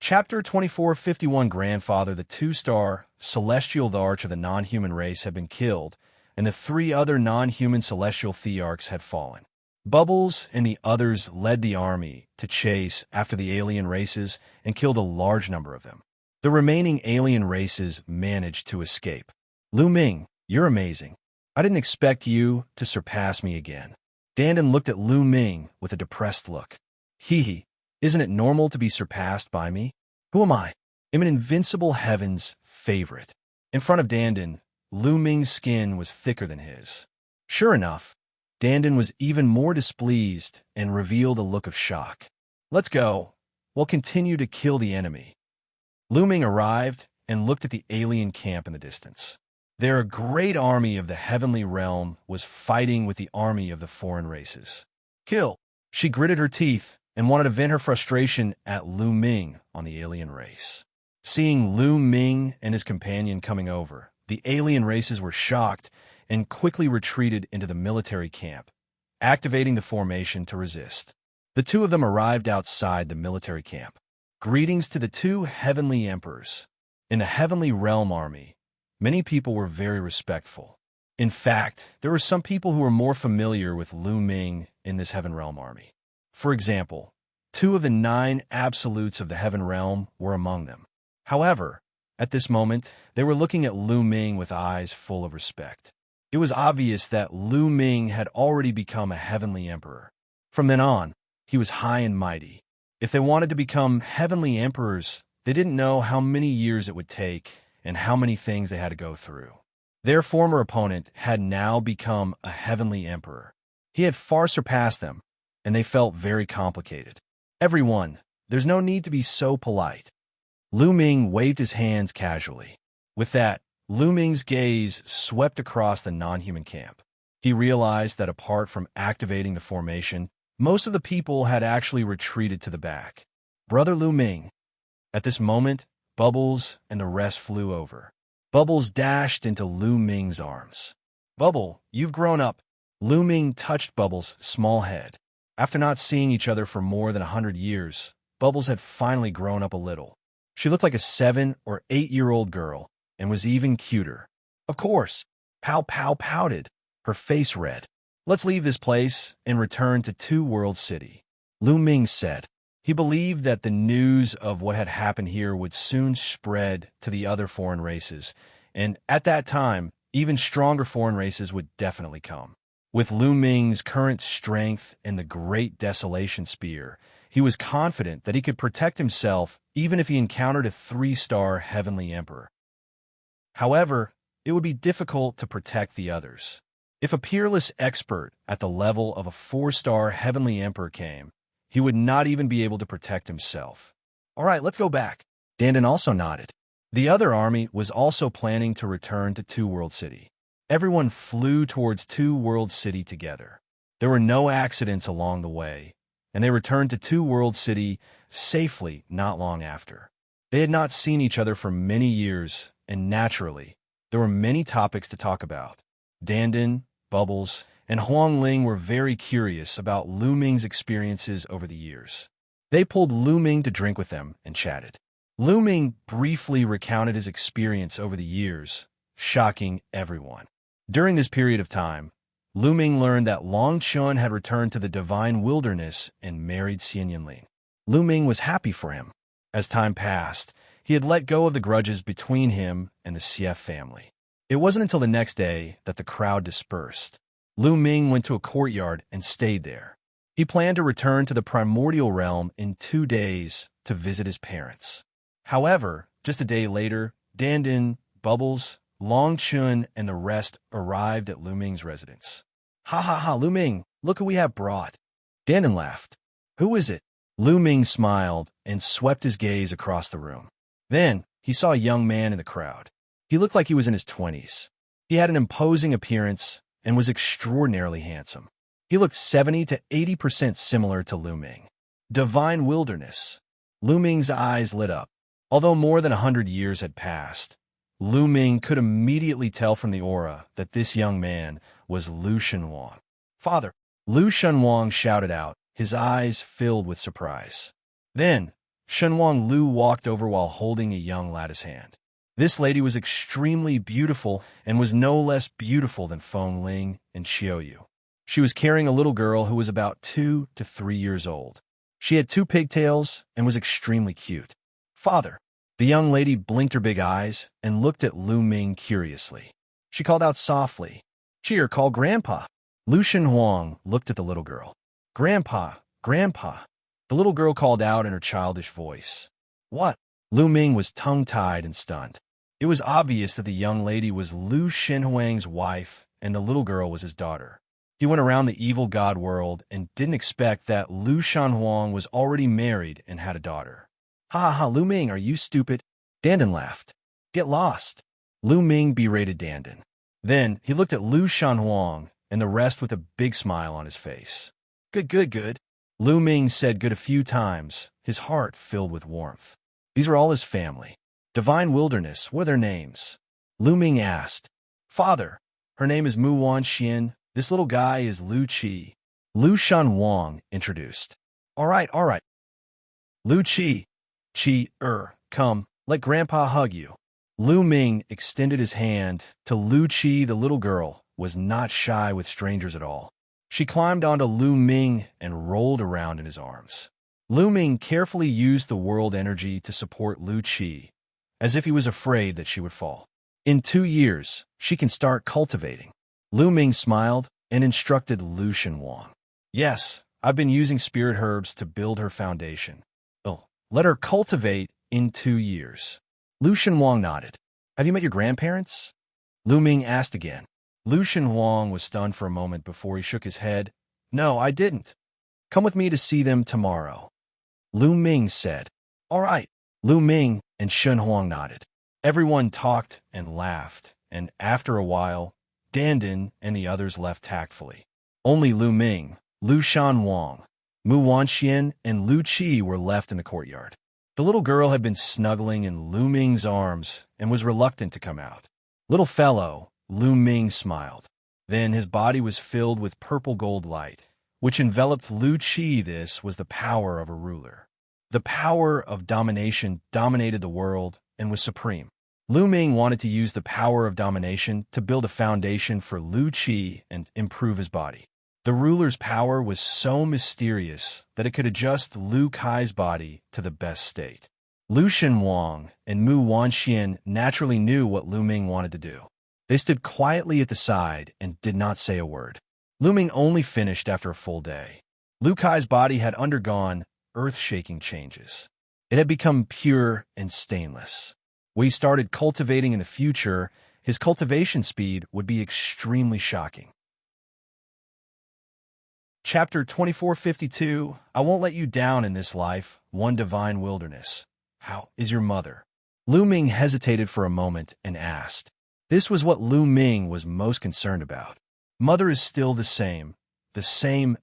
Chapter 2451 Grandfather, the two-star celestial the arch of the non-human race had been killed, and the three other non-human celestial thearchs had fallen. Bubbles and the others led the army to chase after the alien races and killed a large number of them. The remaining alien races managed to escape. Lu Ming, you're amazing. I didn't expect you to surpass me again. Dandan looked at Lu Ming with a depressed look. Hee, isn't it normal to be surpassed by me? Who am I? I'm an invincible heaven's favorite. In front of Dandan, Lu Ming's skin was thicker than his. Sure enough, Dandan was even more displeased and revealed a look of shock. Let's go. We'll continue to kill the enemy. Lu Ming arrived and looked at the alien camp in the distance. There, a great army of the heavenly realm was fighting with the army of the foreign races. Kill! She gritted her teeth and wanted to vent her frustration at Lu Ming on the alien race. Seeing Lu Ming and his companion coming over, the alien races were shocked and quickly retreated into the military camp, activating the formation to resist. The two of them arrived outside the military camp. Greetings to the two heavenly emperors. In the heavenly realm army, many people were very respectful. In fact, there were some people who were more familiar with Lu Ming in this heaven realm army. For example, 2 of the 9 absolutes of the heaven realm were among them. However, at this moment, they were looking at Lu Ming with eyes full of respect. It was obvious that Lu Ming had already become a heavenly emperor. From then on, he was high and mighty. If they wanted to become heavenly emperors, they didn't know how many years it would take and how many things they had to go through. Their former opponent had now become a heavenly emperor. He had far surpassed them, and they felt very complicated. Everyone, there's no need to be so polite. Lu Ming waved his hands casually. With that, Lu Ming's gaze swept across the non-human camp. He realized that apart from activating the formation, most of the people had actually retreated to the back. Brother Lu Ming. At this moment, Bubbles and the rest flew over. Bubbles dashed into Lu Ming's arms. Bubble, you've grown up. Lu Ming touched Bubbles' small head. After not seeing each other for more than 100 years, Bubbles had finally grown up a little. She looked like a 7 or 8-year-old girl and was even cuter. Of course, Pow Pow pouted, her face red. Let's leave this place and return to Two World City, Lu Ming said. He believed that the news of what had happened here would soon spread to the other foreign races, and at that time, even stronger foreign races would definitely come. With Lu Ming's current strength and the Great Desolation Spear, he was confident that he could protect himself even if he encountered a 3-star heavenly emperor. However, it would be difficult to protect the others. If a peerless expert at the level of a 4-star heavenly emperor came, he would not even be able to protect himself. All right, let's go back. Dandan also nodded. The other army was also planning to return to Two World City. Everyone flew towards Two World City together. There were no accidents along the way, and they returned to Two World City safely not long after. They had not seen each other for many years, and naturally, there were many topics to talk about. Dandan, Bubbles, and Huang Ling were very curious about Lu Ming's experiences over the years. They pulled Lu Ming to drink with them and chatted. Lu Ming briefly recounted his experience over the years, shocking everyone. During this period of time, Lu Ming learned that Long Chun had returned to the divine wilderness and married Xianxia. Lu Ming was happy for him. As time passed, he had let go of the grudges between him and the Xie family. It wasn't until the next day that the crowd dispersed. Lu Ming went to a courtyard and stayed there. He planned to return to the primordial realm in 2 days to visit his parents. However, just a day later, Dandan, Bubbles, Long Chun, and the rest arrived at Lu Ming's residence. Ha ha ha, Lu Ming, look who we have brought. Dandan laughed. Who is it? Lu Ming smiled and swept his gaze across the room. Then, he saw a young man in the crowd. He looked like he was in his 20s. He had an imposing appearance and was extraordinarily handsome. He looked 70 to 80% similar to Lu Ming. Divine wilderness. Lu Ming's eyes lit up. Although more than 100 years had passed, Lu Ming could immediately tell from the aura that this young man was Lu Shenwang. Father! Lu Shenwang shouted out, his eyes filled with surprise. Then, Shenhuang Lu walked over while holding a young lattice hand. This lady was extremely beautiful and was no less beautiful than Feng Ling and Xiaoyu. She was carrying a little girl who was about 2 to 3 years old. She had 2 pigtails and was extremely cute. Father. The young lady blinked her big eyes and looked at Lu Ming curiously. She called out softly, "Cheer, call Grandpa." Lu Shenhuang looked at the little girl. "Grandpa, Grandpa." The little girl called out in her childish voice. "What?" Lu Ming was tongue-tied and stunned. It was obvious that the young lady was Lu Shenhuang's wife and the little girl was his daughter. He went around the evil god world and didn't expect that Lu Shenhuang was already married and had a daughter. "Ha ha ha, Lu Ming, are you stupid?" Dandan laughed. "Get lost." Lu Ming berated Dandan. Then he looked at Lu Shenhuang and the rest with a big smile on his face. "Good, good, good." Lu Ming said good a few times, his heart filled with warmth. These were all his family. Divine Wilderness, what are their names? Lu Ming asked. "Father, her name is Mu Wanxian. This little guy is Lu Qi." Lu Shenhuang introduced. All right. Lu Qi. Come, let Grandpa hug you." Lu Ming extended his hand to Lu Qi. The little girl was not shy with strangers at all. She climbed onto Lu Ming and rolled around in his arms. Lu Ming carefully used the world energy to support Lu Qi, as if he was afraid that she would fall. "In 2 years, she can start cultivating." Lu Ming smiled and instructed Lu Shenhuang. "Yes, I've been using spirit herbs to build her foundation. Oh, let her cultivate in 2 years." Lu Shenhuang nodded. "Have you met your grandparents?" Lu Ming asked again. Lu Shenhuang was stunned for a moment before he shook his head. "No, I didn't. Come with me to see them tomorrow." Lu Ming said. "All right." Lu Ming and Shenhuang nodded. Everyone talked and laughed, and after a while, Dandan and the others left tactfully. Only Lu Ming, Lu Shenhuang, Mu Wanxian, and Lu Qi were left in the courtyard. The little girl had been snuggling in Lu Ming's arms and was reluctant to come out. "Little fellow," Lu Ming smiled. Then his body was filled with purple gold light, which enveloped Lu Qi. This was the power of a ruler. The power of domination dominated the world and was supreme. Lu Ming wanted to use the power of domination to build a foundation for Lu Qi and improve his body. The ruler's power was so mysterious that it could adjust Lu Kai's body to the best state. Lu Shenhuang and Mu Wanxian naturally knew what Lu Ming wanted to do. They stood quietly at the side and did not say a word. Lu Ming only finished after a full day. Lu Kai's body had undergone earth-shaking changes. It had become pure and stainless. When he started cultivating in the future, his cultivation speed would be extremely shocking. Chapter 2452, I won't let you down in this life, one divine wilderness. How is your mother? Lu Ming hesitated for a moment and asked. This was what Lu Ming was most concerned about. Mother is still the same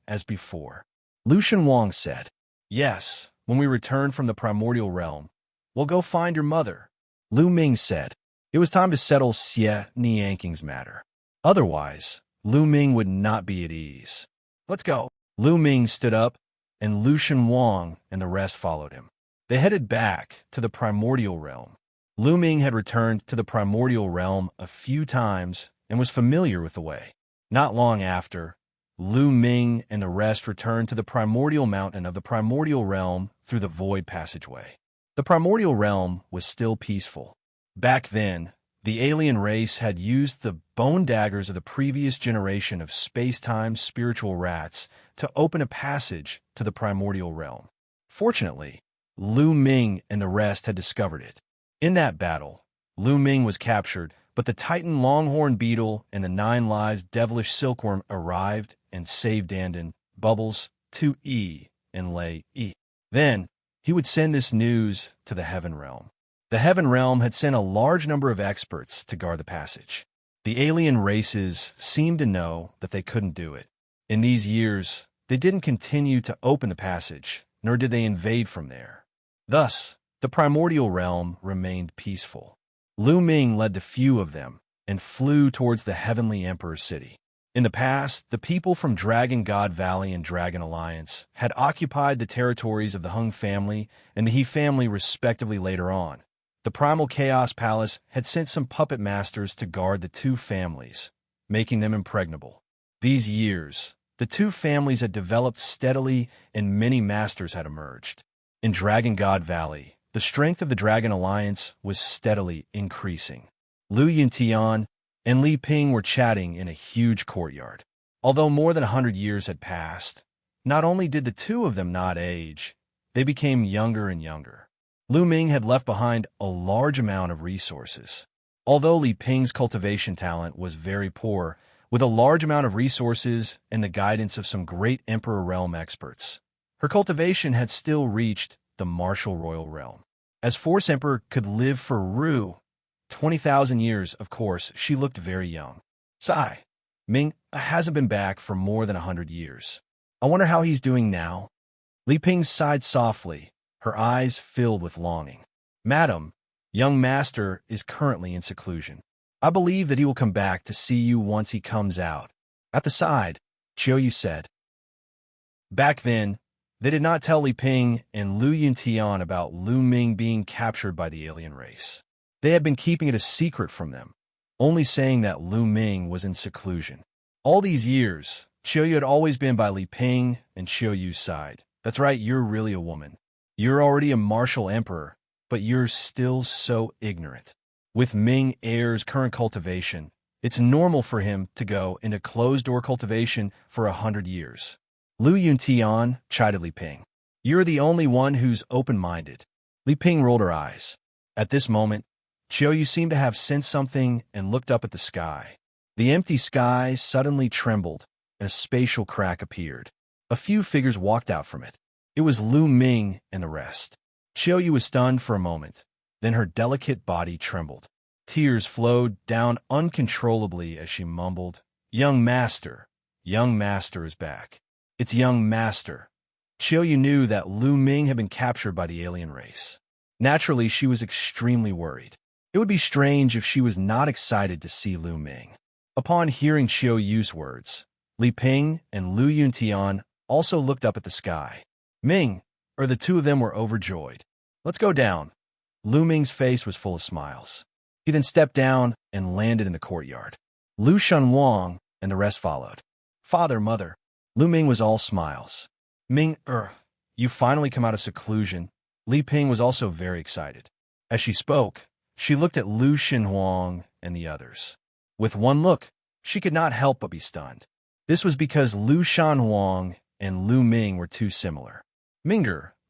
as before. Lu Shenhuang said. Yes, when we return from the primordial realm, we'll go find your mother. Lu Ming said. It was time to settle Xie Nianking's matter. Otherwise, Lu Ming would not be at ease. Let's go. Lu Ming stood up, and Lu Shenhuang and the rest followed him. They headed back to the primordial realm. Lu Ming had returned to the primordial realm a few times and was familiar with the way. Not long after, Lu Ming and the rest returned to the primordial mountain of the primordial realm through the void passageway. The primordial realm was still peaceful. Back then, the alien race had used the bone daggers of the previous generation of space-time spiritual rats to open a passage to the primordial realm. Fortunately, Lu Ming and the rest had discovered it. In that battle, Lu Ming was captured, but the Titan Longhorn Beetle and the 9 Lives Devilish Silkworm arrived and saved Dandan, Bubbles, 2E, and Lei E. Then, he would send this news to the Heaven Realm. The Heaven Realm had sent a large number of experts to guard the passage. The alien races seemed to know that they couldn't do it. In these years, they didn't continue to open the passage, nor did they invade from there. Thus, the primordial realm remained peaceful. Lu Ming led the few of them and flew towards the Heavenly Emperor's city. In the past, the people from Dragon God Valley and Dragon Alliance had occupied the territories of the Hung family and the He family respectively later on. The Primal Chaos Palace had sent some puppet masters to guard the two families, making them impregnable. These years, the two families had developed steadily and many masters had emerged. In Dragon God Valley, the strength of the Dragon Alliance was steadily increasing. Lu Yuntian and Li Ping were chatting in a huge courtyard. Although more than 100 years had passed, not only did the two of them not age, they became younger and younger. Lu Ming had left behind a large amount of resources. Although Li Ping's cultivation talent was very poor, with a large amount of resources and the guidance of some great Emperor Realm experts, her cultivation had still reached the martial royal realm. As Force Emperor could live for 20,000 years, of course, she looked very young. Sigh. Ming hasn't been back for more than 100 years. I wonder how he's doing now. Li Ping sighed softly, her eyes filled with longing. Madam, young master is currently in seclusion. I believe that he will come back to see you once he comes out. At the side, Xiaoyu said. Back then, they did not tell Li Ping and Lu Yuntian about Lu Ming being captured by the alien race. They had been keeping it a secret from them, only saying that Lu Ming was in seclusion. All these years, Xiaoyu had always been by Li Ping and Xiaoyu's side. That's right, you're really a woman. You're already a martial emperor, but you're still so ignorant. With Ming Heir's current cultivation, it's normal for him to go into closed-door cultivation for 100 years. Lu Yuntian chided Li Ping. You're the only one who's open-minded. Li Ping rolled her eyes. At this moment, Xiaoyu seemed to have sensed something and looked up at the sky. The empty sky suddenly trembled, and a spatial crack appeared. A few figures walked out from it. It was Lu Ming and the rest. Xiaoyu was stunned for a moment. Then her delicate body trembled. Tears flowed down uncontrollably as she mumbled, young master is back. It's young master. Xiaoyu knew that Lu Ming had been captured by the alien race. Naturally, she was extremely worried. It would be strange if she was not excited to see Lu Ming. Upon hearing Xiaoyu's words, Li Ping and Lu Yuntian also looked up at the sky. The two of them were overjoyed. Let's go down. Lu Ming's face was full of smiles. He then stepped down and landed in the courtyard. Lu Shenhuang and the rest followed. Father, mother. Lu Ming was all smiles. You finally come out of seclusion. Li Ping was also very excited. As she spoke, she looked at Lu Shenhuang and the others. With one look, she could not help but be stunned. This was because Lu Shenhuang and Lu Ming were too similar.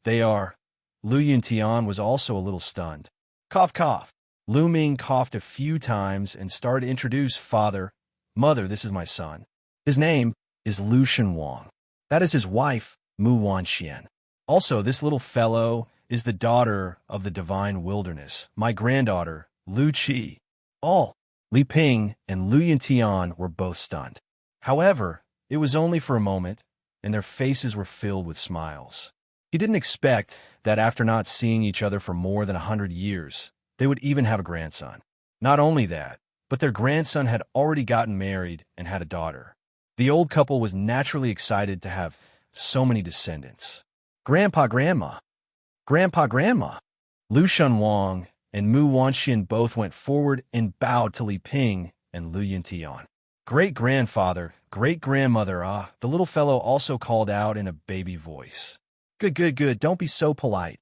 They are. Lu Yuntian was also a little stunned. Cough, cough. Lu Ming coughed a few times and started to introduce father, mother, this is my son. His name is Lu Shenhuang. That is his wife, Mu Wanxian. Also, this little fellow is the daughter of the divine wilderness, my granddaughter, Lu Qi. All, Li Ping and Lu Yuntian were both stunned. However, it was only for a moment, and their faces were filled with smiles. He didn't expect that after not seeing each other for more than 100 years, they would even have a grandson. Not only that, but their grandson had already gotten married and had a daughter. The old couple was naturally excited to have so many descendants. Grandpa, Grandma. Lu Shenhuang and Mu Wanxian both went forward and bowed to Li Ping and Lu Yuntian. Great-grandfather, great-grandmother, the little fellow also called out in a baby voice. Good, don't be so polite.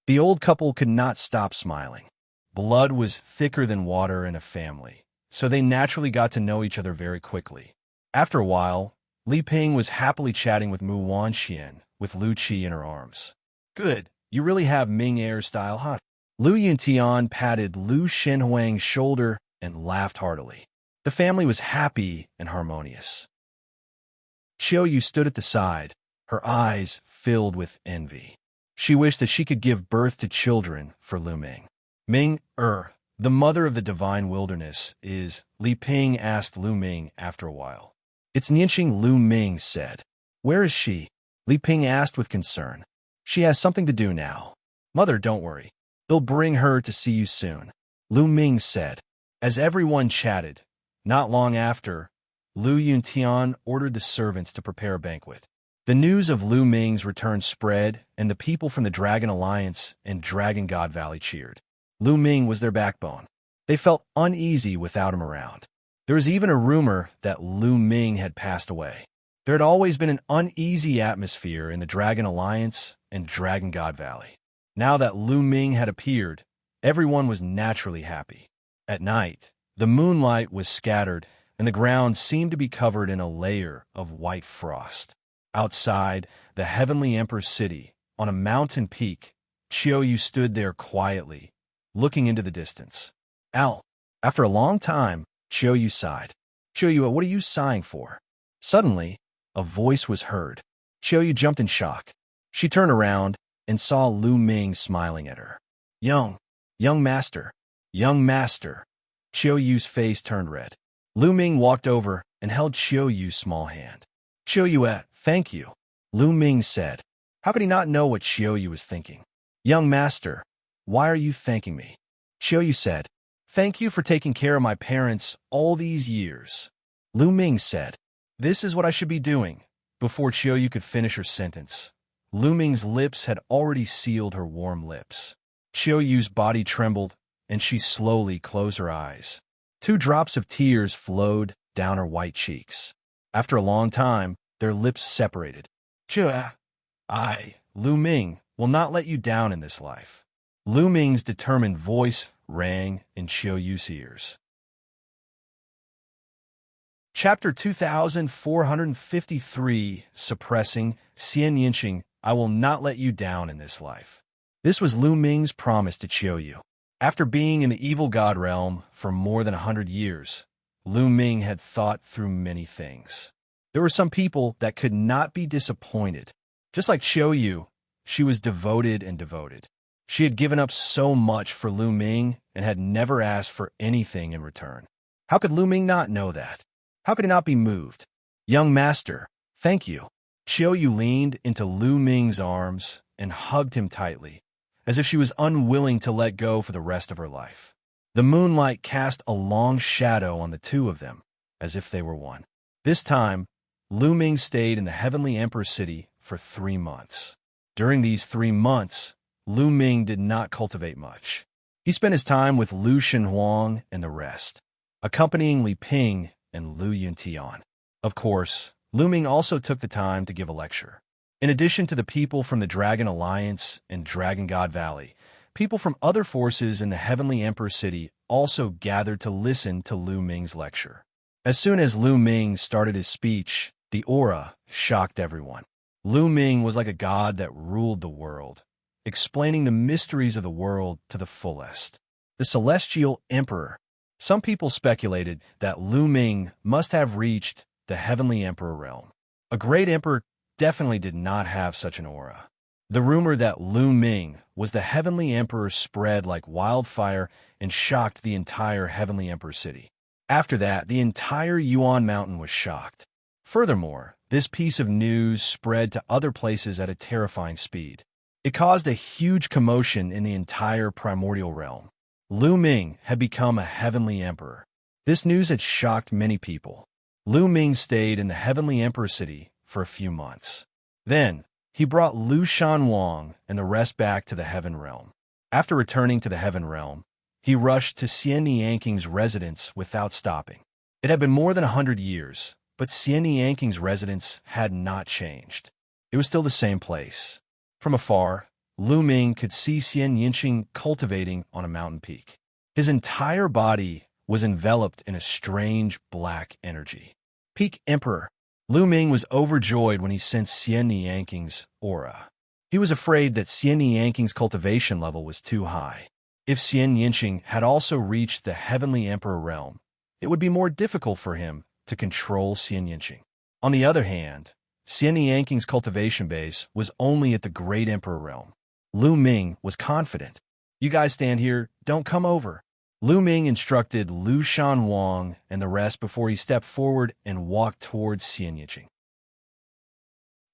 The old couple could not stop smiling. Blood was thicker than water in a family, so they naturally got to know each other very quickly. After a while, Li Ping was happily chatting with Mu Wanxian, with Lu Qi in her arms. Good, you really have Ming Heir style, huh? Lu Yuntian patted Lu Shenhuang's shoulder and laughed heartily. The family was happy and harmonious. Xiaoyu stood at the side, her eyes filled with envy. She wished that she could give birth to children for Lu Ming. The mother of the divine wilderness is, Li Ping asked Lu Ming after a while. It's Nianqing, Lu Ming said. Where is she? Li Ping asked with concern. She has something to do now. Mother, don't worry. They'll bring her to see you soon, Lu Ming said. As everyone chatted, not long after, Lu Yuntian ordered the servants to prepare a banquet. The news of Lu Ming's return spread, and the people from the Dragon Alliance and Dragon God Valley cheered. Lu Ming was their backbone. They felt uneasy without him around. There was even a rumor that Lu Ming had passed away. There had always been an uneasy atmosphere in the Dragon Alliance and Dragon God Valley. Now that Lu Ming had appeared, everyone was naturally happy. At night, the moonlight was scattered, and the ground seemed to be covered in a layer of white frost. Outside the Heavenly Emperor's city, on a mountain peak, Qiuyu stood there quietly, looking into the distance. Ow! After a long time, Qiuyu sighed. Qiuyu, what are you sighing for? Suddenly, a voice was heard. Qiuyu jumped in shock. She turned around and saw Lu Ming smiling at her. Young master. Qiuyu's face turned red. Lu Ming walked over and held Qiuyu's small hand. Qiuyu, thank you, Lu Ming said. How could he not know what Qiuyu was thinking? Young master, why are you thanking me? Qiuyu said, thank you for taking care of my parents all these years. Lu Ming said, this is what I should be doing. Before Qiuyu could finish her sentence, Lu Ming's lips had already sealed her warm lips. Qiuyu's body trembled, and she slowly closed her eyes. 2 drops of tears flowed down her white cheeks. After a long time, their lips separated. Lu Ming, will not let you down in this life. Lu Ming's determined voice rang in Qiuyu's ears. Chapter 2453, Suppressing Xianxia, I will not let you down in this life. This was Lu Ming's promise to Qiuyu. After being in the evil god realm for more than 100 years, Lu Ming had thought through many things. There were some people that could not be disappointed. Just like Qiuyu, she was devoted and devoted. She had given up so much for Lu Ming and had never asked for anything in return. How could Lu Ming not know that? How could he not be moved? Young master, thank you. Qiuyu leaned into Lu Ming's arms and hugged him tightly, as if she was unwilling to let go for the rest of her life. The moonlight cast a long shadow on the two of them, as if they were one. This time, Lu Ming stayed in the Heavenly Emperor's city for 3 months. During these 3 months, Lu Ming did not cultivate much. He spent his time with Lu Shenhuang and the rest, accompanying Li Ping and Lu Yuntian. Of course, Lu Ming also took the time to give a lecture. In addition to the people from the Dragon Alliance and Dragon God Valley, people from other forces in the Heavenly Emperor's city also gathered to listen to Lu Ming's lecture. As soon as Lu Ming started his speech, the aura shocked everyone. Lu Ming was like a god that ruled the world, explaining the mysteries of the world to the fullest. The Celestial Emperor. Some people speculated that Lu Ming must have reached the Heavenly Emperor realm. A great emperor definitely did not have such an aura. The rumor that Lu Ming was the Heavenly Emperor spread like wildfire and shocked the entire Heavenly Emperor city. After that, the entire Yuan Mountain was shocked. Furthermore, this piece of news spread to other places at a terrifying speed. It caused a huge commotion in the entire primordial realm. Lu Ming had become a Heavenly Emperor. This news had shocked many people. Lu Ming stayed in the Heavenly Emperor city for a few months. Then, he brought Lu Shenhuang and the rest back to the Heaven Realm. After returning to the Heaven Realm, he rushed to Xianxia's residence without stopping. It had been more than 100 years, but Xianxia's residence had not changed. It was still the same place. From afar, Lu Ming could see Xianxia cultivating on a mountain peak. His entire body was enveloped in a strange black energy. Peak Emperor. Lu Ming was overjoyed when he sensed Xianxia's aura. He was afraid that Xianxia's cultivation level was too high. If Xianxia had also reached the Heavenly Emperor realm, it would be more difficult for him to control Xianxia. On the other hand, Xianxia's cultivation base was only at the Great Emperor realm. Lu Ming was confident. You guys stand here, don't come over. Lu Ming instructed Lu Shenhuang and the rest before he stepped forward and walked towards Xianxia.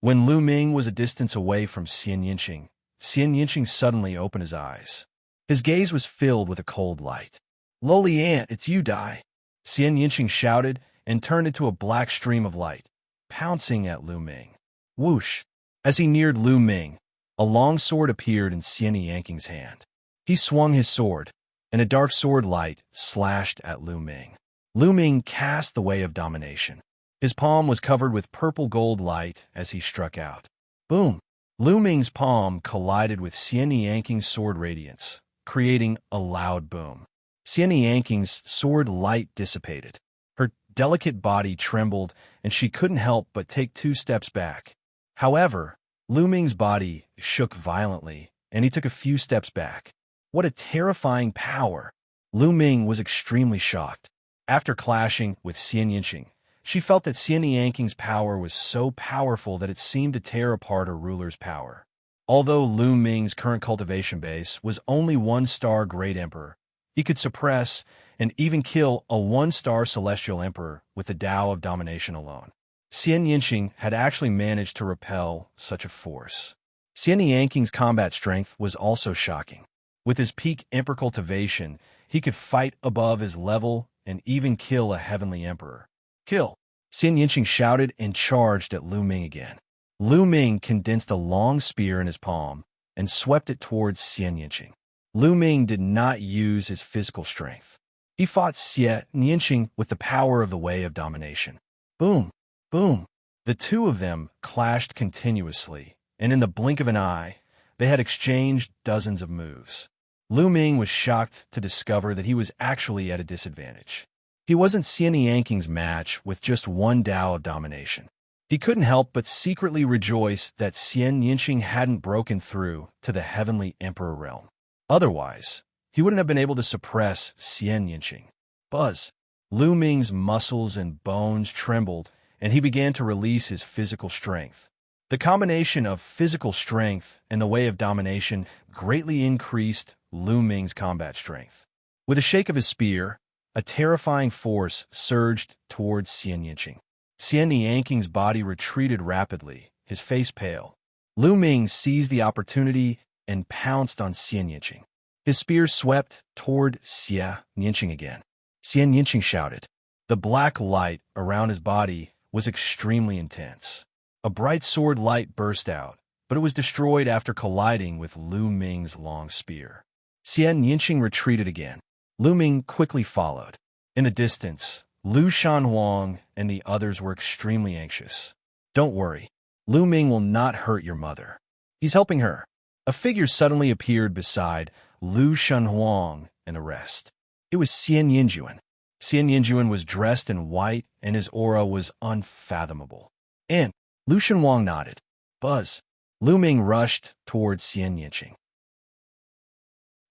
When Lu Ming was a distance away from Xianxia, Xianxia suddenly opened his eyes. His gaze was filled with a cold light. Lowly Ant, it's you, Dai. Xianxia shouted, and turned into a black stream of light, pouncing at Lu Ming. Whoosh! As he neared Lu Ming, a long sword appeared in Xianxia's hand. He swung his sword, and a dark sword light slashed at Lu Ming. Lu Ming cast the Way of Domination. His palm was covered with purple gold light as he struck out. Boom! Lu Ming's palm collided with Xianxia's sword radiance, creating a loud boom. Xianxia's sword light dissipated. Her delicate body trembled, and she couldn't help but take 2 steps back. However, Lu Ming's body shook violently, and he took a few steps back. What a terrifying power! Lu Ming was extremely shocked. After clashing with Xianxia, she felt that Xianxia's power was so powerful that it seemed to tear apart her ruler's power. Although Lu Ming's current cultivation base was only 1-star Great Emperor, he could suppress and even kill a 1-star Celestial Emperor with the Tao of Domination alone. Xianxia had actually managed to repel such a force. Xianxia's combat strength was also shocking. With his peak Emperor cultivation, he could fight above his level and even kill a heavenly emperor. Kill! Xianxia shouted and charged at Lu Ming again. Lu Ming condensed a long spear in his palm and swept it towards Xianxia. Lu Ming did not use his physical strength. He fought Xianxia with the power of the Way of Domination. Boom! Boom! The two of them clashed continuously, and in the blink of an eye, they had exchanged dozens of moves. Lu Ming was shocked to discover that he was actually at a disadvantage. He wasn't Xianxia's match with just 1 Tao of Domination. He couldn't help but secretly rejoice that Xianxia hadn't broken through to the Heavenly Emperor realm. Otherwise, he wouldn't have been able to suppress Xianxia. Buzz! Lu Ming's muscles and bones trembled, and he began to release his physical strength. The combination of physical strength and the Way of Domination greatly increased Lu Ming's combat strength. With a shake of his spear, a terrifying force surged towards Xianxia. Xianxia's body retreated rapidly, his face pale. Lu Ming seized the opportunity and pounced on Xianxia. His spear swept toward Xianxia again. Xianxia shouted. The black light around his body was extremely intense. A bright sword light burst out, but it was destroyed after colliding with Lu Ming's long spear. Xianxia retreated again. Lu Ming quickly followed. In the distance, Lu Shanhuang and the others were extremely anxious. Don't worry, Lu Ming will not hurt your mother. He's helping her. A figure suddenly appeared beside Lu Shanhuang and the rest. It was Xianxia. Xianxia was dressed in white, and his aura was unfathomable. And Lu Shanhuang nodded. Buzz! Lu Ming rushed towards Xianxia.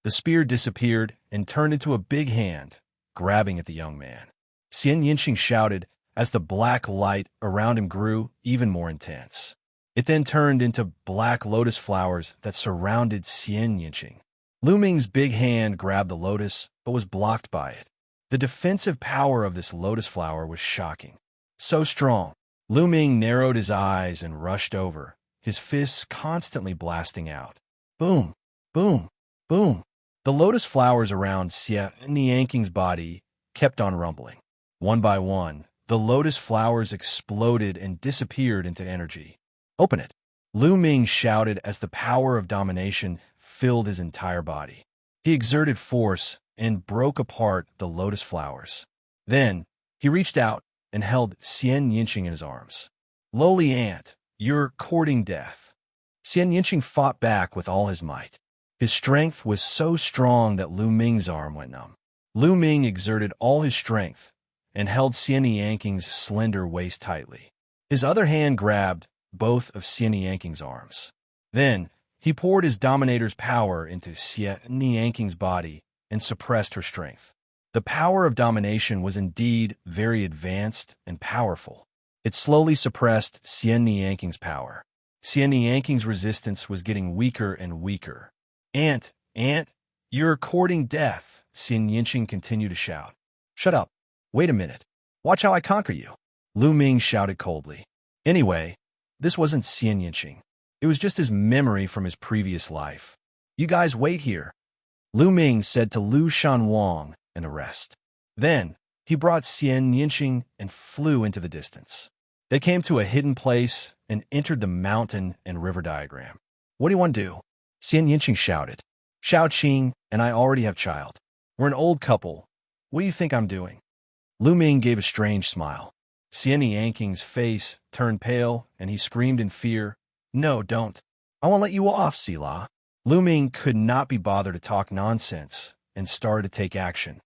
The spear disappeared and turned into a big hand, grabbing at the young man. Xianxia shouted as the black light around him grew even more intense. It then turned into black lotus flowers that surrounded Xianxia. Lu Ming's big hand grabbed the lotus, but was blocked by it. The defensive power of this lotus flower was shocking. So strong. Lu Ming narrowed his eyes and rushed over, his fists constantly blasting out. Boom! Boom! Boom! The lotus flowers around Xianxia's body kept on rumbling. One by one, the lotus flowers exploded and disappeared into energy. Open it! Lu Ming shouted as the power of domination filled his entire body. He exerted force and broke apart the lotus flowers. Then, he reached out and held Xianxia in his arms. Lowly ant, you're courting death. Xianxia fought back with all his might. His strength was so strong that Lu Ming's arm went numb. Lu Ming exerted all his strength and held Xianxia's slender waist tightly. His other hand grabbed both of Xianxia's arms. Then, he poured his dominator's power into Xianxia's body and suppressed her strength. The power of domination was indeed very advanced and powerful. It slowly suppressed Xianxia's power. Xianxia's resistance was getting weaker and weaker. Ant, you're courting death, Xianxia continued to shout. Shut up. Wait a minute. Watch how I conquer you. Lu Ming shouted coldly. Anyway, this wasn't Xianxia. It was just his memory from his previous life. You guys wait here, Lu Ming said to Lu Shanhuang and the rest. Then, he brought Xianxia and flew into the distance. They came to a hidden place and entered the mountain and river diagram. "What do you want to do?" Xianxia shouted. "Xiaoqing and I already have child. We're an old couple. What do you think I'm doing?" Lu Ming gave a strange smile. Xianxing's face turned pale, and he screamed in fear, "No, don't. I won't let you off, Sila." Lu Ming could not be bothered to talk nonsense and started to take action.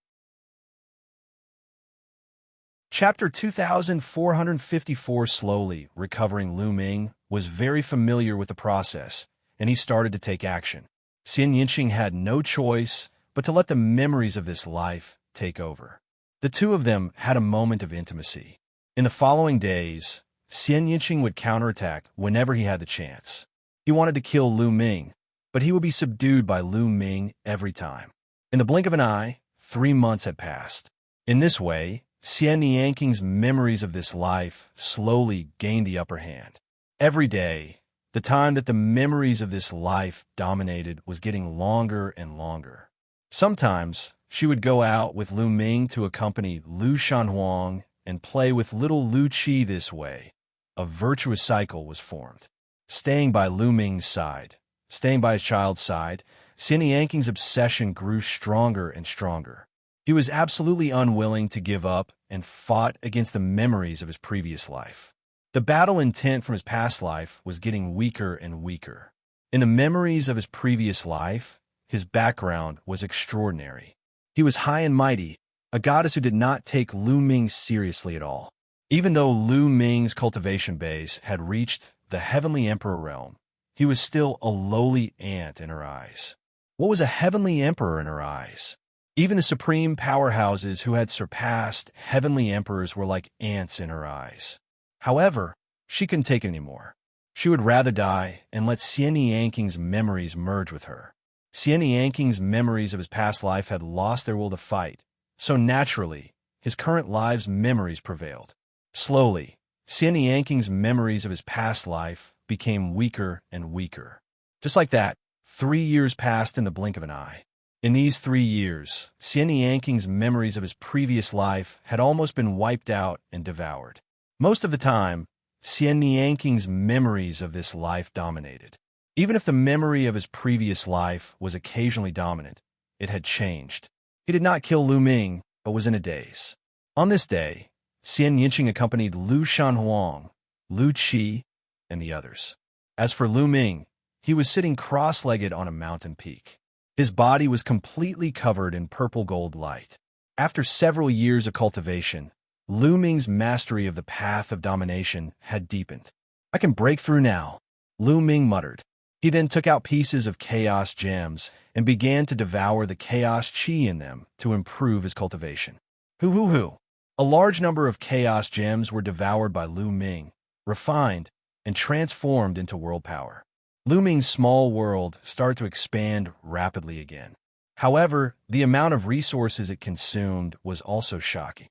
Chapter 2454. Slowly recovering, Lu Ming was very familiar with the process, and he started to take action. Xianxia had no choice but to let the memories of this life take over. The two of them had a moment of intimacy. In the following days, Xianxia would counterattack whenever he had the chance. He wanted to kill Lu Ming, but he would be subdued by Lu Ming every time. In the blink of an eye, 3 months had passed. In this way, Xianxing's memories of this life slowly gained the upper hand. Every day, the time that the memories of this life dominated was getting longer and longer. Sometimes, she would go out with Lu Ming to accompany Lu Shanhuang and play with little Lu Qi. This way, a virtuous cycle was formed. Staying by Lu Ming's side, staying by his child's side, Xianxing's obsession grew stronger and stronger. He was absolutely unwilling to give up and fought against the memories of his previous life. The battle intent from his past life was getting weaker and weaker. In the memories of his previous life, his background was extraordinary. He was high and mighty, a goddess who did not take Lu Ming seriously at all. Even though Lu Ming's cultivation base had reached the Heavenly Emperor realm, he was still a lowly ant in her eyes. What was a Heavenly Emperor in her eyes? Even the supreme powerhouses who had surpassed Heavenly Emperors were like ants in her eyes. However, she couldn't take it anymore. She would rather die and let Xianxing's memories merge with her. Xianxing's memories of his past life had lost their will to fight, so naturally, his current life's memories prevailed. Slowly, Xianxing's memories of his past life became weaker and weaker. Just like that, 3 years passed in the blink of an eye. In these 3 years, Xianxing's memories of his previous life had almost been wiped out and devoured. Most of the time, Xianxing's memories of this life dominated. Even if the memory of his previous life was occasionally dominant, it had changed. He did not kill Lu Ming, but was in a daze. On this day, Xianxia accompanied Lu Shanhuang, Lu Qi, and the others. As for Lu Ming, he was sitting cross-legged on a mountain peak. His body was completely covered in purple gold light. After several years of cultivation, Lu Ming's mastery of the path of domination had deepened. "I can break through now," Lu Ming muttered. He then took out pieces of chaos gems and began to devour the chaos qi in them to improve his cultivation. Hoo. A large number of chaos gems were devoured by Lu Ming, refined, and transformed into world power. Lu Ming's small world started to expand rapidly again. However, the amount of resources it consumed was also shocking.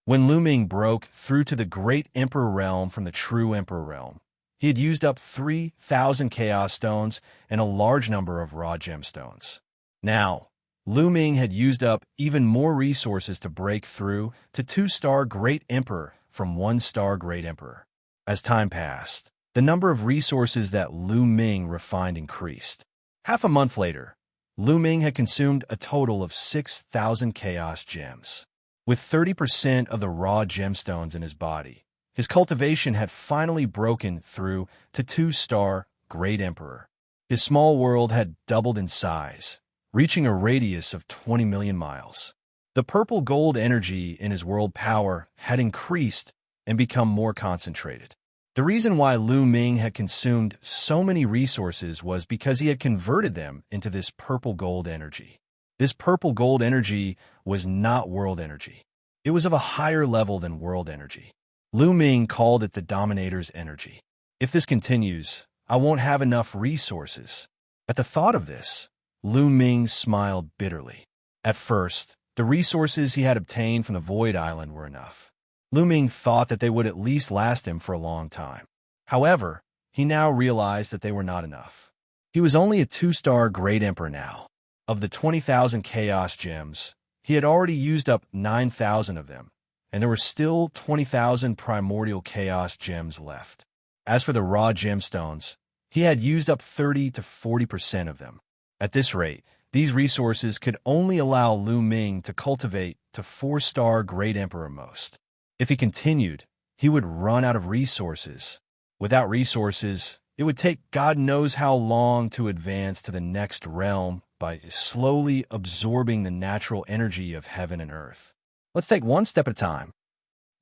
When Lu Ming broke through to the Great Emperor realm from the True Emperor realm, he had used up 3,000 chaos stones and a large number of raw gemstones. Now, Lu Ming had used up even more resources to break through to 2-star Great Emperor from 1-star Great Emperor. As time passed, the number of resources that Lu Ming refined increased. Half a month later, Lu Ming had consumed a total of 6,000 chaos gems. With 30% of the raw gemstones in his body, his cultivation had finally broken through to 2-star Great Emperor. His small world had doubled in size, reaching a radius of 20 million miles. The purple gold energy in his world power had increased and become more concentrated. The reason why Lu Ming had consumed so many resources was because he had converted them into this purple gold energy. This purple gold energy was not world energy. It was of a higher level than world energy. Lu Ming called it the Dominator's energy. If this continues, I won't have enough resources. At the thought of this, Lu Ming smiled bitterly. At first, the resources he had obtained from the Void Island were enough. Lu Ming thought that they would at least last him for a long time. However, he now realized that they were not enough. He was only a 2-star Great Emperor now. Of the 20,000 Chaos Gems, He had already used up 9,000 of them, and there were still 20,000 primordial chaos gems left. As for the raw gemstones, he had used up 30 to 40% of them. At this rate, these resources could only allow Lu Ming to cultivate to 4-star Great Emperor most. If he continued, he would run out of resources. Without resources, it would take God knows how long to advance to the next realm by slowly absorbing the natural energy of heaven and earth. Let's take one step at a time.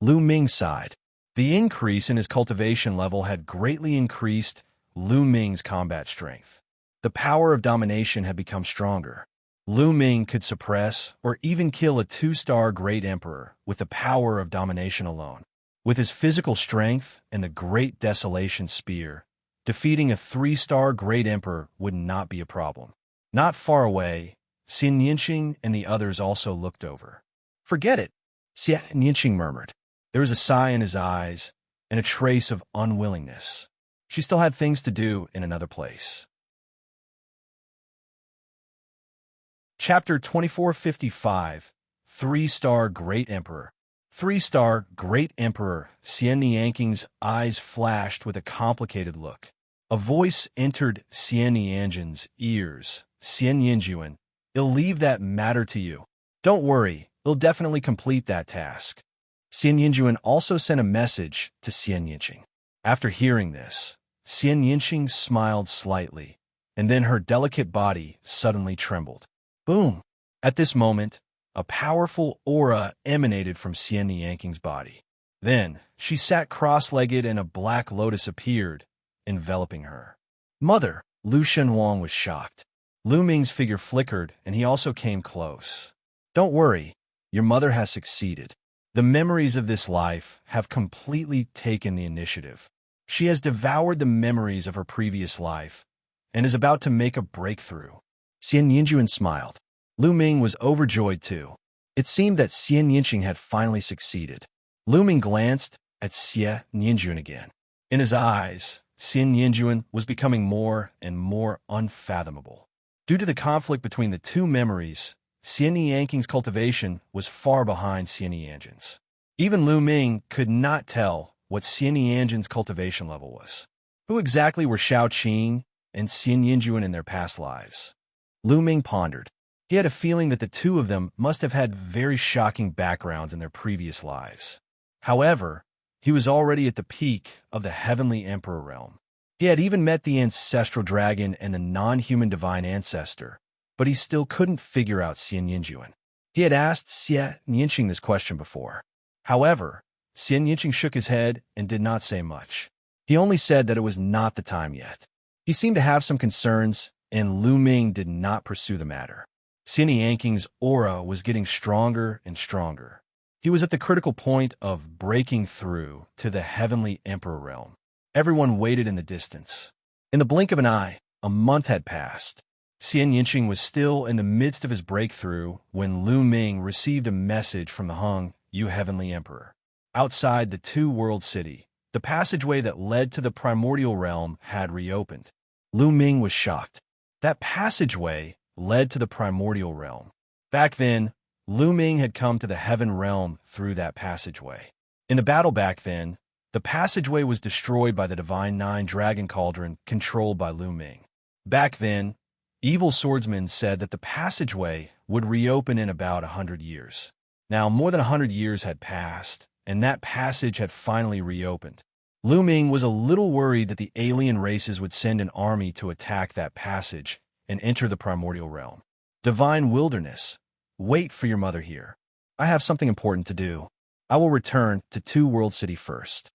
Lu Ming sighed. The increase in his cultivation level had greatly increased Lu Ming's combat strength. The power of domination had become stronger. Lu Ming could suppress or even kill a 2-star Great Emperor with the power of domination alone. With his physical strength and the Great Desolation Spear, defeating a 3-star Great Emperor would not be a problem. Not far away, Xianxia and the others also looked over. "Forget it," Xianxia murmured. There was a sigh in his eyes and a trace of unwillingness. She still had things to do in another place. Chapter 2455, 3-star Great Emperor. 3-star Great Emperor. Xianxia's eyes flashed with a complicated look. A voice entered Xianxia's ears. "Xianxia, it'll leave that matter to you. Don't worry, it'll definitely complete that task." Xianxia also sent a message to Xianxia. After hearing this, Xianxia smiled slightly, and then her delicate body suddenly trembled. Boom! At this moment, a powerful aura emanated from Xianxia's body. Then, she sat cross-legged and a black lotus appeared, enveloping her. "Mother!" Lu Shenhuang was shocked. Lu Ming's figure flickered, and he also came close. "Don't worry, your mother has succeeded. The memories of this life have completely taken the initiative. She has devoured the memories of her previous life and is about to make a breakthrough." Xianxia smiled. Lu Ming was overjoyed too. It seemed that Xianxia had finally succeeded. Lu Ming glanced at Xianxia again. In his eyes, Xianxia was becoming more and more unfathomable. Due to the conflict between the two memories, Xianxia's cultivation was far behind Xianxia's. Even Lu Ming could not tell what Xianxia's cultivation level was. Who exactly were Xiaoqing and Xianxia in their past lives? Lu Ming pondered. He had a feeling that the two of them must have had very shocking backgrounds in their previous lives. However, he was already at the peak of the Heavenly Emperor realm. He had even met the ancestral dragon and the non-human divine ancestor, but he still couldn't figure out Xianxia. He had asked Xianxia this question before. However, Xianxia shook his head and did not say much. He only said that it was not the time yet. He seemed to have some concerns, and Lu Ming did not pursue the matter. Xianxia's aura was getting stronger and stronger. He was at the critical point of breaking through to the Heavenly Emperor realm. Everyone waited in the distance. In the blink of an eye, a month had passed. Xianxia was still in the midst of his breakthrough when Lu Ming received a message from the Hung, "You Heavenly Emperor." Outside the two-world city, the passageway that led to the primordial realm had reopened. Lu Ming was shocked. That passageway led to the primordial realm. Back then, Lu Ming had come to the heaven realm through that passageway. In the battle back then, the passageway was destroyed by the Divine Nine Dragon Cauldron controlled by Lu Ming. Back then, evil swordsmen said that the passageway would reopen in about 100 years. Now, more than 100 years had passed, and that passage had finally reopened. Lu Ming was a little worried that the alien races would send an army to attack that passage and enter the primordial realm. Divine Wilderness, wait for your mother here. I have something important to do. I will return to Two World City first.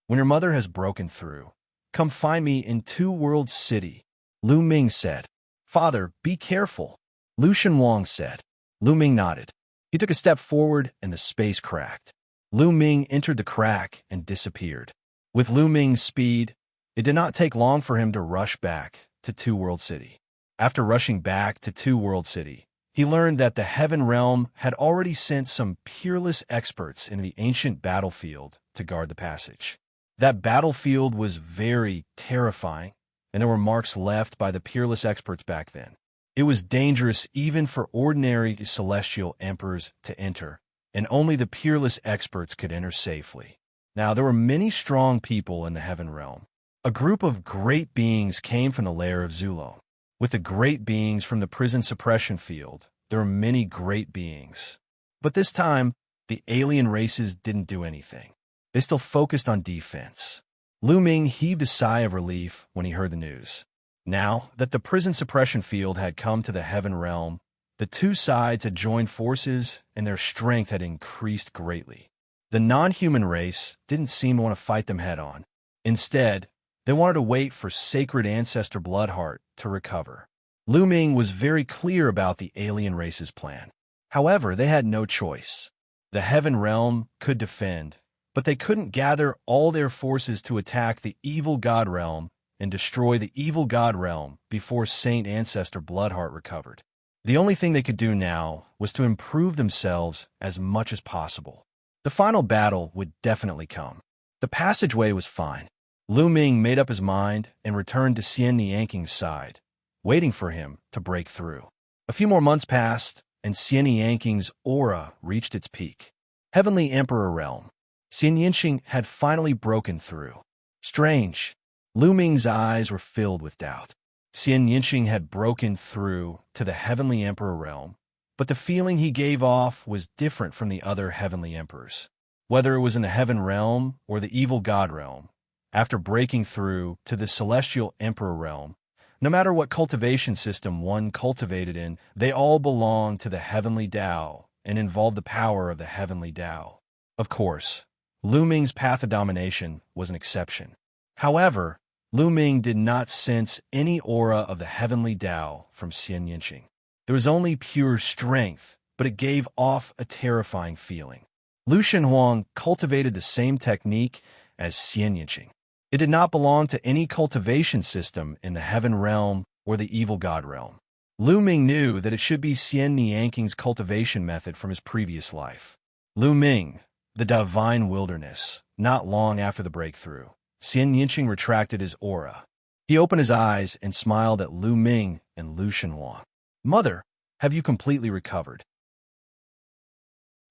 When your mother has broken through, come find me in Two World City, Lu Ming said. Father, be careful, Lu Shenhuang said. Lu Ming nodded. He took a step forward and the space cracked. Lu Ming entered the crack and disappeared. With Lu Ming's speed, it did not take long for him to rush back to Two World City. After rushing back to Two World City, he learned that the Heaven Realm had already sent some peerless experts into the ancient battlefield to guard the passage. That battlefield was very terrifying, and there were marks left by the peerless experts back then. It was dangerous even for ordinary celestial emperors to enter, and only the peerless experts could enter safely. Now, there were many strong people in the heaven realm. A group of great beings came from the lair of Zulon. With the great beings from the prison suppression field, there were many great beings. But this time, the alien races didn't do anything. They still focused on defense. Lu Ming heaved a sigh of relief when he heard the news. Now that the prison suppression field had come to the heaven realm, the two sides had joined forces and their strength had increased greatly. The non-human race didn't seem to want to fight them head-on. Instead, they wanted to wait for sacred ancestor Bloodheart to recover. Lu Ming was very clear about the alien race's plan. However, they had no choice. The heaven realm could defend, but they couldn't gather all their forces to attack the evil god realm and destroy the evil god realm before Saint Ancestor Bloodheart recovered. The only thing they could do now was to improve themselves as much as possible. The final battle would definitely come. The passageway was fine. Lu Ming made up his mind and returned to Xianxia's side, waiting for him to break through. A few more months passed, and Xianxia's aura reached its peak. Heavenly Emperor Realm. Xianxia had finally broken through. Strange. Lu Ming's eyes were filled with doubt. Xianxia had broken through to the Heavenly Emperor Realm, but the feeling he gave off was different from the other Heavenly Emperors. Whether it was in the Heaven Realm or the Evil God Realm, after breaking through to the Celestial Emperor Realm, no matter what cultivation system one cultivated in, they all belonged to the Heavenly Tao and involved the power of the Heavenly Tao. Of course, Lu Ming's path of domination was an exception. However, Lu Ming did not sense any aura of the Heavenly Tao from Xianxia. There was only pure strength, but it gave off a terrifying feeling. Lu Shenhuang cultivated the same technique as Xianxia. It did not belong to any cultivation system in the Heaven Realm or the Evil God Realm. Lu Ming knew that it should be Xianxia's cultivation method from his previous life. Lu Ming, the Divine Wilderness, not long after the breakthrough. Xianxia retracted his aura. He opened his eyes and smiled at Lu Ming and Lu Shenhuang. "Mother, have you completely recovered?"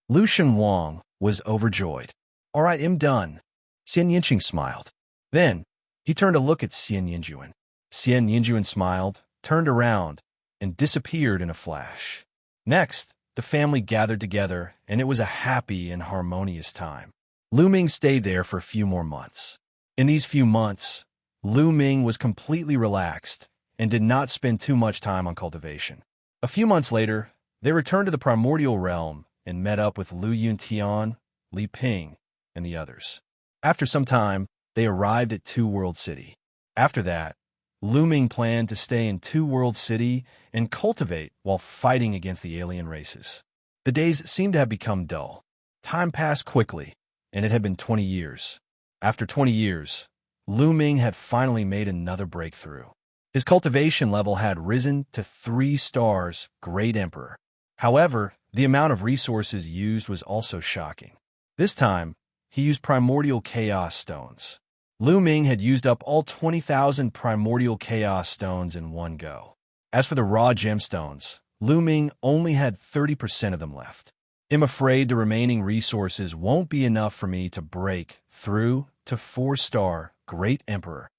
Lu Shenhuang was overjoyed. "All right, I'm done." Xianxia smiled. Then, he turned to look at Xianxia. Xianxia smiled, turned around, and disappeared in a flash. Next, the family gathered together, and it was a happy and harmonious time. Lu Ming stayed there for a few more months. In these few months, Lu Ming was completely relaxed and did not spend too much time on cultivation. A few months later, they returned to the primordial realm and met up with Lu Yuntian, Li Ping, and the others. After some time, they arrived at Two World City. After that, Lu Ming planned to stay in Two World City and cultivate while fighting against the alien races. The days seemed to have become dull. Time passed quickly, and it had been 20 years. After 20 years, Lu Ming had finally made another breakthrough. His cultivation level had risen to 3 stars, Great Emperor. However, the amount of resources used was also shocking. This time, he used primordial chaos stones. Lu Ming had used up all 20,000 primordial chaos stones in one go. As for the raw gemstones, Lu Ming only had 30% of them left. "I'm afraid the remaining resources won't be enough for me to break through to 4-star Great Emperor."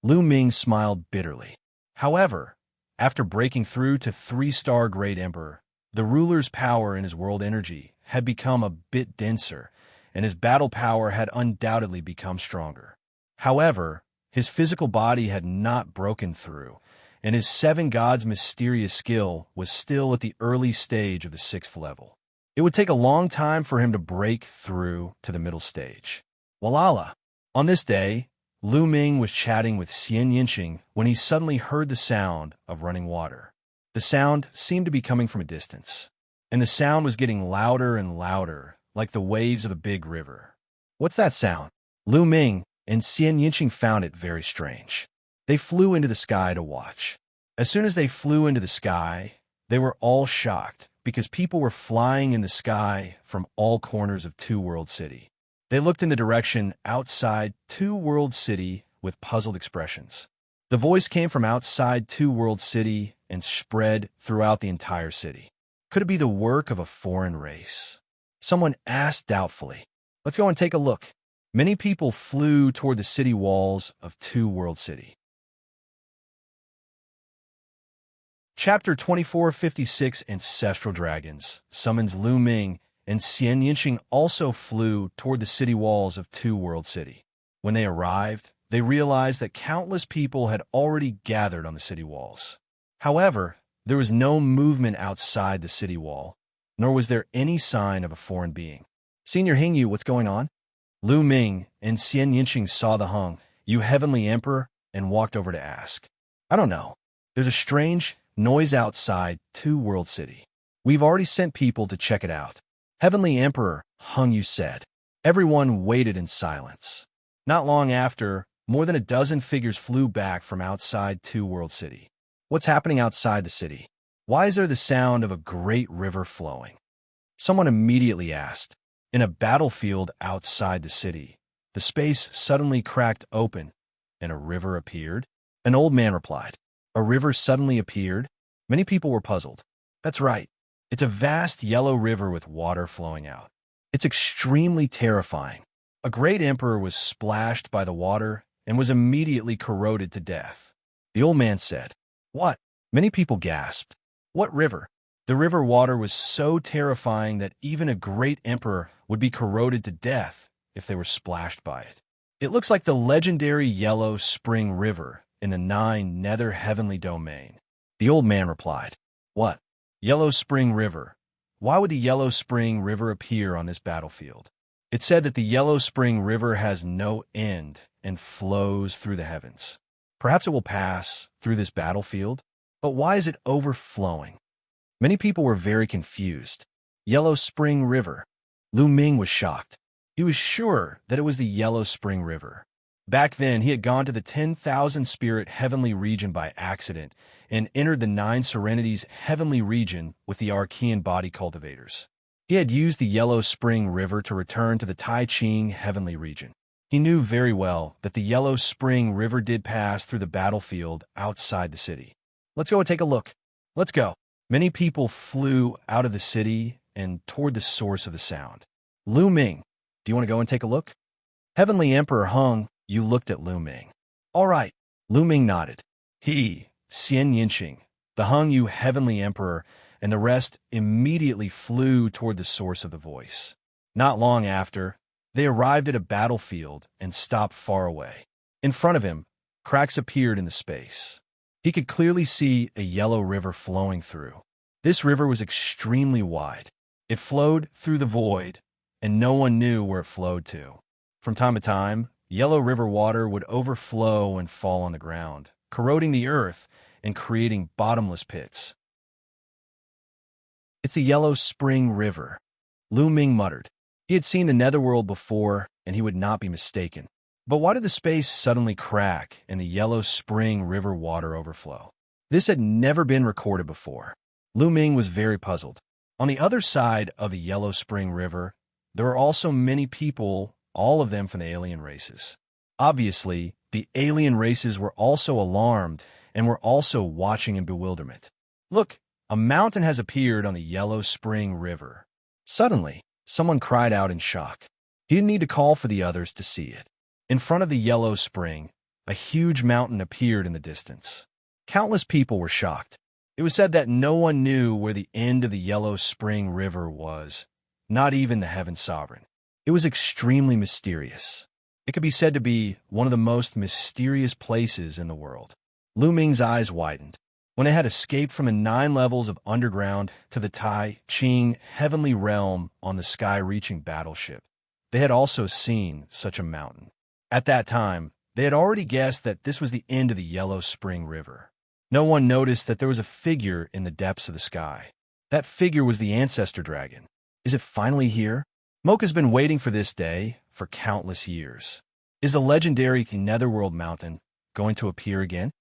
Lu Ming smiled bitterly. However, after breaking through to 3-star Great Emperor, the ruler's power in his world energy had become a bit denser, and his battle power had undoubtedly become stronger. However, his physical body had not broken through, and his 7 gods' mysterious skill was still at the early stage of the 6th level. It would take a long time for him to break through to the middle stage. Walala! On this day, Lu Ming was chatting with Xianxia when he suddenly heard the sound of running water. The sound seemed to be coming from a distance, and the sound was getting louder and louder, like the waves of a big river. "What's that sound?" Lu Ming and Xianxia found it very strange. They flew into the sky to watch. As soon as they flew into the sky, they were all shocked because people were flying in the sky from all corners of Two World City. They looked in the direction outside Two World City with puzzled expressions. The voice came from outside Two World City and spread throughout the entire city. Could it be the work of a foreign race? Someone asked doubtfully. Let's go and take a look. Many people flew toward the city walls of Two World City. Chapter 2456 Ancestral Dragons summons Lu Ming and Xianxia also flew toward the city walls of Two World City. When they arrived, they realized that countless people had already gathered on the city walls. However, there was no movement outside the city wall, nor was there any sign of a foreign being. Senior Hingyu, what's going on? Lu Ming and Xianxia saw the Hung, you heavenly emperor, and walked over to ask. I don't know. There's a strange noise outside Two World City. We've already sent people to check it out. Heavenly Emperor, Hung Yu said. Everyone waited in silence. Not long after, more than a dozen figures flew back from outside Two World City. What's happening outside the city? Why is there the sound of a great river flowing? Someone immediately asked. In a battlefield outside the city, the space suddenly cracked open, and a river appeared. An old man replied. A river suddenly appeared? Many people were puzzled. That's right. It's a vast yellow river with water flowing out. It's extremely terrifying. A great emperor was splashed by the water and was immediately corroded to death. The old man said, What? Many people gasped. What river? The river water was so terrifying that even a great emperor would be corroded to death if they were splashed by it. It looks like the legendary Yellow Spring River in the 9 Nether Heavenly Domain. The old man replied, What? Yellow Spring River. Why would the Yellow Spring River appear on this battlefield? It said that the Yellow Spring River has no end and flows through the heavens. Perhaps it will pass through this battlefield, but why is it overflowing? Many people were very confused. Yellow Spring River. Lu Ming was shocked. He was sure that it was the Yellow Spring River. Back then, he had gone to the 10,000 Spirit Heavenly Region by accident and entered the 9 Serenities Heavenly Region with the Archean Body Cultivators. He had used the Yellow Spring River to return to the Tai Ching Heavenly Region. He knew very well that the Yellow Spring River did pass through the battlefield outside the city. Let's go and take a look. Let's go. Many people flew out of the city and toward the source of the sound. Lu Ming, do you want to go and take a look? Heavenly Emperor Hung, you looked at Lu Ming. All right. Lu Ming nodded. He, Xianxia, the Hung Yu Heavenly Emperor, and the rest immediately flew toward the source of the voice. Not long after, they arrived at a battlefield and stopped far away. In front of him, cracks appeared in the space. He could clearly see a yellow river flowing through. This river was extremely wide. It flowed through the void, and no one knew where it flowed to. From time to time, yellow river water would overflow and fall on the ground, corroding the earth and creating bottomless pits. It's the Yellow Spring River, Lu Ming muttered. He had seen the Netherworld before, and he would not be mistaken. But why did the space suddenly crack and the Yellow Spring River water overflow? This had never been recorded before. Lu Ming was very puzzled. On the other side of the Yellow Spring River, there were also many people, all of them from the alien races. Obviously, the alien races were also alarmed and were also watching in bewilderment. Look, a mountain has appeared on the Yellow Spring River. Suddenly, someone cried out in shock. He didn't need to call for the others to see it. In front of the Yellow Spring, a huge mountain appeared in the distance. Countless people were shocked. It was said that no one knew where the end of the Yellow Spring River was, not even the Heaven Sovereign. It was extremely mysterious. It could be said to be one of the most mysterious places in the world. Lu Ming's eyes widened. When it had escaped from the 9 levels of underground to the Tai Ching Heavenly Realm on the sky-reaching battleship, they had also seen such a mountain. At that time, they had already guessed that this was the end of the Yellow Spring River. No one noticed that there was a figure in the depths of the sky. That figure was the Ancestor Dragon. Is it finally here? Mocha's been waiting for this day for countless years. Is the legendary Netherworld Mountain going to appear again?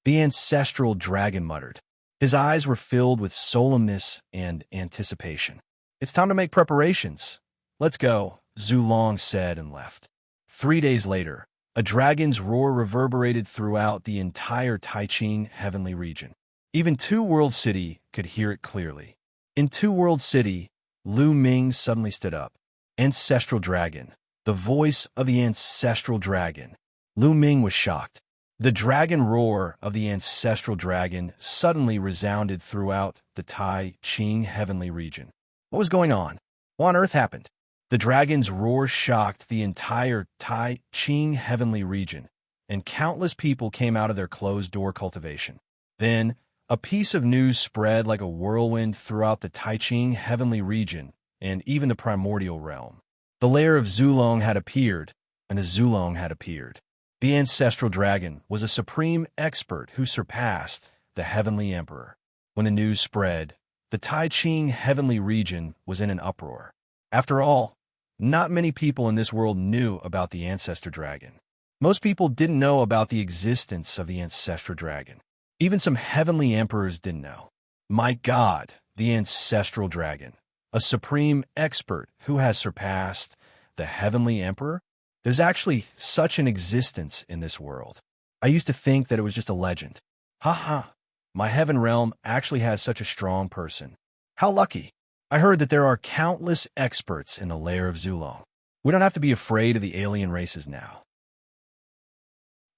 The Ancestral Dragon muttered. His eyes were filled with solemnness and anticipation. It's time to make preparations. Let's go, Zhu Long said and left. 3 days later, A dragon's roar reverberated throughout the entire Taiching heavenly region. Even Two World City could hear it clearly. In Two World City, Lu Ming suddenly stood up. Ancestral dragon. The voice of the ancestral dragon. Lu Ming was shocked. The dragon roar of the ancestral dragon suddenly resounded throughout the Tai Ching heavenly region. What was going on? What on earth happened? The dragon's roar shocked the entire Tai Ching heavenly region, and countless people came out of their closed-door cultivation. Then, a piece of news spread like a whirlwind throughout the Tai Ching heavenly region and even the primordial realm. The lair of Zulong had appeared, and a Zulong had appeared. The ancestral dragon was a supreme expert who surpassed the heavenly emperor. When the news spread, the Tai Ching heavenly region was in an uproar. After all, not many people in this world knew about the ancestor dragon. Most people didn't know about the existence of the ancestral dragon. Even some heavenly emperors didn't know. My God, the ancestral dragon, a supreme expert who has surpassed the heavenly emperor? There's actually such an existence in this world. I used to think that it was just a legend. Ha! My heaven realm actually has such a strong person. How lucky. I heard that there are countless experts in the lair of Zulong. We don't have to be afraid of the alien races now.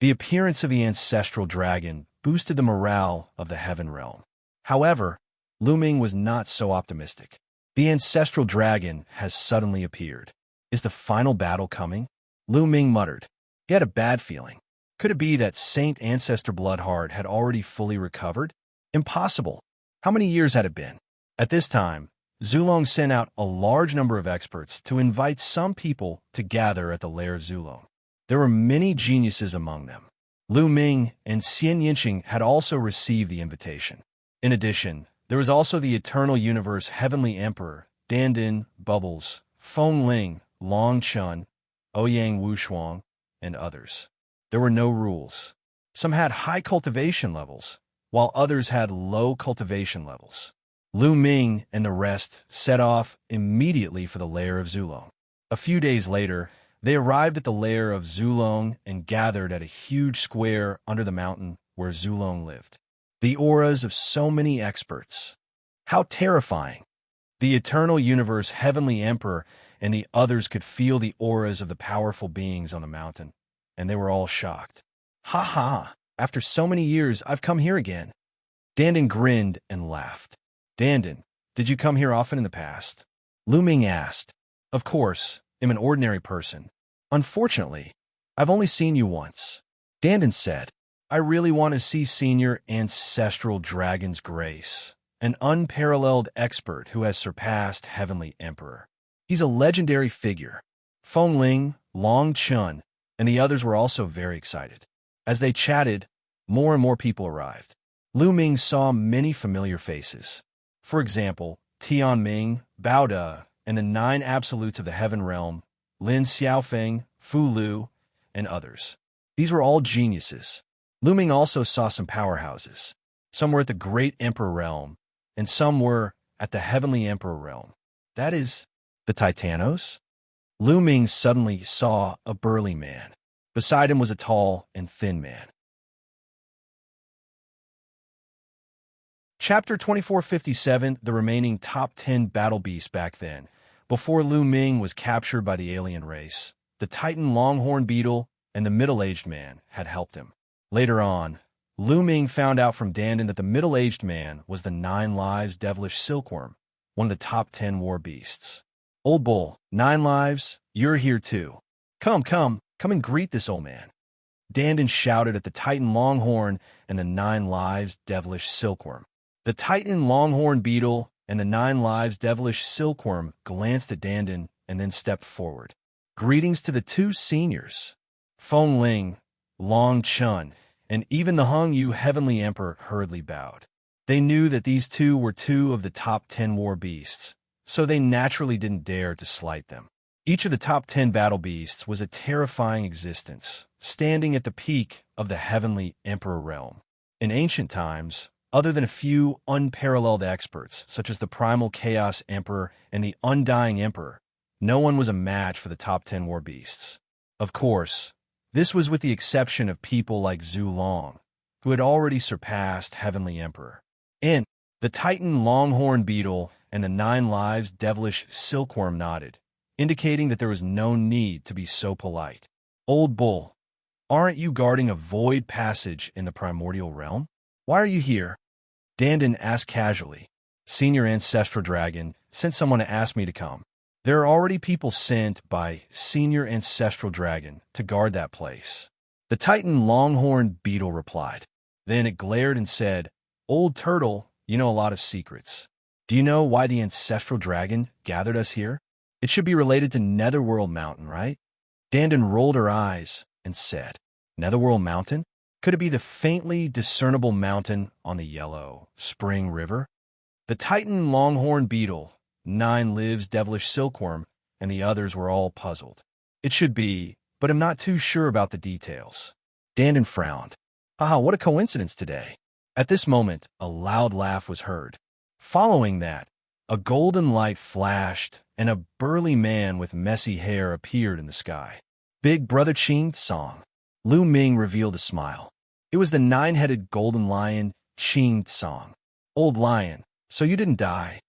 The appearance of the ancestral dragon boosted the morale of the heaven realm. However, Lu Ming was not so optimistic. The ancestral dragon has suddenly appeared. Is the final battle coming? Lu Ming muttered. He had a bad feeling. Could it be that Saint Ancestor Bloodheart had already fully recovered? Impossible. How many years had it been? At this time, Zulong sent out a large number of experts to invite some people to gather at the lair of Zulong. There were many geniuses among them. Lu Ming and Xianxia had also received the invitation. In addition, there was also the Eternal Universe Heavenly Emperor, Dandin, Bubbles, Feng Ling, Long Chun, Ouyang Wushuang, and others. There were no rules. Some had high cultivation levels, while others had low cultivation levels. Lu Ming and the rest set off immediately for the lair of Zulong. A few days later, they arrived at the lair of Zulong and gathered at a huge square under the mountain where Zulong lived. The auras of so many experts. How terrifying! The Eternal Universe Heavenly Emperor and the others could feel the auras of the powerful beings on the mountain, and they were all shocked. Ha! After so many years, I've come here again. Dandin grinned and laughed. Dandin, did you come here often in the past? Lu Ming asked. Of course, I'm an ordinary person. Unfortunately, I've only seen you once. Dandin said, I really want to see Senior Ancestral Dragon's grace, an unparalleled expert who has surpassed Heavenly Emperor. He's a legendary figure. Feng Ling, Long Chun, and the others were also very excited. As they chatted, more and more people arrived. Lu Ming saw many familiar faces. For example, Tian Ming, Bao De, and the 9 absolutes of the Heaven Realm, Lin Xiaofeng, Fu Lu, and others. These were all geniuses. Lu Ming also saw some powerhouses. Some were at the Great Emperor Realm, and some were at the Heavenly Emperor Realm. That is, the Titanos? Lu Ming suddenly saw a burly man. Beside him was a tall and thin man. Chapter 2457, the remaining top 10 battle beasts back then. Before Lu Ming was captured by the alien race, the Titan Longhorn Beetle and the middle-aged man had helped him. Later on, Lu Ming found out from Dandin that the middle-aged man was the 9 Lives Devilish Silkworm, one of the top 10 war beasts. Old Bull, 9 Lives, you're here too. Come and greet this old man. Dandin shouted at the Titan Longhorn and the 9 Lives Devilish Silkworm. The Titan Longhorn Beetle and the 9 Lives Devilish Silkworm glanced at Dandin and then stepped forward. Greetings to the 2 seniors. Feng Ling, Long Chun, and even the Hung Yu Heavenly Emperor hurriedly bowed. They knew that these 2 were 2 of the top 10 war beasts, so they naturally didn't dare to slight them. Each of the top 10 battle beasts was a terrifying existence, standing at the peak of the Heavenly Emperor realm. In ancient times, other than a few unparalleled experts, such as the Primal Chaos Emperor and the Undying Emperor, no one was a match for the top 10 war beasts. Of course, This was with the exception of people like Zhu Long, who had already surpassed Heavenly Emperor. In the Titan Longhorn Beetle and the 9 Lives Devilish Silkworm nodded, indicating that there was no need to be so polite. Old Bull, aren't you guarding a void passage in the primordial realm? Why are you here? Dandin asked casually. Senior Ancestral Dragon sent someone to ask me to come. There are already people sent by Senior Ancestral Dragon to guard that place. The Titan Longhorn Beetle replied. Then it glared and said, Old Turtle, you know a lot of secrets. Do you know why the Ancestral Dragon gathered us here? It should be related to Netherworld Mountain, right? Dandin rolled her eyes and said, Netherworld Mountain? Could it be the faintly discernible mountain on the Yellow Spring River? The Titan Longhorn Beetle, 9 Lives Devilish Silkworm, and the others were all puzzled. It should be, but I'm not too sure about the details. Dandin frowned. Haha, what a coincidence today. At this moment, a loud laugh was heard. Following that, a golden light flashed, and a burly man with messy hair appeared in the sky. Big Brother Xianxia. Lu Ming revealed a smile. It was the 9-headed golden lion, Xianxia. Old lion, so you didn't die.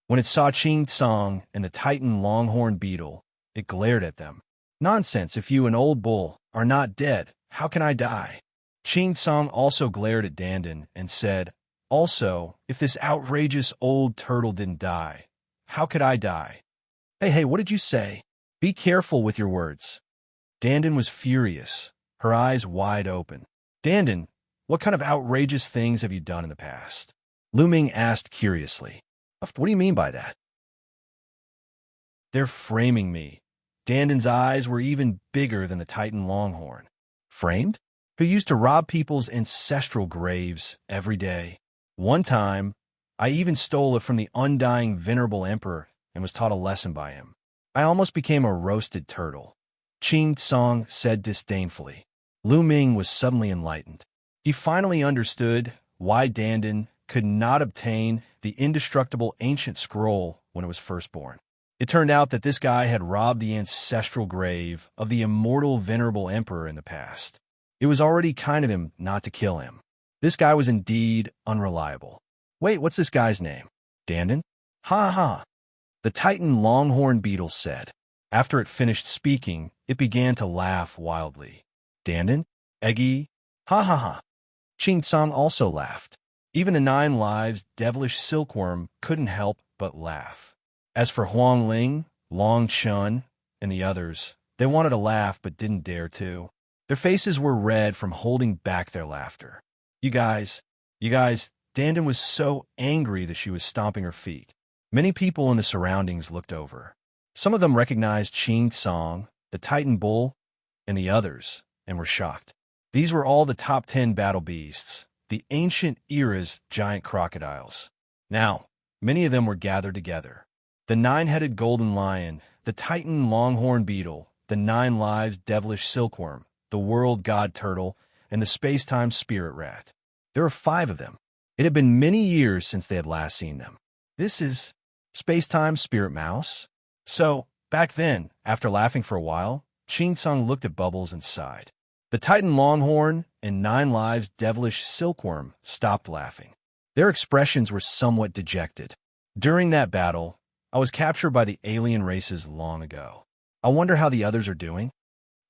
When it saw Xianxia and the Titan Longhorn Beetle, it glared at them. Nonsense, if you, an old bull, are not dead, how can I die? Xianxia also glared at Dandin and said, Also, if this outrageous old turtle didn't die, how could I die? Hey, what did you say? Be careful with your words. Dandin was furious, her eyes wide open. Dandin, what kind of outrageous things have you done in the past? Lu Ming asked curiously. What do you mean by that? They're framing me. Dandin's eyes were even bigger than the Titan Longhorn. Framed? Who used to rob people's ancestral graves every day. One time, I even stole it from the undying Venerable Emperor and was taught a lesson by him. I almost became a roasted turtle. Xianxia said disdainfully. Lu Ming was suddenly enlightened. He finally understood why Dandin could not obtain the indestructible ancient scroll when it was first born. It turned out that this guy had robbed the ancestral grave of the immortal Venerable Emperor in the past. It was already kind of him not to kill him. This guy was indeed unreliable. Wait, what's this guy's name? Dandin? Ha. The Titan Longhorn Beetle said. After it finished speaking, it began to laugh wildly. Dandin? Eggy? Ha. Xianxia also laughed. Even the 9 Lives Devilish Silkworm couldn't help but laugh. As for Huang Ling, Long Chun, and the others, they wanted to laugh but didn't dare to. Their faces were red from holding back their laughter. You guys, Dandin was so angry that she was stomping her feet. Many people in the surroundings looked over. Some of them recognized Xianxia, the Titan Bull, and the others, and were shocked. These were all the top 10 battle beasts, the ancient era's giant crocodiles. Now, many of them were gathered together. The 9-headed golden lion, the Titan Longhorn Beetle, the 9 Lives Devilish Silkworm, the World God Turtle, and the Space-Time Spirit Rat. There were 5 of them. It had been many years since they had last seen them. This is Space-Time Spirit Mouse? So, back then, after laughing for a while, Xianxia looked at Bubbles and sighed. The Titan Longhorn and 9 Lives Devilish Silkworm stopped laughing. Their expressions were somewhat dejected. During that battle, I was captured by the alien races long ago. I wonder how the others are doing?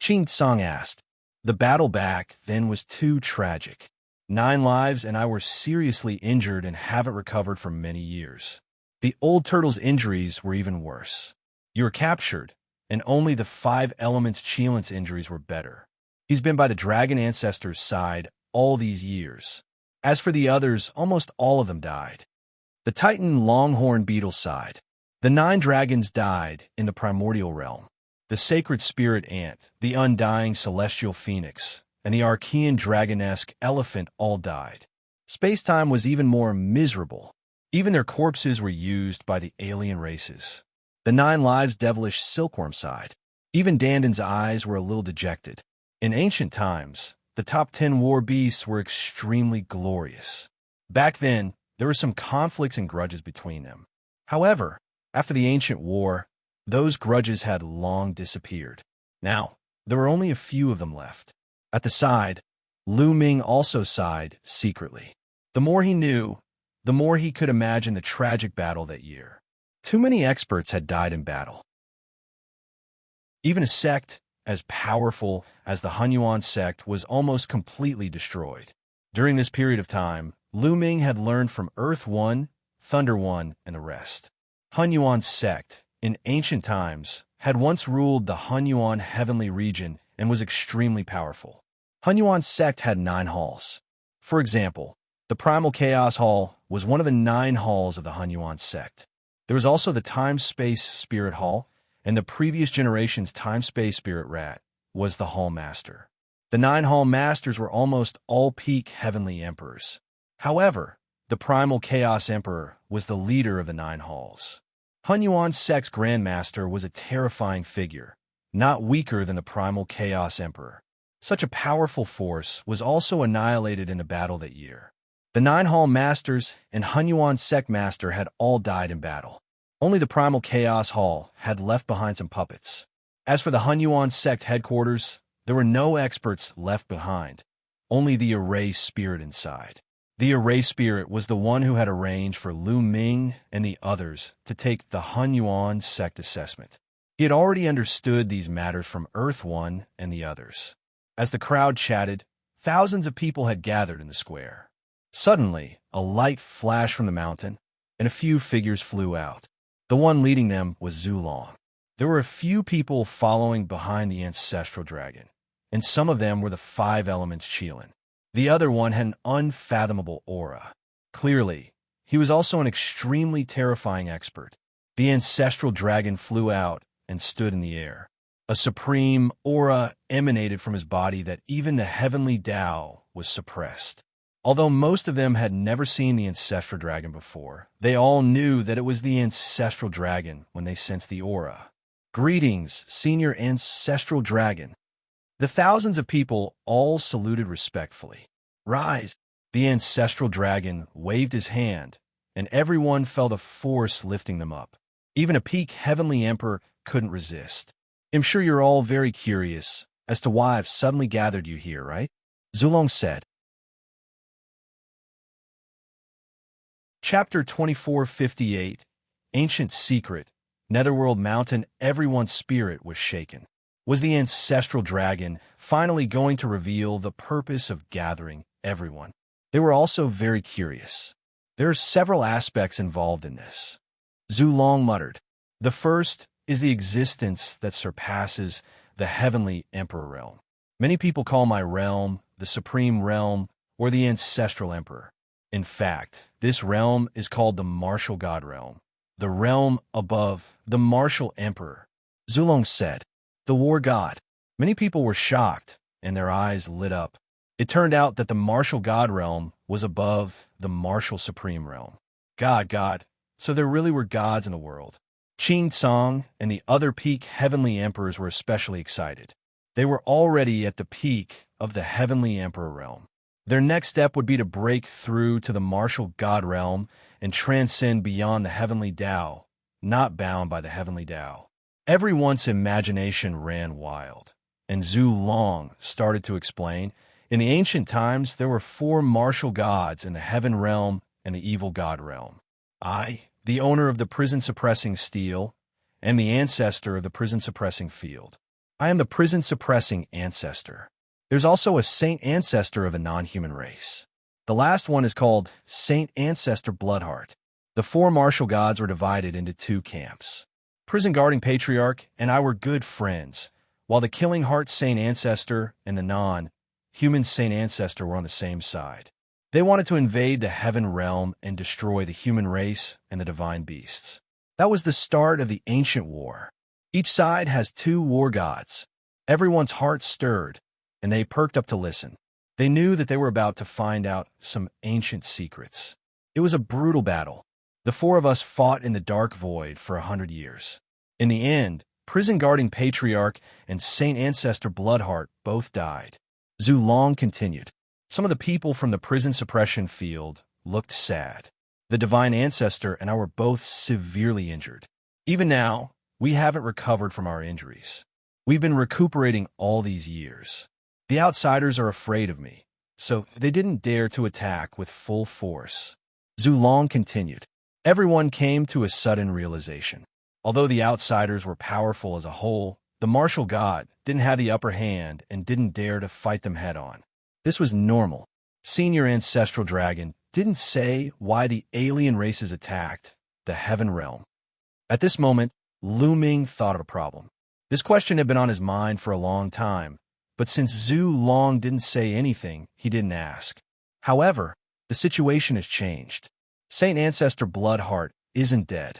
Xianxia asked. The battle back then was too tragic. 9 Lives and I were seriously injured and haven't recovered for many years. The old turtle's injuries were even worse. You were captured, and only the 5 Elements Cheelant's injuries were better. He's been by the dragon ancestor's side all these years. As for the others, almost all of them died. The Titan Longhorn Beetle sighed. The 9 dragons died in the primordial realm. The sacred spirit ant, the undying celestial phoenix, and the Archean dragonesque elephant all died. Space-time was even more miserable. Even their corpses were used by the alien races. The 9 Lives Devilish Silkworm sighed. Even Dandin's eyes were a little dejected. In ancient times, the top 10 war beasts were extremely glorious. Back then, there were some conflicts and grudges between them. However, after the ancient war, those grudges had long disappeared. Now, There were only a few of them left. At the side, Lu Ming also sighed secretly. The more he knew, the more he could imagine the tragic battle that year. Too many experts had died in battle. Even a sect as powerful as the Hunyuan sect was almost completely destroyed. During this period of time, Lu Ming had learned from Earth One, Thunder One, and the rest. Hunyuan sect, in ancient times, had once ruled the Hunyuan heavenly region and was extremely powerful. Hunyuan sect had 9 halls. For example, the Primal Chaos Hall was one of the 9 halls of the Hunyuan sect. There was also the Time-Space Spirit Hall, and the previous generation's Time-Space Spirit Rat was the Hall Master. The 9 Hall Masters were almost all peak heavenly emperors. However, the Primal Chaos Emperor was the leader of the 9 halls. Hunyuan sect's Grandmaster was a terrifying figure, not weaker than the Primal Chaos Emperor. Such a powerful force was also annihilated in the battle that year. The 9 Hall Masters and Hunyuan Sect Master had all died in battle. Only the Primal Chaos Hall had left behind some puppets. As for the Hunyuan Sect headquarters, there were no experts left behind, only the Erased Spirit inside. The Erased Spirit was the one who had arranged for Lu Ming and the others to take the Hunyuan Sect assessment. He had already understood these matters from Earth One and the others. As the crowd chatted, thousands of people had gathered in the square. Suddenly, a light flashed from the mountain, and a few figures flew out. The one leading them was Zulong. There were a few people following behind the ancestral dragon, and some of them were the 5 elements Qilin. The other one had an unfathomable aura. Clearly, he was also an extremely terrifying expert. The ancestral dragon flew out and stood in the air. A supreme aura emanated from his body that even the heavenly Tao was suppressed. Although most of them had never seen the ancestral dragon before, they all knew that it was the ancestral dragon when they sensed the aura. Greetings, senior ancestral dragon. The thousands of people all saluted respectfully. Rise! The ancestral dragon waved his hand, and everyone felt a force lifting them up. Even a peak heavenly emperor couldn't resist. I'm sure you're all very curious as to why I've suddenly gathered you here, right? Zulong said. Chapter 2458, Ancient Secret, Netherworld Mountain. Everyone's spirit was shaken. Was the ancestral dragon finally going to reveal the purpose of gathering everyone? They were also very curious. There are several aspects involved in this. Zulong muttered. The first is the existence that surpasses the heavenly emperor realm. Many people call my realm the supreme realm or the ancestral emperor. In fact, this realm is called the martial god realm, the realm above the martial emperor. Zulong said, the war god. Many people were shocked, and their eyes lit up. It turned out that the martial god realm was above the martial supreme realm. God. So there really were gods in the world. Qing Tsang and the other peak heavenly emperors were especially excited. They were already at the peak of the heavenly emperor realm. Their next step would be to break through to the martial god realm and transcend beyond the heavenly Tao, not bound by the heavenly Tao. Everyone's imagination ran wild, and Zulong started to explain. In the ancient times, there were 4 martial gods in the heaven realm and the evil god realm. I, the owner of the prison-suppressing steel, am the ancestor of the prison-suppressing field. I am the prison-suppressing ancestor. There's also a saint ancestor of a non-human race. The last one is called Saint Ancestor Bloodheart. The 4 martial gods were divided into 2 camps. Prison-guarding patriarch and I were good friends, while the killing heart saint ancestor and the non-human saint ancestor were on the same side. They wanted to invade the heaven realm and destroy the human race and the divine beasts. That was the start of the ancient war. Each side has 2 war gods. Everyone's heart stirred, and they perked up to listen. They knew that they were about to find out some ancient secrets. It was a brutal battle. The 4 of us fought in the dark void for 100 years. In the end, prison-guarding patriarch and Saint Ancestor Bloodheart both died. Zulong continued. Some of the people from the prison suppression field looked sad. The divine ancestor and I were both severely injured. Even now, we haven't recovered from our injuries. We've been recuperating all these years. The outsiders are afraid of me, so they didn't dare to attack with full force. Zulong continued. Everyone came to a sudden realization. Although the outsiders were powerful as a whole, the martial god didn't have the upper hand and didn't dare to fight them head-on. This was normal. Senior Ancestral Dragon didn't say why the alien races attacked the Heaven Realm. At this moment, Lu Ming thought of a problem. This question had been on his mind for a long time, but since Zhu Long didn't say anything, he didn't ask. However, the situation has changed. Saint Ancestor Bloodheart isn't dead.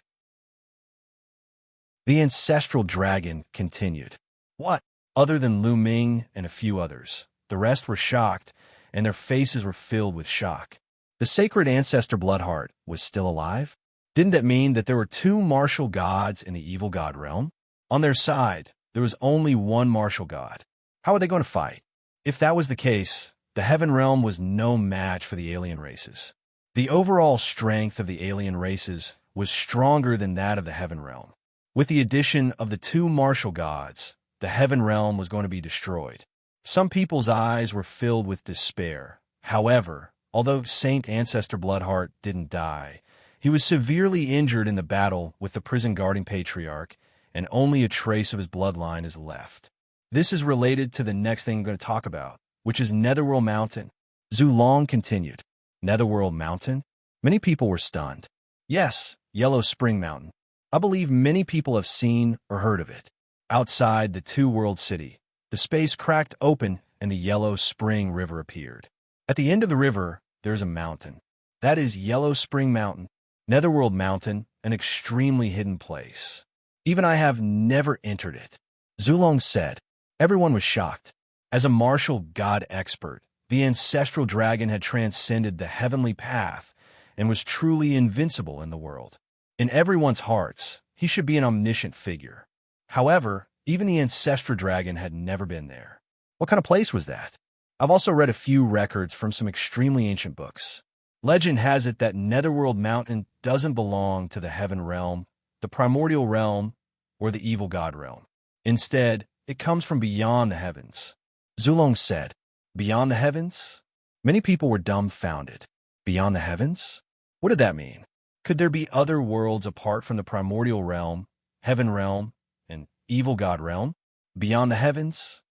The Ancestral Dragon continued. What? Other than Lu Ming and a few others, the rest were shocked, and their faces were filled with shock. The sacred Ancestor Bloodheart was still alive? Didn't that mean that there were two martial gods in the evil god realm? On their side, there was only one martial god. How were they going to fight? If that was the case, the Heaven Realm was no match for the alien races. The overall strength of the alien races was stronger than that of the Heaven Realm. With the addition of the two martial gods, the Heaven Realm was going to be destroyed. Some people's eyes were filled with despair. However, although Saint Ancestor Bloodheart didn't die, he was severely injured in the battle with the prison-guarding patriarch, and only a trace of his bloodline is left. This is related to the next thing I'm going to talk about, which is Netherworld Mountain. Zhu Long continued. Netherworld Mountain? Many people were stunned. Yes, Yellow Spring Mountain. I believe many people have seen or heard of it. Outside the two-world city, the space cracked open and the Yellow Spring River appeared. At the end of the river, there's a mountain. That is Yellow Spring Mountain, Netherworld Mountain, an extremely hidden place. Even I have never entered it. Zulong said. Everyone was shocked. As a martial god expert, the ancestral dragon had transcended the heavenly path and was truly invincible in the world. In everyone's hearts, he should be an omniscient figure. However, even the ancestral dragon had never been there. What kind of place was that? I've also read a few records from some extremely ancient books. Legend has it that Netherworld Mountain doesn't belong to the Heaven Realm, the Primordial Realm, or the Evil God Realm. Instead, it comes from beyond the heavens. Zulong said, Beyond the heavens? Many people were dumbfounded. Beyond the heavens? What did that mean? Could there be other worlds apart from the Primordial Realm, Heaven Realm, and Evil God Realm? Beyond the heavens?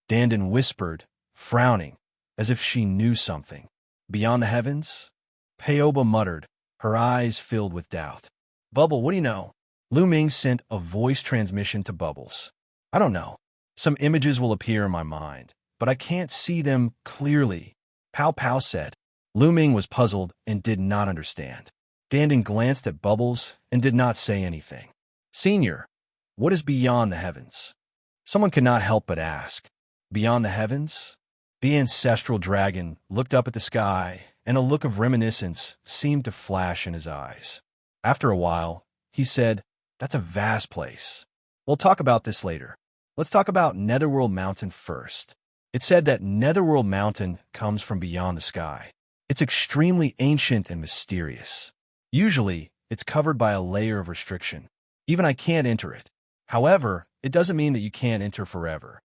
Dandin whispered, frowning, as if she knew something. Beyond the heavens? Peoba muttered, her eyes filled with doubt. Bubble, what do you know? Lu Ming sent a voice transmission to Bubbles. I don't know. Some images will appear in my mind, but I can't see them clearly. Pow Pow said. Lu Ming was puzzled and did not understand. Dandin glanced at Bubbles and did not say anything. Senior, what is beyond the heavens? Someone could not help but ask. Beyond the heavens? The ancestral dragon looked up at the sky, and a look of reminiscence seemed to flash in his eyes. After a while, he said, That's a vast place. We'll talk about this later. Let's talk about Netherworld Mountain first. It's said that Netherworld Mountain comes from beyond the sky. It's extremely ancient and mysterious. Usually, it's covered by a layer of restriction. Even I can't enter it. However, it doesn't mean that you can't enter forever.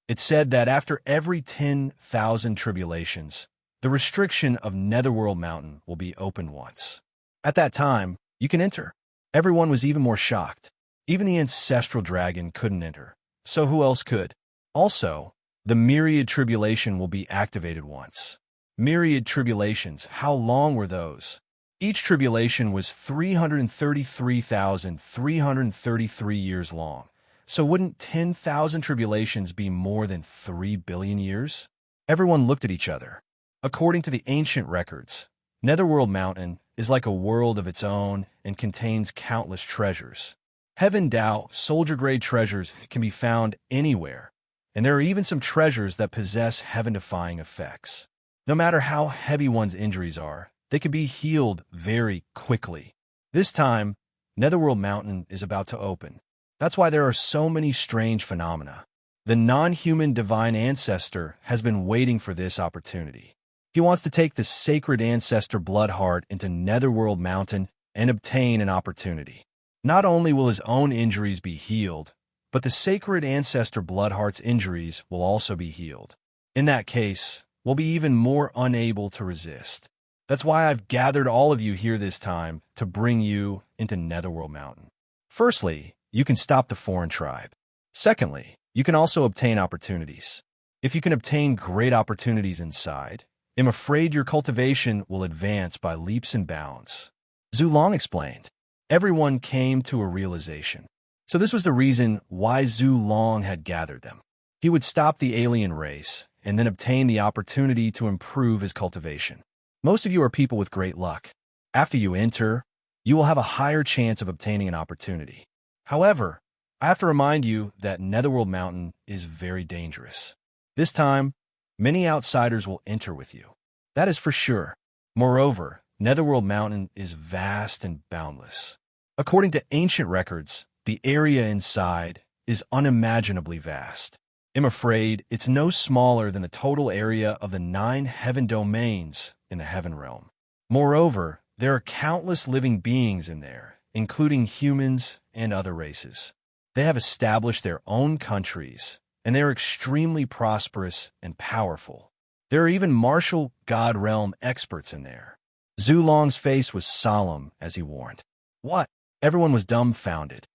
It's said that after every 10,000 tribulations, the restriction of Netherworld Mountain will be opened once. At that time, you can enter. Everyone was even more shocked. Even the ancestral dragon couldn't enter. So who else could? Also, the Myriad Tribulation will be activated once. Myriad Tribulations, how long were those? Each tribulation was 333,333 years long. So wouldn't 10,000 tribulations be more than 3 billion years? Everyone looked at each other. According to the ancient records, Netherworld Mountain is like a world of its own and contains countless treasures. Heaven Dao soldier-grade treasures can be found anywhere, and there are even some treasures that possess heaven-defying effects. No matter how heavy one's injuries are, they can be healed very quickly. This time, Netherworld Mountain is about to open. That's why there are so many strange phenomena. The non-human divine ancestor has been waiting for this opportunity. He wants to take the sacred ancestor Bloodheart into Netherworld Mountain and obtain an opportunity. Not only will his own injuries be healed, but the sacred ancestor Bloodheart's injuries will also be healed. In that case, we'll be even more unable to resist. That's why I've gathered all of you here this time to bring you into Netherworld Mountain. Firstly, you can stop the foreign tribe. Secondly, you can also obtain opportunities. If you can obtain great opportunities inside, I'm afraid your cultivation will advance by leaps and bounds. Zhu Long explained. Everyone came to a realization. So this was the reason why Zhu Long had gathered them. He would stop the alien race and then obtain the opportunity to improve his cultivation. Most of you are people with great luck. After you enter, you will have a higher chance of obtaining an opportunity. However, I have to remind you that Netherworld Mountain is very dangerous. This time, many outsiders will enter with you. That is for sure. Moreover, Netherworld Mountain is vast and boundless. According to ancient records, the area inside is unimaginably vast. I'm afraid it's no smaller than the total area of the 9 heaven domains in the heaven realm. Moreover, there are countless living beings in there, including humans and other races. They have established their own countries, and they are extremely prosperous and powerful. There are even martial god realm experts in there. Zhu Long's face was solemn as he warned. What? Everyone was dumbfounded.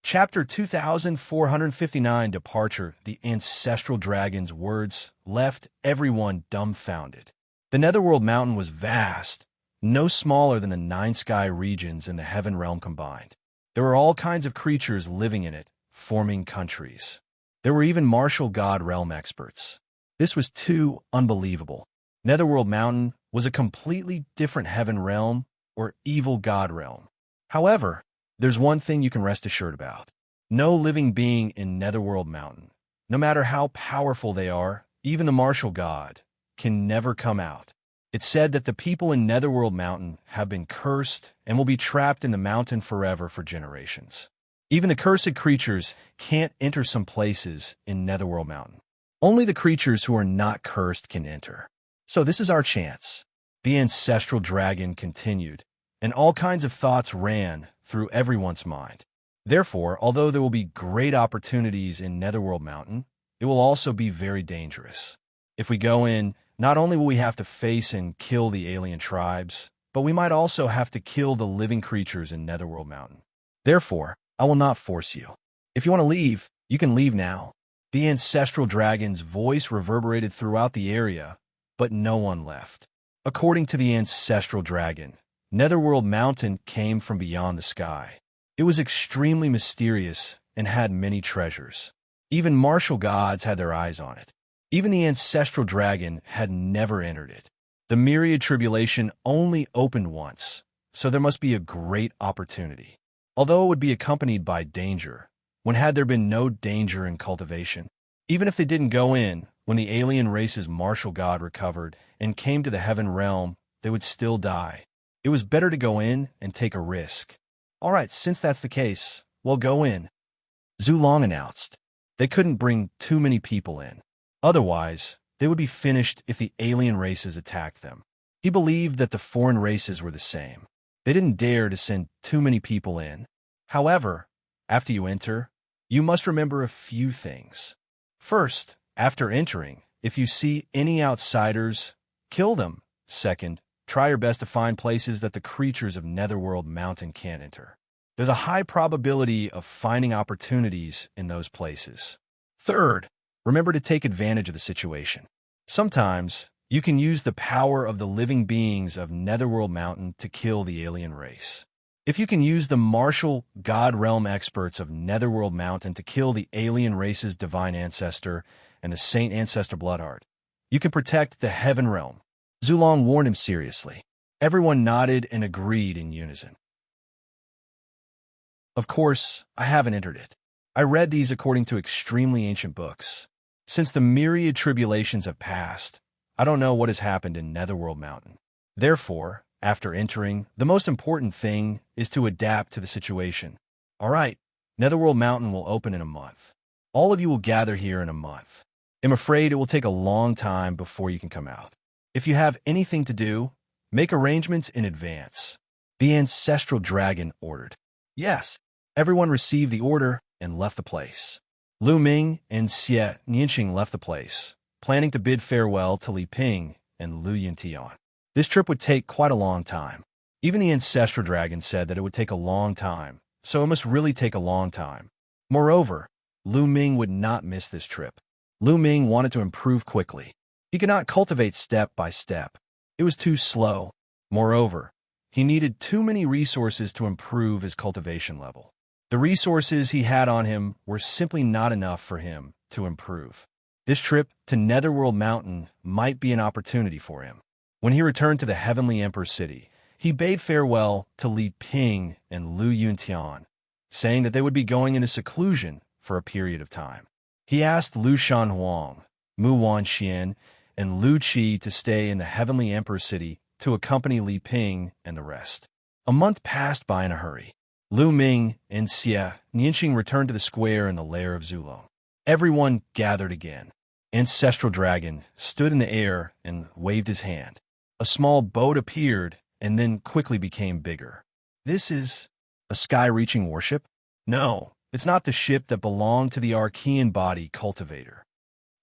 Chapter 2459 Departure. The ancestral dragon's words left everyone dumbfounded. The Netherworld Mountain was vast, no smaller than the 9 sky regions in the heaven realm combined. There were all kinds of creatures living in it, forming countries. There were even martial god realm experts. This was too unbelievable. Netherworld Mountain was a completely different heaven realm or evil god realm. However, there's one thing you can rest assured about. No living being in Netherworld Mountain, no matter how powerful they are, even the martial god, can never come out. It's said that the people in Netherworld Mountain have been cursed and will be trapped in the mountain forever for generations. Even the cursed creatures can't enter some places in Netherworld Mountain. Only the creatures who are not cursed can enter. So this is our chance. The ancestral dragon continued, and all kinds of thoughts ran through everyone's mind. Therefore, although there will be great opportunities in Netherworld Mountain, it will also be very dangerous. If we go in, not only will we have to face and kill the alien tribes, but we might also have to kill the living creatures in Netherworld Mountain. Therefore, I will not force you. If you want to leave, you can leave now. The ancestral dragon's voice reverberated throughout the area, but no one left. According to the ancestral dragon, Netherworld Mountain came from beyond the sky. It was extremely mysterious and had many treasures. Even martial gods had their eyes on it. Even the ancestral dragon had never entered it. The myriad tribulation only opened once, so there must be a great opportunity. Although it would be accompanied by danger, when had there been no danger in cultivation? Even if they didn't go in, when the alien race's martial god recovered and came to the heaven realm, they would still die. It was better to go in and take a risk. All right, since that's the case, we'll go in. Zhu Long announced. They couldn't bring too many people in. Otherwise, they would be finished if the alien races attacked them. He believed that the foreign races were the same. They didn't dare to send too many people in. However, after you enter, you must remember a few things. First, after entering, if you see any outsiders, kill them. Second, try your best to find places that the creatures of Netherworld Mountain can't enter. There's a high probability of finding opportunities in those places. Third, remember to take advantage of the situation. Sometimes, you can use the power of the living beings of Netherworld Mountain to kill the alien race. If you can use the martial god realm experts of Netherworld Mountain to kill the alien race's divine ancestor and the saint ancestor Bloodheart, you can protect the heaven realm. Zhu Long warned him seriously. Everyone nodded and agreed in unison. Of course, I haven't entered it. I read these according to extremely ancient books. Since the myriad tribulations have passed, I don't know what has happened in Netherworld Mountain. Therefore, after entering, the most important thing is to adapt to the situation. All right, Netherworld Mountain will open in a month. All of you will gather here in a month. I'm afraid it will take a long time before you can come out. If you have anything to do, make arrangements in advance. The ancestral dragon ordered. Yes. Everyone received the order and left the place. Lu Ming and Xianxia left the place, planning to bid farewell to Li Ping and Lu Yuntian. This trip would take quite a long time. Even the ancestral dragon said that it would take a long time, so it must really take a long time. Moreover, Lu Ming would not miss this trip. Lu Ming wanted to improve quickly. He could not cultivate step by step. It was too slow. Moreover, he needed too many resources to improve his cultivation level. The resources he had on him were simply not enough for him to improve. This trip to Netherworld Mountain might be an opportunity for him. When he returned to the Heavenly Emperor City, he bade farewell to Li Ping and Lu Yuntian, saying that they would be going into seclusion for a period of time. He asked Lu Shanhuang, Mu Wanxian, and Lu Qi to stay in the Heavenly Emperor City to accompany Li Ping and the rest. A month passed by in a hurry. Lu Ming and Xianxia returned to the square in the lair of Zulong. Everyone gathered again. Ancestral Dragon stood in the air and waved his hand. A small boat appeared and then quickly became bigger. This is a sky-reaching warship? No, it's not the ship that belonged to the Archean body cultivator.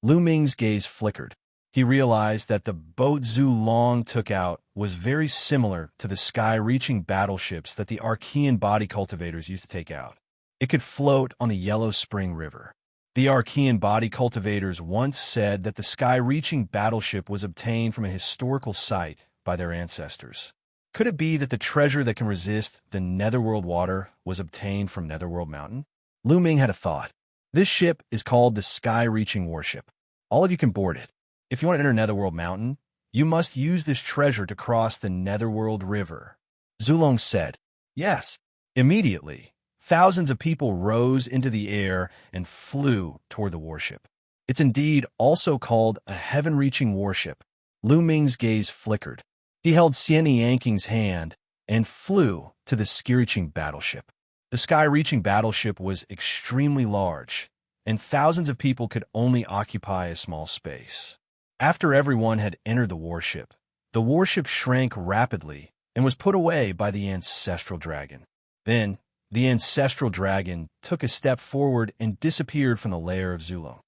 Lu Ming's gaze flickered. He realized that the boat Zulong took out was very similar to the sky-reaching battleships that the Archean body cultivators used to take out. It could float on the Yellow Spring River. The Archean body cultivators once said that the sky-reaching battleship was obtained from a historical site by their ancestors. Could it be that the treasure that can resist the Netherworld water was obtained from Netherworld Mountain? Lu Ming had a thought. This ship is called the Sky-Reaching Warship. All of you can board it. If you want to enter Netherworld Mountain, you must use this treasure to cross the Netherworld River. Zulong said, Yes. Immediately, thousands of people rose into the air and flew toward the warship. It's indeed also called a heaven-reaching warship. Lu Ming's gaze flickered. He held Xianxia's hand and flew to the sky-reaching battleship. The sky-reaching battleship was extremely large, and thousands of people could only occupy a small space. After everyone had entered the warship shrank rapidly and was put away by the ancestral dragon. Then, the ancestral dragon took a step forward and disappeared from the lair of Zulong.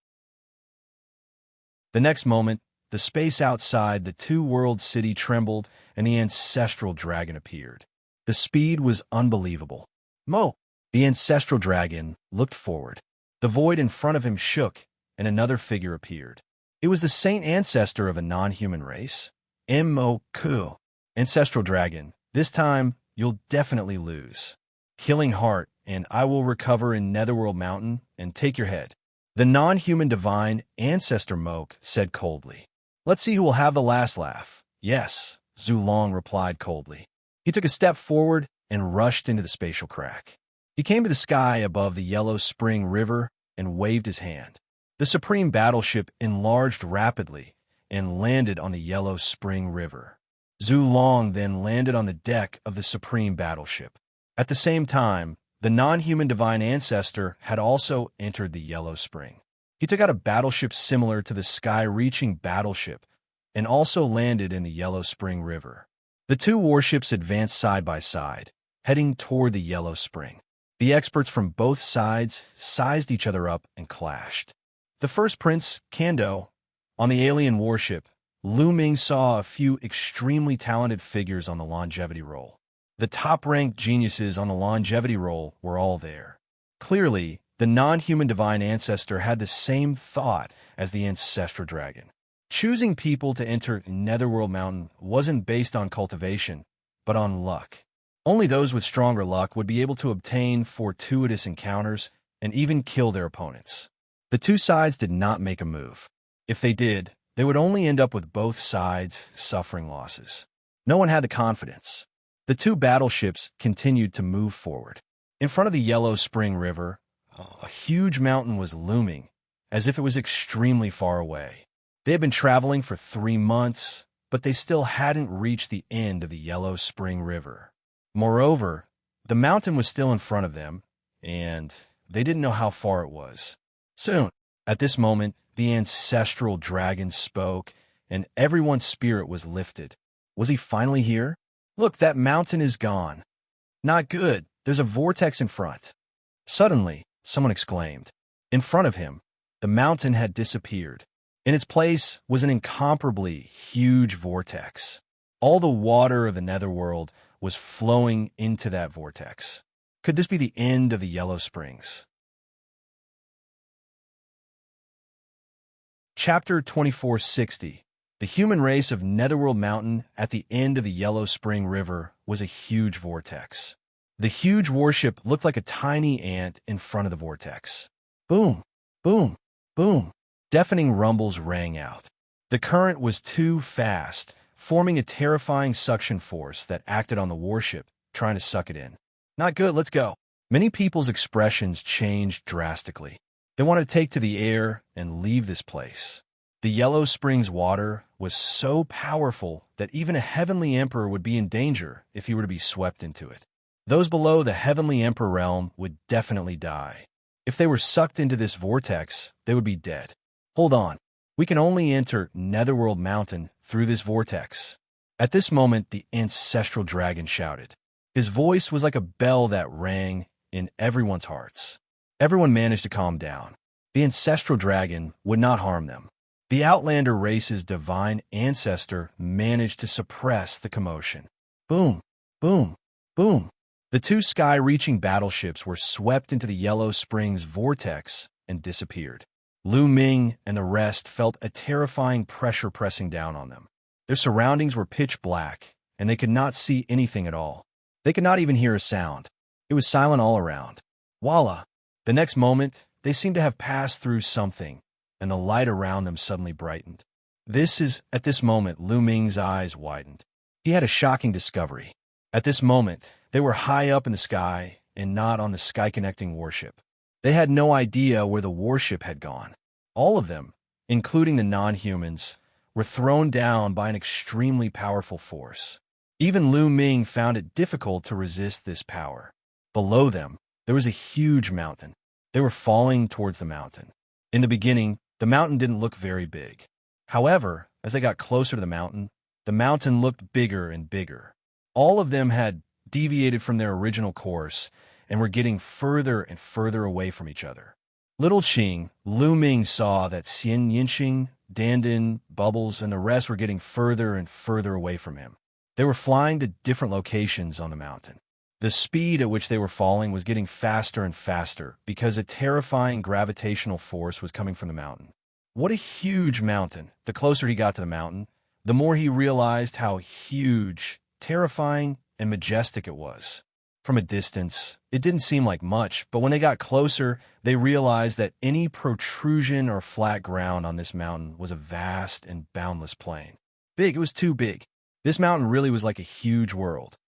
The next moment, the space outside the two-world city trembled and the ancestral dragon appeared. The speed was unbelievable. Mo! The ancestral dragon looked forward. The void in front of him shook, and another figure appeared. It was the saint ancestor of a non-human race. Mo-ku. Ancestral dragon, this time you'll definitely lose. Killing heart, and I will recover in Netherworld Mountain and take your head. The non-human divine ancestor Moke said coldly. Let's see who will have the last laugh. Yes, Zulong replied coldly. He took a step forward and rushed into the spatial crack. He came to the sky above the Yellow Spring River and waved his hand. The supreme battleship enlarged rapidly and landed on the Yellow Spring River. Zulong then landed on the deck of the supreme battleship. At the same time, the non-human divine ancestor had also entered the Yellow Spring. He took out a battleship similar to the sky-reaching battleship and also landed in the Yellow Spring River. The two warships advanced side by side, heading toward the Yellow Spring. The experts from both sides sized each other up and clashed. The first prince, Kando, on the alien warship, Lu Ming saw a few extremely talented figures on the longevity roll. The top-ranked geniuses on the longevity roll were all there. Clearly, the non-human divine ancestor had the same thought as the ancestral dragon. Choosing people to enter Netherworld Mountain wasn't based on cultivation, but on luck. Only those with stronger luck would be able to obtain fortuitous encounters and even kill their opponents. The two sides did not make a move. If they did, they would only end up with both sides suffering losses. No one had the confidence. The two battleships continued to move forward. In front of the Yellow Spring River, a huge mountain was looming, as if it was extremely far away. They had been traveling for 3 months, but they still hadn't reached the end of the Yellow Spring River. Moreover, the mountain was still in front of them, and they didn't know how far it was. Soon, at this moment, the ancestral dragon spoke, and everyone's spirit was lifted. Was he finally here? Look, that mountain is gone. Not good. there's a vortex in front." Suddenly, someone exclaimed. In front of him, the mountain had disappeared. In its place was an incomparably huge vortex. All the water of the netherworld was flowing into that vortex. Could this be the end of the Yellow Springs? Chapter 2460. The human race of Netherworld Mountain at the end of the Yellow Spring River was a huge vortex. The huge warship looked like a tiny ant in front of the vortex. Boom, boom, boom. Deafening rumbles rang out. The current was too fast, forming a terrifying suction force that acted on the warship, trying to suck it in. Not good, let's go. Many people's expressions changed drastically. They wanted to take to the air and leave this place. The Yellow Springs water was so powerful that even a heavenly emperor would be in danger if he were to be swept into it. Those below the heavenly emperor realm would definitely die. If they were sucked into this vortex, they would be dead. Hold on. We can only enter Netherworld Mountain through this vortex. At this moment, the ancestral dragon shouted. His voice was like a bell that rang in everyone's hearts. Everyone managed to calm down. The ancestral dragon would not harm them. The Outlander race's divine ancestor managed to suppress the commotion. Boom, boom, boom. The two sky-reaching battleships were swept into the Yellow Springs vortex and disappeared. Lu Ming and the rest felt a terrifying pressure pressing down on them. Their surroundings were pitch black, and they could not see anything at all. They could not even hear a sound. It was silent all around. Voila! The next moment, they seemed to have passed through something, and the light around them suddenly brightened. At this moment, Lu Ming's eyes widened. He had a shocking discovery. At this moment, they were high up in the sky and not on the sky-connecting warship. They had no idea where the warship had gone. All of them, including the non-humans, were thrown down by an extremely powerful force. Even Lu Ming found it difficult to resist this power. Below them, there was a huge mountain. They were falling towards the mountain. In the beginning, the mountain didn't look very big. However, as they got closer to the mountain looked bigger and bigger. All of them had deviated from their original course and were getting further and further away from each other. Little Qing, Lu Ming saw that Xianxia, Dandan, Bubbles, and the rest were getting further and further away from him. They were flying to different locations on the mountain. The speed at which they were falling was getting faster and faster because a terrifying gravitational force was coming from the mountain. What a huge mountain! The closer he got to the mountain, the more he realized how huge, terrifying, and majestic it was. From a distance, it didn't seem like much, but when they got closer, they realized that any protrusion or flat ground on this mountain was a vast and boundless plain. Big, it was too big. This mountain really was like a huge world.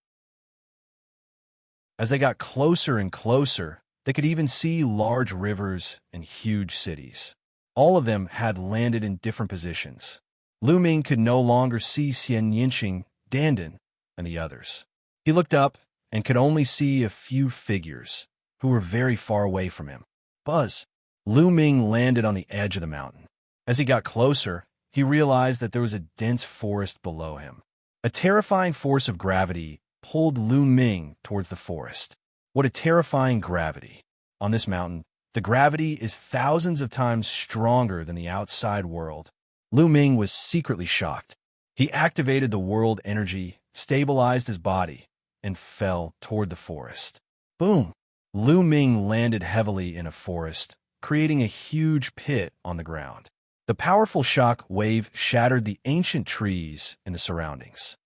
As they got closer and closer, they could even see large rivers and huge cities. All of them had landed in different positions. Lu Ming could no longer see Xianxia, Dandan, and the others. He looked up and could only see a few figures who were very far away from him. Buzz! Lu Ming landed on the edge of the mountain. As he got closer, he realized that there was a dense forest below him. A terrifying force of gravity pulled Lu Ming towards the forest. What a terrifying gravity. On this mountain, the gravity is thousands of times stronger than the outside world. Lu Ming was secretly shocked. He activated the world energy, stabilized his body, and fell toward the forest. Boom! Lu Ming landed heavily in a forest, creating a huge pit on the ground. The powerful shock wave shattered the ancient trees in the surroundings.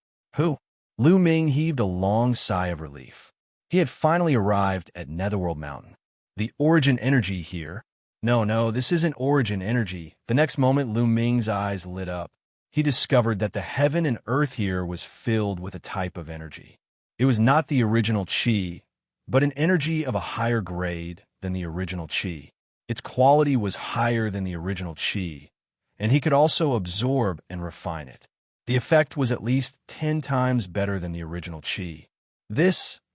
Lu Ming heaved a long sigh of relief. He had finally arrived at Netherworld Mountain. The origin energy here. No, this isn't origin energy. The next moment, Lu Ming's eyes lit up. He discovered that the heaven and earth here was filled with a type of energy. It was not the original Qi, but an energy of a higher grade than the original Qi. Its quality was higher than the original Qi, and he could also absorb and refine it. The effect was at least 10 times better than the original Qi.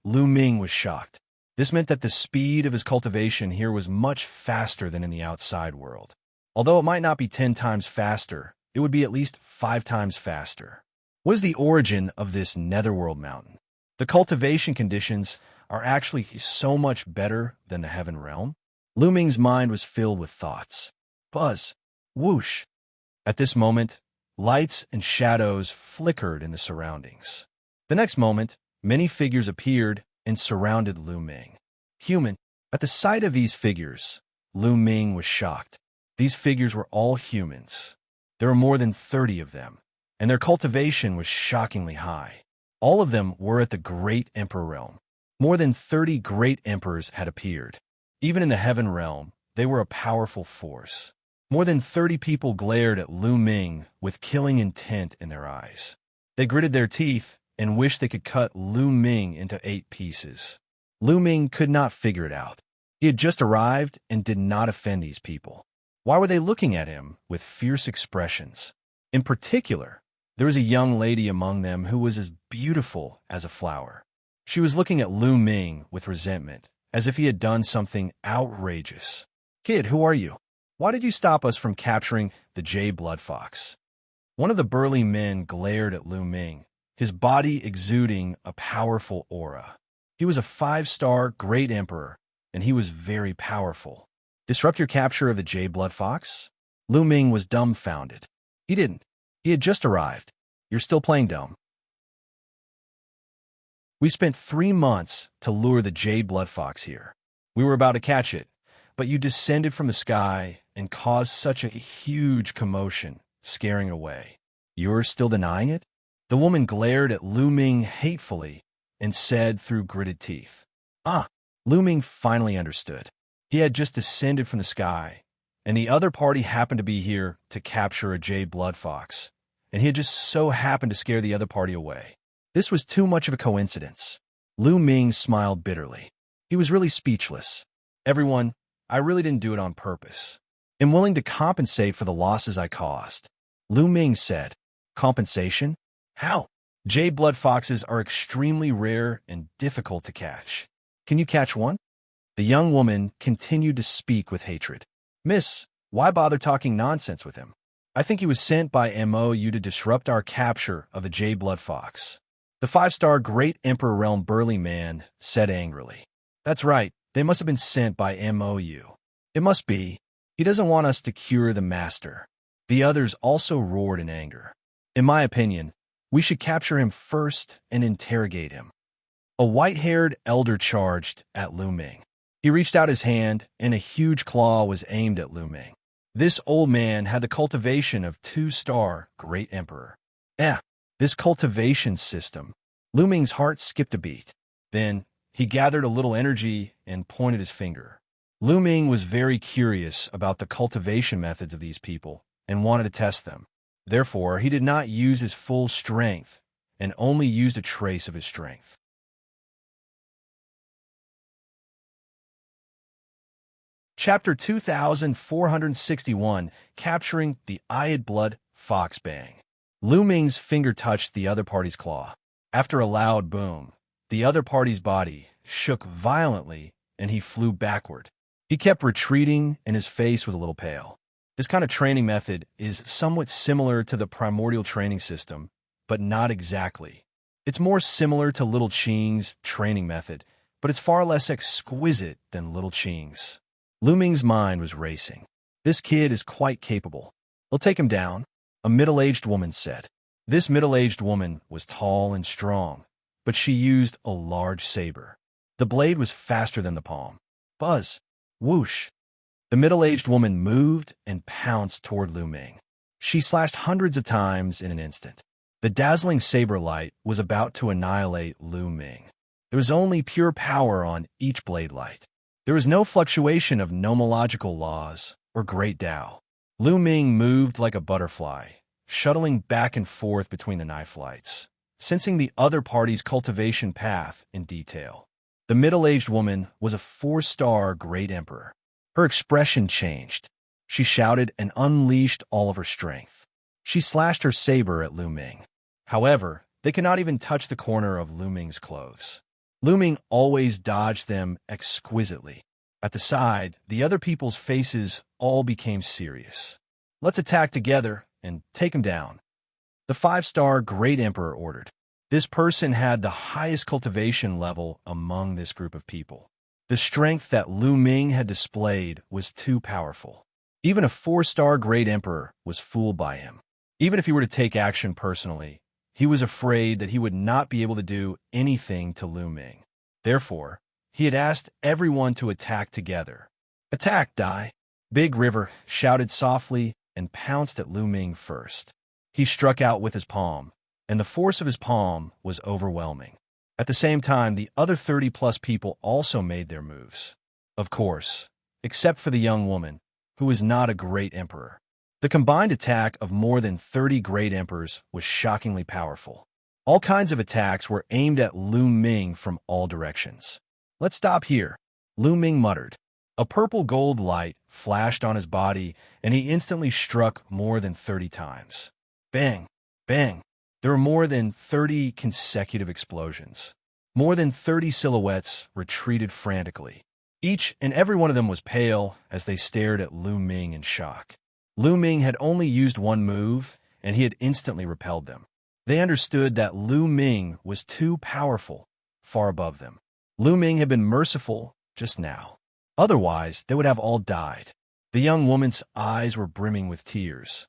Lu Ming was shocked. This meant that the speed of his cultivation here was much faster than in the outside world. Although it might not be 10 times faster, it would be at least 5 times faster. What is the origin of this Netherworld Mountain? The cultivation conditions are actually so much better than the heaven realm. Lu Ming's mind was filled with thoughts. Buzz. Whoosh. At this moment, lights and shadows flickered in the surroundings. The next moment, many figures appeared and surrounded Lu Ming. Human. At the sight of these figures, Lu Ming was shocked. These figures were all humans. There were more than 30 of them, and their cultivation was shockingly high. All of them were at the Great Emperor realm. More than 30 great emperors had appeared. Even in the heaven realm, they were a powerful force. More than 30 people glared at Lu Ming with killing intent in their eyes. They gritted their teeth and wished they could cut Lu Ming into 8 pieces. Lu Ming could not figure it out. He had just arrived and did not offend these people. Why were they looking at him with fierce expressions? In particular, there was a young lady among them who was as beautiful as a flower. She was looking at Lu Ming with resentment, as if he had done something outrageous. "Kid, who are you? Why did you stop us from capturing the Jade Blood Fox?" One of the burly men glared at Lu Ming, his body exuding a powerful aura. He was a 5-star Great Emperor, and he was very powerful. "Disrupt your capture of the Jade Blood Fox?" Lu Ming was dumbfounded. He didn't. He had just arrived. "You're still playing dumb. We spent 3 months to lure the Jade Blood Fox here. We were about to catch it, but you descended from the sky and caused such a huge commotion, scaring it away. You're still denying it?" The woman glared at Lu Ming hatefully and said through gritted teeth. Lu Ming finally understood. He had just descended from the sky, and the other party happened to be here to capture a Jade Blood Fox, and he had just so happened to scare the other party away. This was too much of a coincidence. Lu Ming smiled bitterly. He was really speechless. "Everyone, I really didn't do it on purpose. I'm willing to compensate for the losses I caused." Lu Ming said. "Compensation? How?" "Jade Blood Foxes are extremely rare and difficult to catch. Can you catch one?" The young woman continued to speak with hatred. "Miss, why bother talking nonsense with him? I think he was sent by MOU to disrupt our capture of the Jade Blood Fox." The 5-star Great Emperor Realm burly man said angrily. "That's right, they must have been sent by MOU. It must be. He doesn't want us to cure the master." The others also roared in anger. "In my opinion, we should capture him first and interrogate him." A white-haired elder charged at Lu Ming. He reached out his hand, and a huge claw was aimed at Lu Ming. This old man had the cultivation of 2-star Great Emperor. This cultivation system. Lu Ming's heart skipped a beat. Then, he gathered a little energy and pointed his finger. Lu Ming was very curious about the cultivation methods of these people and wanted to test them. Therefore, he did not use his full strength and only used a trace of his strength. Chapter 2461, Capturing the Eyed Blood Fox Bang. Lu Ming's finger touched the other party's claw. After a loud boom, the other party's body shook violently and he flew backward. He kept retreating and his face was a little pale. This kind of training method is somewhat similar to the primordial training system, but not exactly. It's more similar to Little Qing's training method, but it's far less exquisite than Little Qing's. Lu Ming's mind was racing. This kid is quite capable. "We'll take him down," a middle-aged woman said. This middle-aged woman was tall and strong, but she used a large saber. The blade was faster than the palm. Buzz. Whoosh. The middle-aged woman moved and pounced toward Lu Ming. She slashed hundreds of times in an instant. The dazzling saber light was about to annihilate Lu Ming. There was only pure power on each blade light. There was no fluctuation of nomological laws or great Tao. Lu Ming moved like a butterfly, shuttling back and forth between the knife lights, sensing the other party's cultivation path in detail. The middle-aged woman was a 4-star Great Emperor. Her expression changed. She shouted and unleashed all of her strength. She slashed her saber at Lu Ming. However, they could not even touch the corner of Lu Ming's clothes. Lu Ming always dodged them exquisitely. At the side, the other people's faces all became serious. "Let's attack together and take him down," the 5-star Great Emperor ordered. This person had the highest cultivation level among this group of people. The strength that Lu Ming had displayed was too powerful. Even a 4-star great emperor was fooled by him. Even if he were to take action personally, he was afraid that he would not be able to do anything to Lu Ming. Therefore, he had asked everyone to attack together. "Attack, Dai!" Big River shouted softly and pounced at Lu Ming first. He struck out with his palm, and the force of his palm was overwhelming. At the same time, the other 30-plus people also made their moves. Of course, except for the young woman, who was not a great emperor. The combined attack of more than 30 great emperors was shockingly powerful. All kinds of attacks were aimed at Lu Ming from all directions. "Let's stop here," Lu Ming muttered. A purple-gold light flashed on his body, and he instantly struck more than 30 times. Bang! Bang! There were more than 30 consecutive explosions. More than 30 silhouettes retreated frantically. Each and every one of them was pale as they stared at Lu Ming in shock. Lu Ming had only used one move, and he had instantly repelled them. They understood that Lu Ming was too powerful, far above them. Lu Ming had been merciful just now. Otherwise, they would have all died. The young woman's eyes were brimming with tears.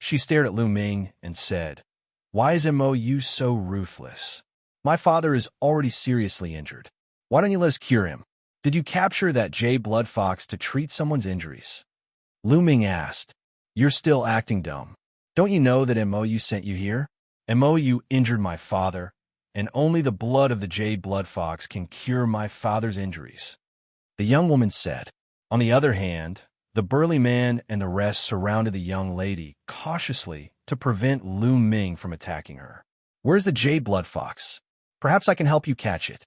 She stared at Lu Ming and said, "Why is Mo so ruthless? My father is already seriously injured. Why don't you let us cure him? Did you capture that Jade Blood Fox to treat someone's injuries?" Lu Ming asked. "You're still acting dumb. Don't you know that Mo sent you here? Mo injured my father, and only the blood of the Jade Blood Fox can cure my father's injuries," the young woman said. On the other hand, the burly man and the rest surrounded the young lady cautiously to prevent Lu Ming from attacking her. "Where's the Jade Blood Fox? Perhaps I can help you catch it."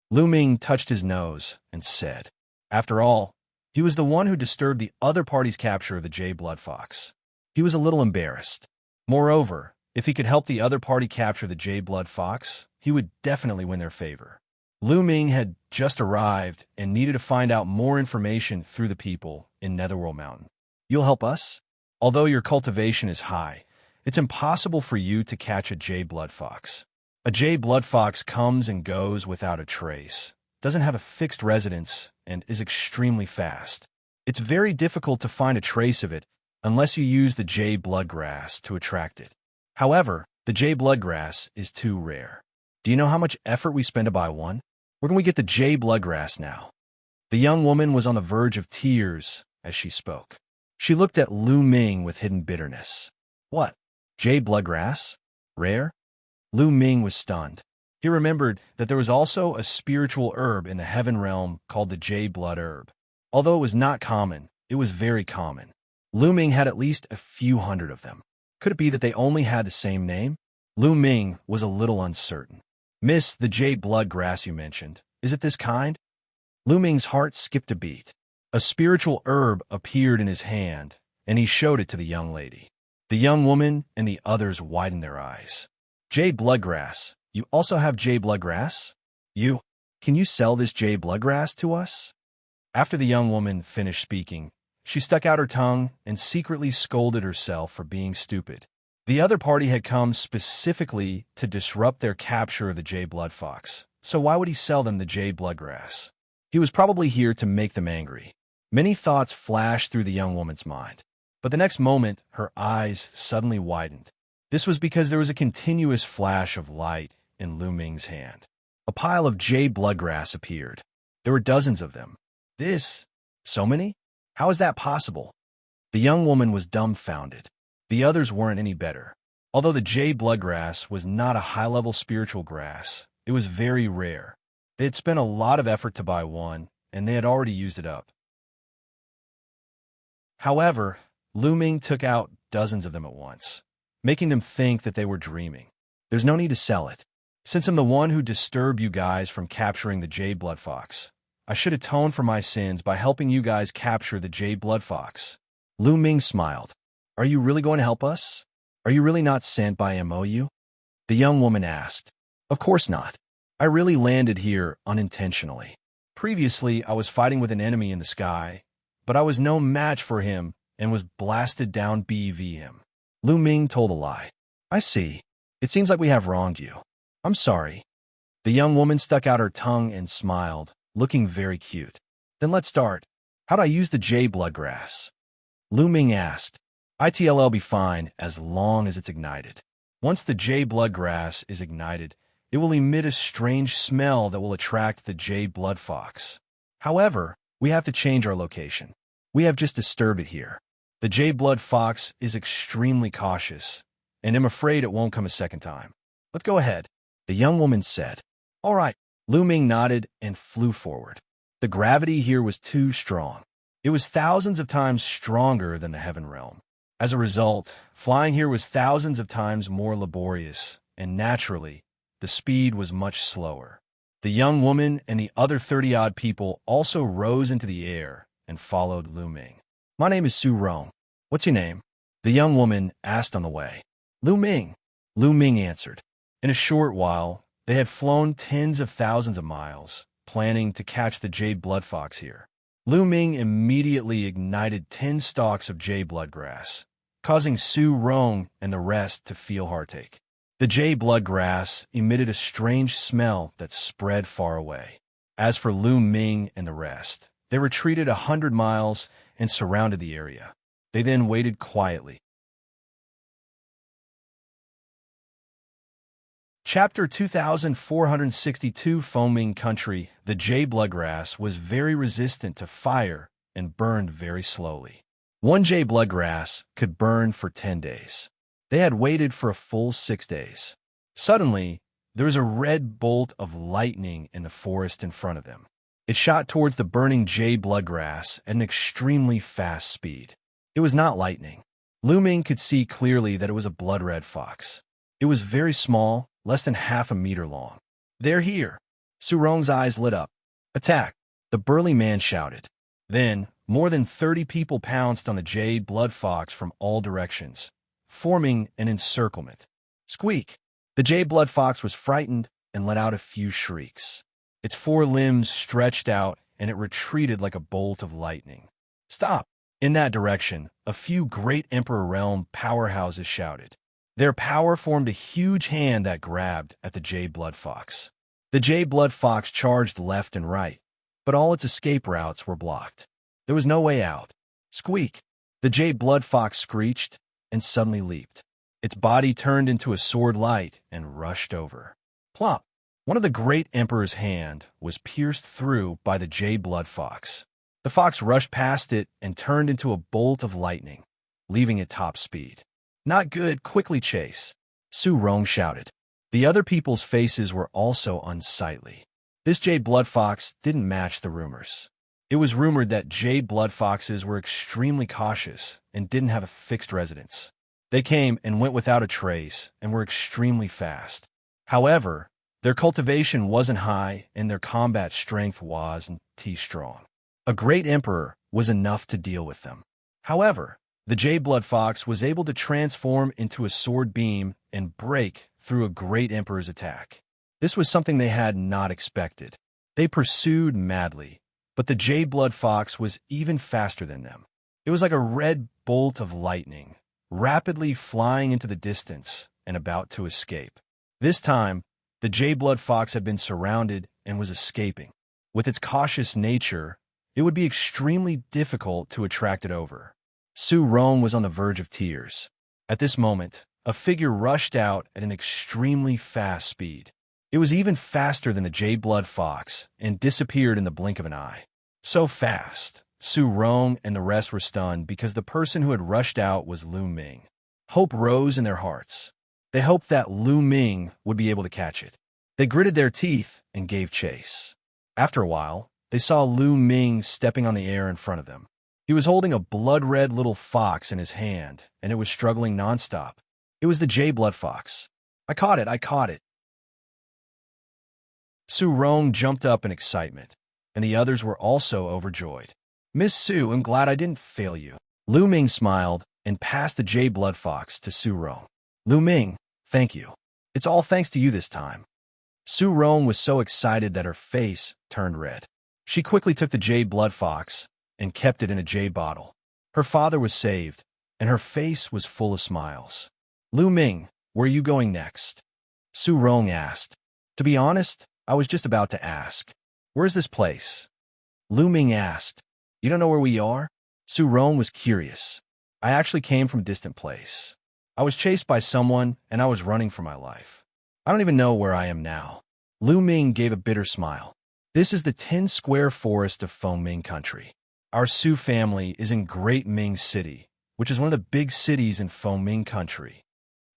Lu Ming touched his nose and said, after all, he was the one who disturbed the other party's capture of the Jade Blood Fox. He was a little embarrassed. Moreover, if he could help the other party capture the Jade Blood Fox, he would definitely win their favor. Lu Ming had just arrived and needed to find out more information through the people in Netherworld Mountain. "You'll help us? Although your cultivation is high, it's impossible for you to catch a Jade Blood Fox. A Jade Blood Fox comes and goes without a trace, doesn't have a fixed residence, and is extremely fast. It's very difficult to find a trace of it unless you use the Jade Bloodgrass to attract it. However, the Jade Bloodgrass is too rare. Do you know how much effort we spend to buy one? Where can we get the Jade Bloodgrass now?" The young woman was on the verge of tears as she spoke. She looked at Lu Ming with hidden bitterness. "What? Jade Bloodgrass? Rare?" Lu Ming was stunned. He remembered that there was also a spiritual herb in the heaven realm called the Jade Blood Herb. Although it was not common, it was very common. Lu Ming had at least a few hundred of them. Could it be that they only had the same name? Lu Ming was a little uncertain. "Miss, the Jade Bloodgrass you mentioned, is it this kind?" Lu Ming's heart skipped a beat. A spiritual herb appeared in his hand, and he showed it to the young lady. The young woman and the others widened their eyes. "Jade Bloodgrass. You also have Jade Bloodgrass? Can you sell this Jade Bloodgrass to us?" After the young woman finished speaking, she stuck out her tongue and secretly scolded herself for being stupid. The other party had come specifically to disrupt their capture of the Jade Blood Fox, so why would he sell them the Jade Bloodgrass? He was probably here to make them angry. Many thoughts flashed through the young woman's mind, but the next moment her eyes suddenly widened. This was because there was a continuous flash of light in Lu Ming's hand. A pile of Jade Bloodgrass appeared. There were dozens of them. So many? How is that possible? The young woman was dumbfounded. The others weren't any better. Although the Jade Bloodgrass was not a high-level spiritual grass, it was very rare. They had spent a lot of effort to buy one, and they had already used it up. However, Lu Ming took out dozens of them at once, making them think that they were dreaming. "There's no need to sell it. Since I'm the one who disturbed you guys from capturing the Jade Blood Fox, I should atone for my sins by helping you guys capture the Jade Blood Fox." Lu Ming smiled. "Are you really going to help us? Are you really not sent by MOU?" the young woman asked. "Of course not. I really landed here unintentionally. Previously, I was fighting with an enemy in the sky, but I was no match for him and was blasted down BV him." Lu Ming told a lie. "I see. It seems like we have wronged you. I'm sorry. The young woman stuck out her tongue and smiled, looking very cute. Then let's start. How do I use the jade bloodgrass? Lu Ming asked. It'll be fine as long as it's ignited. Once the jade bloodgrass is ignited, it will emit a strange smell that will attract the jade blood fox. However, we have to change our location. We have just disturbed it here. The jade blood fox is extremely cautious, and I'm afraid it won't come a second time. Let's go ahead, the young woman said. All right. Lu Ming nodded and flew forward. The gravity here was too strong. It was thousands of times stronger than the heaven realm. As a result, flying here was thousands of times more laborious, and naturally, the speed was much slower. The young woman and the other 30-odd people also rose into the air and followed Lu Ming. My name is Su Rong. What's your name? The young woman asked on the way. Lu Ming. Lu Ming answered. In a short while, they had flown tens of thousands of miles, planning to catch the jade blood fox here. Lu Ming immediately ignited 10 stalks of jade bloodgrass, causing Su Rong and the rest to feel heartache. The jade bloodgrass emitted a strange smell that spread far away. As for Lu Ming and the rest, they retreated 100 miles and surrounded the area. They then waited quietly. Chapter 2462 Foaming Country. The jade bloodgrass was very resistant to fire and burned very slowly. One jade bloodgrass could burn for 10 days. They had waited for a full 6 days. Suddenly, there was a red bolt of lightning in the forest in front of them. It shot towards the burning jade bloodgrass at an extremely fast speed. It was not lightning. Lu Ming could see clearly that it was a blood-red fox. It was very small, less than half a meter long. They're here. Su Rong's eyes lit up. Attack! The burly man shouted. Then, more than 30 people pounced on the jade blood fox from all directions, forming an encirclement. Squeak! The jade blood fox was frightened and let out a few shrieks. Its 4 limbs stretched out and it retreated like a bolt of lightning. Stop! In that direction, a few great Emperor Realm powerhouses shouted. Their power formed a huge hand that grabbed at the jade blood fox. The jade blood fox charged left and right, but all its escape routes were blocked. There was no way out. Squeak! The jade blood fox screeched and suddenly leaped. Its body turned into a sword light and rushed over. Plop! One of the great Emperor's hand was pierced through by the jade blood fox. The fox rushed past it and turned into a bolt of lightning, leaving it top speed. Not good, quickly chase, Su Rong shouted. The other people's faces were also unsightly. This jade blood fox didn't match the rumors. It was rumored that jade blood foxes were extremely cautious and didn't have a fixed residence. They came and went without a trace and were extremely fast. However, their cultivation wasn't high and their combat strength wasn't strong. A great emperor was enough to deal with them. However, the jade blood fox was able to transform into a sword beam and break through a great emperor's attack. This was something they had not expected. They pursued madly, but the jade blood fox was even faster than them. It was like a red bolt of lightning, rapidly flying into the distance and about to escape. This time, the jade blood fox had been surrounded and was escaping. With its cautious nature, it would be extremely difficult to attract it over. Su Rong was on the verge of tears. At this moment, a figure rushed out at an extremely fast speed. It was even faster than the jade blood fox and disappeared in the blink of an eye. So fast, Su Rong and the rest were stunned because the person who had rushed out was Lu Ming. Hope rose in their hearts. They hoped that Lu Ming would be able to catch it. They gritted their teeth and gave chase. After a while, they saw Lu Ming stepping on the air in front of them. He was holding a blood-red little fox in his hand, and it was struggling nonstop. It was the jade blood fox. I caught it. Su Rong jumped up in excitement, and the others were also overjoyed. Miss Su, I'm glad I didn't fail you. Lu Ming smiled and passed the jade blood fox to Su Rong. Lu Ming, thank you. It's all thanks to you this time. Su Rong was so excited that her face turned red. She quickly took the jade blood fox and kept it in a jade bottle. Her father was saved, and her face was full of smiles. Lu Ming, Where are you going next? Su Rong asked. To be honest, I was just about to ask. Where's this place? Lu Ming asked. You don't know where we are? Su Rong was curious. I actually came from a distant place. I was chased by someone, and I was running for my life. I don't even know where I am now. Lu Ming gave a bitter smile. This is the 10-square forest of Fengming country. Our Su family is in Great Ming City, which is one of the big cities in Fengming country.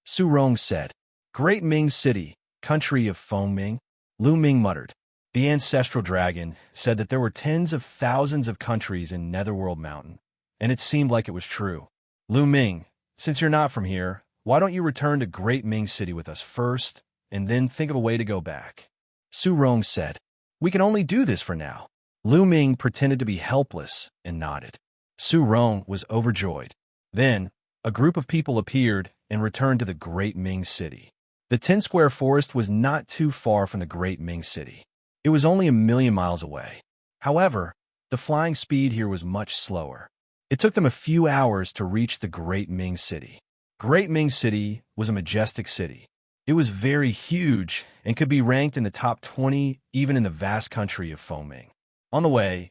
Su Rong said. Great Ming City, country of Fengming? Lu Ming muttered. The ancestral dragon said that there were tens of thousands of countries in Netherworld Mountain, and it seemed like it was true. Lu Ming, since you're not from here, why don't you return to Great Ming City with us first, and then think of a way to go back? Su Rong said. We can only do this for now. Lu Ming pretended to be helpless and nodded. Su Rong was overjoyed. Then, a group of people appeared and returned to the Great Ming City. The 10-square forest was not too far from the Great Ming City. It was only 1,000,000 miles away. However, the flying speed here was much slower. It took them a few hours to reach the Great Ming City. Great Ming City was a majestic city. It was very huge and could be ranked in the top 20 even in the vast country of Fengming. On the way,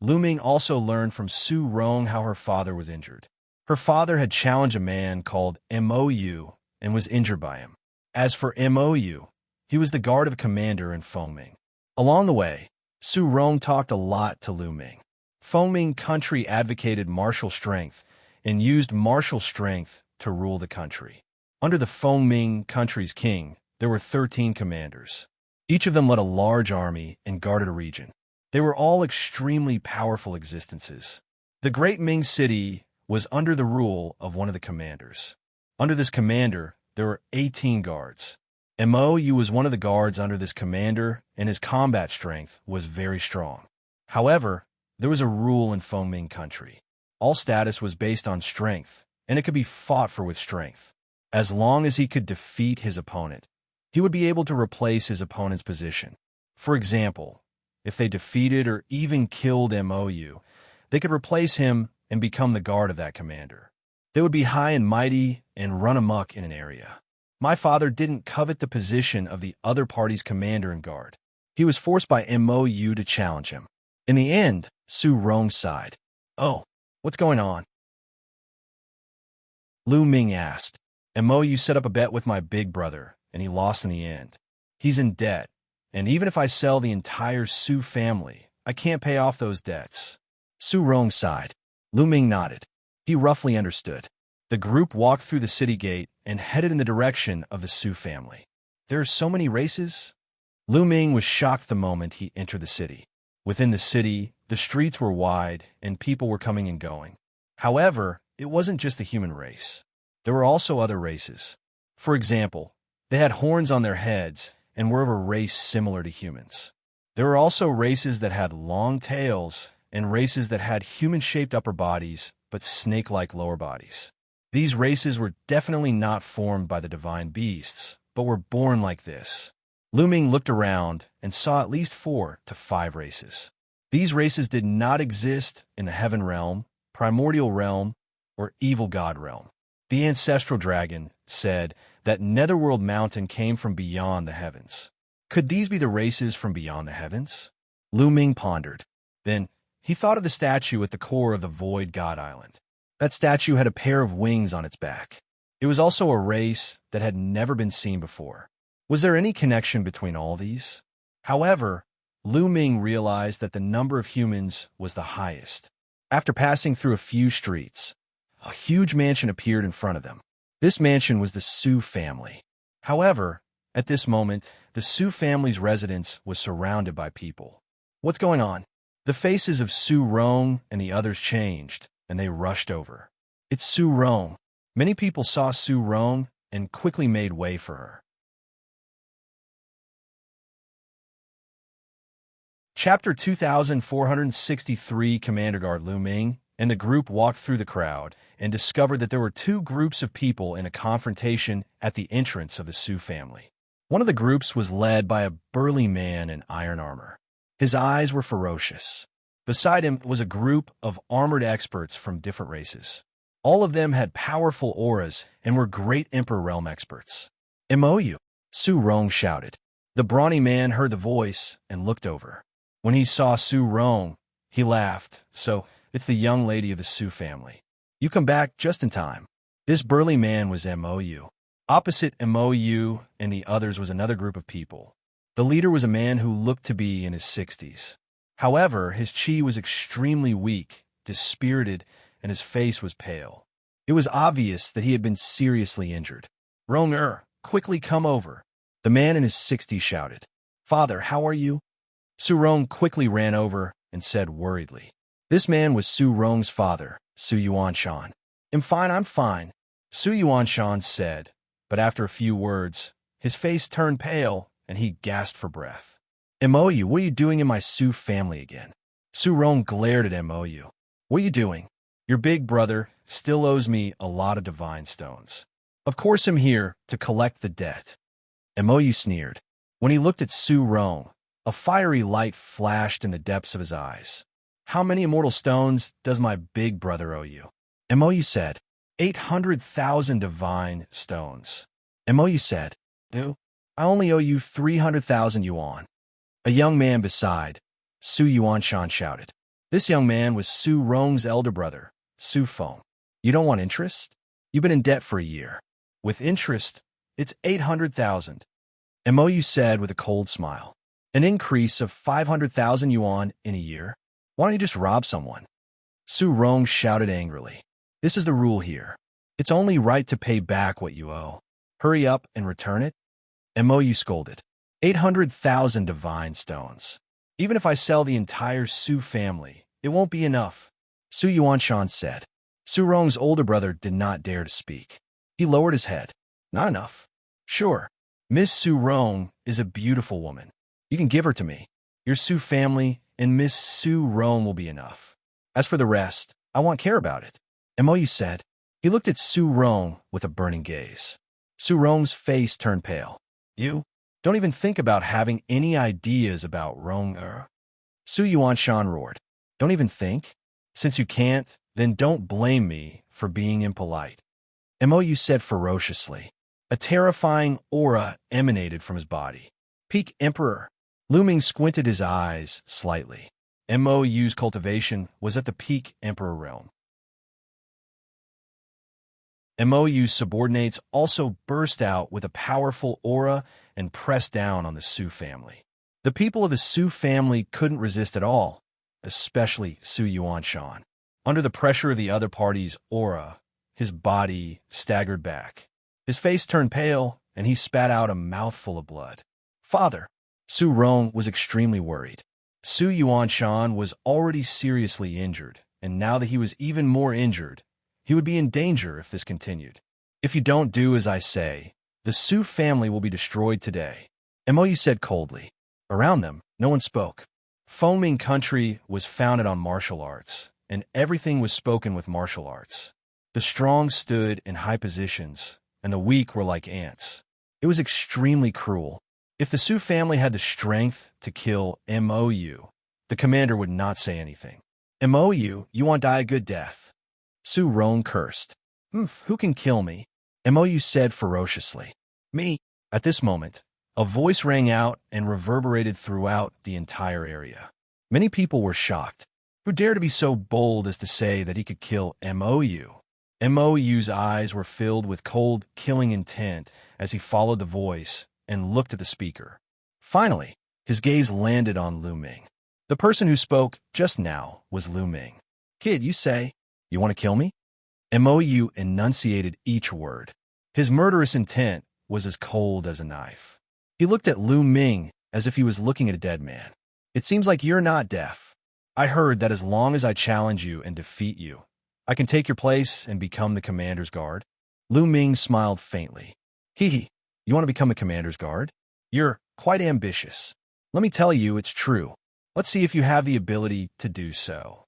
Lu Ming also learned from Su Rong how her father was injured. Her father had challenged a man called Mou and was injured by him. As for Mou, he was the guard of a commander in Fengming. Along the way, Su Rong talked a lot to Lu Ming. Fengming country advocated martial strength and used martial strength to rule the country. Under the Fengming country's king, there were 13 commanders. Each of them led a large army and guarded a region. They were all extremely powerful existences. The Great Ming City was under the rule of one of the commanders. Under this commander, there were 18 guards. Mou was one of the guards under this commander, and his combat strength was very strong. However, there was a rule in Fengming country. All status was based on strength, and it could be fought for with strength. As long as he could defeat his opponent, he would be able to replace his opponent's position. For example, if they defeated or even killed Mou, they could replace him and become the guard of that commander. They would be high and mighty and run amok in an area. My father didn't covet the position of the other party's commander and guard. He was forced by Mou to challenge him. In the end, Su Rong sighed. Oh, what's going on? Lu Ming asked. Mou set up a bet with my big brother, and he lost in the end. He's in debt, and even if I sell the entire Su family, I can't pay off those debts. Su Rong sighed. Lu Ming nodded. He roughly understood. The group walked through the city gate and headed in the direction of the Su family. There are so many races? Lu Ming was shocked the moment he entered the city. Within the city, the streets were wide and people were coming and going. However, it wasn't just the human race. There were also other races. For example, they had horns on their heads and were of a race similar to humans. There were also races that had long tails and races that had human-shaped upper bodies but snake-like lower bodies. These races were definitely not formed by the divine beasts, but were born like this. Lu Ming looked around and saw at least 4 to 5 races. These races did not exist in the Heaven Realm, Primordial Realm, or Evil God Realm. The ancestral dragon said that Netherworld Mountain came from beyond the heavens. Could these be the races from beyond the heavens? Lu Ming pondered. Then, he thought of the statue at the core of the Void God Island. That statue had a pair of wings on its back. It was also a race that had never been seen before. Was there any connection between all these? However, Lu Ming realized that the number of humans was the highest. After passing through a few streets, a huge mansion appeared in front of them. This mansion was the Su family. However, at this moment, the Su family's residence was surrounded by people. What's going on? The faces of Su Rong and the others changed, and they rushed over. It's Su Rong. Many people saw Su Rong and quickly made way for her. Chapter 2463. Commander Guard Lu Ming and the group walked through the crowd and discovered that there were 2 groups of people in a confrontation at the entrance of the Su family. One of the groups was led by a burly man in iron armor. His eyes were ferocious. Beside him was a group of armored experts from different races. All of them had powerful auras and were great Emperor Realm experts. "MOU," Su Rong shouted. The brawny man heard the voice and looked over. When he saw Su Rong, he laughed. "So, it's the young lady of the Su family. You come back just in time." This burly man was MOU. Opposite MOU and the others was another group of people. The leader was a man who looked to be in his 60s. However, his chi was extremely weak, dispirited, and his face was pale. It was obvious that he had been seriously injured. "Rong, quickly come over," the man in his 60s shouted. "Father, how are you?" Su Rong quickly ran over and said worriedly. This man was Su Rong's father, Su Yuanshan. I'm fine," Su Yuanshan said, but after a few words, his face turned pale and he gasped for breath. "MOU, what are you doing in my Su family again?" Su Rong glared at MOU. "What are you doing? Your big brother still owes me a lot of divine stones. Of course I'm here to collect the debt." MOU sneered. When he looked at Su Rong, a fiery light flashed in the depths of his eyes. "How many immortal stones does my big brother owe you?" MOU said. 800,000 divine stones. MOU said. "No, I only owe you 300,000 yuan." A young man beside Su Yuanshan shouted. This young man was Su Rong's elder brother, Su Feng. "You don't want interest? You've been in debt for a year. With interest, it's 800,000. MOU said with a cold smile. "An increase of 500,000 yuan in a year? Why don't you just rob someone?" Su Rong shouted angrily. "This is the rule here. It's only right to pay back what you owe. Hurry up and return it." MOU scolded. 800,000 divine stones. "Even if I sell the entire Su family, it won't be enough," Su Yuanshan said. Su Rong's older brother did not dare to speak. He lowered his head. "Not enough? Sure. Miss Su Rong is a beautiful woman. You can give her to me. Your Su family and Miss Su Rong will be enough. As for the rest, I won't care about it," MOU said. He looked at Su Rong with a burning gaze. Su Rong's face turned pale. "You don't even think about having any ideas about Rong." Su Yuanshan roared. "Don't even think? Since you can't, then don't blame me for being impolite," MOU said ferociously. A terrifying aura emanated from his body. "Peak Emperor." Lu Ming squinted his eyes slightly. MOU's cultivation was at the peak Emperor realm. MOU's subordinates also burst out with a powerful aura and pressed down on the Su family. The people of the Su family couldn't resist at all, especially Su Yuanshan. Under the pressure of the other party's aura, his body staggered back. His face turned pale, and he spat out a mouthful of blood. "Father!" Su Rong was extremely worried. Su Yuanshan was already seriously injured, and now that he was even more injured, he would be in danger if this continued. "If you don't do as I say, the Su family will be destroyed today," MOU said coldly. Around them, no one spoke. Fengming country was founded on martial arts, and everything was spoken with martial arts. The strong stood in high positions, and the weak were like ants. It was extremely cruel. If the Su family had the strength to kill MOU, the commander would not say anything. "MOU, you want to die a good death." Su Rong cursed. Who can kill me?" MOU said ferociously. "Me." At this moment, a voice rang out and reverberated throughout the entire area. Many people were shocked. Who dared to be so bold as to say that he could kill MOU? MOU's eyes were filled with cold, killing intent as he followed the voice and looked at the speaker. Finally, his gaze landed on Lu Ming. The person who spoke just now was Lu Ming. "Kid, you say, you want to kill me?" MOU enunciated each word. His murderous intent was as cold as a knife. He looked at Lu Ming as if he was looking at a dead man. "It seems like you're not deaf. I heard that as long as I challenge you and defeat you, I can take your place and become the commander's guard." Lu Ming smiled faintly. "Hee, you want to become the commander's guard? You're quite ambitious. Let me tell you it's true. Let's see if you have the ability to do so,"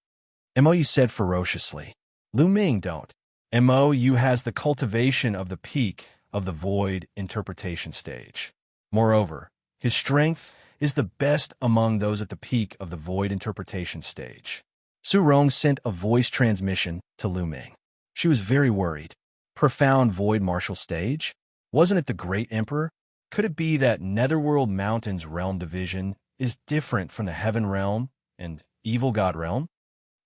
MOU said ferociously. "Lu Ming, don't. MOU has the cultivation of the peak of the void interpretation stage. Moreover, his strength is the best among those at the peak of the void interpretation stage." Su Rong sent a voice transmission to Lu Ming. She was very worried. Profound void martial stage? Wasn't it the great emperor? Could it be that Netherworld Mountain's realm division is different from the heaven realm and evil god realm?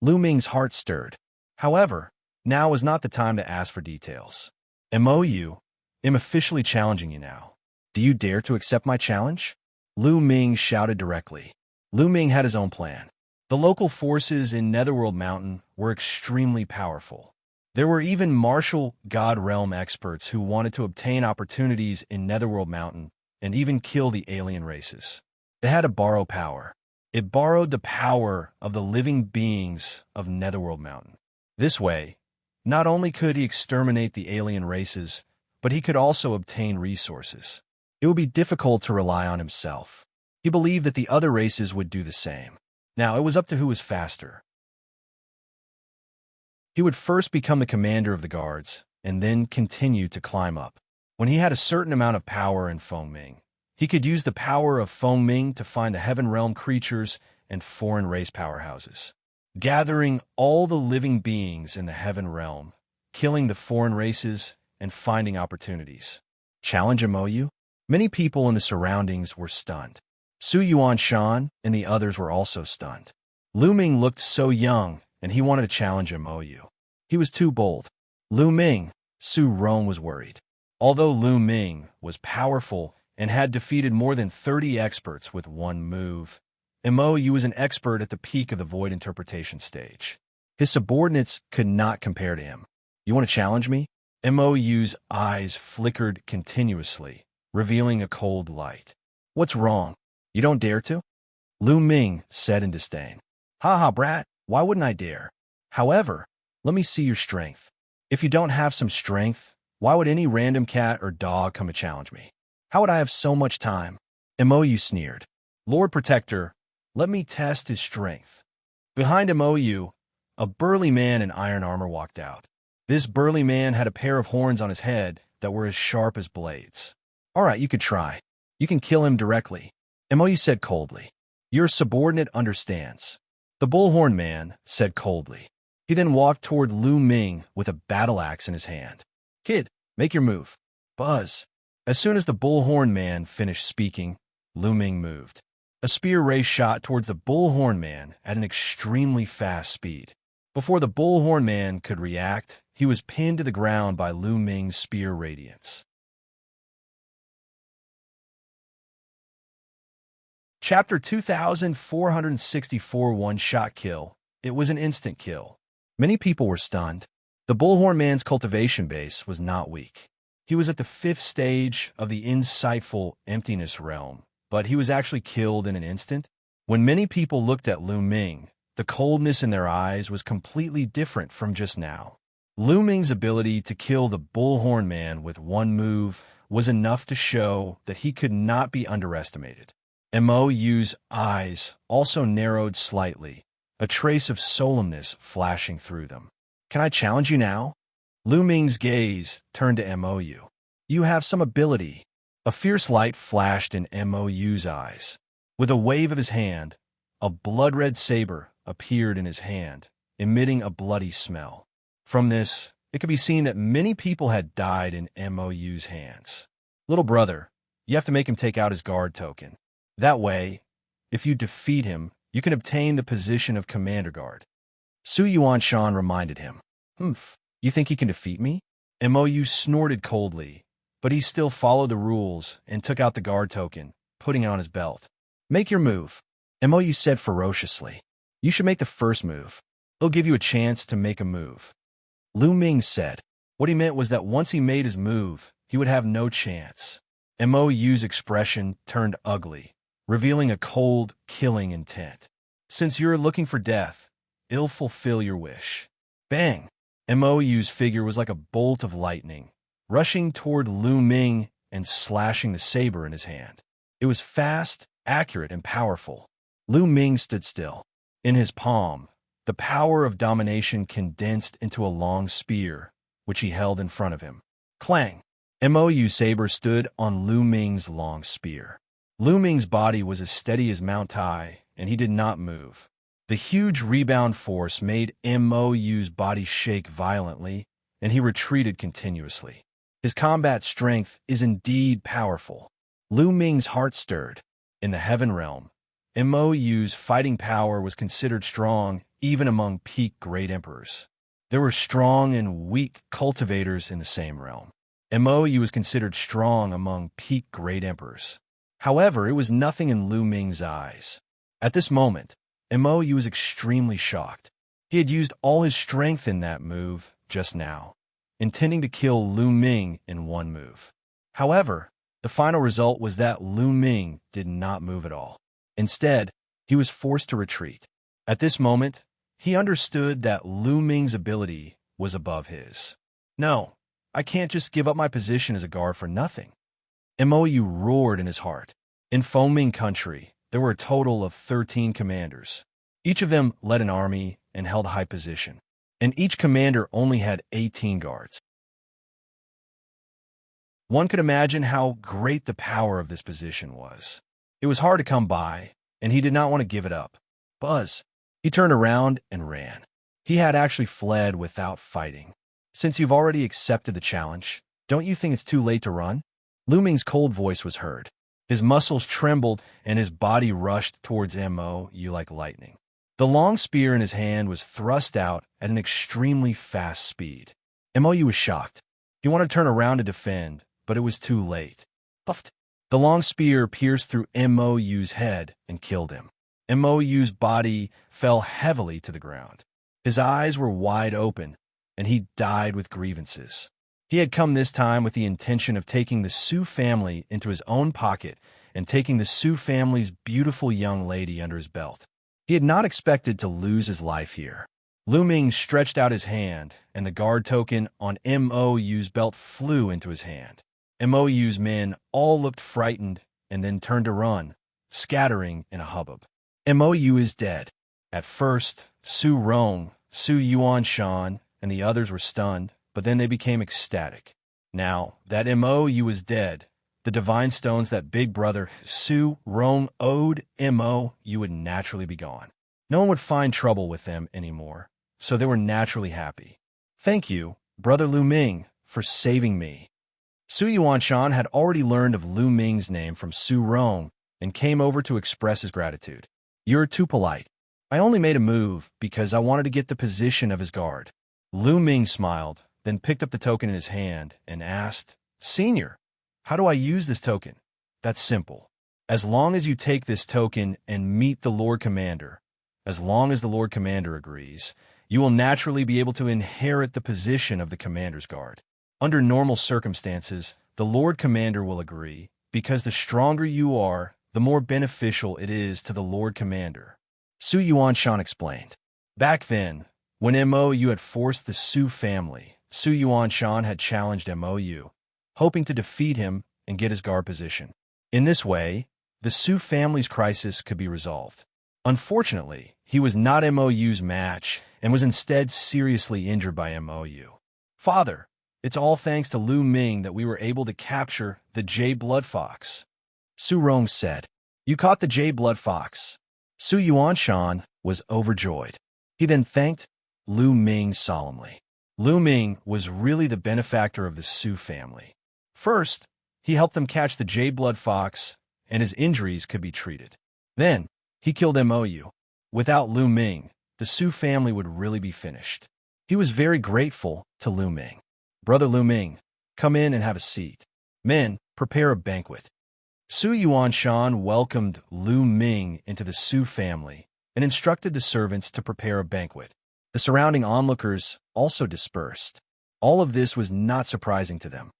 Lu Ming's heart stirred. However, now was not the time to ask for details. MOU, I'm officially challenging you now. Do you dare to accept my challenge? Lu Ming shouted directly. Lu Ming had his own plan. The local forces in Netherworld Mountain were extremely powerful. There were even martial god realm experts who wanted to obtain opportunities in Netherworld Mountain and even kill the alien races. They had to borrow power. It borrowed the power of the living beings of Netherworld Mountain. This way, not only could he exterminate the alien races, but he could also obtain resources. It would be difficult to rely on himself. He believed that the other races would do the same. Now, it was up to who was faster. He would first become the commander of the guards, and then continue to climb up. When he had a certain amount of power in Fengming, he could use the power of Fengming to find the heaven realm creatures and foreign race powerhouses, gathering all the living beings in the heaven realm, killing the foreign races, and finding opportunities. Challenge MOU? Many people in the surroundings were stunned. Su Yuanshan and the others were also stunned. Lu Ming looked so young, and he wanted to challenge MOU. He was too bold. Lu Ming, Su Rong was worried. Although Lu Ming was powerful and had defeated more than 30 experts with one move, MOU was an expert at the peak of the void interpretation stage. His subordinates could not compare to him. You want to challenge me? MOU's eyes flickered continuously, revealing a cold light. What's wrong? You don't dare to? Lu Ming said in disdain. Ha ha, brat, why wouldn't I dare? However, let me see your strength. If you don't have some strength, why would any random cat or dog come to challenge me? How would I have so much time? MOU sneered. Lord Protector, let me test his strength. Behind MOU, a burly man in iron armor walked out. This burly man had a pair of horns on his head that were as sharp as blades. All right, you could try. You can kill him directly. MOU said coldly. Your subordinate understands. The bullhorn man said coldly. He then walked toward Lu Ming with a battle axe in his hand. Kid, make your move. Buzz. As soon as the bullhorn man finished speaking, Lu Ming moved. A spear ray shot towards the bullhorn man at an extremely fast speed. Before the bullhorn man could react, he was pinned to the ground by Lu Ming's spear radiance. Chapter 2464 One-Shot Kill. It was an instant kill. Many people were stunned. The bullhorn man's cultivation base was not weak. He was at the 5th stage of the insightful emptiness realm, but he was actually killed in an instant. When many people looked at Lu Ming, the coldness in their eyes was completely different from just now. Lu Ming's ability to kill the bullhorn man with one move was enough to show that he could not be underestimated. MOU's eyes also narrowed slightly, a trace of solemnness flashing through them. Can I challenge you now? Lu Ming's gaze turned to MOU. You have some ability. A fierce light flashed in MOU's eyes. With a wave of his hand, a blood-red saber appeared in his hand, emitting a bloody smell. From this, it could be seen that many people had died in MOU's hands. Little brother, you have to make him take out his guard token. That way, if you defeat him, you can obtain the position of Commander Guard. Su Yuanshan reminded him. You think he can defeat me? MOU snorted coldly, but he still followed the rules and took out the guard token, putting it on his belt. Make your move, MOU said ferociously. You should make the first move. It'll give you a chance to make a move. Lu Ming said. What he meant was that once he made his move, he would have no chance. MOU's expression turned ugly, revealing a cold, killing intent. Since you're looking for death, it'll fulfill your wish. Bang! MOU's figure was like a bolt of lightning, rushing toward Lu Ming and slashing the saber in his hand. It was fast, accurate, and powerful. Lu Ming stood still. In his palm, the power of domination condensed into a long spear, which he held in front of him. Clang! MOU's saber stood on Lu Ming's long spear. Lu Ming's body was as steady as Mount Tai, and he did not move. The huge rebound force made MOU's body shake violently, and he retreated continuously. His combat strength is indeed powerful. Lu Ming's heart stirred. In the Heaven Realm, Mou's fighting power was considered strong even among peak great emperors. There were strong and weak cultivators in the same realm. Mou was considered strong among peak great emperors. However, it was nothing in Lu Ming's eyes. At this moment, Mou was extremely shocked. He had used all his strength in that move just now, intending to kill Lu Ming in one move. However, the final result was that Lu Ming did not move at all. Instead, he was forced to retreat. At this moment, he understood that Lu Ming's ability was above his. No, I can't just give up my position as a guard for nothing. Mou roared in his heart. In Fengming country, there were a total of 13 commanders. Each of them led an army and held a high position, and each commander only had 18 guards. One could imagine how great the power of this position was. It was hard to come by, and he did not want to give it up. Buzz. He turned around and ran. He had actually fled without fighting. Since you've already accepted the challenge, don't you think it's too late to run? Lu Ming's cold voice was heard. His muscles trembled, and his body rushed towards Mou like lightning. The long spear in his hand was thrust out at an extremely fast speed. Mou was shocked. He wanted to turn around to defend, but it was too late. Puffed. The long spear pierced through Mou's head and killed him. Mou's body fell heavily to the ground. His eyes were wide open, and he died with grievances. He had come this time with the intention of taking the Su family into his own pocket and taking the Su family's beautiful young lady under his belt. He had not expected to lose his life here. Lu Ming stretched out his hand, and the guard token on Mou's belt flew into his hand. Mou's men all looked frightened and then turned to run, scattering in a hubbub. Mou is dead. At first, Su Rong, Su Yuanshan, and the others were stunned, but then they became ecstatic. Now that Mou was dead, the divine stones that Big Brother Su Rong owed Mou would naturally be gone. No one would find trouble with them anymore, so they were naturally happy. Thank you, Brother Lu Ming, for saving me. Su Yuanshan had already learned of Lu Ming's name from Su Rong and came over to express his gratitude. You're too polite. I only made a move because I wanted to get the position of his guard. Lu Ming smiled, then picked up the token in his hand and asked, Senior, how do I use this token? That's simple. As long as you take this token and meet the Lord Commander, as long as the Lord Commander agrees, you will naturally be able to inherit the position of the Commander's guard. Under normal circumstances, the Lord Commander will agree, because the stronger you are, the more beneficial it is to the Lord Commander. Su Yuanshan explained. Back then, when Mou had forced the Su family, Su Yuanshan had challenged Mou, hoping to defeat him and get his guard position. In this way, the Su family's crisis could be resolved. Unfortunately, he was not Mou's match and was instead seriously injured by Mou. Father, it's all thanks to Lu Ming that we were able to capture the Jade Blood Fox. Su Rong said, You caught the Jade Blood Fox. Su Yuanshan was overjoyed. He then thanked Lu Ming solemnly. Lu Ming was really the benefactor of the Su family. First, he helped them catch the Jade Blood Fox, and his injuries could be treated. Then, he killed Mou. Without Lu Ming, the Su family would really be finished. He was very grateful to Lu Ming. Brother Lu Ming, come in and have a seat. Men, prepare a banquet. Su Yuanshan welcomed Lu Ming into the Su family and instructed the servants to prepare a banquet. The surrounding onlookers also dispersed. All of this was not surprising to them.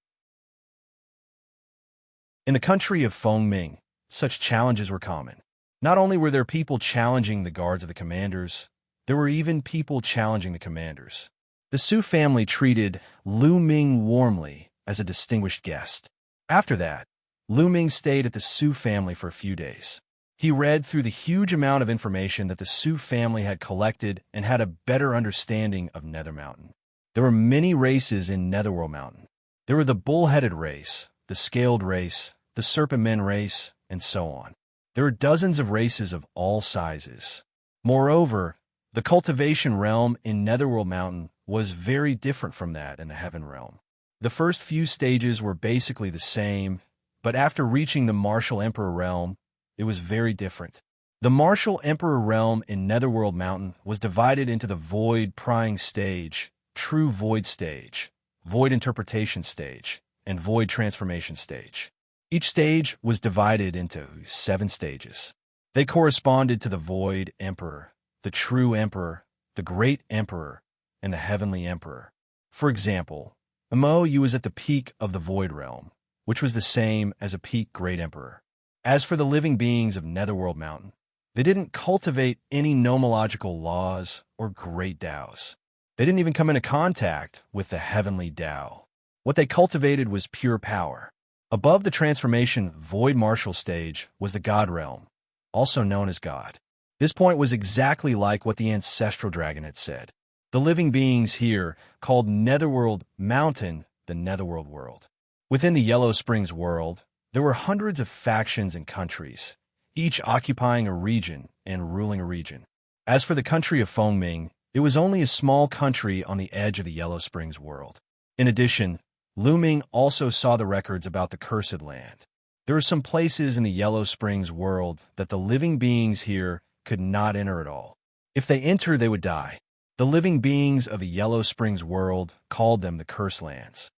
In the country of Fengming, such challenges were common. Not only were there people challenging the guards of the commanders, there were even people challenging the commanders. The Su family treated Lu Ming warmly as a distinguished guest. After that, Lu Ming stayed at the Su family for a few days. He read through the huge amount of information that the Su family had collected and had a better understanding of Nether Mountain. There were many races in Netherworld Mountain. There were the bull-headed race, the scaled race, the serpent men race, and so on. There were dozens of races of all sizes. Moreover, the cultivation realm in Netherworld Mountain was very different from that in the heaven realm. The first few stages were basically the same, but after reaching the Martial Emperor realm, it was very different. The Martial Emperor realm in Netherworld Mountain was divided into the Void Prying stage, True Void stage, Void Interpretation stage, and Void Transformation stage. Each stage was divided into 7 stages. They corresponded to the Void Emperor, the True Emperor, the Great Emperor, and the Heavenly Emperor. For example, Imo was at the peak of the Void Realm, which was the same as a peak Great Emperor. As for the living beings of Netherworld Mountain, they didn't cultivate any nomological laws or great Taos. They didn't even come into contact with the Heavenly Tao. What they cultivated was pure power. Above the transformation Void Martial stage was the God Realm, also known as God. This point was exactly like what the ancestral dragon had said. The living beings here called Netherworld Mountain the Netherworld world. Within the Yellow Springs world, there were hundreds of factions and countries, each occupying a region and ruling a region. As for the country of Fengming, it was only a small country on the edge of the Yellow Springs world. In addition, Lu Ming also saw the records about the Cursed Land. There were some places in the Yellow Springs world that the living beings here could not enter at all. If they enter, they would die. The living beings of the Yellow Springs world called them the Cursed Lands.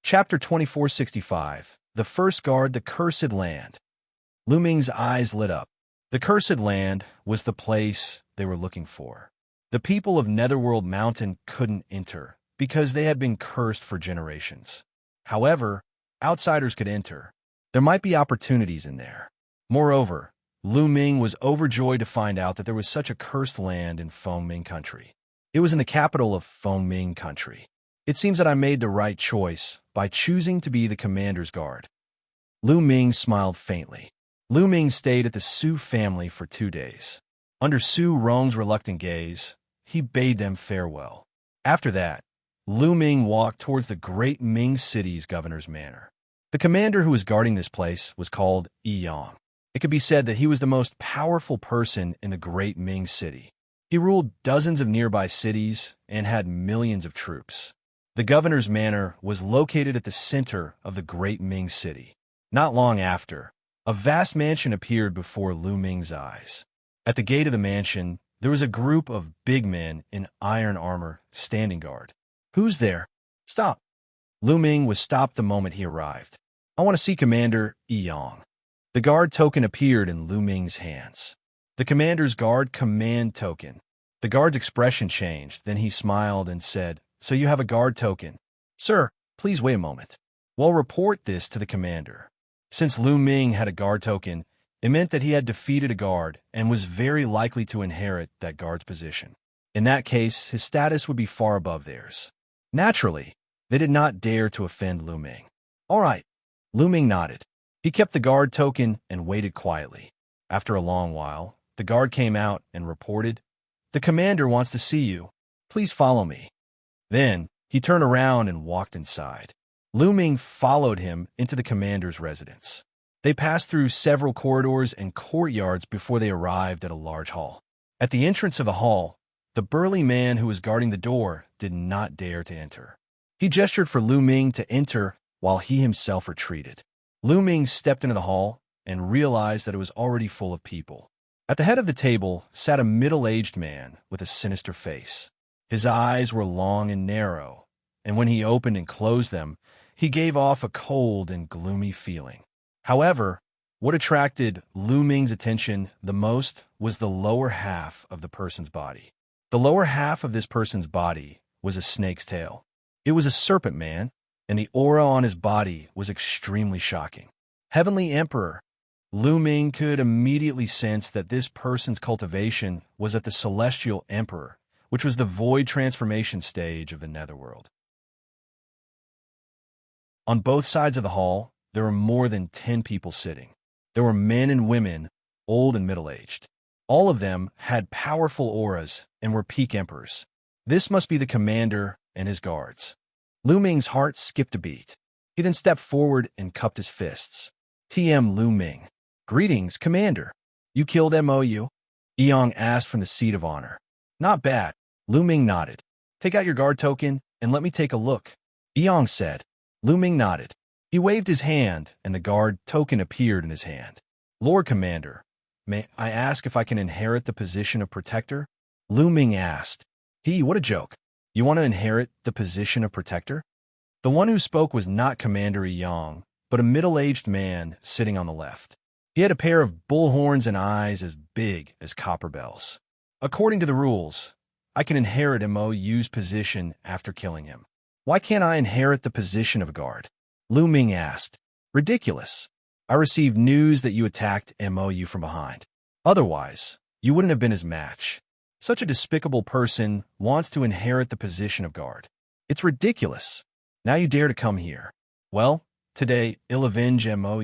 Chapter 2465, The First Guard, the Cursed Land. Lu Ming's eyes lit up. The Cursed Land was the place they were looking for. The people of Netherworld Mountain couldn't enter because they had been cursed for generations. However, outsiders could enter. There might be opportunities in there. Moreover, Lu Ming was overjoyed to find out that there was such a cursed land in Fengming Country. It was in the capital of Fengming Country. It seems that I made the right choice by choosing to be the commander's guard. Lu Ming smiled faintly. Lu Ming stayed at the Su family for 2 days. Under Su Rong's reluctant gaze, he bade them farewell. After that, Lu Ming walked towards the Great Ming City's governor's manor. The commander who was guarding this place was called Yang. It could be said that he was the most powerful person in the Great Ming City. He ruled dozens of nearby cities and had millions of troops. The governor's manor was located at the center of the Great Ming City. Not long after, a vast mansion appeared before Lu Ming's eyes. At the gate of the mansion, there was a group of big men in iron armor standing guard. "Who's there?" "Stop." Lu Ming was stopped the moment he arrived. "I want to see Commander Yang." The guard token appeared in Lu Ming's hands. The commander's guard command token. The guard's expression changed, then he smiled and said, "So you have a guard token?" "Sir, please wait a moment. We'll report this to the commander." Since Lu Ming had a guard token, it meant that he had defeated a guard and was very likely to inherit that guard's position. In that case, his status would be far above theirs. Naturally, they did not dare to offend Lu Ming. "All right." Lu Ming nodded. He kept the guard token and waited quietly. After a long while, the guard came out and reported, "The commander wants to see you. Please follow me." Then, he turned around and walked inside. Lu Ming followed him into the commander's residence. They passed through several corridors and courtyards before they arrived at a large hall. At the entrance of the hall, the burly man who was guarding the door did not dare to enter. He gestured for Lu Ming to enter while he himself retreated. Lu Ming stepped into the hall and realized that it was already full of people. At the head of the table sat a middle-aged man with a sinister face. His eyes were long and narrow, and when he opened and closed them, he gave off a cold and gloomy feeling. However, what attracted Lu Ming's attention the most was the lower half of the person's body. The lower half of this person's body was a snake's tail. It was a serpent man, and the aura on his body was extremely shocking. Heavenly Emperor. Lu Ming could immediately sense that this person's cultivation was at the Celestial Emperor, which was the void transformation stage of the Netherworld. On both sides of the hall, there were more than 10 people sitting. There were men and women, old and middle-aged. All of them had powerful auras and were peak emperors. This must be the commander and his guards. Lu Ming's heart skipped a beat. He then stepped forward and cupped his fists. "TM Lu Ming. Greetings, Commander. You killed Mou. Yong asked from the seat of honor. Not bad. Lu Ming nodded. Take out your guard token and let me take a look, Yong said. Lu Ming nodded. He waved his hand, and the guard token appeared in his hand. Lord Commander, may I ask if I can inherit the position of protector? Lu Ming asked. What a joke. You want to inherit the position of protector? The one who spoke was not Commander Yong, but a middle-aged man sitting on the left. He had a pair of bull horns and eyes as big as copper bells. According to the rules, I can inherit Mo's position after killing him. Why can't I inherit the position of guard? Lu Ming asked. Ridiculous. I received news that you attacked Mo from behind. Otherwise, you wouldn't have been his match. Such a despicable person wants to inherit the position of guard. It's ridiculous. Now you dare to come here. Well, today, I'll avenge Mo.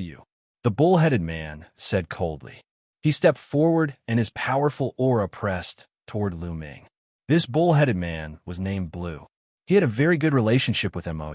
The bull-headed man said coldly. He stepped forward and his powerful aura pressed toward Lu Ming. This bull-headed man was named Blue. He had a very good relationship with Mo.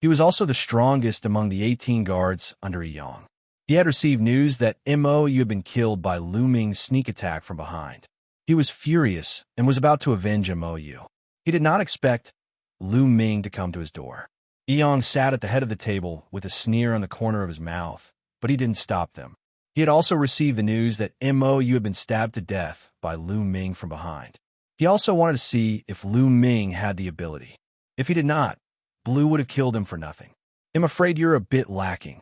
He was also the strongest among the 18 guards under Yong. He had received news that Mo had been killed by Lu Ming's sneak attack from behind. He was furious and was about to avenge Mo. He did not expect Lu Ming to come to his door. Yong sat at the head of the table with a sneer on the corner of his mouth, but he didn't stop them. He had also received the news that Mo had been stabbed to death by Lu Ming from behind. He also wanted to see if Lu Ming had the ability. If he did not, Blue would have killed him for nothing. I'm afraid you're a bit lacking.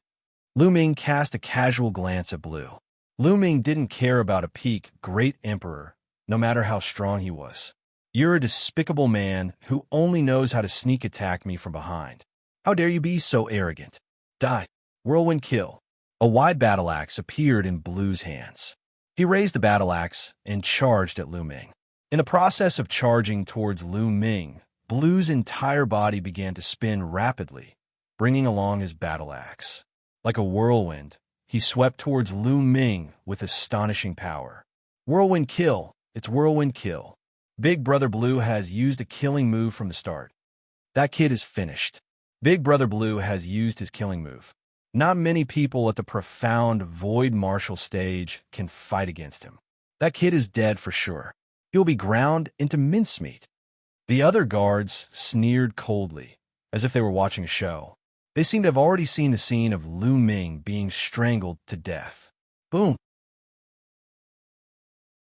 Lu Ming cast a casual glance at Blue. Lu Ming didn't care about a peak great emperor, no matter how strong he was. You're a despicable man who only knows how to sneak attack me from behind. How dare you be so arrogant? Die. Whirlwind kill. A wide battle axe appeared in Blue's hands. He raised the battle axe and charged at Lu Ming. In the process of charging towards Lu Ming, Blue's entire body began to spin rapidly, bringing along his battle axe. Like a whirlwind, he swept towards Lu Ming with astonishing power. Whirlwind kill. It's whirlwind kill. Big Brother Blue has used a killing move from the start. That kid is finished. Big Brother Blue has used his killing move. Not many people at the profound void martial stage can fight against him. That kid is dead for sure. He'll be ground into mincemeat. The other guards sneered coldly, as if they were watching a show. They seemed to have already seen the scene of Lu Ming being strangled to death. Boom!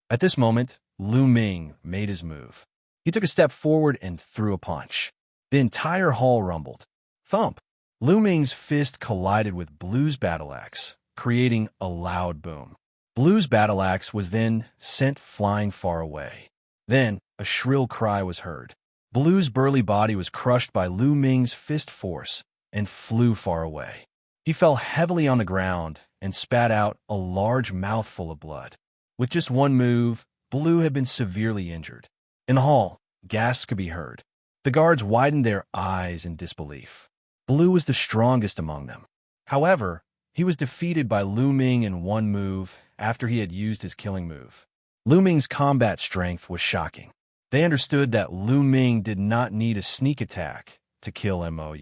At this moment, Lu Ming made his move. He took a step forward and threw a punch. The entire hall rumbled. Thump! Lu Ming's fist collided with Blue's battle axe, creating a loud boom. Blue's battle axe was then sent flying far away. Then, a shrill cry was heard. Blue's burly body was crushed by Lu Ming's fist force and flew far away. He fell heavily on the ground and spat out a large mouthful of blood. With just one move, Blue had been severely injured. In the hall, gasps could be heard. The guards widened their eyes in disbelief. Blue was the strongest among them. However, he was defeated by Lu Ming in one move after he had used his killing move. Lu Ming's combat strength was shocking. They understood that Lu Ming did not need a sneak attack to kill Mo.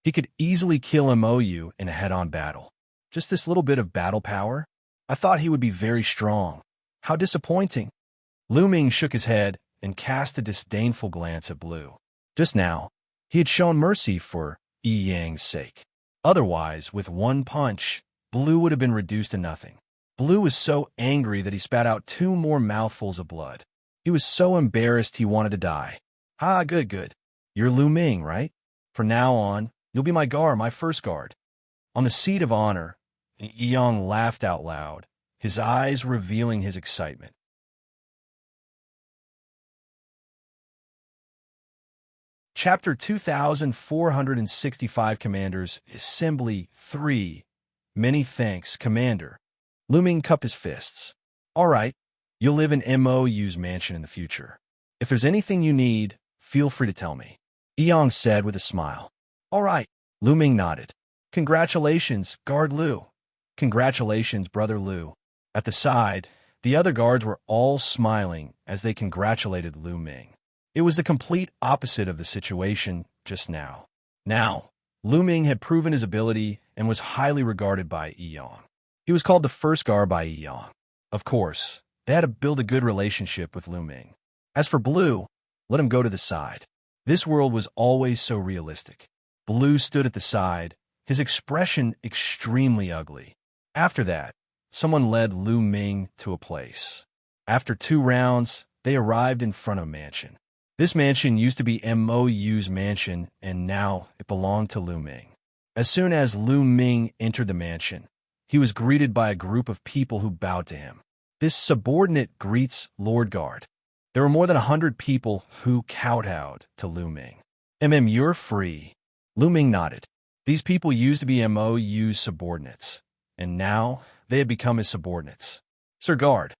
He could easily kill Mo in a head-on battle. Just this little bit of battle power? I thought he would be very strong. How disappointing. Lu Ming shook his head and cast a disdainful glance at Blue. Just now, he had shown mercy for Yang's sake. Otherwise, with one punch, Blue would have been reduced to nothing. Blue was so angry that he spat out 2 more mouthfuls of blood. He was so embarrassed he wanted to die. Good. You're Lu Ming, right? From now on, you'll be my guard, my first guard. On the seat of honor, Yong laughed out loud, his eyes revealing his excitement. Chapter 2465 Commanders Assembly 3. Many thanks, Commander. Lu Ming cupped his fists. All right, you'll live in Mo's mansion in the future. If there's anything you need, feel free to tell me, Yong said with a smile. All right, Lu Ming nodded. Congratulations, Guard Lu. Congratulations, Brother Lu. At the side, the other guards were all smiling as they congratulated Lu Ming. It was the complete opposite of the situation just now. Now, Lu Ming had proven his ability and was highly regarded by Yong. He was called the first guard by Yong. Of course, They had to build a good relationship with Lu Ming. As for Blue, let him go to the side. This world was always so realistic. Blue stood at the side, his expression extremely ugly. After that, someone led Lu Ming to a place. After 2 rounds, they arrived in front of a mansion. This mansion used to be Mou's mansion, and now it belonged to Lu Ming. As soon as Lu Ming entered the mansion, he was greeted by a group of people who bowed to him. This subordinate greets Lord Guard. There were more than 100 people who kowtowed to Lu Ming. You're free. Lu Ming nodded. These people used to be Mou's subordinates, and now they had become his subordinates. Sir Guard,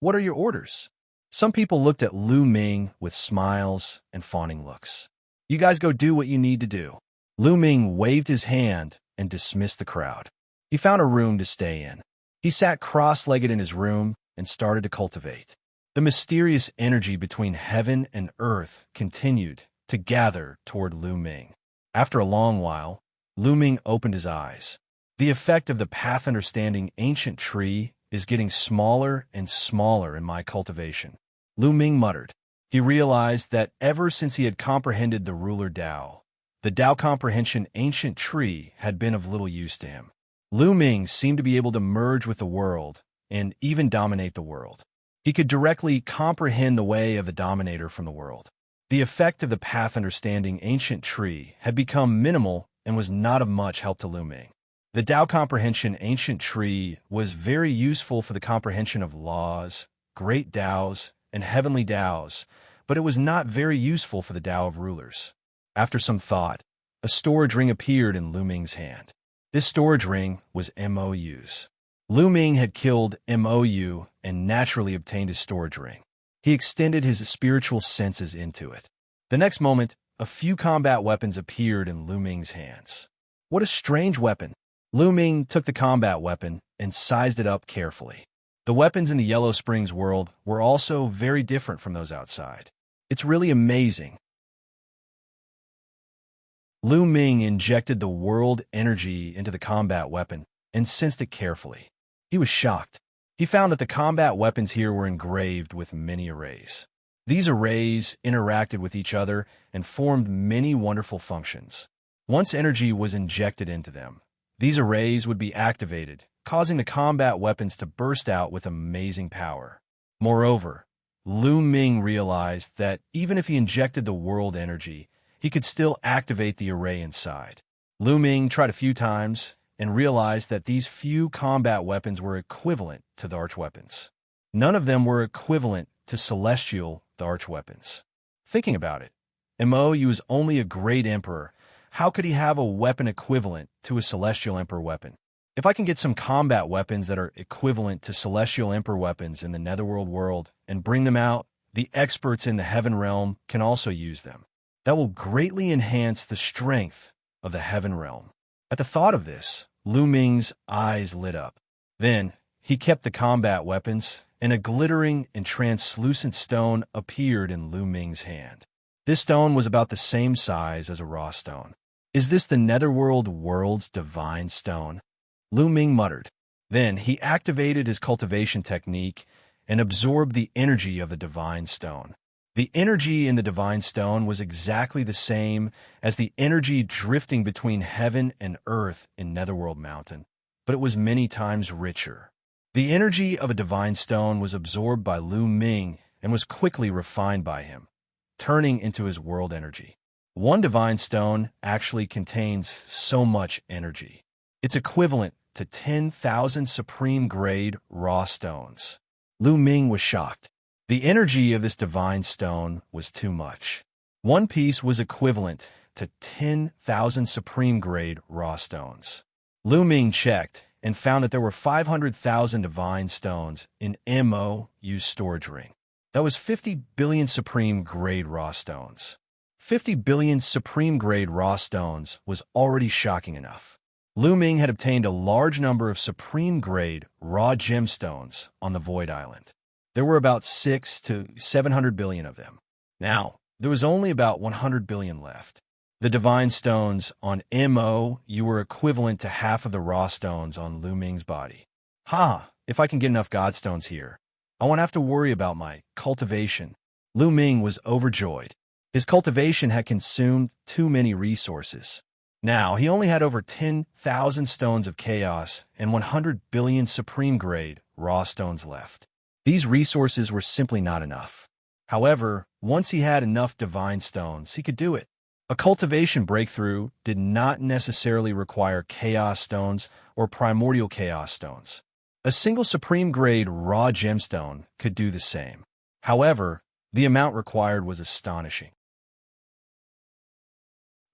what are your orders? Some people looked at Lu Ming with smiles and fawning looks. You guys go do what you need to do. Lu Ming waved his hand and dismissed the crowd. He found a room to stay in. He sat cross-legged in his room and started to cultivate. The mysterious energy between heaven and earth continued to gather toward Lu Ming. After a long while, Lu Ming opened his eyes. The effect of the path understanding ancient tree is getting smaller and smaller in my cultivation. Lu Ming muttered. He realized that ever since he had comprehended the ruler Dao, the Dao comprehension ancient tree had been of little use to him. Lu Ming seemed to be able to merge with the world and even dominate the world. He could directly comprehend the way of the dominator from the world. The effect of the path understanding ancient tree had become minimal and was not of much help to Lu Ming. The Dao comprehension ancient tree was very useful for the comprehension of laws, great Daos, and heavenly Daos, but it was not very useful for the Dao of rulers. After some thought, a storage ring appeared in Lu Ming's hand. This storage ring was Mou's. Lu Ming had killed Mou and naturally obtained his storage ring. He extended his spiritual senses into it. The next moment, a few combat weapons appeared in Lu Ming's hands. What a strange weapon! Lu Ming took the combat weapon and sized it up carefully. The weapons in the Yellow Springs world were also very different from those outside. It's really amazing. Lu Ming injected the world energy into the combat weapon and sensed it carefully. He was shocked. He found that the combat weapons here were engraved with many arrays. These arrays interacted with each other and formed many wonderful functions. Once energy was injected into them, these arrays would be activated, causing the combat weapons to burst out with amazing power. Moreover, Lu Ming realized that even if he injected the world energy, he could still activate the array inside. Lu Ming tried a few times and realized that these few combat weapons were equivalent to the archweapons. None of them were equivalent to celestial the archweapons. Thinking about it, Mou was only a great emperor. How could he have a weapon equivalent to a celestial emperor weapon? If I can get some combat weapons that are equivalent to celestial emperor weapons in the netherworld world and bring them out, the experts in the heaven realm can also use them. That will greatly enhance the strength of the heaven realm. At the thought of this, Lu Ming's eyes lit up. Then, he kept the combat weapons, and a glittering and translucent stone appeared in Lu Ming's hand. This stone was about the same size as a raw stone. Is this the netherworld world's divine stone? Lu Ming muttered. Then he activated his cultivation technique and absorbed the energy of the divine stone. The energy in the divine stone was exactly the same as the energy drifting between heaven and earth in Netherworld Mountain, but it was many times richer. The energy of a divine stone was absorbed by Lu Ming and was quickly refined by him, turning into his world energy. One divine stone actually contains so much energy. It's equivalent to 10,000 supreme-grade raw stones. Lu Ming was shocked. The energy of this divine stone was too much. One piece was equivalent to 10,000 supreme-grade raw stones. Lu Ming checked and found that there were 500,000 divine stones in Mou's storage ring. That was 50 billion supreme-grade raw stones. 50 billion supreme-grade raw stones was already shocking enough. Lu Ming had obtained a large number of supreme-grade raw gemstones on the Void Island. There were about 6 to 700 billion of them. Now, there was only about 100 billion left. The divine stones on Mou were equivalent to half of the raw stones on Lu Ming's body. If I can get enough godstones here, I won't have to worry about my cultivation. Lu Ming was overjoyed. His cultivation had consumed too many resources. Now, he only had over 10,000 stones of chaos and 100 billion supreme-grade raw stones left. These resources were simply not enough. However, once he had enough divine stones, he could do it. A cultivation breakthrough did not necessarily require chaos stones or primordial chaos stones. A single supreme-grade raw gemstone could do the same. However, the amount required was astonishing.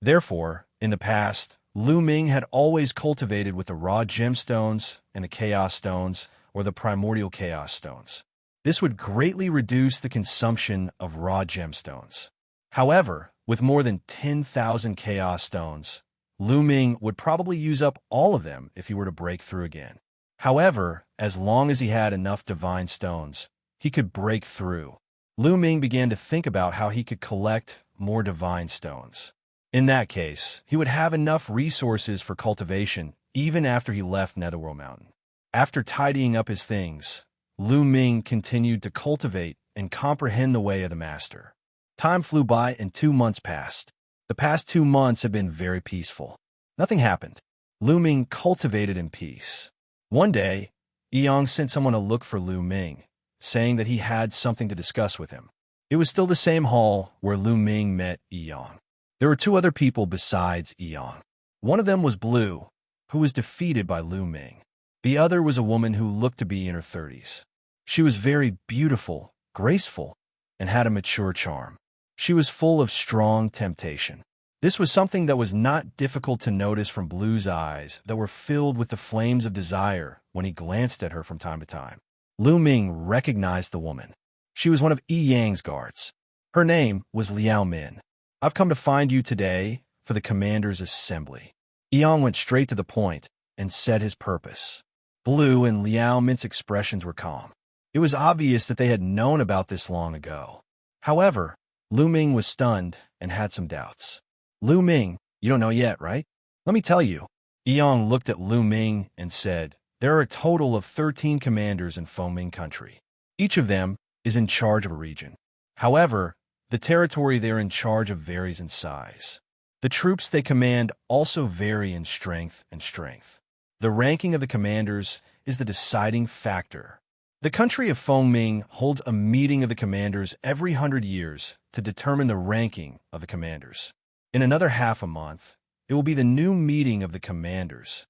Therefore, in the past, Lu Ming had always cultivated with the raw gemstones and the chaos stones or the primordial chaos stones. This would greatly reduce the consumption of raw gemstones. However, with more than 10,000 chaos stones, Lu Ming would probably use up all of them if he were to break through again. However, as long as he had enough divine stones, he could break through. Lu Ming began to think about how he could collect more divine stones. In that case, he would have enough resources for cultivation even after he left Netherworld Mountain. After tidying up his things, Lu Ming continued to cultivate and comprehend the way of the master. Time flew by and 2 months passed. The past 2 months had been very peaceful. Nothing happened. Lu Ming cultivated in peace. One day, Yang sent someone to look for Lu Ming, saying that he had something to discuss with him. It was still the same hall where Lu Ming met Yang. There were 2 other people besides Yang. One of them was Blue, who was defeated by Lu Ming. The other was a woman who looked to be in her 30s. She was very beautiful, graceful, and had a mature charm. She was full of strong temptation. This was something that was not difficult to notice from Blue's eyes that were filled with the flames of desire when he glanced at her from time to time. Lu Ming recognized the woman. She was one of Yi Yang's guards. Her name was Liao Min. I've come to find you today for the commander's assembly. Yang went straight to the point and said his purpose. Blue and Liao Min's expressions were calm. It was obvious that they had known about this long ago. However, Lu Ming was stunned and had some doubts. Lu Ming, you don't know yet, right? Let me tell you. Yang looked at Lu Ming and said, there are a total of 13 commanders in Fengming country. Each of them is in charge of a region. However, the territory they're in charge of varies in size. The troops they command also vary in strength and strength. The ranking of the commanders is the deciding factor. The country of Fengming holds a meeting of the commanders every 100 years to determine the ranking of the commanders. In another half a month, it will be the new meeting of the commanders.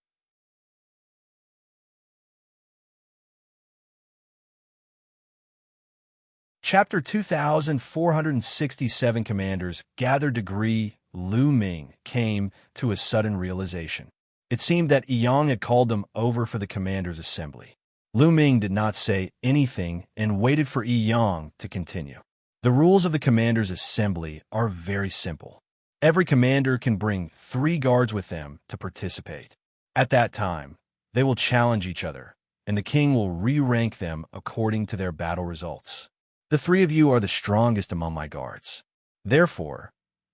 Chapter 2467 Commanders gathered to agree. Lu Ming came to a sudden realization. It seemed that Yang had called them over for the commander's assembly. Lu Ming did not say anything and waited for Yang to continue. The rules of the commander's assembly are very simple. Every commander can bring 3 guards with them to participate. At that time, they will challenge each other, and the king will re-rank them according to their battle results. The 3 of you are the strongest among my guards. Therefore,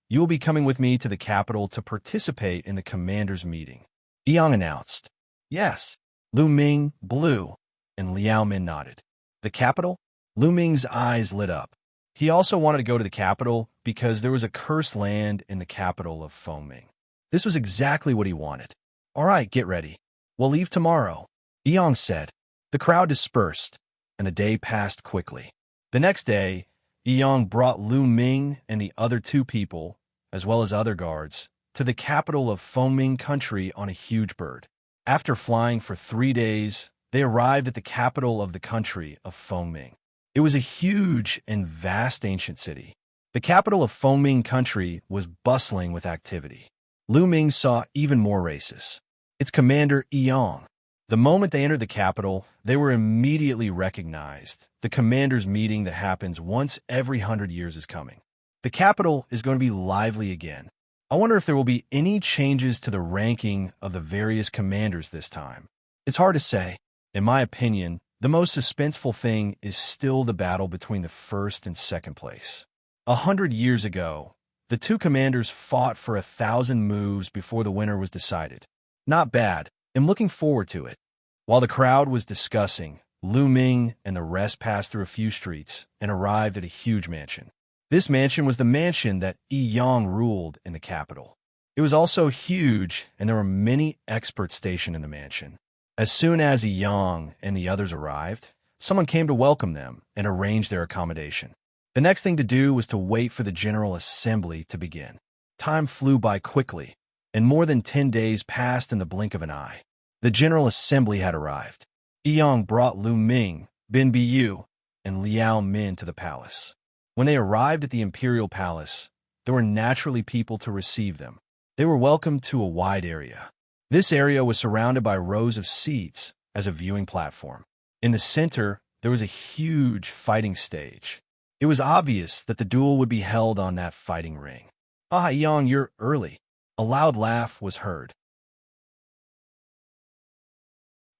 you will be coming with me to the capital to participate in the commander's meeting. Yang announced. Yes. Lu Ming, Blue, and Liao Min nodded. The capital? Lu Ming's eyes lit up. He also wanted to go to the capital because there was a cursed land in the capital of Fengming. This was exactly what he wanted. All right, get ready. We'll leave tomorrow, Yang said. The crowd dispersed, and the day passed quickly. The next day, Yang brought Lu Ming and the other 2 people, as well as other guards, to the capital of Fengming country on a huge bird. After flying for 3 days, they arrived at the capital of the country of Fengming. It was a huge and vast ancient city. The capital of Fengming country was bustling with activity. Lu Ming saw even more races. Its commander, Yang. The moment they entered the capital, they were immediately recognized. The commander's meeting that happens once every 100 years is coming. The capital is going to be lively again. I wonder if there will be any changes to the ranking of the various commanders this time. It's hard to say. In my opinion, the most suspenseful thing is still the battle between the first and second place. 100 years ago, the 2 commanders fought for 1,000 moves before the winner was decided. Not bad. I'm looking forward to it. While the crowd was discussing, Lu Ming and the rest passed through a few streets and arrived at a huge mansion. This mansion was the mansion that Yang ruled in the capital. It was also huge, and there were many experts stationed in the mansion. As soon as Yang and the others arrived, someone came to welcome them and arrange their accommodation. The next thing to do was to wait for the General Assembly to begin. Time flew by quickly, and more than 10 days passed in the blink of an eye. The General Assembly had arrived. Yang brought Lu Ming, Bin Biyu, and Liao Min to the palace. When they arrived at the imperial palace, there were naturally people to receive them. They were welcomed to a wide area. This area was surrounded by rows of seats as a viewing platform. In the center, there was a huge fighting stage. It was obvious that the duel would be held on that fighting ring. "Ah, Yang, you're early." A loud laugh was heard.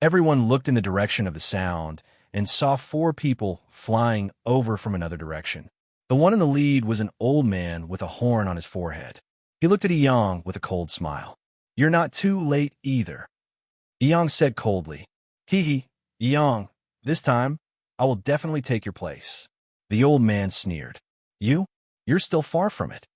Everyone looked in the direction of the sound and saw 4 people flying over from another direction. The one in the lead was an old man with a horn on his forehead. He looked at Yang with a cold smile. "You're not too late either," Yang said coldly. "Hee, Yang, this time, I will definitely take your place." The old man sneered. You're still far from it."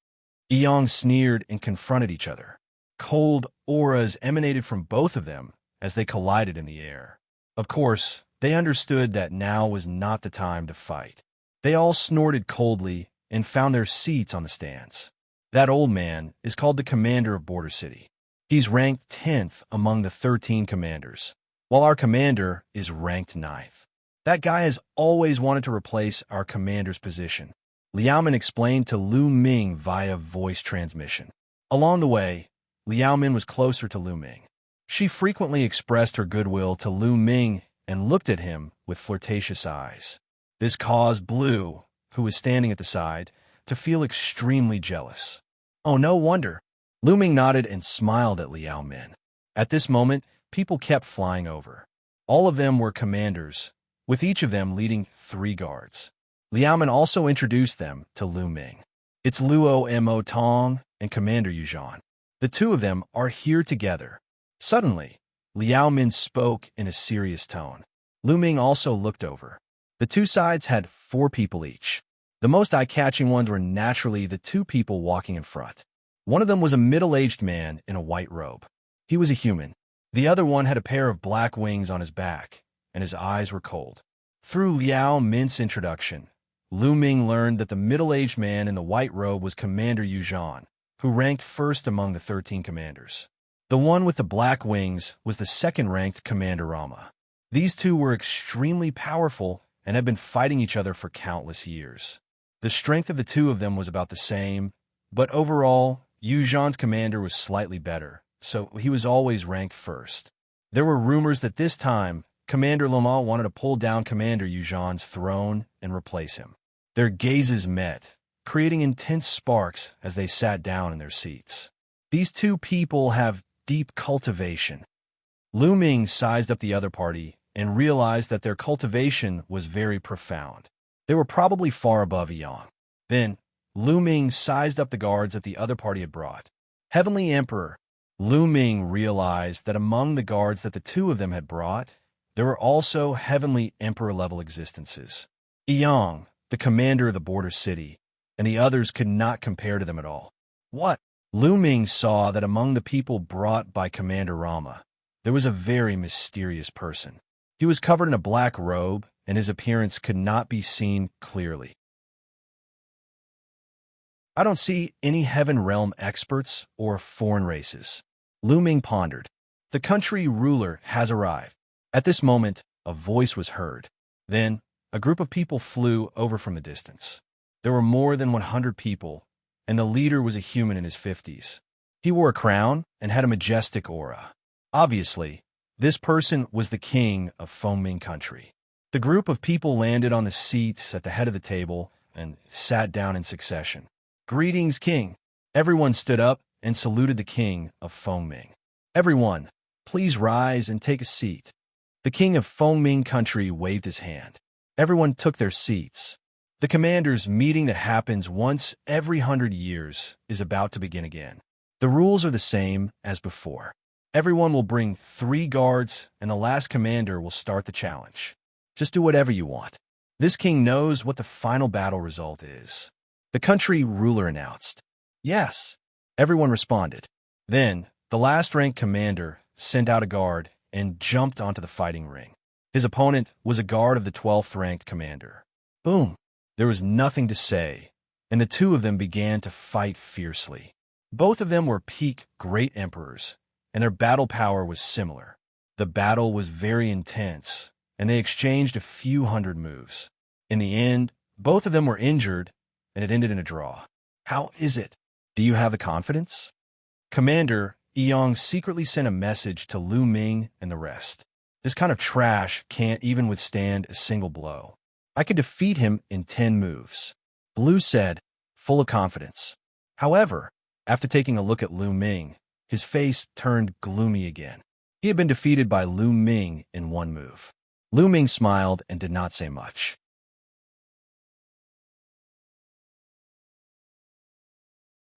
Yang sneered and confronted each other. Cold auras emanated from both of them as they collided in the air. Of course, they understood that now was not the time to fight. They all snorted coldly and found their seats on the stands. That old man is called the commander of Border City. He's ranked 10th among the 13 commanders, while our commander is ranked 9th. That guy has always wanted to replace our commander's position. Liao Min explained to Lu Ming via voice transmission. Along the way, Liao Min was closer to Lu Ming. She frequently expressed her goodwill to Lu Ming and looked at him with flirtatious eyes. This caused Blue, who was standing at the side, to feel extremely jealous. Oh, no wonder. Lu Ming nodded and smiled at Liao Min. At this moment, people kept flying over. All of them were commanders, with each of them leading 3 guards. Liao Min also introduced them to Lu Ming. It's Luo Mo Tong and Commander Yuzhan. The 2 of them are here together. Suddenly, Liao Min spoke in a serious tone. Lu Ming also looked over. The 2 sides had 4 people each. The most eye-catching ones were naturally the 2 people walking in front. One of them was a middle-aged man in a white robe. He was a human. The other one had a pair of black wings on his back, and his eyes were cold. Through Liao Min's introduction, Lu Ming learned that the middle-aged man in the white robe was Commander Yuzhan, who ranked first among the 13 commanders. The one with the black wings was the second-ranked Commander Rama. These 2 were extremely powerful and had been fighting each other for countless years. The strength of the 2 of them was about the same, but overall, Yuzhan's commander was slightly better, so he was always ranked first. There were rumors that this time, Commander Lama wanted to pull down Commander Yuzhan's throne and replace him. Their gazes met, creating intense sparks as they sat down in their seats. These 2 people have deep cultivation. Lu Ming sized up the other party and realized that their cultivation was very profound. They were probably far above Yang. Then, Lu Ming sized up the guards that the other party had brought. Heavenly Emperor, Lu Ming realized that among the guards that the 2 of them had brought, there were also Heavenly Emperor-level existences. Yang, the commander of the border city, and the others could not compare to them at all. What? Lu Ming saw that among the people brought by Commander Rama, there was a very mysterious person. He was covered in a black robe, and his appearance could not be seen clearly. I don't see any Heaven Realm experts or foreign races. Lu Ming pondered. The country ruler has arrived. At this moment, a voice was heard. Then, a group of people flew over from a distance. There were more than 100 people, and the leader was a human in his 50s. He wore a crown and had a majestic aura. Obviously, this person was the king of Fengming country. The group of people landed on the seats at the head of the table and sat down in succession. Greetings, king. Everyone stood up and saluted the king of Fengming. Everyone, please rise and take a seat. The king of Fengming country waved his hand. Everyone took their seats. The commander's meeting that happens once every 100 years is about to begin again. The rules are the same as before. Everyone will bring 3 guards, and the last commander will start the challenge. Just do whatever you want. This king knows what the final battle result is. The country ruler announced. Yes. Everyone responded. Then, the last rank commander sent out a guard and jumped onto the fighting ring. His opponent was a guard of the 12th ranked commander. Boom! There was nothing to say, and the two of them began to fight fiercely. Both of them were peak great emperors, and their battle power was similar. The battle was very intense, and they exchanged a few hundred moves. In the end, both of them were injured, and it ended in a draw. How is it? Do you have the confidence? Commander Yong secretly sent a message to Lu Ming and the rest. This kind of trash can't even withstand a single blow. I could defeat him in 10 moves. Lu said, full of confidence. However, after taking a look at Lu Ming, his face turned gloomy again. He had been defeated by Lu Ming in 1 move. Lu Ming smiled and did not say much.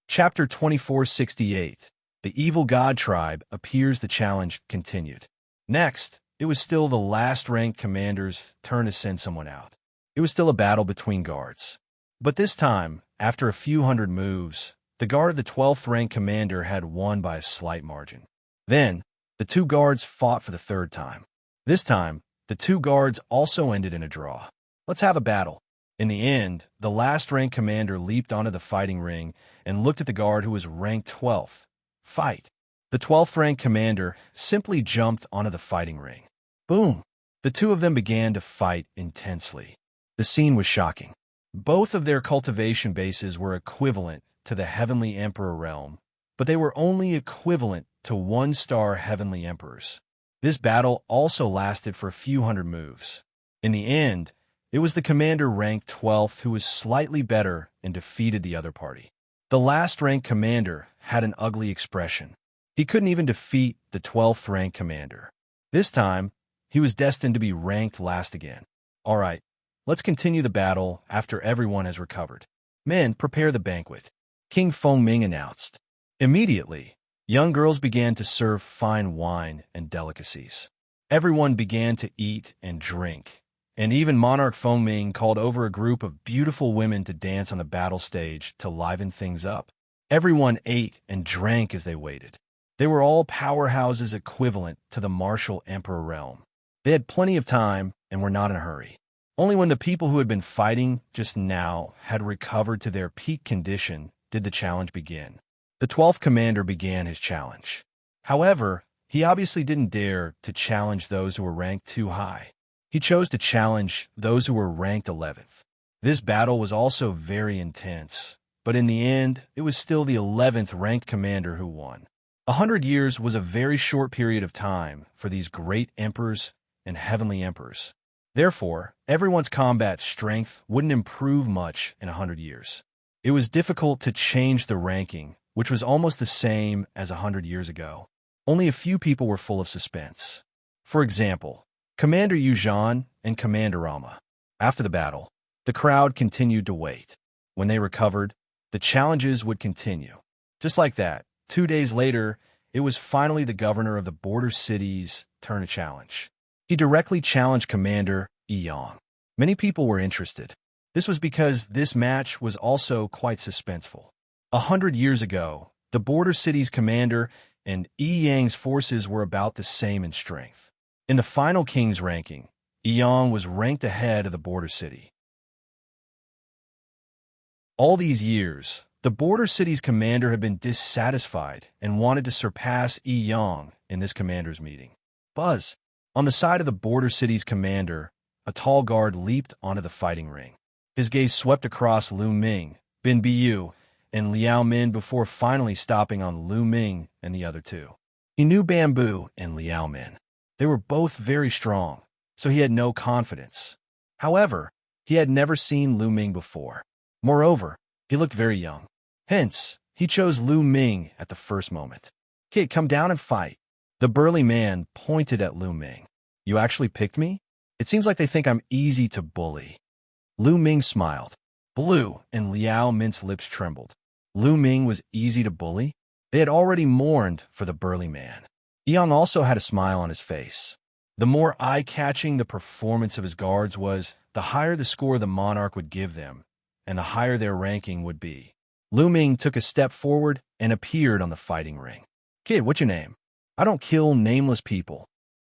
Chapter 2468. The Evil God Tribe Appears. The challenge continued. Next, it was still the last ranked commander's turn to send someone out. It was still a battle between guards. But this time, after a few hundred moves, the guard of the 12th ranked commander had won by a slight margin. Then, the two guards fought for the 3rd time. This time, the two guards also ended in a draw. Let's have a battle. In the end, the last ranked commander leaped onto the fighting ring and looked at the guard who was ranked 12th. Fight. The 12th ranked commander simply jumped onto the fighting ring. Boom! The two of them began to fight intensely. The scene was shocking. Both of their cultivation bases were equivalent to the Heavenly Emperor realm, but they were only equivalent to 1-star Heavenly Emperors. This battle also lasted for a few hundred moves. In the end, it was the commander ranked 12th who was slightly better and defeated the other party. The last ranked commander had an ugly expression. He couldn't even defeat the 12th ranked commander. This time, he was destined to be ranked last again. All right, let's continue the battle after everyone has recovered. Men, prepare the banquet. King Fengming announced. Immediately, young girls began to serve fine wine and delicacies. Everyone began to eat and drink, and even Monarch Fengming called over a group of beautiful women to dance on the battle stage to liven things up. Everyone ate and drank as they waited. They were all powerhouses equivalent to the martial emperor realm. They had plenty of time and were not in a hurry. Only when the people who had been fighting just now had recovered to their peak condition did the challenge begin. The 12th commander began his challenge. However, he obviously didn't dare to challenge those who were ranked too high. He chose to challenge those who were ranked 11th. This battle was also very intense, but in the end, it was still the 11th ranked commander who won. 100 years was a very short period of time for these great emperors and heavenly emperors. Therefore, everyone's combat strength wouldn't improve much in 100 years. It was difficult to change the ranking, which was almost the same as 100 years ago. Only a few people were full of suspense. For example, Commander Yuzhan and Commander Rama. After the battle, the crowd continued to wait. When they recovered, the challenges would continue. Just like that, 2 days later, it was finally the governor of the border city's turn to challenge. He directly challenged Commander Yong. Many people were interested. This was because this match was also quite suspenseful. 100 years ago, the border city's commander and Yang's forces were about the same in strength. In the final king's ranking, Yong was ranked ahead of the border city. All these years, the border city's commander had been dissatisfied and wanted to surpass Yong in this commander's meeting. Buzz. On the side of the border city's commander, a tall guard leaped onto the fighting ring. His gaze swept across Lu Ming, Bin Biu, and Liao Min before finally stopping on Lu Ming and the other two. He knew Bamboo and Liao Min. They were both very strong, so he had no confidence. However, he had never seen Lu Ming before. Moreover, he looked very young. Hence, he chose Lu Ming at the first moment. Kid, come down and fight. The burly man pointed at Lu Ming. You actually picked me? It seems like they think I'm easy to bully. Lu Ming smiled. Blue and Liao Min's lips trembled. Lu Ming was easy to bully? They had already mourned for the burly man. Yang also had a smile on his face. The more eye-catching the performance of his guards was, the higher the score the monarch would give them, and the higher their ranking would be. Lu Ming took a step forward and appeared on the fighting ring. "Kid, what's your name?" "I don't kill nameless people,"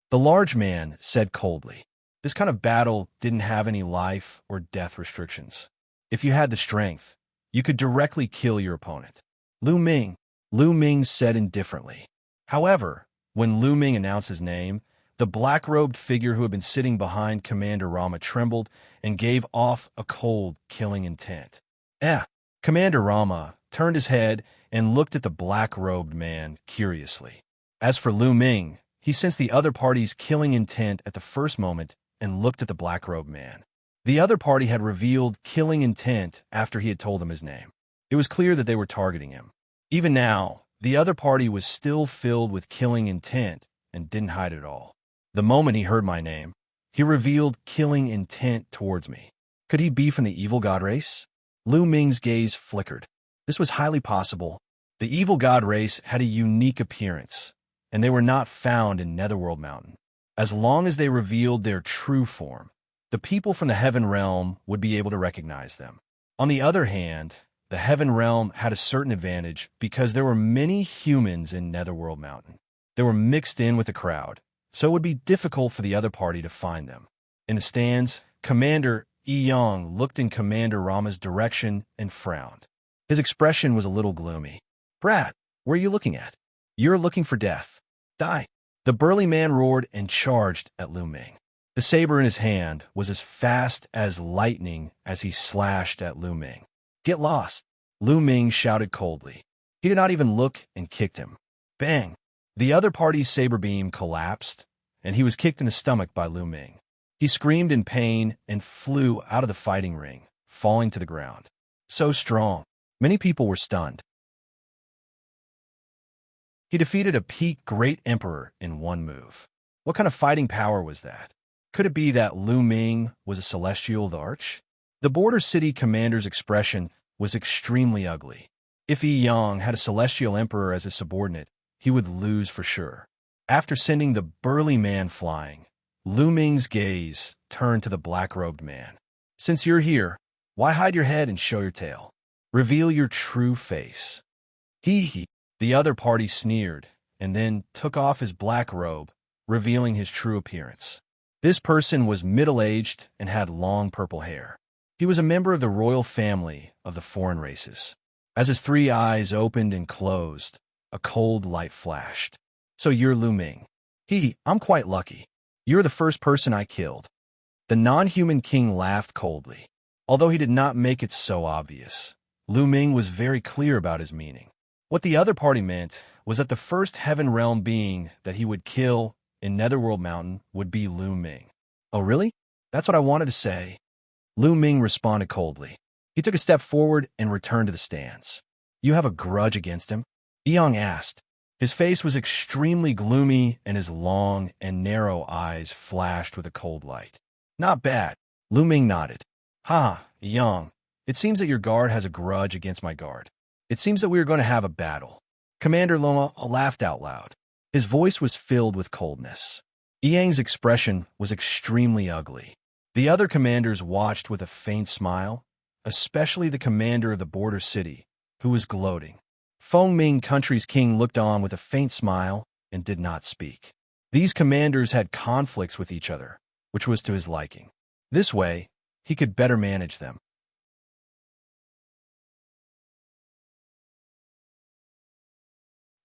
the large man said coldly. This kind of battle didn't have any life or death restrictions. If you had the strength, you could directly kill your opponent. Lu Ming said indifferently. However, when Lu Ming announced his name, the black-robed figure who had been sitting behind Commander Rama trembled and gave off a cold, killing intent. Commander Rama turned his head and looked at the black-robed man curiously. As for Lu Ming, he sensed the other party's killing intent at the first moment and looked at the black-robed man. The other party had revealed killing intent after he had told them his name. It was clear that they were targeting him. Even now, the other party was still filled with killing intent and didn't hide it all. The moment he heard my name, he revealed killing intent towards me. Could he be from the evil god race? Lu Ming's gaze flickered. This was highly possible. The evil god race had a unique appearance, and they were not found in Netherworld Mountain. As long as they revealed their true form, the people from the Heaven Realm would be able to recognize them. On the other hand, the Heaven Realm had a certain advantage because there were many humans in Netherworld Mountain. They were mixed in with the crowd, so it would be difficult for the other party to find them. In the stands, Commander Yang looked in Commander Rama's direction and frowned. His expression was a little gloomy. "Brat, where are you looking at? You're looking for death. Die." The burly man roared and charged at Lu Ming. The saber in his hand was as fast as lightning as he slashed at Lu Ming. "Get lost," Lu Ming shouted coldly. He did not even look and kicked him. Bang! The other party's saber beam collapsed, and he was kicked in the stomach by Lu Ming. He screamed in pain and flew out of the fighting ring, falling to the ground. So strong. Many people were stunned. He defeated a peak great emperor in one move. What kind of fighting power was that? Could it be that Lu Ming was a celestial arch? The border city commander's expression was extremely ugly. If Yi Yang had a celestial emperor as a subordinate, he would lose for sure. After sending the burly man flying, Lu Ming's gaze turned to the black-robed man. "Since you're here, why hide your head and show your tail? Reveal your true face." He. The other party sneered, and then took off his black robe, revealing his true appearance. This person was middle-aged and had long purple hair. He was a member of the royal family of the foreign races. As his three eyes opened and closed, a cold light flashed. "So you're Lu Ming." I'm quite lucky. You're the first person I killed." The non-human king laughed coldly. Although he did not make it so obvious, Lu Ming was very clear about his meaning. What the other party meant was that the first Heaven Realm being that he would kill in Netherworld Mountain would be Lu Ming. "Oh, really? That's what I wanted to say." Lu Ming responded coldly. He took a step forward and returned to the stands. "You have a grudge against him?" Yang asked. His face was extremely gloomy, and his long and narrow eyes flashed with a cold light. "Not bad." Lu Ming nodded. Yang, it seems that your guard has a grudge against my guard. It seems that we are going to have a battle." Commander Loma laughed out loud. His voice was filled with coldness. Yang's expression was extremely ugly. The other commanders watched with a faint smile, especially the commander of the border city, who was gloating. Fengming Country's king looked on with a faint smile and did not speak. These commanders had conflicts with each other, which was to his liking. This way, he could better manage them.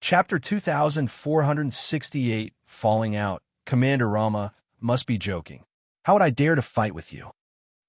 Chapter 2468, Falling Out. Commander Rama must be joking. How would I dare to fight with you?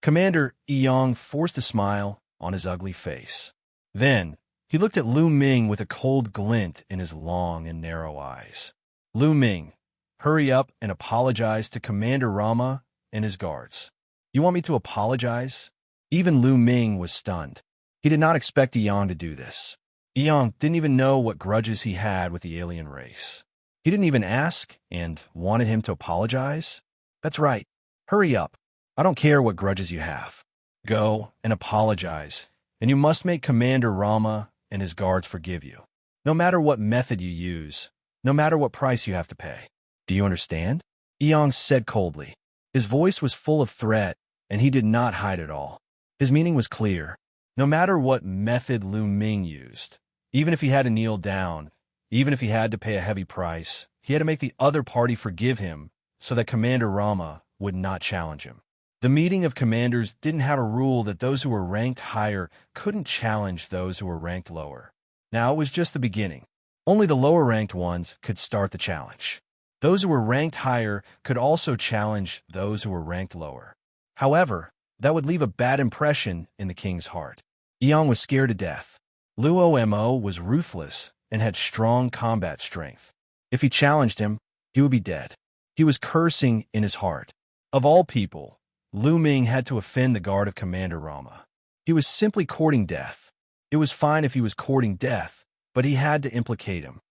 Commander Yang forced a smile on his ugly face. Then, he looked at Lu Ming with a cold glint in his long and narrow eyes. "Lu Ming, hurry up and apologize to Commander Rama and his guards." "You want me to apologize?" Even Lu Ming was stunned. He did not expect Yang to do this. Yang didn't even know what grudges he had with the alien race. He didn't even ask and wanted him to apologize? That's right. Hurry up. I don't care what grudges you have. Go and apologize, and you must make Commander Rama and his guards forgive you. No matter what method you use, no matter what price you have to pay. Do you understand? Yang said coldly. His voice was full of threat, and he did not hide it all. His meaning was clear. No matter what method Lu Ming used, even if he had to kneel down, even if he had to pay a heavy price, he had to make the other party forgive him so that Commander Rama would not challenge him. The meeting of commanders didn't have a rule that those who were ranked higher couldn't challenge those who were ranked lower. Now it was just the beginning. Only the lower-ranked ones could start the challenge. Those who were ranked higher could also challenge those who were ranked lower. However, that would leave a bad impression in the king's heart. Yang was scared to death. Luo Mo was ruthless and had strong combat strength. If he challenged him, he would be dead. He was cursing in his heart. Of all people, Lu Ming had to offend the guard of Commander Rama. He was simply courting death. It was fine if he was courting death, but he had to implicate him.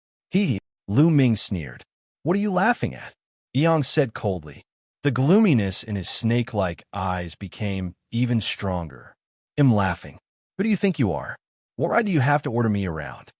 Lu Ming sneered. What are you laughing at? Yang said coldly. The gloominess in his snake-like eyes became even stronger. I'm laughing. Who do you think you are? What right do you have to order me around?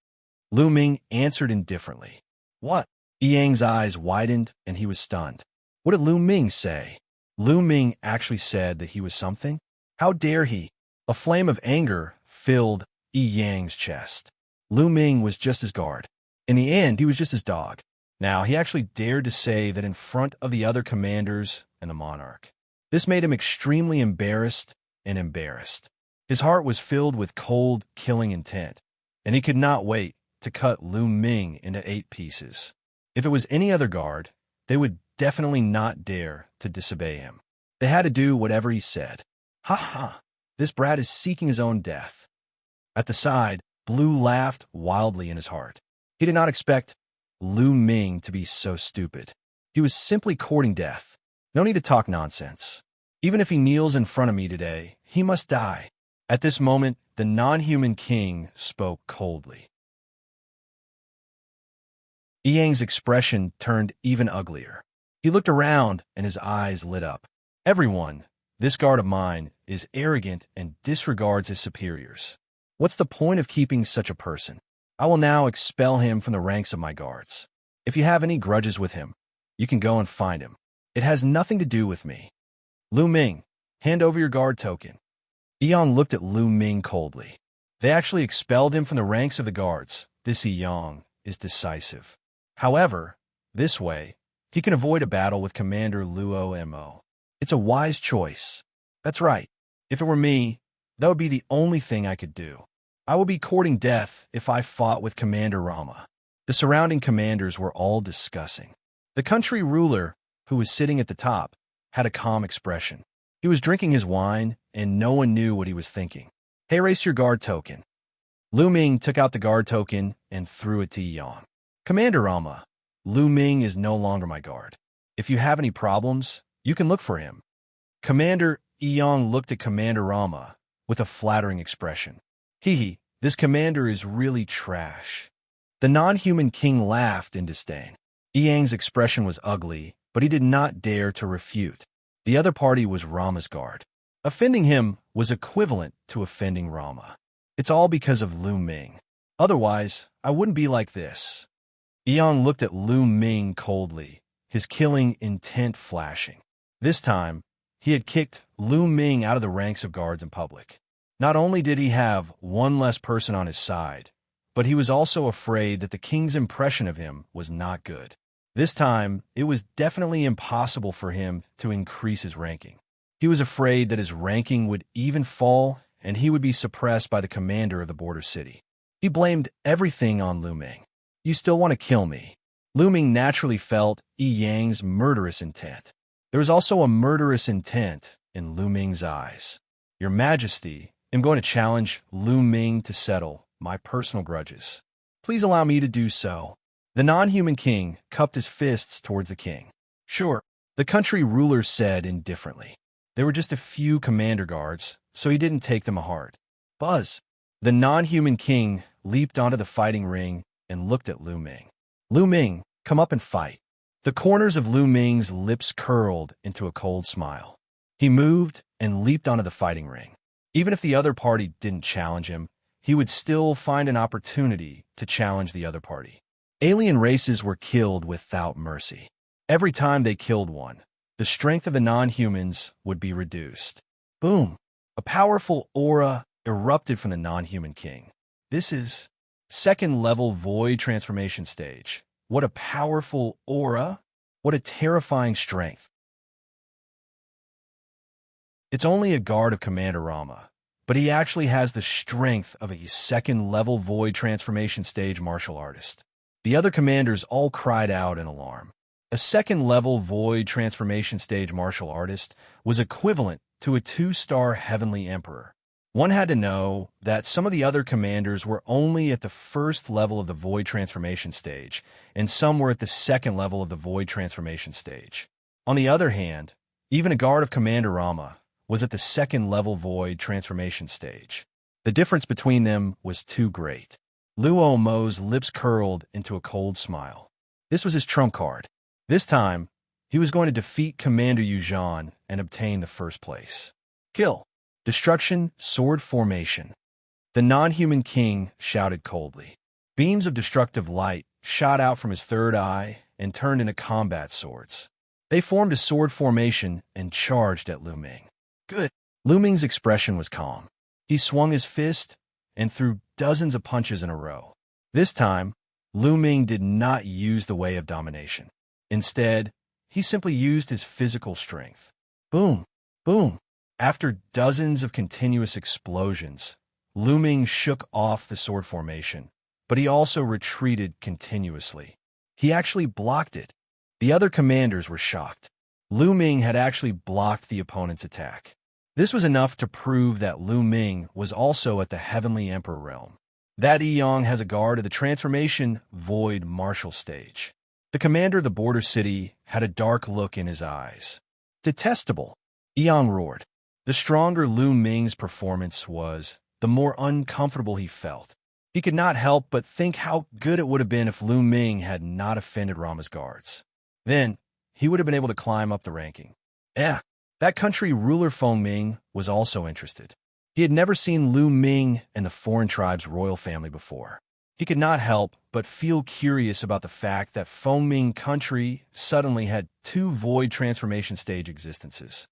Lu Ming answered indifferently. What? Yang's eyes widened and he was stunned. What did Lu Ming say? Lu Ming actually said that he was something? How dare he? A flame of anger filled Yang's chest. Lu Ming was just his guard. In the end, he was just his dog. Now, he actually dared to say that in front of the other commanders and the monarch. This made him extremely embarrassed and embarrassed. His heart was filled with cold, killing intent, and he could not wait to cut Lu Ming into 8 pieces. If it was any other guard, they would definitely not dare to disobey him. They had to do whatever he said. Ha ha, this brat is seeking his own death. At the side, Blue laughed wildly in his heart. He did not expect Lu Ming to be so stupid. He was simply courting death. No need to talk nonsense. Even if he kneels in front of me today, he must die. At this moment, the non-human king spoke coldly. Yang's expression turned even uglier. He looked around and his eyes lit up. Everyone, this guard of mine, is arrogant and disregards his superiors. What's the point of keeping such a person? I will now expel him from the ranks of my guards. If you have any grudges with him, you can go and find him. It has nothing to do with me. Lu Ming, hand over your guard token. Yang looked at Lu Ming coldly. They actually expelled him from the ranks of the guards. This Yang is decisive. However, this way, he can avoid a battle with Commander Luo Mo. It's a wise choice. That's right. If it were me, that would be the only thing I could do. I would be courting death if I fought with Commander Rama. The surrounding commanders were all discussing. The country ruler, who was sitting at the top, had a calm expression. He was drinking his wine, and no one knew what he was thinking. Hey, race your guard token. Lu Ming took out the guard token and threw it to Yang. Commander Rama, Lu Ming is no longer my guard. If you have any problems, you can look for him. Commander Yang looked at Commander Rama with a flattering expression. This commander is really trash. The non-human king laughed in disdain. Yang's expression was ugly, but he did not dare to refute. The other party was Rama's guard. Offending him was equivalent to offending Rama. It's all because of Lu Ming. Otherwise, I wouldn't be like this. Yang looked at Lu Ming coldly, his killing intent flashing. This time, he had kicked Lu Ming out of the ranks of guards in public. Not only did he have one less person on his side, but he was also afraid that the king's impression of him was not good. This time, it was definitely impossible for him to increase his ranking. He was afraid that his ranking would even fall and he would be suppressed by the commander of the border city. He blamed everything on Lu Ming. You still want to kill me? Lu Ming naturally felt Yang's murderous intent. There was also a murderous intent in Lu Ming's eyes. Your Majesty, I'm going to challenge Lu Ming to settle my personal grudges. Please allow me to do so. The non-human king cupped his fists towards the king. Sure, the country ruler said indifferently. There were just a few commander guards, so he didn't take them to heart. Buzz. The non-human king leaped onto the fighting ring and looked at Lu Ming. Lu Ming, come up and fight. The corners of Lu Ming's lips curled into a cold smile. He moved and leaped onto the fighting ring. Even if the other party didn't challenge him, he would still find an opportunity to challenge the other party. Alien races were killed without mercy. Every time they killed one, the strength of the non-humans would be reduced. Boom! A powerful aura erupted from the non-human king. This is second-level void transformation stage. What a powerful aura! What a terrifying strength! It's only a guard of Commander Rama, but he actually has the strength of a second-level void transformation stage martial artist. The other commanders all cried out in alarm. A second-level void transformation stage martial artist was equivalent to a 2-star heavenly emperor. One had to know that some of the other commanders were only at the first level of the void transformation stage, and some were at the second level of the void transformation stage. On the other hand, even a guard of Commander Rama was at the second level void transformation stage. The difference between them was too great. Luo Mo's lips curled into a cold smile. This was his trump card. This time, he was going to defeat Commander Yuzhan and obtain the first place. Kill. Destruction, sword formation. The non-human king shouted coldly. Beams of destructive light shot out from his third eye and turned into combat swords. They formed a sword formation and charged at Lu Ming. Good. Lu Ming's expression was calm. He swung his fist and threw dozens of punches in a row. This time, Lu Ming did not use the way of domination. Instead, he simply used his physical strength. Boom, boom. After dozens of continuous explosions, Lu Ming shook off the sword formation, but he also retreated continuously. He actually blocked it. The other commanders were shocked. Lu Ming had actually blocked the opponent's attack. This was enough to prove that Lu Ming was also at the Heavenly Emperor realm. That Yiyang has a guard of the Transformation Void Martial stage. The commander of the border city had a dark look in his eyes. Detestable, Yiyang roared. The stronger Lu Ming's performance was, the more uncomfortable he felt. He could not help but think how good it would have been if Lu Ming had not offended Rama's guards. Then, he would have been able to climb up the ranking. That country ruler Feng Ming was also interested. He had never seen Lu Ming and the foreign tribe's royal family before. He could not help but feel curious about the fact that Feng Ming country suddenly had 2 void transformation stage existences.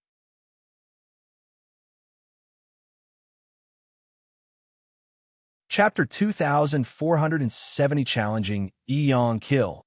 Chapter 2470 Challenging Yiyang Kill.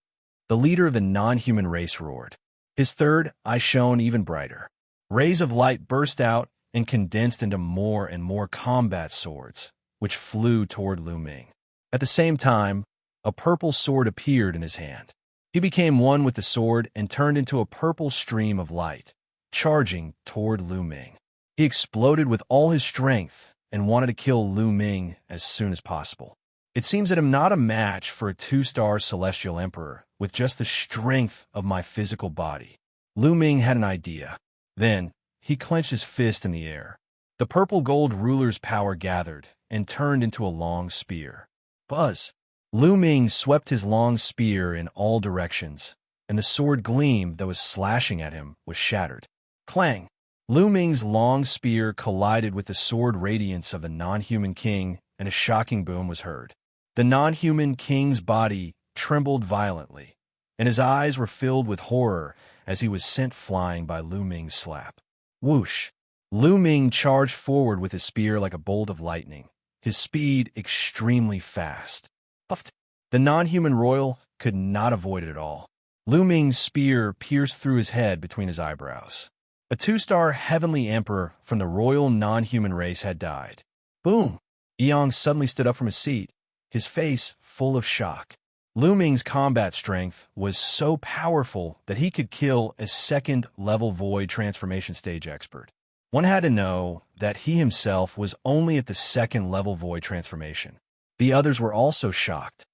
The leader of the non-human race roared. His third eye shone even brighter. Rays of light burst out and condensed into more and more combat swords, which flew toward Lu Ming. At the same time, a purple sword appeared in his hand. He became one with the sword and turned into a purple stream of light, charging toward Lu Ming. He exploded with all his strength and wanted to kill Lu Ming as soon as possible. It seems that I'm not a match for a 2-star celestial emperor with just the strength of my physical body. Lu Ming had an idea. Then, he clenched his fist in the air. The purple gold ruler's power gathered and turned into a long spear. Buzz! Lu Ming swept his long spear in all directions, and the sword gleam that was slashing at him was shattered. Clang! Lu Ming's long spear collided with the sword radiance of the non-human king, and a shocking boom was heard. The non-human king's body trembled violently, and his eyes were filled with horror as he was sent flying by Lu Ming's slap. Whoosh! Lu Ming charged forward with his spear like a bolt of lightning, his speed extremely fast. Puffed! The non-human royal could not avoid it at all. Lu Ming's spear pierced through his head between his eyebrows. A 2-star heavenly emperor from the royal non-human race had died. Boom! Yiyang suddenly stood up from his seat, his face full of shock. Lu Ming's combat strength was so powerful that he could kill a second-level void transformation stage expert. One had to know that he himself was only at the second-level void transformation. The others were also shocked.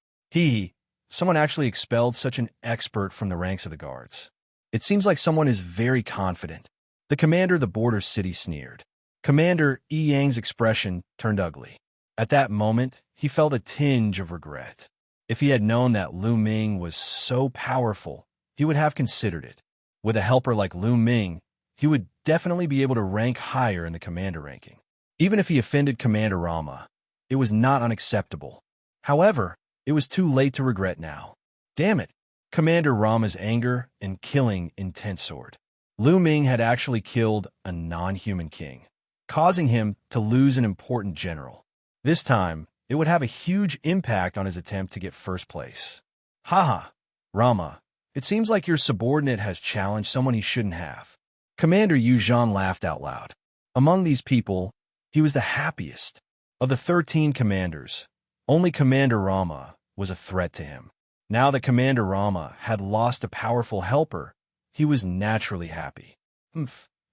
Someone actually expelled such an expert from the ranks of the guards. It seems like someone is very confident. The commander of the border city sneered. Commander Yiyang's expression turned ugly. At that moment, he felt a tinge of regret. If he had known that Lu Ming was so powerful, he would have considered it. With a helper like Lu Ming, he would definitely be able to rank higher in the commander ranking. Even if he offended Commander Rama, it was not unacceptable. However, it was too late to regret now. Damn it! Commander Rama's anger and killing intense sword. Lu Ming had actually killed a non-human king, causing him to lose an important general. This time, it would have a huge impact on his attempt to get first place. Haha, Rama, it seems like your subordinate has challenged someone he shouldn't have. Commander Yu Zhan laughed out loud. Among these people, he was the happiest. Of the 13 commanders, only Commander Rama was a threat to him. Now that Commander Rama had lost a powerful helper, he was naturally happy.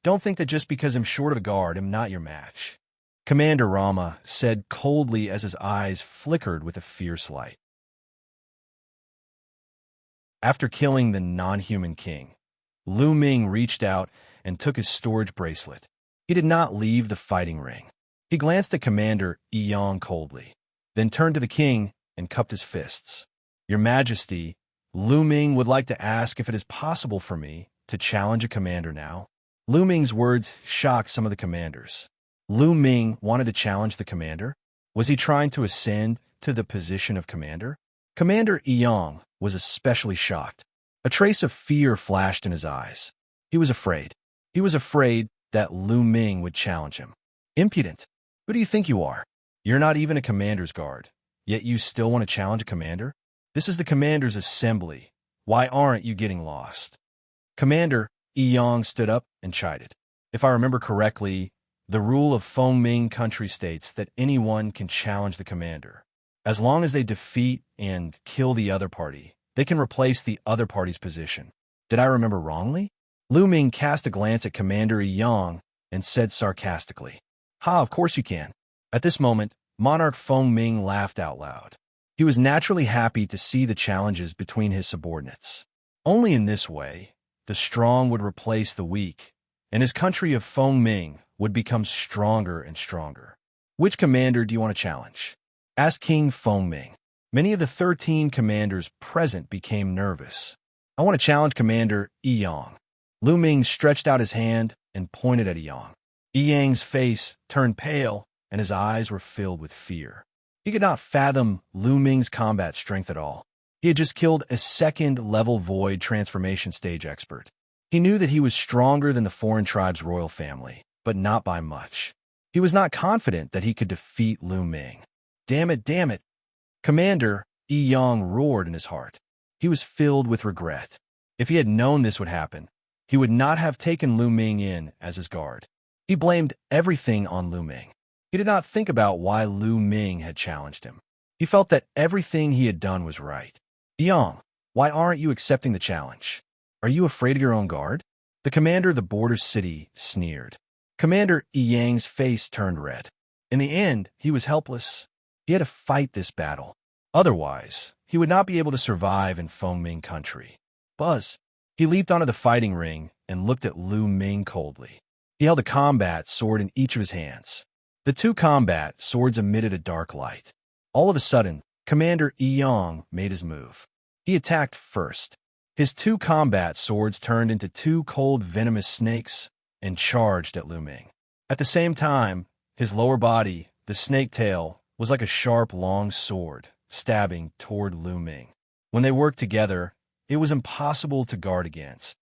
Don't think that just because I'm short of a guard, I'm not your match. Commander Rama said coldly as his eyes flickered with a fierce light. After killing the non-human king, Lu Ming reached out and took his storage bracelet. He did not leave the fighting ring. He glanced at Commander Yang coldly, then turned to the king and cupped his fists. Your Majesty, Lu Ming would like to ask if it is possible for me to challenge a commander now. Lu Ming's words shocked some of the commanders. Lu Ming wanted to challenge the commander? Was he trying to ascend to the position of commander? Commander Yang was especially shocked. A trace of fear flashed in his eyes. He was afraid. He was afraid that Lu Ming would challenge him. Impudent. Who do you think you are? You're not even a commander's guard, yet you still want to challenge a commander? This is the commander's assembly. Why aren't you getting lost? Commander Yang stood up and chided. If I remember correctly, the rule of Fengming country states that anyone can challenge the commander. As long as they defeat and kill the other party, they can replace the other party's position. Did I remember wrongly? Lu Ming cast a glance at Commander Yang and said sarcastically, Ha, of course you can. At this moment, Monarch Fengming laughed out loud. He was naturally happy to see the challenges between his subordinates. Only in this way, the strong would replace the weak, and his country of Fengming would become stronger and stronger. Which commander do you want to challenge? Asked King Fengming. Many of the 13 commanders present became nervous. I want to challenge Commander Yang. Lu Ming stretched out his hand and pointed at Yang. Yang's face turned pale, and his eyes were filled with fear. He could not fathom Lu Ming's combat strength at all. He had just killed a second-level void transformation stage expert. He knew that he was stronger than the foreign tribe's royal family, but not by much. He was not confident that he could defeat Lu Ming. Damn it, damn it! Commander Yang roared in his heart. He was filled with regret. If he had known this would happen, he would not have taken Lu Ming in as his guard. He blamed everything on Lu Ming. He did not think about why Lu Ming had challenged him. He felt that everything he had done was right. Yang, why aren't you accepting the challenge? Are you afraid of your own guard? The commander of the border city sneered. Commander Yang's face turned red. In the end, he was helpless. He had to fight this battle. Otherwise, he would not be able to survive in Fengming country. Buzz. He leaped onto the fighting ring and looked at Lu Ming coldly. He held a combat sword in each of his hands. The two combat swords emitted a dark light. All of a sudden, Commander Yang made his move. He attacked first. His two combat swords turned into two cold venomous snakes and charged at Lu Ming. At the same time, his lower body, the snake tail, was like a sharp, long sword, stabbing toward Lu Ming. When they worked together, it was impossible to guard against.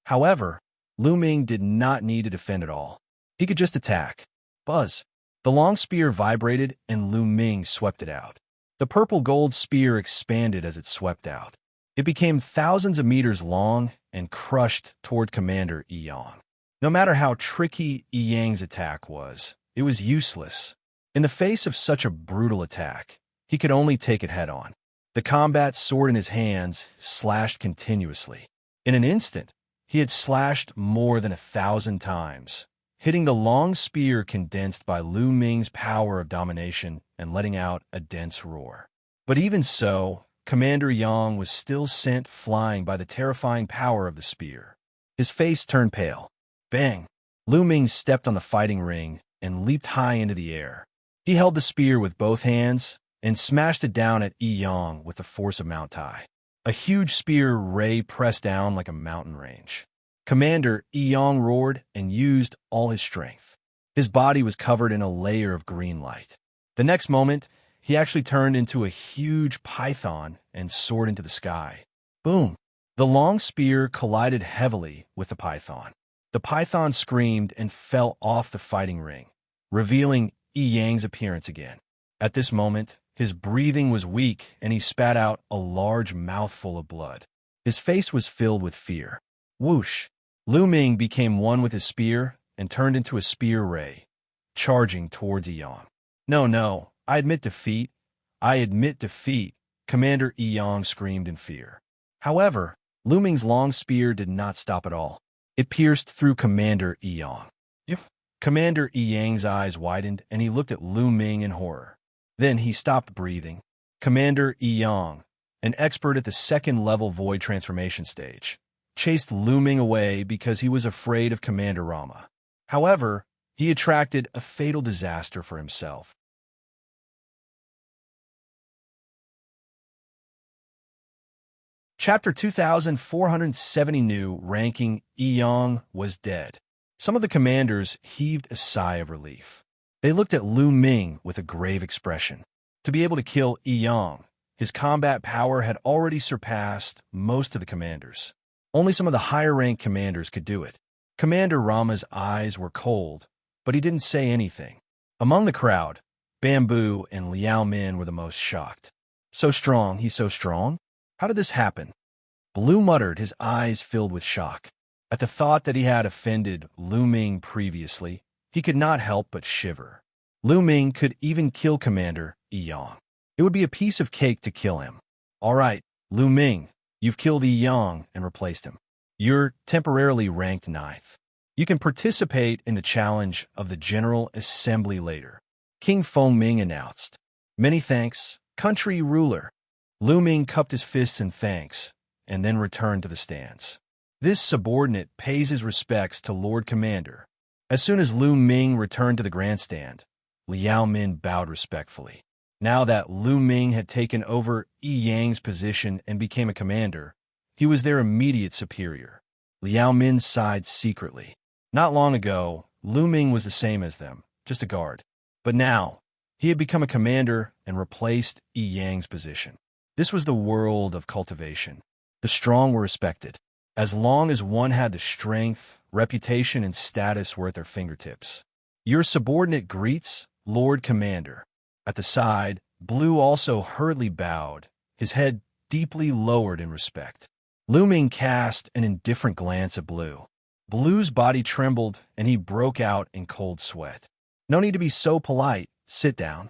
However, Lu Ming did not need to defend at all. He could just attack. Buzz. The long spear vibrated and Lu Ming swept it out. The purple-gold spear expanded as it swept out. It became thousands of meters long and crushed toward Commander Yang. No matter how tricky Yang's attack was, it was useless. In the face of such a brutal attack, he could only take it head-on. The combat sword in his hands slashed continuously. In an instant, he had slashed more than 1,000 times, hitting the long spear condensed by Lu Ming's power of domination and letting out a dense roar. But even so, Commander Yang was still sent flying by the terrifying power of the spear. His face turned pale. Bang! Lu Ming stepped on the fighting ring and leaped high into the air. He held the spear with both hands and smashed it down at Yang with the force of Mount Tai. A huge spear ray pressed down like a mountain range. Commander Yang roared and used all his strength. His body was covered in a layer of green light. The next moment, he actually turned into a huge python and soared into the sky. Boom! The long spear collided heavily with the python. The python screamed and fell off the fighting ring, revealing Yi Yang's appearance again. At this moment, his breathing was weak and he spat out a large mouthful of blood. His face was filled with fear. Whoosh! Lu Ming became one with his spear and turned into a spear ray, charging towards Yi Yang. No, I admit defeat. I admit defeat, Commander Yi Yang screamed in fear. However, Lu Ming's long spear did not stop at all. It pierced through Commander Yi Yang. Commander Yi Yang's eyes widened and he looked at Lu Ming in horror. Then he stopped breathing. Commander Yi Yang, an expert at the second-level void transformation stage, chased Lu Ming away because he was afraid of Commander Rama. However, he attracted a fatal disaster for himself. Chapter 2470 New Ranking Yi Yang was dead. Some of the commanders heaved a sigh of relief. They looked at Lu Ming with a grave expression. To be able to kill Yi Yang, his combat power had already surpassed most of the commanders. Only some of the higher-ranked commanders could do it. Commander Rama's eyes were cold, but he didn't say anything. Among the crowd, Bamboo and Liao Min were the most shocked. So strong, he's so strong? How did this happen? Blue muttered, his eyes filled with shock. At the thought that he had offended Lu Ming previously, he could not help but shiver. Lu Ming could even kill Commander Yi Yang. It would be a piece of cake to kill him. All right, Lu Ming, you've killed Yi Yang and replaced him. You're temporarily ranked 9th. You can participate in the challenge of the General Assembly later, King Fengming announced. Many thanks, country ruler. Lu Ming cupped his fists in thanks, and then returned to the stands. This subordinate pays his respects to Lord Commander. As soon as Lu Ming returned to the grandstand, Liao Min bowed respectfully. Now that Lu Ming had taken over Yi Yang's position and became a commander, he was their immediate superior. Liao Min sighed secretly. Not long ago, Lu Ming was the same as them, just a guard. But now, he had become a commander and replaced Yi Yang's position. This was the world of cultivation. The strong were respected. As long as one had the strength, reputation, and status were at their fingertips. Your subordinate greets, Lord Commander. At the side, Blue also hurriedly bowed, his head deeply lowered in respect. Lu Ming cast an indifferent glance at Blue. Blue's body trembled, and he broke out in cold sweat. No need to be so polite. Sit down.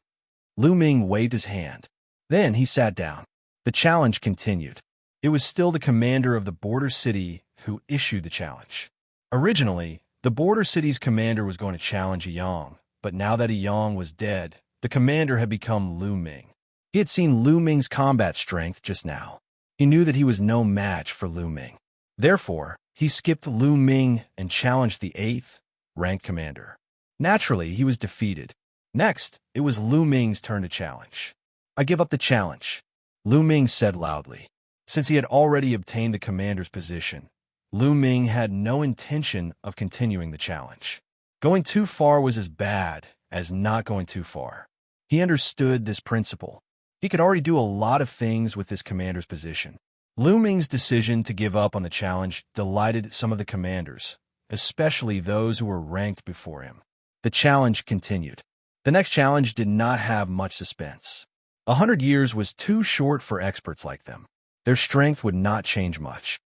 Lu Ming waved his hand. Then he sat down. The challenge continued. It was still the commander of the border city who issued the challenge. Originally, the border city's commander was going to challenge Yi Yang, but now that Yi Yang was dead, the commander had become Lu Ming. He had seen Lu Ming's combat strength just now. He knew that he was no match for Lu Ming. Therefore, he skipped Lu Ming and challenged the 8th ranked commander. Naturally, he was defeated. Next, it was Lu Ming's turn to challenge. I give up the challenge, Lu Ming said loudly. Since he had already obtained the commander's position, Lu Ming had no intention of continuing the challenge. Going too far was as bad as not going too far. He understood this principle. He could already do a lot of things with this commander's position. Lu Ming's decision to give up on the challenge delighted some of the commanders, especially those who were ranked before him. The challenge continued. The next challenge did not have much suspense. 100 years was too short for experts like them. Their strength would not change much.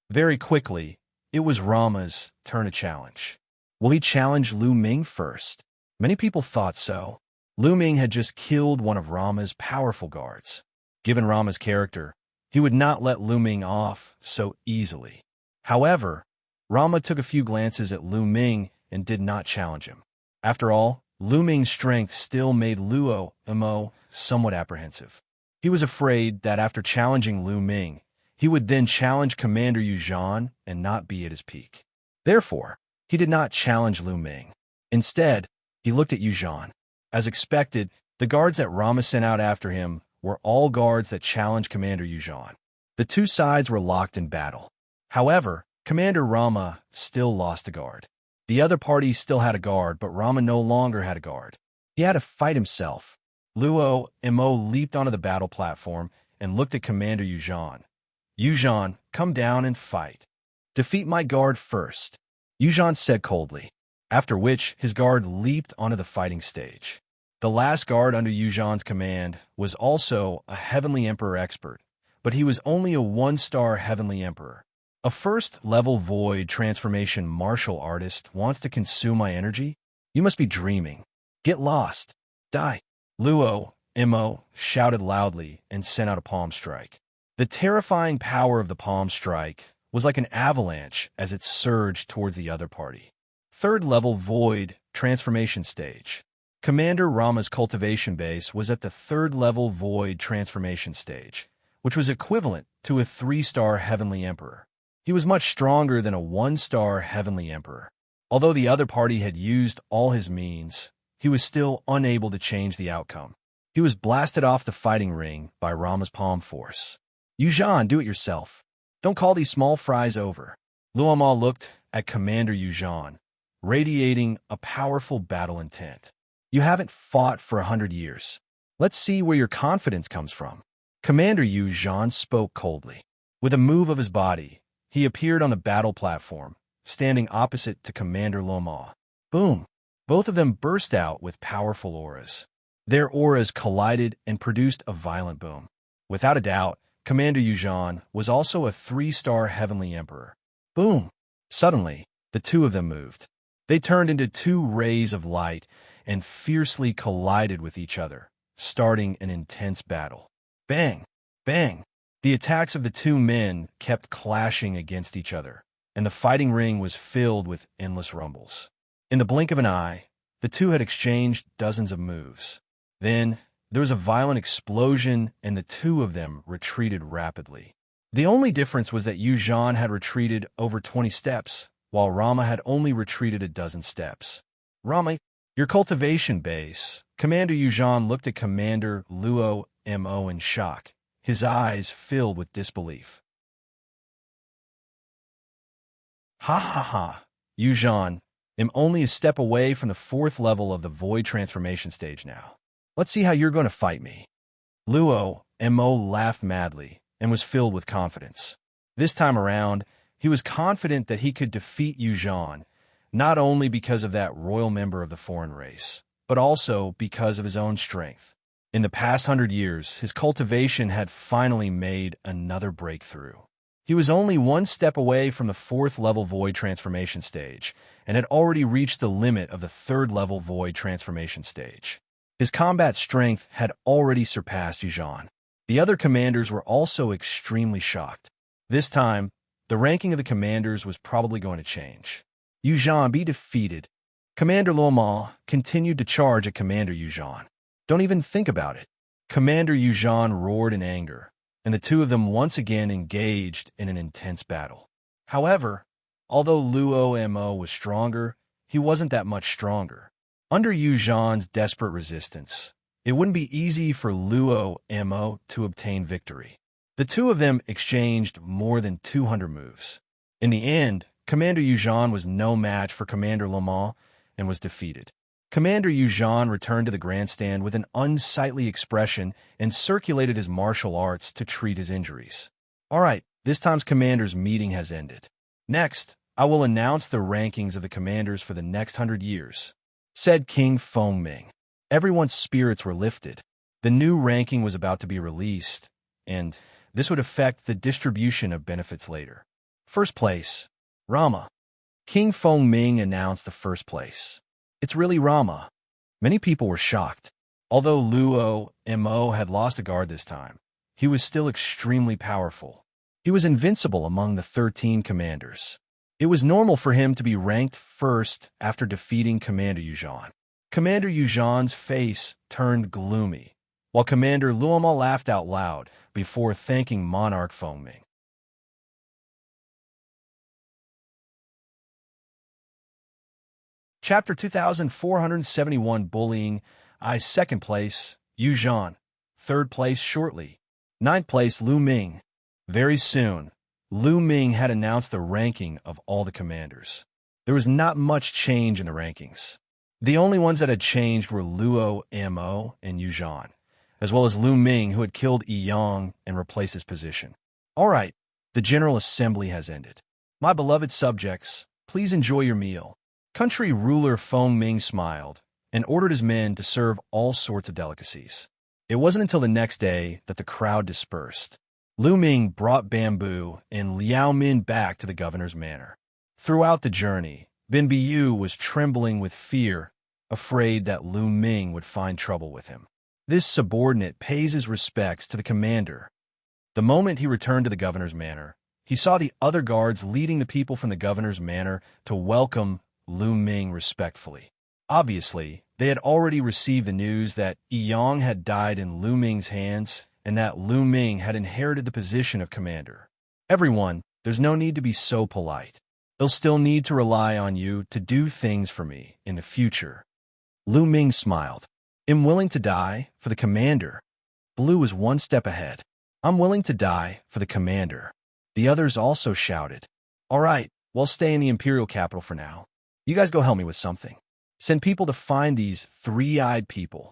Very quickly, it was Rama's turn to challenge. Will he challenge Lu Ming first? Many people thought so. Lu Ming had just killed one of Rama's powerful guards. Given Rama's character, he would not let Lu Ming off so easily. However, Rama took a few glances at Lu Ming and did not challenge him. After all, Lu Ming's strength still made Luo Mo somewhat apprehensive. He was afraid that after challenging Lu Ming, he would then challenge Commander Yu Zhan and not be at his peak. Therefore, he did not challenge Lu Ming. Instead, he looked at Yu Zhan. As expected, the guards that Rama sent out after him were all guards that challenged Commander Yu Zhan. The two sides were locked in battle. However, Commander Rama still lost a guard. The other party still had a guard, but Rama no longer had a guard. He had to fight himself. Luo Mo leaped onto the battle platform and looked at Commander Yuzhan. Yuzhan, come down and fight. Defeat my guard first, Yuzhan said coldly, after which his guard leaped onto the fighting stage. The last guard under Yuzhan's command was also a Heavenly Emperor expert, but he was only a 1-star Heavenly Emperor. A first-level Void transformation martial artist wants to consume my energy? You must be dreaming. Get lost. Die. Luo Mo shouted loudly and sent out a palm strike. The terrifying power of the palm strike was like an avalanche as it surged towards the other party. Third-level Void transformation stage. Commander Rama's cultivation base was at the third-level Void transformation stage, which was equivalent to a 3-star Heavenly Emperor. He was much stronger than a 1-star Heavenly Emperor. Although the other party had used all his means, he was still unable to change the outcome. He was blasted off the fighting ring by Rama's palm force. Yuzhan, do it yourself. Don't call these small fries over. Luoma looked at Commander Yuzhan, radiating a powerful battle intent. You haven't fought for 100 years. Let's see where your confidence comes from. Commander Yuzhan spoke coldly. With a move of his body, he appeared on the battle platform, standing opposite to Commander Luoma. Boom! Both of them burst out with powerful auras. Their auras collided and produced a violent boom. Without a doubt, Commander Yuzhan was also a 3-star Heavenly Emperor. Boom! Suddenly, the two of them moved. They turned into 2 rays of light and fiercely collided with each other, starting an intense battle. Bang! Bang! The attacks of the 2 men kept clashing against each other, and the fighting ring was filled with endless rumbles. In the blink of an eye, the two had exchanged dozens of moves. Then, there was a violent explosion, and the 2 of them retreated rapidly. The only difference was that Yuzhan had retreated over 20 steps, while Rama had only retreated a dozen steps. Rama, your cultivation base. Commander Yuzhan looked at Commander Luo Mo in shock, his eyes filled with disbelief. Ha ha ha, Yuzhan, I'm only a step away from the 4th level of the Void transformation stage now. Let's see how you're going to fight me. Luo Mo laughed madly and was filled with confidence. This time around, he was confident that he could defeat Yuzhan, not only because of that royal member of the foreign race, but also because of his own strength. In the past 100 years, his cultivation had finally made another breakthrough. He was only 1 step away from the 4th level Void transformation stage, and had already reached the limit of the 3rd level Void transformation stage. His combat strength had already surpassed Yuzhan. The other commanders were also extremely shocked. This time, the ranking of the commanders was probably going to change. Yuzhan, be defeated. Commander Luoma continued to charge at Commander Yuzhan. Don't even think about it. Commander Yuzhan roared in anger, and the 2 of them once again engaged in an intense battle. However, although Luo Mo was stronger, he wasn't that much stronger. Under Yuzhan's desperate resistance, it wouldn't be easy for Luo Mo to obtain victory. The 2 of them exchanged more than 200 moves. In the end, Commander Yuzhan was no match for Commander Luoma and was defeated. Commander Yuzhan returned to the grandstand with an unsightly expression and circulated his martial arts to treat his injuries. All right, this time's commander's meeting has ended. Next, I will announce the rankings of the commanders for the next 100 years, said King Fengming. Everyone's spirits were lifted. The new ranking was about to be released, and this would affect the distribution of benefits later. First place, Rama. King Fengming announced the first place. It's really Rama. Many people were shocked. Although Luo Mo had lost a guard this time, he was still extremely powerful. He was invincible among the 13 commanders. It was normal for him to be ranked first after defeating Commander Yuzhan. Commander Yuzhan's face turned gloomy, while Commander Luoma laughed out loud before thanking Monarch Fengming. Chapter 2471 Bullying. I 2nd place, Yuzhan. 3rd place shortly. 9th place, Lu Ming. Very soon, Lu Ming had announced the ranking of all the commanders. There was not much change in the rankings. The only ones that had changed were Luo Mo and Yu Zhan, as well as Lu Ming, who had killed Yi Yang and replaced his position. All right, the General Assembly has ended. My beloved subjects, please enjoy your meal. Country ruler Feng Ming smiled and ordered his men to serve all sorts of delicacies. It wasn't until the next day that the crowd dispersed. Lu Ming brought bamboo and Liao Min back to the governor's manor. Throughout the journey, Bin Biyu was trembling with fear, afraid that Lu Ming would find trouble with him. This subordinate pays his respects to the commander. The moment he returned to the governor's manor, he saw the other guards leading the people from the governor's manor to welcome Lu Ming respectfully. Obviously, they had already received the news that Yi Yang had died in Lu Ming's hands and that Lu Ming had inherited the position of commander. Everyone, there's no need to be so polite. They'll still need to rely on you to do things for me in the future. Lu Ming smiled. I'm willing to die for the commander. Blue was one step ahead. I'm willing to die for the commander. The others also shouted. All right, we'll stay in the imperial capital for now. You guys go help me with something. Send people to find these three-eyed people.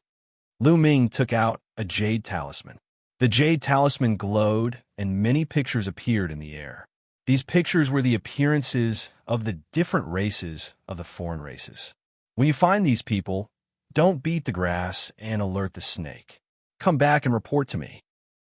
Lu Ming took out a jade talisman. The jade talisman glowed, and many pictures appeared in the air. These pictures were the appearances of the different races of the foreign races. When you find these people, don't beat the grass and alert the snake. Come back and report to me.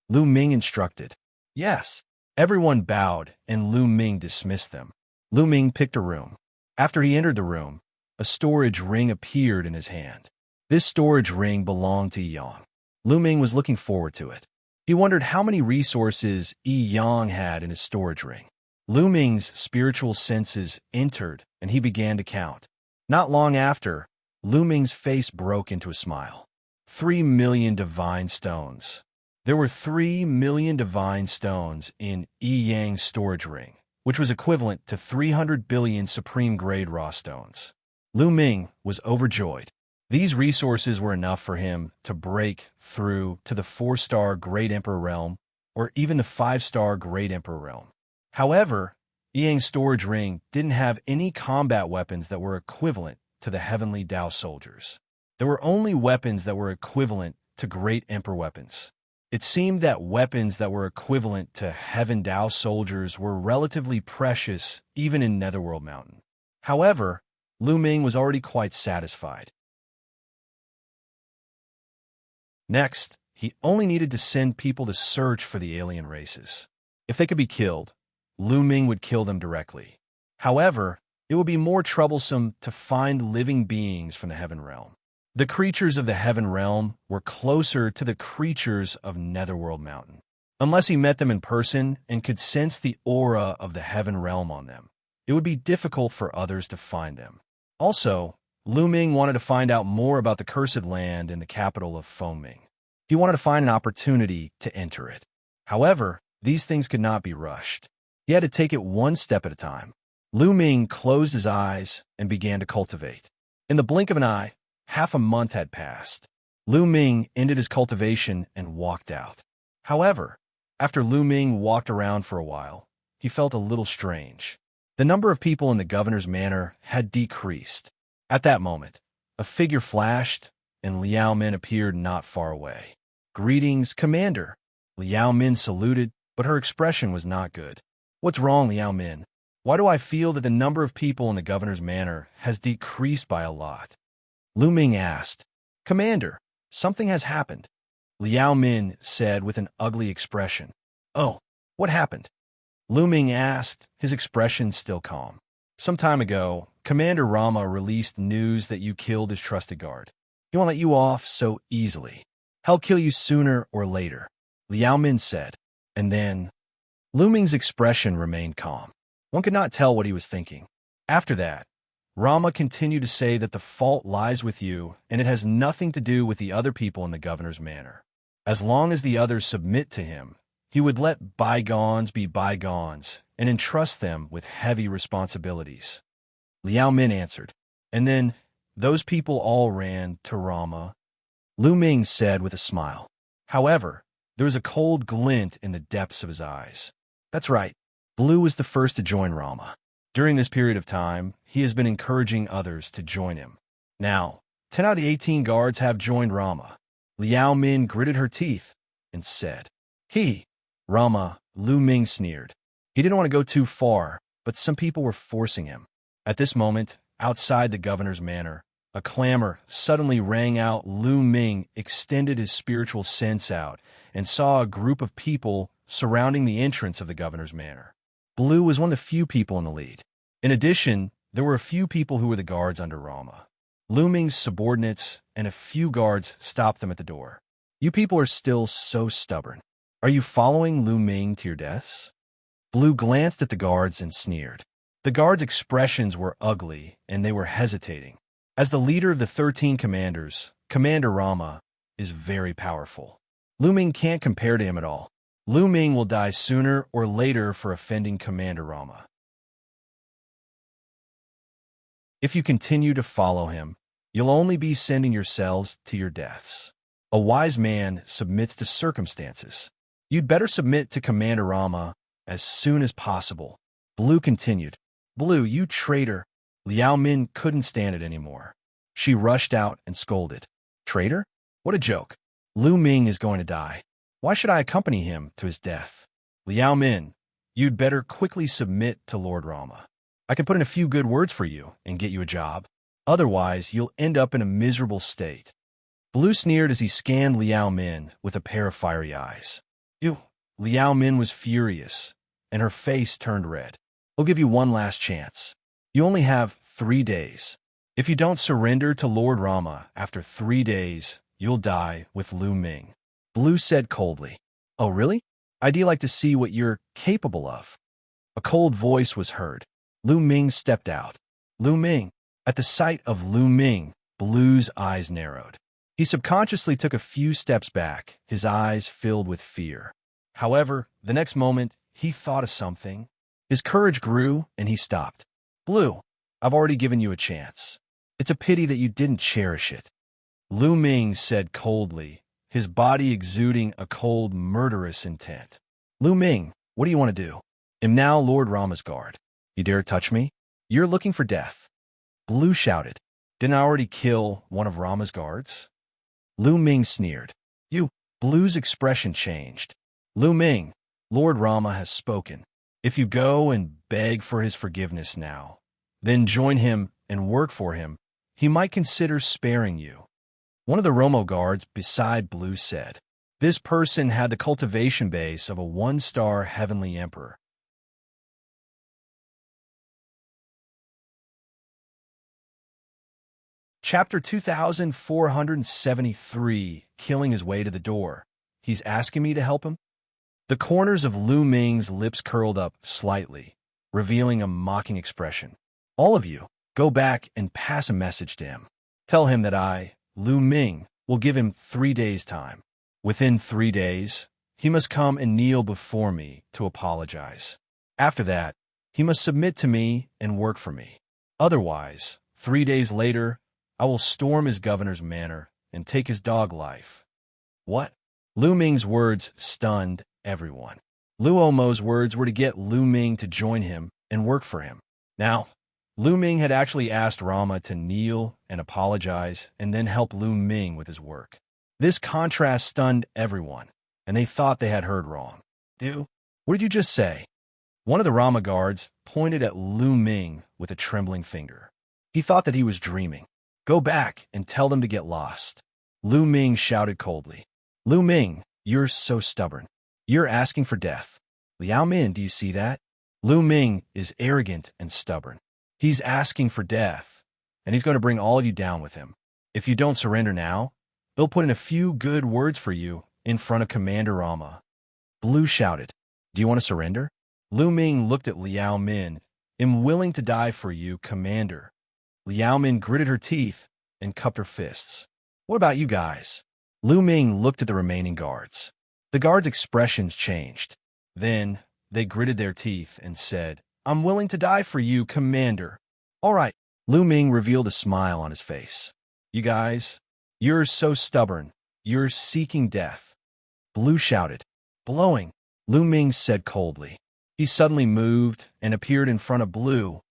Lu Ming instructed. Yes. Everyone bowed, and Lu Ming dismissed them. Lu Ming picked a room. After he entered the room, a storage ring appeared in his hand. This storage ring belonged to Yi Yang. Lu Ming was looking forward to it. He wondered how many resources Yi Yang had in his storage ring. Lu Ming's spiritual senses entered, and he began to count. Not long after, Lu Ming's face broke into a smile. 3 million divine stones. There were 3 million divine stones in Yi Yang's storage ring, which was equivalent to 300 billion supreme-grade raw stones. Lu Ming was overjoyed. These resources were enough for him to break through to the 4-star Great Emperor realm, or even the 5-star Great Emperor realm. However, Yi Yang's storage ring didn't have any combat weapons that were equivalent to the heavenly Dao soldiers. There were only weapons that were equivalent to Great Emperor weapons. It seemed that weapons that were equivalent to Heaven Dao soldiers were relatively precious even in Netherworld Mountain. However, Lu Ming was already quite satisfied. Next, he only needed to send people to search for the alien races. If they could be killed, Lu Ming would kill them directly. However, it would be more troublesome to find living beings from the Heaven Realm. The creatures of the Heaven Realm were closer to the creatures of Netherworld Mountain. Unless he met them in person and could sense the aura of the Heaven Realm on them, it would be difficult for others to find them. Also, Lu Ming wanted to find out more about the Cursed Land in the capital of Fengming. He wanted to find an opportunity to enter it. However, these things could not be rushed. He had to take it one step at a time. Lu Ming closed his eyes and began to cultivate. In the blink of an eye, half a month had passed. Lu Ming ended his cultivation and walked out. However, after Lu Ming walked around for a while, he felt a little strange. The number of people in the governor's manor had decreased. At that moment, a figure flashed, and Liao Min appeared not far away. "Greetings, Commander." Liao Min saluted, but her expression was not good. "What's wrong, Liao Min? Why do I feel that the number of people in the governor's manor has decreased by a lot?" Lu Ming asked. "Commander, something has happened," Liao Min said with an ugly expression. "Oh, what happened?" Lu Ming asked, his expression still calm. "Some time ago, Commander Rama released news that you killed his trusted guard. He won't let you off so easily. He'll kill you sooner or later," Liao Min said. And then, Lu Ming's expression remained calm. One could not tell what he was thinking. After that, Rama continued to say that the fault lies with you and it has nothing to do with the other people in the governor's manor. As long as the others submit to him, he would let bygones be bygones and entrust them with heavy responsibilities. Liao Min answered. And then, those people all ran to Rama, Lu Ming said with a smile. However, there was a cold glint in the depths of his eyes. That's right. Blue was the first to join Rama. During this period of time, he has been encouraging others to join him. Now, 10 out of the 18 guards have joined Rama. Liao Min gritted her teeth and said, Rama, Lu Ming sneered. He didn't want to go too far, but some people were forcing him. At this moment, outside the governor's manor, a clamor suddenly rang out. Lu Ming extended his spiritual sense out and saw a group of people surrounding the entrance of the governor's manor. Blue was one of the few people in the lead. In addition, there were a few people who were the guards under Rama. Lu Ming's subordinates and a few guards stopped them at the door. You people are still so stubborn. Are you following Lu Ming to your deaths? Blue glanced at the guards and sneered. The guards' expressions were ugly, and they were hesitating. As the leader of the 13 commanders, Commander Rama is very powerful. Lu Ming can't compare to him at all. Lu Ming will die sooner or later for offending Commander Rama. If you continue to follow him, you'll only be sending yourselves to your deaths. A wise man submits to circumstances. You'd better submit to Commander Rama as soon as possible. Blue continued. Blue, you traitor. Liao Min couldn't stand it anymore. She rushed out and scolded. Traitor? What a joke. Lu Ming is going to die. Why should I accompany him to his death? Liao Min, you'd better quickly submit to Lord Rama. I can put in a few good words for you and get you a job. Otherwise, you'll end up in a miserable state. Blue sneered as he scanned Liao Min with a pair of fiery eyes. Ew. Liao Min was furious, and her face turned red. I'll give you one last chance. You only have 3 days. If you don't surrender to Lord Rama after 3 days, you'll die with Lu Ming. Blue said coldly. Oh, really? I'd like to see what you're capable of. A cold voice was heard. Lu Ming stepped out. Lu Ming. At the sight of Lu Ming, Blue's eyes narrowed. He subconsciously took a few steps back, his eyes filled with fear. However, the next moment, he thought of something. His courage grew, and he stopped. Blue, I've already given you a chance. It's a pity that you didn't cherish it. Lu Ming said coldly, his body exuding a cold, murderous intent. Lu Ming, what do you want to do? I'm now Lord Rama's guard. You dare touch me? You're looking for death. Blue shouted. Didn't I already kill one of Rama's guards? Lu Ming sneered. You. Blue's expression changed. Lu Ming, Lord Rama has spoken. If you go and beg for his forgiveness now, then join him and work for him, he might consider sparing you. One of the Romo guards beside Blue said. This person had the cultivation base of a 1-star heavenly emperor. Chapter 2473, Killing His Way to the Door. He's asking me to help him? The corners of Lu Ming's lips curled up slightly, revealing a mocking expression. All of you, go back and pass a message to him. Tell him that I, Lu Ming, will give him 3 days' time. Within 3 days, he must come and kneel before me to apologize. After that, he must submit to me and work for me. Otherwise, 3 days later, I will storm his governor's manor and take his dog life. What? Lu Ming's words stunned everyone. Lu Omo's words were to get Lu Ming to join him and work for him. Now, Lu Ming had actually asked Rama to kneel and apologize and then help Lu Ming with his work. This contrast stunned everyone, and they thought they had heard wrong. What did you just say? One of the Rama guards pointed at Lu Ming with a trembling finger. He thought that he was dreaming. Go back and tell them to get lost. Lu Ming shouted coldly. Lu Ming, you're so stubborn. You're asking for death. Liao Min, do you see that? Lu Ming is arrogant and stubborn. He's asking for death, and he's going to bring all of you down with him. If you don't surrender now, they'll put in a few good words for you in front of Commander Rama. Blue shouted, do you want to surrender? Lu Ming looked at Liao Min. I'm willing to die for you, Commander. Liao Min gritted her teeth and cupped her fists. What about you guys? Lu Ming looked at the remaining guards. The guards' expressions changed. Then they gritted their teeth and said, I'm willing to die for you, Commander. All right. Lu Ming revealed a smile on his face. You guys, you're so stubborn. You're seeking death. Blue shouted. Blowing. Lu Ming said coldly. He suddenly moved and appeared in front of Blue,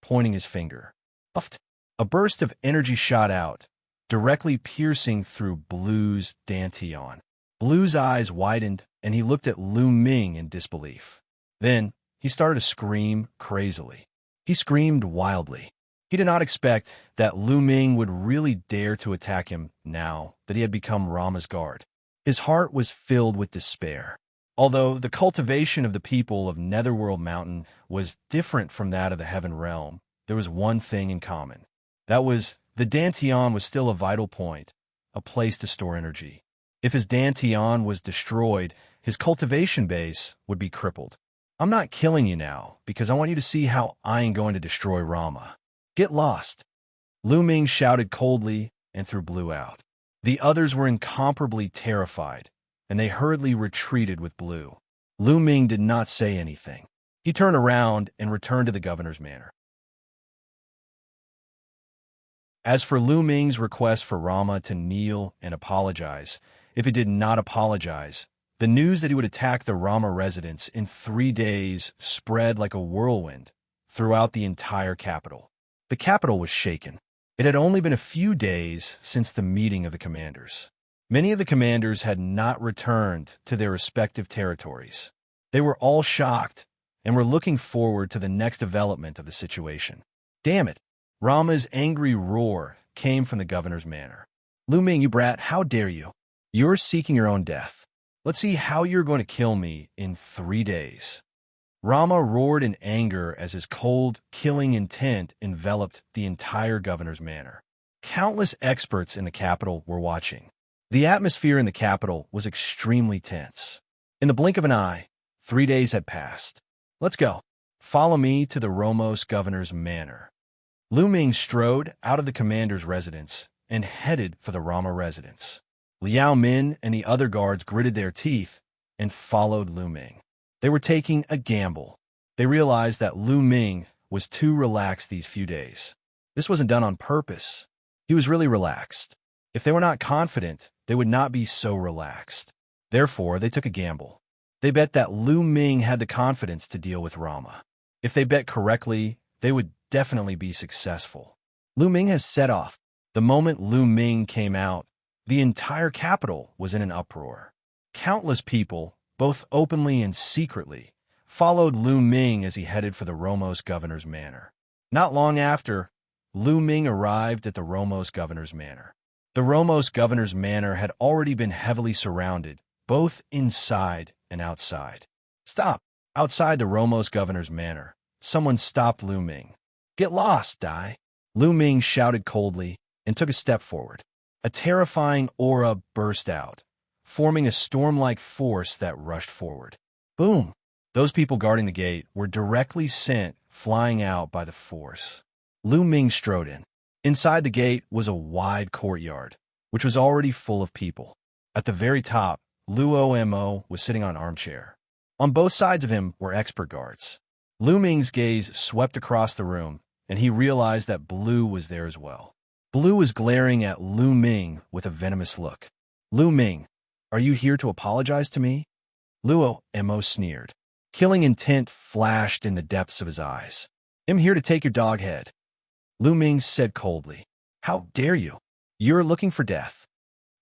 pointing his finger. Puffed. A burst of energy shot out, directly piercing through Blue's dantian. Blue's eyes widened, and he looked at Lu Ming in disbelief. Then, he started to scream crazily. He screamed wildly. He did not expect that Lu Ming would really dare to attack him now that he had become Rama's guard. His heart was filled with despair. Although the cultivation of the people of Netherworld Mountain was different from that of the Heaven Realm, there was one thing in common. That was, the dantian was still a vital point, a place to store energy. If his dantian was destroyed, his cultivation base would be crippled. I'm not killing you now, because I want you to see how I am going to destroy Rama. Get lost. Lu Ming shouted coldly and threw Blue out. The others were incomparably terrified, and they hurriedly retreated with Blue. Lu Ming did not say anything. He turned around and returned to the governor's manor. As for Lu Ming's request for Rama to kneel and apologize, if he did not apologize, the news that he would attack the Rama residence in 3 days spread like a whirlwind throughout the entire capital. The capital was shaken. It had only been a few days since the meeting of the commanders. Many of the commanders had not returned to their respective territories. They were all shocked and were looking forward to the next development of the situation. Damn it! Rama's angry roar came from the governor's manor. Lu Ming, you brat, how dare you? You're seeking your own death. Let's see how you're going to kill me in 3 days. Rama roared in anger as his cold, killing intent enveloped the entire governor's manor. Countless experts in the capital were watching. The atmosphere in the capital was extremely tense. In the blink of an eye, 3 days had passed. Let's go. Follow me to the Romos governor's manor. Lu Ming strode out of the commander's residence and headed for the Rama residence. Liao Min and the other guards gritted their teeth and followed Lu Ming. They were taking a gamble. They realized that Lu Ming was too relaxed these few days. This wasn't done on purpose. He was really relaxed. If they were not confident, they would not be so relaxed. Therefore, they took a gamble. They bet that Lu Ming had the confidence to deal with Rama. If they bet correctly, they would definitely be successful. Lu Ming has set off. The moment Lu Ming came out, the entire capital was in an uproar. Countless people, both openly and secretly, followed Lu Ming as he headed for the Romos governor's manor. Not long after, Lu Ming arrived at the Romos governor's manor. The Romos governor's manor had already been heavily surrounded, both inside and outside. Stop! Outside the Romos governor's manor, someone stopped Lu Ming. Get lost, Dai! Lu Ming shouted coldly and took a step forward. A terrifying aura burst out, forming a storm-like force that rushed forward. Boom! Those people guarding the gate were directly sent flying out by the force. Lu Ming strode in. Inside the gate was a wide courtyard, which was already full of people. At the very top, Luo Mo was sitting on an armchair. On both sides of him were expert guards. Lu Ming's gaze swept across the room, and he realized that Blue was there as well. Blue was glaring at Lu Ming with a venomous look. Lu Ming, are you here to apologize to me? Luo Mo sneered. Killing intent flashed in the depths of his eyes. I'm here to take your dog head. Lu Ming said coldly. How dare you? You're looking for death.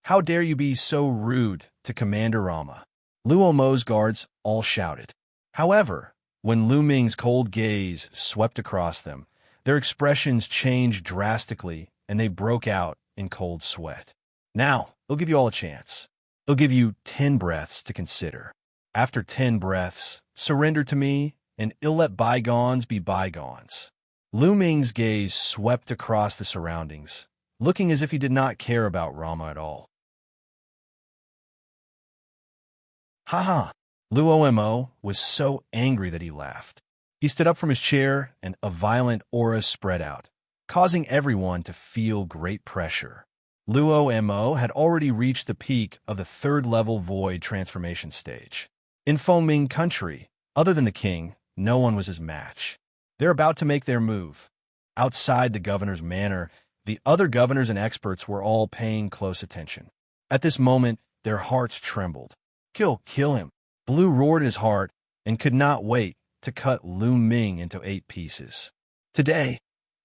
How dare you be so rude to Commander Rama? Luo Mo's guards all shouted. However, when Lu Ming's cold gaze swept across them, their expressions changed drastically and they broke out in cold sweat. Now, they'll give you all a chance. They'll give you 10 breaths to consider. After 10 breaths, surrender to me, and ill let bygones be bygones. Lu Ming's gaze swept across the surroundings, looking as if he did not care about Rama at all. Ha ha! Luo Mo was so angry that he laughed. He stood up from his chair, and a violent aura spread out, causing everyone to feel great pressure. Luo Mo had already reached the peak of the 3rd-level void transformation stage. In Fengming country, other than the king, no one was his match. They're about to make their move. Outside the governor's manor, the other governors and experts were all paying close attention. At this moment, their hearts trembled. Kill him! Blue roared in his heart and could not wait to cut Lu Ming into 8 pieces. Today,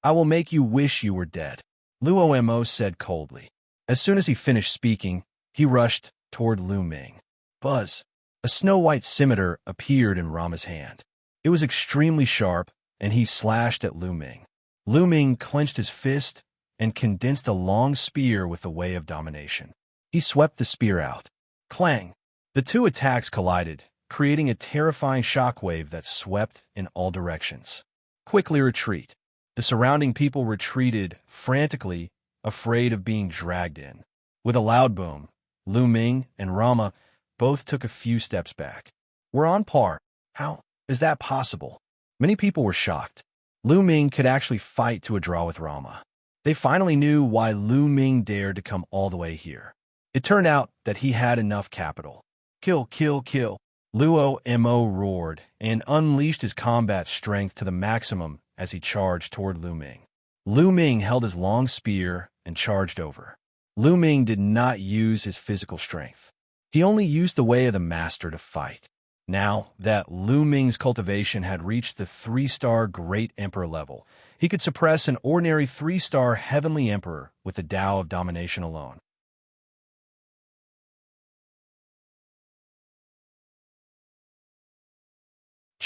I will make you wish you were dead, Luo Mo said coldly. As soon as he finished speaking, he rushed toward Lu Ming. Buzz! A snow-white scimitar appeared in Rama's hand. It was extremely sharp, and he slashed at Lu Ming. Lu Ming clenched his fist and condensed a long spear with the way of domination. He swept the spear out. Clang! The two attacks collided, creating a terrifying shockwave that swept in all directions. Quickly retreat. The surrounding people retreated frantically, afraid of being dragged in. With a loud boom, Lu Ming and Rama both took a few steps back. We're on par. How is that possible? Many people were shocked. Lu Ming could actually fight to a draw with Rama. They finally knew why Lu Ming dared to come all the way here. It turned out that he had enough capital. Kill, kill, kill. Luo Mo roared and unleashed his combat strength to the maximum as he charged toward Lu Ming. Lu Ming held his long spear and charged over. Lu Ming did not use his physical strength. He only used the way of the master to fight. Now that Lu Ming's cultivation had reached the 3-star Great Emperor level, he could suppress an ordinary 3-star Heavenly Emperor with the Tao of Domination alone.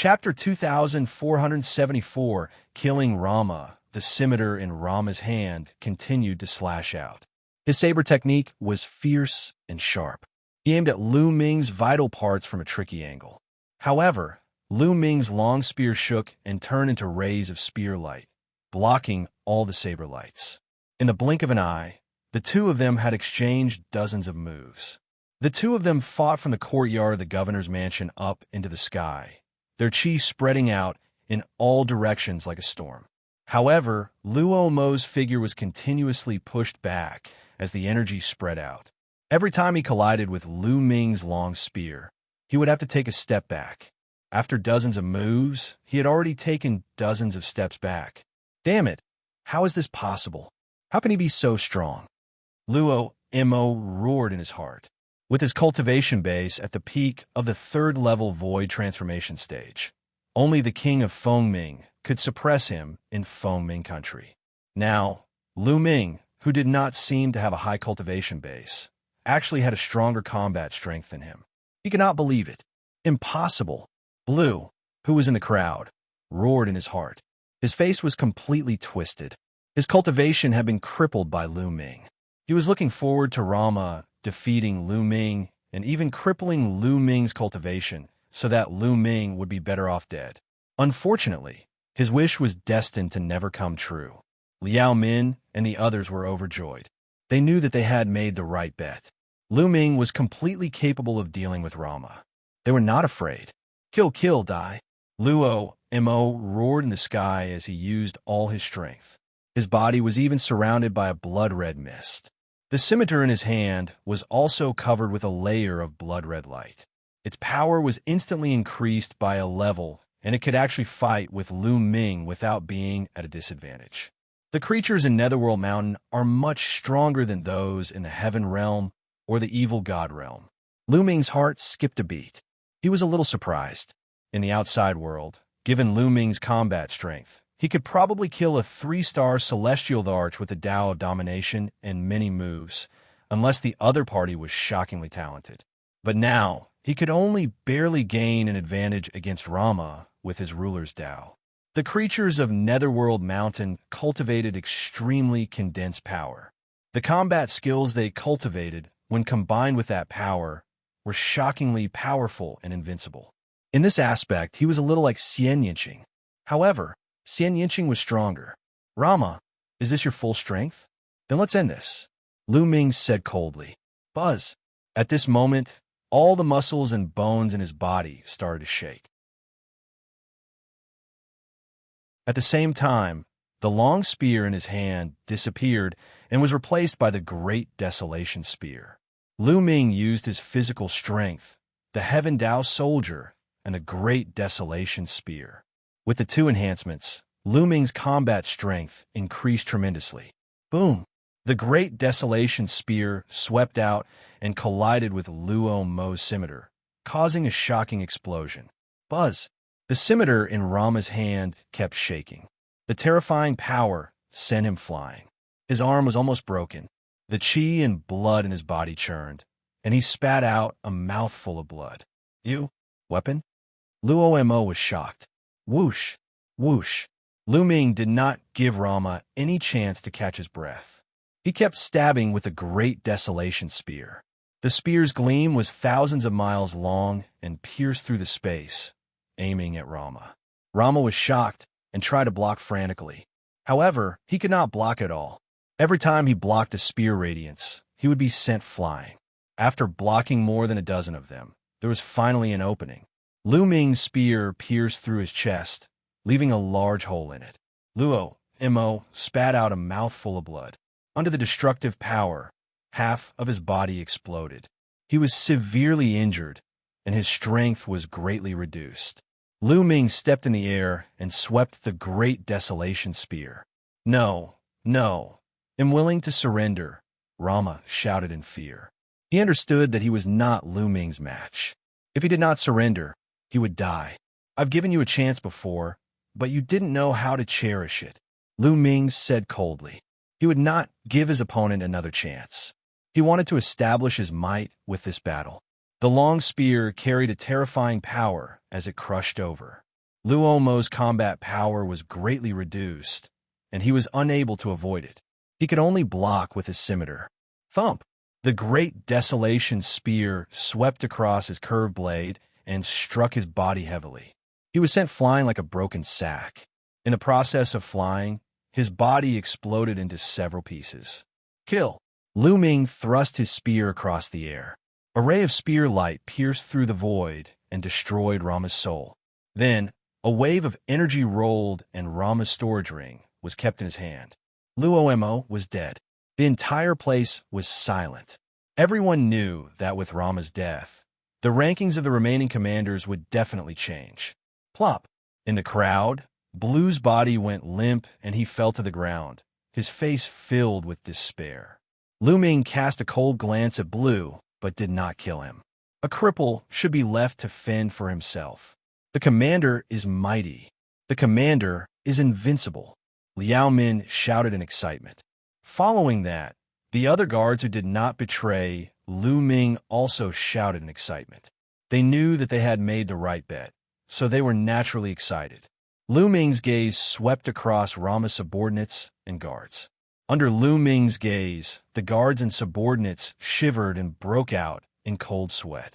Chapter 2474, Killing Rama. The scimitar in Rama's hand continued to slash out. His saber technique was fierce and sharp. He aimed at Lu Ming's vital parts from a tricky angle. However, Lu Ming's long spear shook and turned into rays of spear light, blocking all the saber lights. In the blink of an eye, the two of them had exchanged dozens of moves. The two of them fought from the courtyard of the governor's mansion up into the sky, their chi spreading out in all directions like a storm. However, Luo Mo's figure was continuously pushed back as the energy spread out. Every time he collided with Lu Ming's long spear, he would have to take a step back. After dozens of moves, he had already taken dozens of steps back. Damn it! How is this possible? How can he be so strong? Luo Mo roared in his heart. With his cultivation base at the peak of the 3rd-level void transformation stage, only the king of Fengming could suppress him in Fengming country. Now, Lu Ming, who did not seem to have a high cultivation base, actually had a stronger combat strength than him. He could not believe it. Impossible. Blue, who was in the crowd, roared in his heart. His face was completely twisted. His cultivation had been crippled by Lu Ming. He was looking forward to Rama defeating Lu Ming and even crippling Lu Ming's cultivation so that Lu Ming would be better off dead. Unfortunately, his wish was destined to never come true. Liao Min and the others were overjoyed. They knew that they had made the right bet. Lu Ming was completely capable of dealing with Rama. They were not afraid. Kill, kill, die. Luo Mo roared in the sky as he used all his strength. His body was even surrounded by a blood-red mist. The scimitar in his hand was also covered with a layer of blood-red light. Its power was instantly increased by a level, and it could actually fight with Lu Ming without being at a disadvantage. The creatures in Netherworld Mountain are much stronger than those in the Heaven Realm or the Evil God Realm. Lu Ming's heart skipped a beat. He was a little surprised. In the outside world, given Lu Ming's combat strength, he could probably kill a 3-star Celestial Arch with the Tao of Domination and many moves, unless the other party was shockingly talented. But now, he could only barely gain an advantage against Rama with his ruler's Tao. The creatures of Netherworld Mountain cultivated extremely condensed power. The combat skills they cultivated, when combined with that power, were shockingly powerful and invincible. In this aspect, he was a little like Xianxia. However, Xianxia was stronger. Rama, is this your full strength? Then let's end this, Lu Ming said coldly. Buzz. At this moment, all the muscles and bones in his body started to shake. At the same time, the long spear in his hand disappeared and was replaced by the Great Desolation Spear. Lu Ming used his physical strength, the Heaven Tao Soldier, and the Great Desolation Spear. With the two enhancements, Lu Ming's combat strength increased tremendously. Boom! The Great Desolation Spear swept out and collided with Luo Mo's scimitar, causing a shocking explosion. Buzz! The scimitar in Rama's hand kept shaking. The terrifying power sent him flying. His arm was almost broken. The chi and blood in his body churned, and he spat out a mouthful of blood. You? Weapon? Luo Mo was shocked. Whoosh! Whoosh! Lu Ming did not give Rama any chance to catch his breath. He kept stabbing with a great desolation spear. The spear's gleam was thousands of miles long and pierced through the space, aiming at Rama. Rama was shocked and tried to block frantically. However, he could not block at all. Every time he blocked a spear radiance, he would be sent flying. After blocking more than a dozen of them, there was finally an opening. Lu Ming's spear pierced through his chest, leaving a large hole in it. Luo Mo spat out a mouthful of blood. Under the destructive power, half of his body exploded. He was severely injured, and his strength was greatly reduced. Lu Ming stepped in the air and swept the great desolation spear. No, no, I'm willing to surrender, Rama shouted in fear. He understood that he was not Lu Ming's match. If he did not surrender, he would die. I've given you a chance before, but you didn't know how to cherish it, Lu Ming said coldly. He would not give his opponent another chance. He wanted to establish his might with this battle. The long spear carried a terrifying power as it crushed over. Luo Mo's combat power was greatly reduced, and he was unable to avoid it. He could only block with his scimitar. Thump! The great desolation spear swept across his curved blade and struck his body heavily. He was sent flying like a broken sack. In the process of flying, his body exploded into several pieces. Kill! Lu Ming thrust his spear across the air. A ray of spear light pierced through the void and destroyed Rama's soul. Then, a wave of energy rolled and Rama's storage ring was kept in his hand. Luo Mo was dead. The entire place was silent. Everyone knew that with Rama's death, the rankings of the remaining commanders would definitely change. Plop! In the crowd, Blue's body went limp and he fell to the ground, his face filled with despair. Lu Ming cast a cold glance at Blue, but did not kill him. A cripple should be left to fend for himself. The commander is mighty. The commander is invincible, Liao Min shouted in excitement. Following that, the other guards who did not betray Lu Ming also shouted in excitement. They knew that they had made the right bet, so they were naturally excited. Lu Ming's gaze swept across Rama's subordinates and guards. Under Lu Ming's gaze, the guards and subordinates shivered and broke out in cold sweat.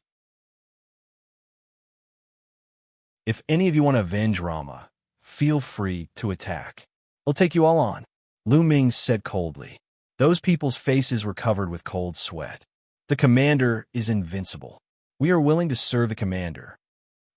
If any of you want to avenge Rama, feel free to attack. I'll take you all on, Lu Ming said coldly. Those people's faces were covered with cold sweat. The commander is invincible. We are willing to serve the commander.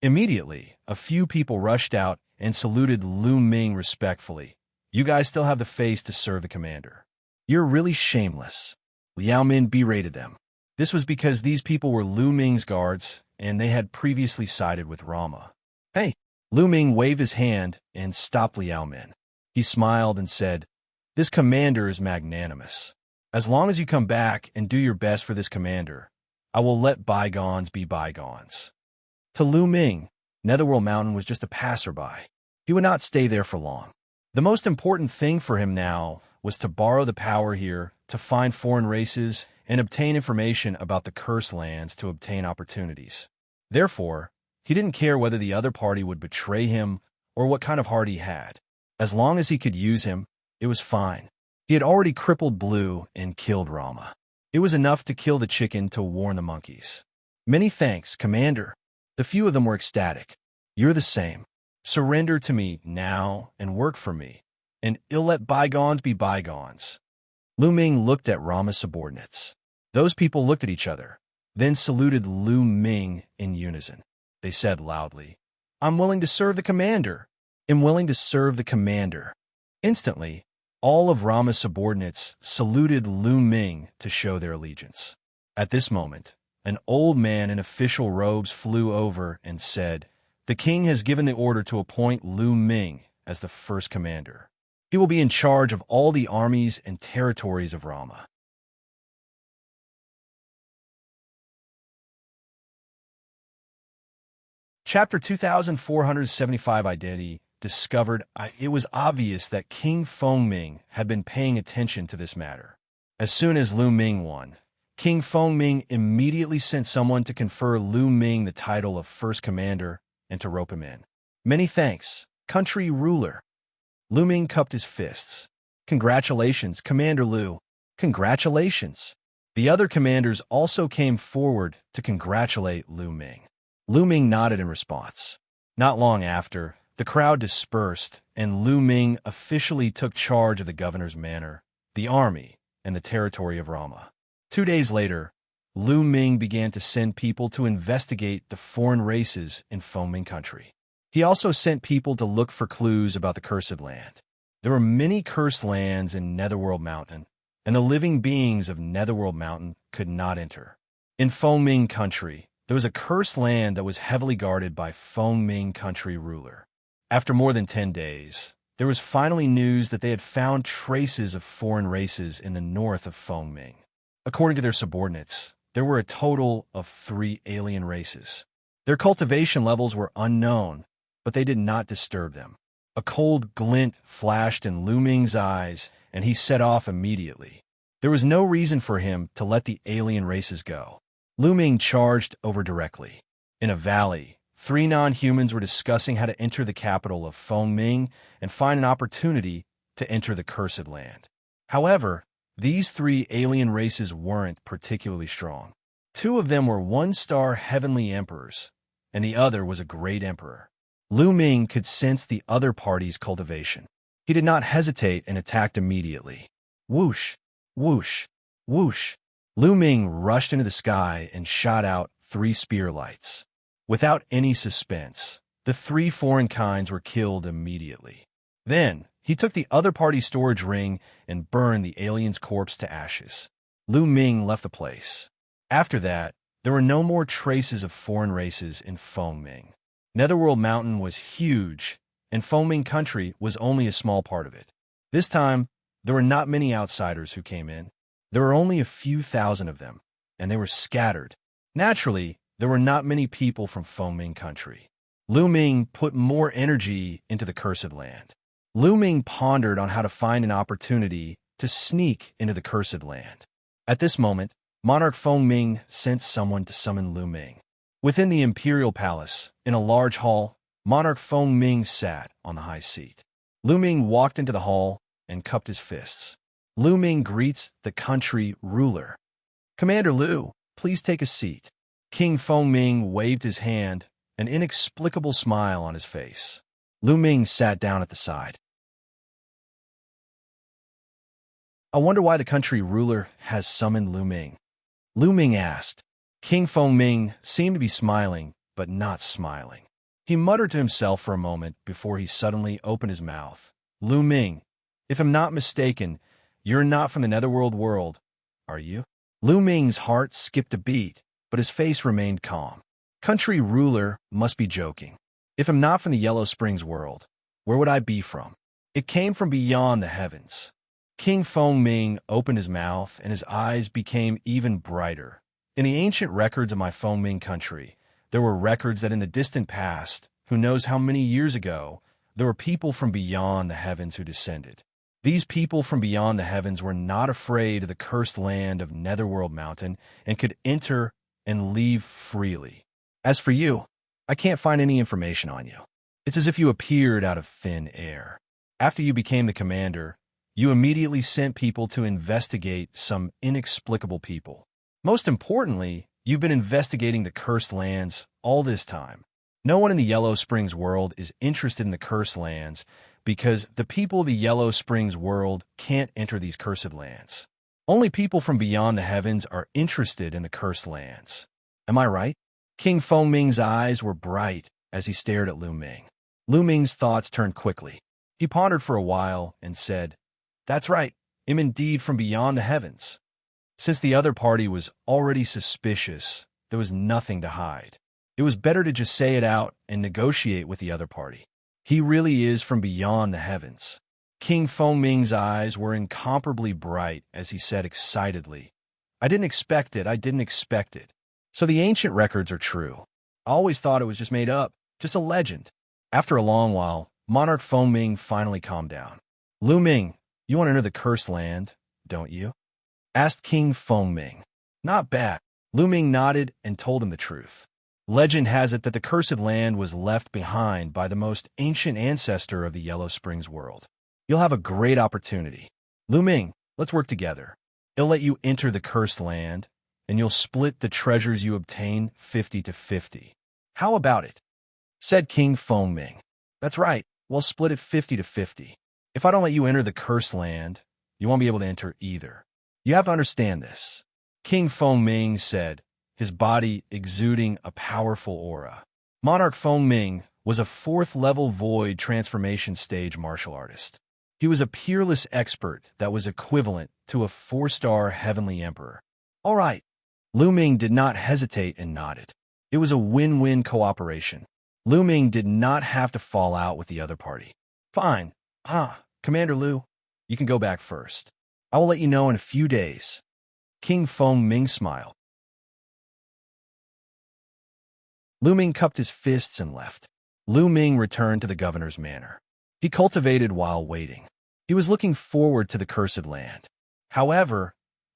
Immediately, a few people rushed out and saluted Lu Ming respectfully. You guys still have the face to serve the commander. You're really shameless. Liao Min berated them. This was because these people were Lu Ming's guards, and they had previously sided with Rama. Hey! Lu Ming waved his hand and stopped Liao Min. He smiled and said, This commander is magnanimous. As long as you come back and do your best for this commander, I will let bygones be bygones. To Lu Ming, Netherworld Mountain was just a passerby. He would not stay there for long. The most important thing for him now was to borrow the power here to find foreign races and obtain information about the cursed lands to obtain opportunities. Therefore, he didn't care whether the other party would betray him or what kind of heart he had. As long as he could use him, it was fine. He had already crippled Blue and killed Rama. It was enough to kill the chicken to warn the monkeys. Many thanks, Commander. The few of them were ecstatic. You're the same. Surrender to me now and work for me, and I'll let bygones be bygones. Lu Ming looked at Rama's subordinates. Those people looked at each other, then saluted Lu Ming in unison. They said loudly, I'm willing to serve the commander. I'm willing to serve the commander. Instantly, all of Rama's subordinates saluted Lu Ming to show their allegiance. At this moment, an old man in official robes flew over and said, The king has given the order to appoint Lu Ming as the first commander. He will be in charge of all the armies and territories of Rama. Chapter 2475 Identity discovered it was obvious that King Fengming had been paying attention to this matter. As soon as Lu Ming won, King Fengming immediately sent someone to confer Lu Ming the title of First Commander and to rope him in. Many thanks, country ruler. Lu Ming cupped his fists. Congratulations, Commander Lu. Congratulations. The other commanders also came forward to congratulate Lu Ming. Lu Ming nodded in response. Not long after, the crowd dispersed, and Lu Ming officially took charge of the governor's manor, the army, and the territory of Rama. 2 days later, Lu Ming began to send people to investigate the foreign races in Fengming country. He also sent people to look for clues about the cursed land. There were many cursed lands in Netherworld Mountain, and the living beings of Netherworld Mountain could not enter. In Fengming country, there was a cursed land that was heavily guarded by Fengming country ruler. After more than 10 days, there was finally news that they had found traces of foreign races in the north of Fengming. According to their subordinates, there were a total of 3 alien races. Their cultivation levels were unknown, but they did not disturb them. A cold glint flashed in Lu Ming's eyes, and he set off immediately. There was no reason for him to let the alien races go. Lu Ming charged over directly. In a valley, 3 non-humans were discussing how to enter the capital of Fengming and find an opportunity to enter the cursed land. However, these 3 alien races weren't particularly strong. 2 of them were 1-star heavenly emperors, and the other was a great emperor. Lu Ming could sense the other party's cultivation. He did not hesitate and attacked immediately. Whoosh, whoosh, whoosh. Lu Ming rushed into the sky and shot out 3 spear lights. Without any suspense, the 3 foreign kinds were killed immediately. Then, he took the other party's storage ring and burned the alien's corpse to ashes. Lu Ming left the place. After that, there were no more traces of foreign races in Fengming. Netherworld Mountain was huge, and Fengming country was only a small part of it. This time, there were not many outsiders who came in. There were only a few thousand of them, and they were scattered. Naturally, there were not many people from Fengming country. Lu Ming put more energy into the cursed land. Lu Ming pondered on how to find an opportunity to sneak into the cursed land. At this moment, Monarch Fengming sent someone to summon Lu Ming. Within the imperial palace, in a large hall, Monarch Fengming sat on the high seat. Lu Ming walked into the hall and cupped his fists. Lu Ming greets the country ruler. Commander Lu, please take a seat. King Fengming waved his hand, an inexplicable smile on his face. Lu Ming sat down at the side. I wonder why the country ruler has summoned Lu Ming. Lu Ming asked. King Fengming seemed to be smiling, but not smiling. He muttered to himself for a moment before he suddenly opened his mouth. Lu Ming, if I'm not mistaken, you're not from the Netherworld world, are you? Lu Ming's heart skipped a beat, but his face remained calm. Country ruler must be joking. If I'm not from the Yellow Springs world, where would I be from? It came from beyond the heavens. King Fengming opened his mouth, and his eyes became even brighter. In the ancient records of my Fengming country, there were records that in the distant past, who knows how many years ago, there were people from beyond the heavens who descended. These people from beyond the heavens were not afraid of the cursed land of Netherworld Mountain and could enter and leave freely. As for you, I can't find any information on you. It's as if you appeared out of thin air. After you became the commander, you immediately sent people to investigate some inexplicable people. Most importantly, you've been investigating the cursed lands all this time. No one in the Yellow Springs world is interested in the cursed lands because the people of the Yellow Springs world can't enter these cursed lands. Only people from beyond the heavens are interested in the cursed lands. Am I right? King Fengming's eyes were bright as he stared at Lu Ming. Lu Ming's thoughts turned quickly. He pondered for a while and said, That's right, I'm indeed from beyond the heavens. Since the other party was already suspicious, there was nothing to hide. It was better to just say it out and negotiate with the other party. He really is from beyond the heavens. King Fengming's eyes were incomparably bright as he said excitedly, I didn't expect it. So the ancient records are true. I always thought it was just made up, just a legend. After a long while, Monarch Fengming finally calmed down. Lu Ming, you want to enter the cursed land, don't you? Asked King Fengming. Not bad. Lu Ming nodded and told him the truth. Legend has it that the cursed land was left behind by the most ancient ancestor of the Yellow Springs world. You'll have a great opportunity. Lu Ming, let's work together. He'll let you enter the cursed land, and you'll split the treasures you obtain 50-50. How about it? Said King Fengming. That's right, we'll split it 50-50. If I don't let you enter the cursed land, you won't be able to enter either. You have to understand this. King Fengming said, his body exuding a powerful aura. Monarch Fengming was a 4th-level void transformation stage martial artist. He was a peerless expert that was equivalent to a 4-star heavenly emperor. All right. Lu Ming did not hesitate and nodded. It was a win-win cooperation. Lu Ming did not have to fall out with the other party. Fine. Commander Lu, you can go back first. I will let you know in a few days. King Fengming smiled. Lu Ming cupped his fists and left. Lu Ming returned to the governor's manor. He cultivated while waiting. He was looking forward to the cursed land. However,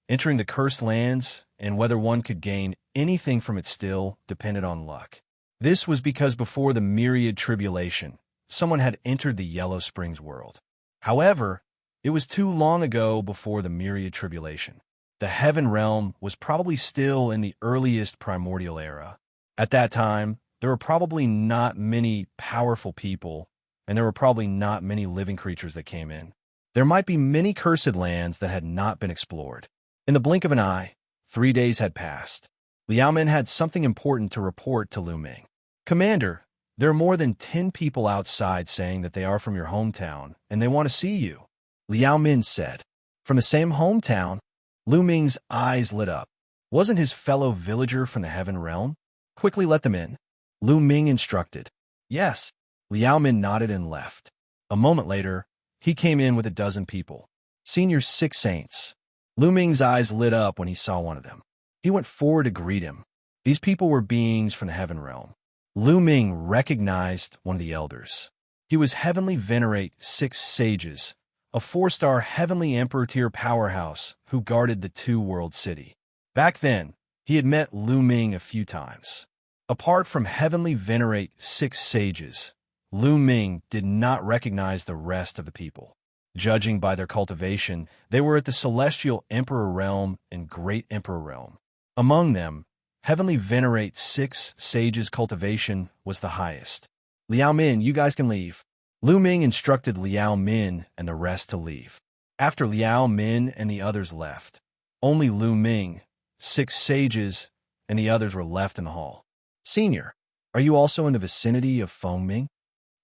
entering the cursed lands and whether one could gain anything from it still depended on luck. This was because before the myriad tribulation, someone had entered the Yellow Springs world. However, it was too long ago before the myriad tribulation. The heaven realm was probably still in the earliest primordial era. At that time, there were probably not many powerful people, and there were probably not many living creatures that came in. There might be many cursed lands that had not been explored. In the blink of an eye, 3 days had passed. Liao Min had something important to report to Lu Ming. Commander, there are more than 10 people outside saying that they are from your hometown, and they want to see you. Liao Min said. From the same hometown? Lu Ming's eyes lit up. Wasn't his fellow villager from the heaven realm? Quickly let them in. Lu Ming instructed. Yes. Liao Min nodded and left. A moment later, he came in with a dozen people. Senior 6 saints. Lu Ming's eyes lit up when he saw one of them. He went forward to greet him. These people were beings from the heaven realm. Lu Ming recognized one of the elders. He was Heavenly Venerate 6 Sages, a 4-star Heavenly Emperor tier powerhouse who guarded the 2-world city. Back then, he had met Lu Ming a few times. Apart from Heavenly Venerate 6 Sages, Lu Ming did not recognize the rest of the people. Judging by their cultivation, they were at the Celestial Emperor Realm and Great Emperor Realm. Among them, Heavenly Venerate 6 Sages' cultivation was the highest. Liao Min, you guys can leave. Lu Ming instructed Liao Min and the rest to leave. After Liao Min and the others left, only Lu Ming, 6 sages, and the others were left in the hall. Senior, are you also in the vicinity of Fengming?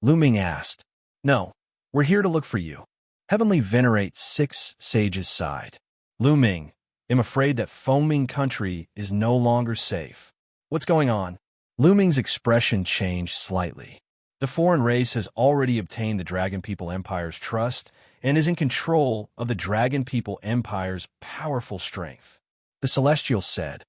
Lu Ming asked. No, we're here to look for you. Heavenly Venerate 6 Sages sighed. Lu Ming, I'm afraid that Fengming country is no longer safe. What's going on? Lu Ming's expression changed slightly. The foreign race has already obtained the Dragon People Empire's trust and is in control of the Dragon People Empire's powerful strength. The Celestial said.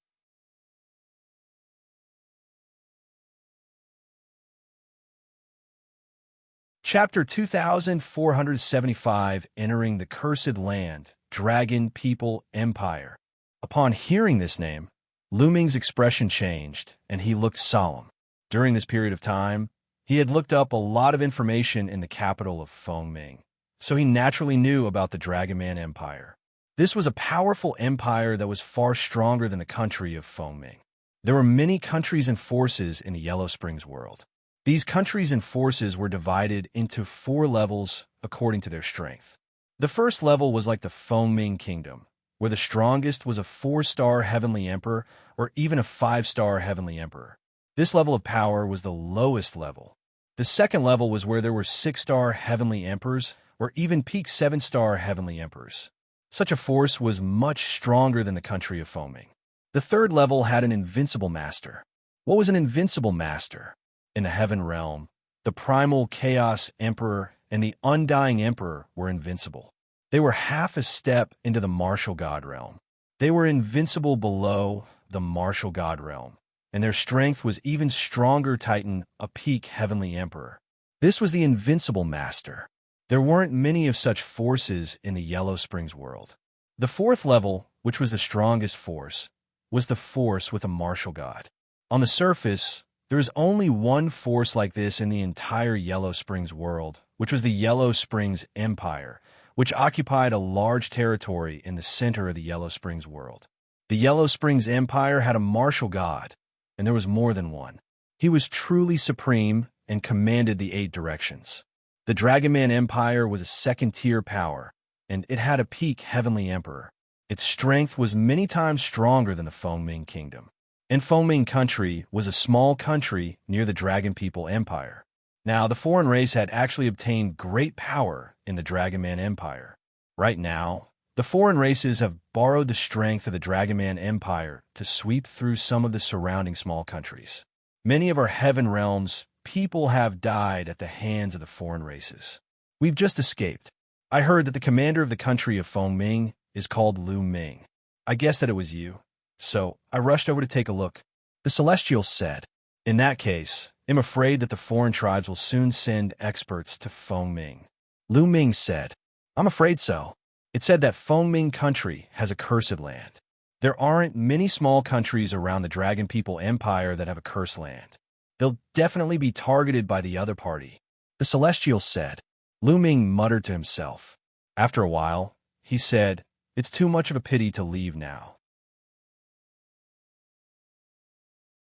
Chapter 2475, Entering the Cursed Land, Dragon People Empire. Upon hearing this name, Lu Ming's expression changed, and he looked solemn. During this period of time, he had looked up a lot of information in the capital of Fengming, so he naturally knew about the Dragon Man Empire. This was a powerful empire that was far stronger than the country of Fengming. There were many countries and forces in the Yellow Springs world. These countries and forces were divided into 4 levels according to their strength. The first level was like the Fengming Kingdom, where the strongest was a 4-star Heavenly Emperor or even a 5-star Heavenly Emperor. This level of power was the lowest level. The second level was where there were 6-star Heavenly Emperors or even peak 7-star Heavenly Emperors. Such a force was much stronger than the country of Fengming. The third level had an invincible master. What was an invincible master? In the Heaven Realm, the Primal Chaos Emperor and the Undying Emperor were invincible. They were half a step into the Martial God Realm. They were invincible below the Martial God Realm, and their strength was even stronger Titan, a peak Heavenly Emperor. This was the invincible master. There weren't many of such forces in the Yellow Springs world. The fourth level, which was the strongest force, was the force with a martial god. On the surface, there is only one force like this in the entire Yellow Springs world, which was the Yellow Springs Empire, which occupied a large territory in the center of the Yellow Springs world. The Yellow Springs Empire had a martial god, and there was more than one. He was truly supreme and commanded the 8 directions. The Dragonman Empire was a second-tier power, and it had a peak heavenly emperor. Its strength was many times stronger than the Fengming Kingdom. And Fengming Country was a small country near the Dragon People Empire. Now, the foreign race had actually obtained great power in the Dragonman Empire. Right now, the foreign races have borrowed the strength of the Dragonman Empire to sweep through some of the surrounding small countries. Many of our heaven realms people have died at the hands of the foreign races. We've just escaped. I heard that the commander of the country of Fengming is called Lu Ming. I guessed that it was you. So I rushed over to take a look. The Celestial said, "In that case, I'm afraid that the foreign tribes will soon send experts to Fengming." Lu Ming said, "I'm afraid so. It said that Fengming Country has a cursed land. There aren't many small countries around the Dragon People Empire that have a cursed land. They'll definitely be targeted by the other party." The Celestial said. Lu Ming muttered to himself. After a while, he said, "It's too much of a pity to leave now.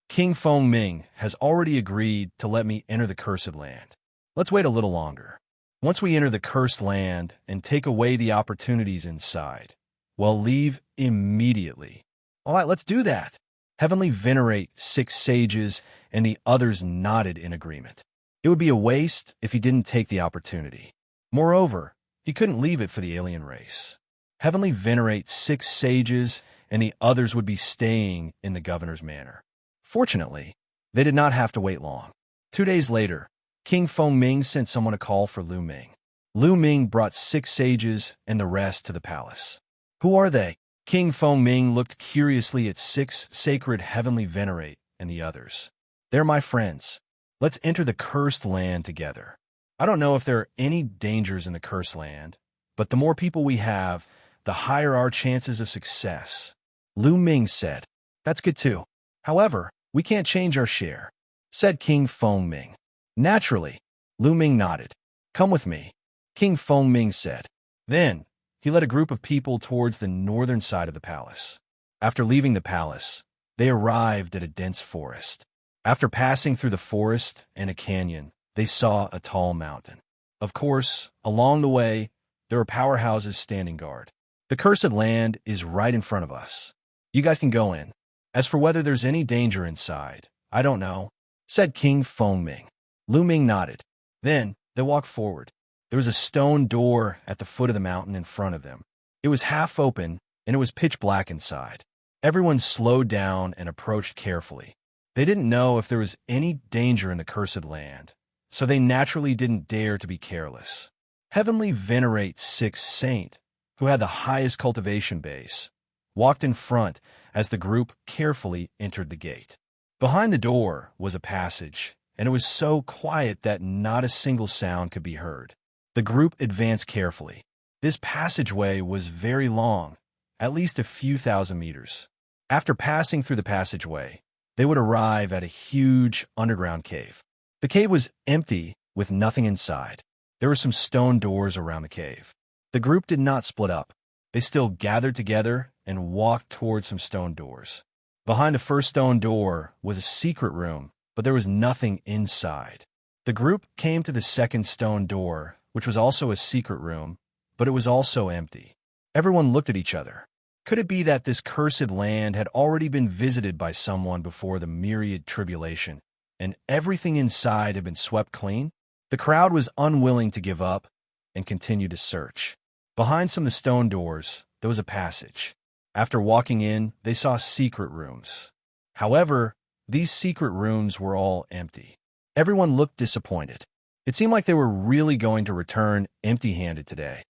King Fengming has already agreed to let me enter the cursed land. Let's wait a little longer. Once we enter the cursed land and take away the opportunities inside, we'll leave immediately." "All right, let's do that." Heavenly Venerate 6 sages and the others nodded in agreement. It would be a waste if he didn't take the opportunity. Moreover, he couldn't leave it for the alien race. Heavenly Venerate 6 sages and the others would be staying in the governor's manor. Fortunately, they did not have to wait long. 2 days later, King Fengming sent someone to call for Lu Ming. Lu Ming brought 6 sages and the rest to the palace. "Who are they?" King Fengming looked curiously at 6 sacred Heavenly Venerate and the others. "They're my friends. Let's enter the cursed land together. I don't know if there are any dangers in the cursed land, but the more people we have, the higher our chances of success." Lu Ming said, "That's good too. However, we can't change our share," said King Fengming. "Naturally," Lu Ming nodded. "Come with me," King Fengming said. Then, he led a group of people towards the northern side of the palace. After leaving the palace, they arrived at a dense forest. After passing through the forest and a canyon, they saw a tall mountain. Of course, along the way, there are powerhouses standing guard. The cursed land is right in front of us. You guys can go in. As for whether there's any danger inside, I don't know, said King Fengming. Lu Ming nodded. Then, they walked forward. There was a stone door at the foot of the mountain in front of them. It was half open, and it was pitch black inside. Everyone slowed down and approached carefully. They didn't know if there was any danger in the cursed land, so they naturally didn't dare to be careless. Heavenly Venerate 6 Saint, who had the highest cultivation base, walked in front as the group carefully entered the gate. Behind the door was a passage, and it was so quiet that not a single sound could be heard. The group advanced carefully. This passageway was very long, at least a few thousand meters. After passing through the passageway, they would arrive at a huge underground cave. The cave was empty, with nothing inside. There were some stone doors around the cave. The group did not split up. They still gathered together and walked towards some stone doors. Behind the first stone door was a secret room, but there was nothing inside. The group came to the second stone door, which was also a secret room, but it was also empty. Everyone looked at each other. Could it be that this cursed land had already been visited by someone before the myriad tribulation, and everything inside had been swept clean? The crowd was unwilling to give up and continued to search. Behind some of the stone doors, there was a passage. After walking in, they saw secret rooms. However, these secret rooms were all empty. Everyone looked disappointed. It seemed like they were really going to return empty-handed today.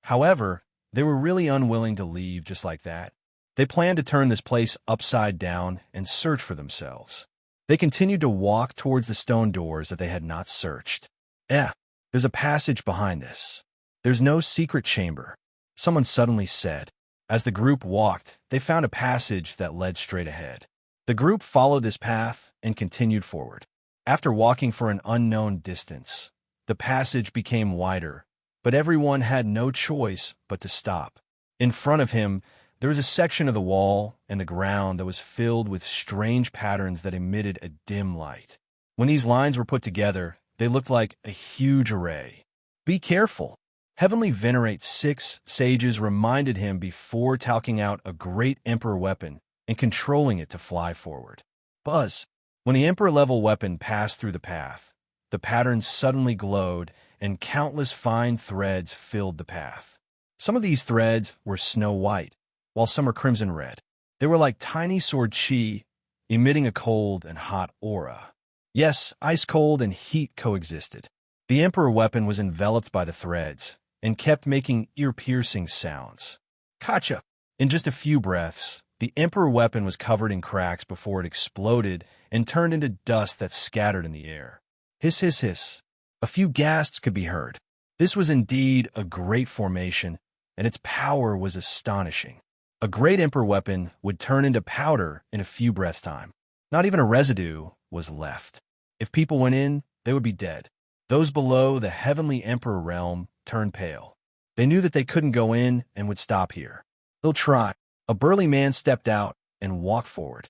However, they were really unwilling to leave just like that. They planned to turn this place upside down and search for themselves. They continued to walk towards the stone doors that they had not searched. There's a passage behind this. There's no secret chamber, someone suddenly said. As the group walked, they found a passage that led straight ahead. The group followed this path and continued forward. After walking for an unknown distance, the passage became wider, but everyone had no choice but to stop. In front of him, there was a section of the wall and the ground that was filled with strange patterns that emitted a dim light. When these lines were put together, they looked like a huge array. Be careful. Heavenly Venerate 6 sages reminded him before talking out a great Emperor weapon and controlling it to fly forward. Buzz. When the Emperor-level weapon passed through the path, the patterns suddenly glowed and countless fine threads filled the path. Some of these threads were snow white, while some were crimson red. They were like tiny sword chi, emitting a cold and hot aura. Yes, ice cold and heat coexisted. The Emperor weapon was enveloped by the threads and kept making ear-piercing sounds. Kacha! In just a few breaths, the Emperor weapon was covered in cracks before it exploded and turned into dust that scattered in the air. Hiss, hiss, hiss. A few gasps could be heard. This was indeed a great formation, and its power was astonishing. A great Emperor weapon would turn into powder in a few breaths' time. Not even a residue was left. If people went in, they would be dead. Those below the Heavenly Emperor realm turned pale. They knew that they couldn't go in and would stop here. They'll try. A burly man stepped out and walked forward.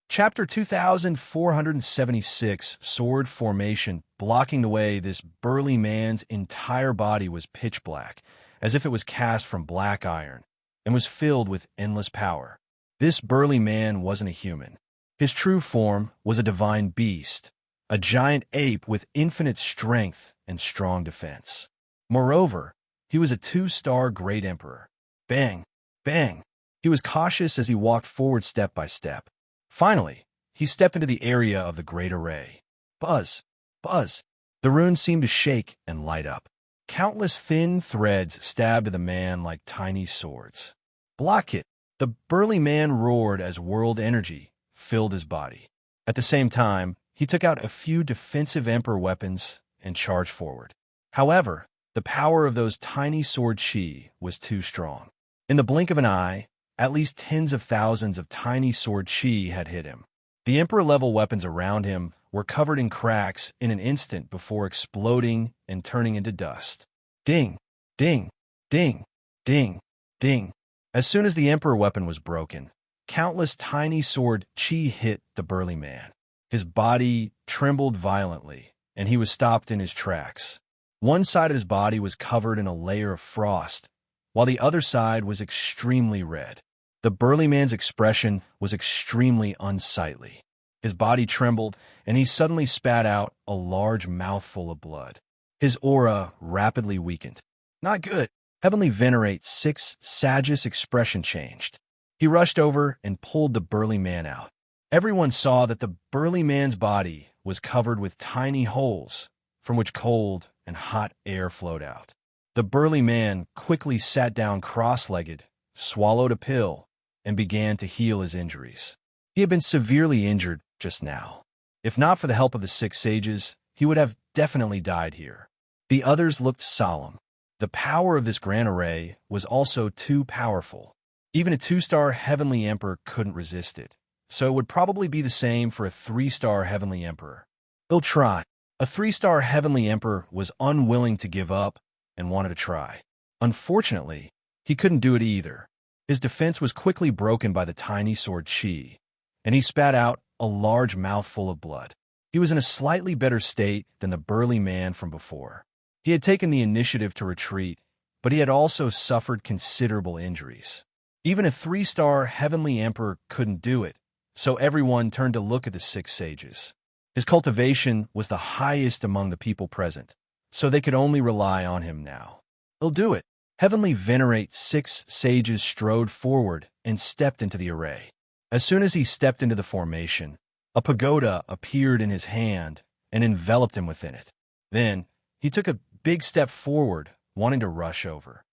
Chapter 2476, Sword Formation. Blocking the way, this burly man's entire body was pitch black, as if it was cast from black iron, and was filled with endless power. This burly man wasn't a human. His true form was a divine beast, a giant ape with infinite strength and strong defense. Moreover, he was a 2-star great emperor. Bang! Bang! He was cautious as he walked forward step by step. Finally, he stepped into the area of the great array. Buzz! Buzz! The runes seemed to shake and light up. Countless thin threads stabbed at the man like tiny swords. Block it! The burly man roared as world energy filled his body. At the same time, he took out a few defensive emperor weapons and charged forward. However, the power of those tiny sword chi was too strong. In the blink of an eye, at least tens of thousands of tiny sword chi had hit him. The emperor-level weapons around him were covered in cracks in an instant before exploding and turning into dust. Ding! Ding! Ding! Ding! Ding! As soon as the emperor weapon was broken, countless tiny sword chi hit the burly man. His body trembled violently, and he was stopped in his tracks. One side of his body was covered in a layer of frost, while the other side was extremely red. The burly man's expression was extremely unsightly. His body trembled, and he suddenly spat out a large mouthful of blood. His aura rapidly weakened. Not good. Heavenly Venerate 6 Sage's expression changed. He rushed over and pulled the burly man out. Everyone saw that the burly man's body was covered with tiny holes from which cold and hot air flowed out. The burly man quickly sat down cross-legged, swallowed a pill, and began to heal his injuries. He had been severely injured just now. If not for the help of the 6 sages, he would have definitely died here. The others looked solemn. The power of this grand array was also too powerful. Even a 2-star Heavenly Emperor couldn't resist it, so it would probably be the same for a 3-star Heavenly Emperor. He'll try. A 3-star Heavenly Emperor was unwilling to give up and wanted to try. Unfortunately, he couldn't do it either. His defense was quickly broken by the tiny sword chi, and he spat out a large mouthful of blood. He was in a slightly better state than the burly man from before. He had taken the initiative to retreat, but he had also suffered considerable injuries. Even a 3-star Heavenly Emperor couldn't do it, so everyone turned to look at the 6 sages. His cultivation was the highest among the people present, so they could only rely on him now. He'll do it. Heavenly Venerate 6 sages strode forward and stepped into the array. As soon as he stepped into the formation, a pagoda appeared in his hand and enveloped him within it. Then, he took a big step forward, wanting to rush over.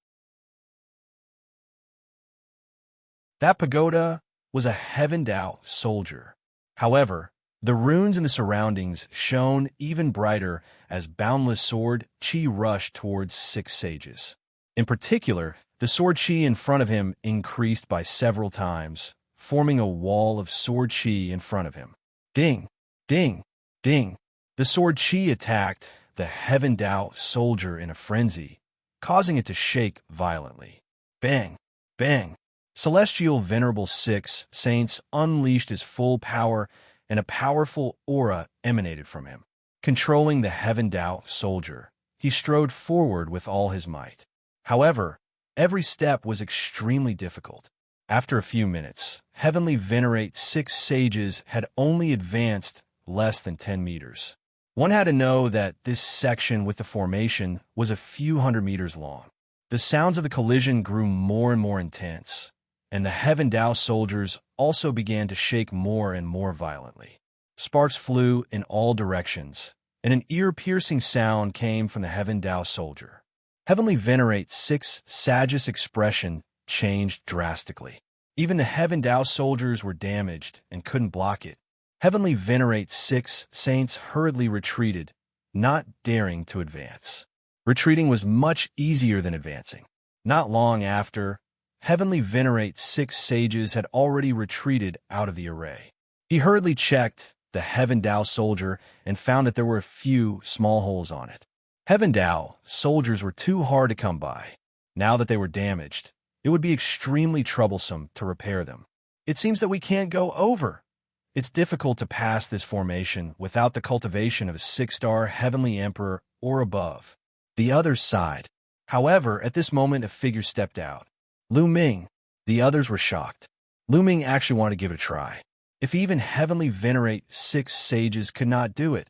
That pagoda was a Heaven Dao soldier. However, the runes in the surroundings shone even brighter as boundless sword qi rushed towards 6 sages. In particular, the sword qi in front of him increased by several times, forming a wall of sword qi in front of him. Ding! Ding! Ding! The sword qi attacked the Heaven Dao soldier in a frenzy, causing it to shake violently. Bang! Bang! Celestial Venerable Six Saints unleashed his full power, and a powerful aura emanated from him. Controlling the Heaven Dao soldier, he strode forward with all his might. However, every step was extremely difficult. After a few minutes, Heavenly Venerate Six Sages had only advanced less than 10 meters. One had to know that this section with the formation was a few hundred meters long. The sounds of the collision grew more and more intense, and the Heaven Dao soldiers also began to shake more and more violently. Sparks flew in all directions, and an ear-piercing sound came from the Heaven Dao soldier. Heavenly Venerate Six Sages' expression changed drastically. Even the Heaven Dao soldiers were damaged and couldn't block it. Heavenly Venerate Six Saints hurriedly retreated, not daring to advance. Retreating was much easier than advancing. Not long after, Heavenly Venerate Six Sages had already retreated out of the array. He hurriedly checked the Heaven Dao soldier and found that there were a few small holes on it. Heaven Dao soldiers were too hard to come by. Now that they were damaged, it would be extremely troublesome to repair them. It seems that we can't go over. It's difficult to pass this formation without the cultivation of a 6-star Heavenly Emperor or above. The other side. However, at this moment a figure stepped out. Lu Ming. The others were shocked. Lu Ming actually wanted to give it a try. If even Heavenly Venerate Six Sages could not do it,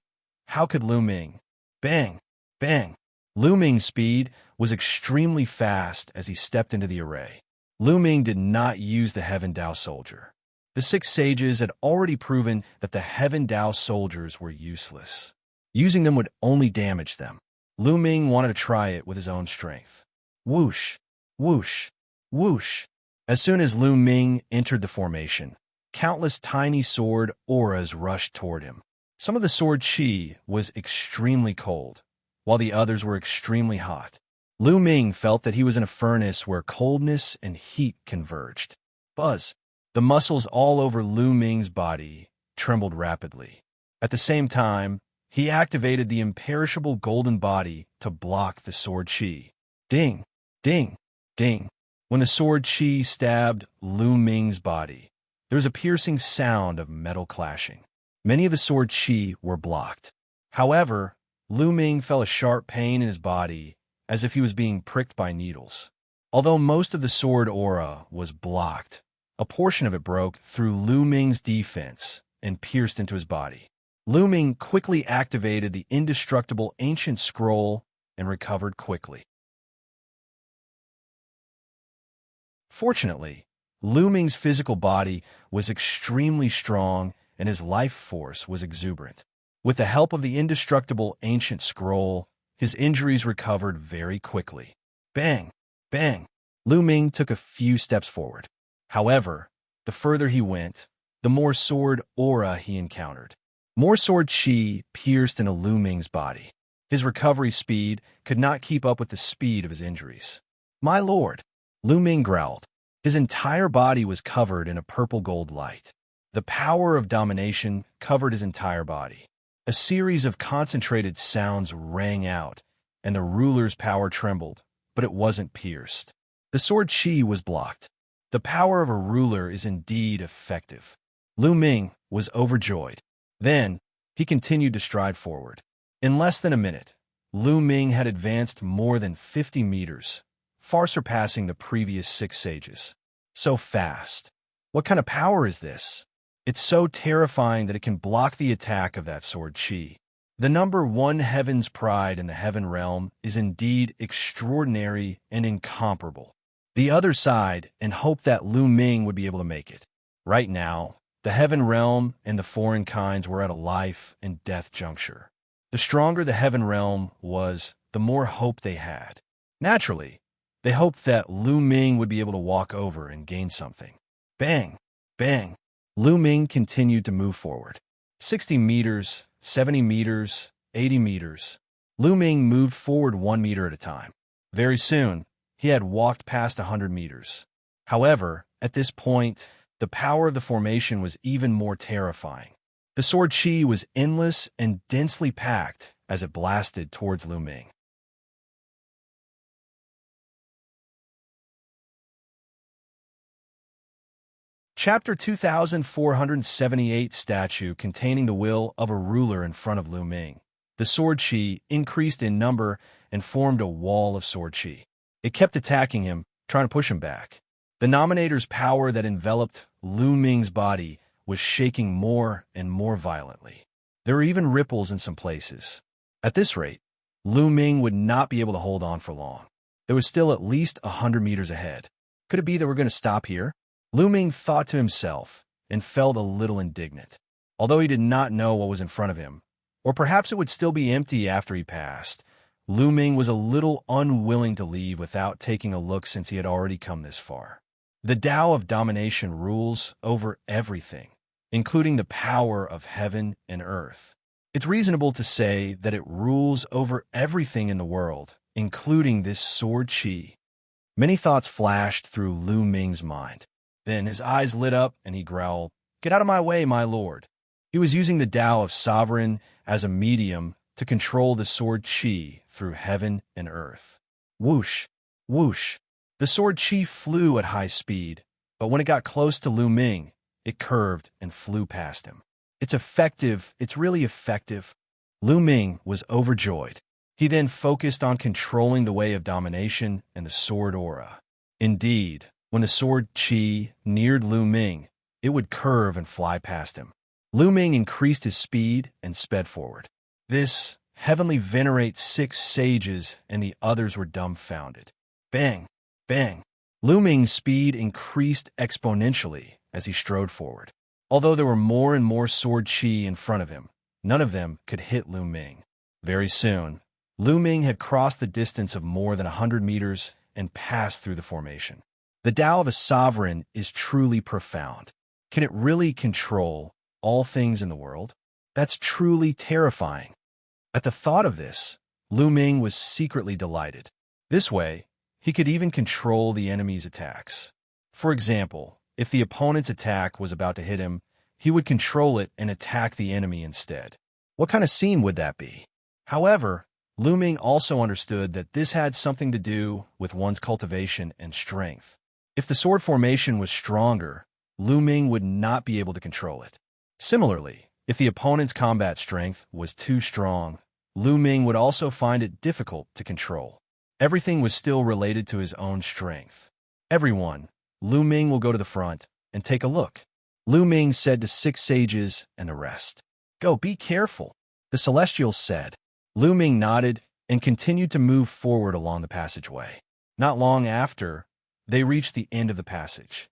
how could Lu Ming? Bang! Bang! Lu Ming's speed was extremely fast as he stepped into the array. Lu Ming did not use the Heaven Dao soldier. The Six Sages had already proven that the Heaven Dao soldiers were useless. Using them would only damage them. Lu Ming wanted to try it with his own strength. Whoosh! Whoosh! Whoosh! As soon as Lu Ming entered the formation, countless tiny sword auras rushed toward him. Some of the sword qi was extremely cold, while the others were extremely hot. Lu Ming felt that he was in a furnace where coldness and heat converged. Buzz! The muscles all over Lu Ming's body trembled rapidly. At the same time, he activated the imperishable golden body to block the sword qi. Ding! Ding! Ding! When the sword qi stabbed Lu Ming's body, there was a piercing sound of metal clashing. Many of the sword qi were blocked. However, Lu Ming felt a sharp pain in his body as if he was being pricked by needles. Although most of the sword aura was blocked, a portion of it broke through Lu Ming's defense and pierced into his body. Lu Ming quickly activated the indestructible ancient scroll and recovered quickly. Fortunately, Lu Ming's physical body was extremely strong and his life force was exuberant. With the help of the indestructible ancient scroll, his injuries recovered very quickly. Bang! Bang! Lu Ming took a few steps forward. However, the further he went, the more sword aura he encountered. More sword qi pierced into Lu Ming's body. His recovery speed could not keep up with the speed of his injuries. My lord! Lu Ming growled. His entire body was covered in a purple-gold light. The power of domination covered his entire body. A series of concentrated sounds rang out, and the ruler's power trembled, but it wasn't pierced. The sword qi was blocked. The power of a ruler is indeed effective. Lu Ming was overjoyed. Then, he continued to stride forward. In less than a minute, Lu Ming had advanced more than 50 meters, far surpassing the previous 6 sages. So fast. What kind of power is this? It's so terrifying that it can block the attack of that sword qi. The number 1 heaven's pride in the heaven realm is indeed extraordinary and incomparable. The other side and hoped that Lu Ming would be able to make it. Right now, the heaven realm and the foreign kinds were at a life and death juncture. The stronger the heaven realm was, the more hope they had. Naturally, they hoped that Lu Ming would be able to walk over and gain something. Bang! Bang! Lu Ming continued to move forward. 60 meters, 70 meters, 80 meters. Lu Ming moved forward 1 meter at a time. Very soon, he had walked past 100 meters. However, at this point, the power of the formation was even more terrifying. The sword chi was endless and densely packed as it blasted towards Lu Ming. Chapter 2478 statue containing the will of a ruler in front of Lu Ming. The sword chi increased in number and formed a wall of sword chi. It kept attacking him, trying to push him back. The Nominator's power that enveloped Lu Ming's body was shaking more and more violently. There were even ripples in some places. At this rate, Lu Ming would not be able to hold on for long. There was still at least 100 meters ahead. Could it be that we're going to stop here? Lu Ming thought to himself and felt a little indignant. Although he did not know what was in front of him, or perhaps it would still be empty after he passed, Lu Ming was a little unwilling to leave without taking a look since he had already come this far. The Tao of domination rules over everything, including the power of heaven and earth. It's reasonable to say that it rules over everything in the world, including this sword chi. Many thoughts flashed through Lu Ming's mind. Then his eyes lit up and he growled, "Get out of my way, my lord." He was using the Tao of sovereign as a medium to control the sword chi through heaven and earth. Whoosh, whoosh. The sword chi flew at high speed, but when it got close to Lu Ming, it curved and flew past him. It's effective, it's really effective. Lu Ming was overjoyed. He then focused on controlling the way of domination and the sword aura. Indeed, when the sword chi neared Lu Ming, it would curve and fly past him. Lu Ming increased his speed and sped forward. This heavenly venerates 6 sages, and the others were dumbfounded. Bang! Bang! Lu Ming's speed increased exponentially as he strode forward. Although there were more and more sword chi in front of him, none of them could hit Lu Ming. Very soon, Lu Ming had crossed the distance of more than 100 meters and passed through the formation. The Tao of a sovereign is truly profound. Can it really control all things in the world? That's truly terrifying. At the thought of this, Lu Ming was secretly delighted. This way, he could even control the enemy's attacks. For example, if the opponent's attack was about to hit him, he would control it and attack the enemy instead. What kind of scene would that be? However, Lu Ming also understood that this had something to do with one's cultivation and strength. If the sword formation was stronger, Lu Ming would not be able to control it. Similarly, if the opponent's combat strength was too strong, Lu Ming would also find it difficult to control. Everything was still related to his own strength. "Everyone, Lu Ming will go to the front and take a look," Lu Ming said to 6 sages and the rest. "Go, be careful," the Celestials said. Lu Ming nodded and continued to move forward along the passageway. Not long after, they reached the end of the passage.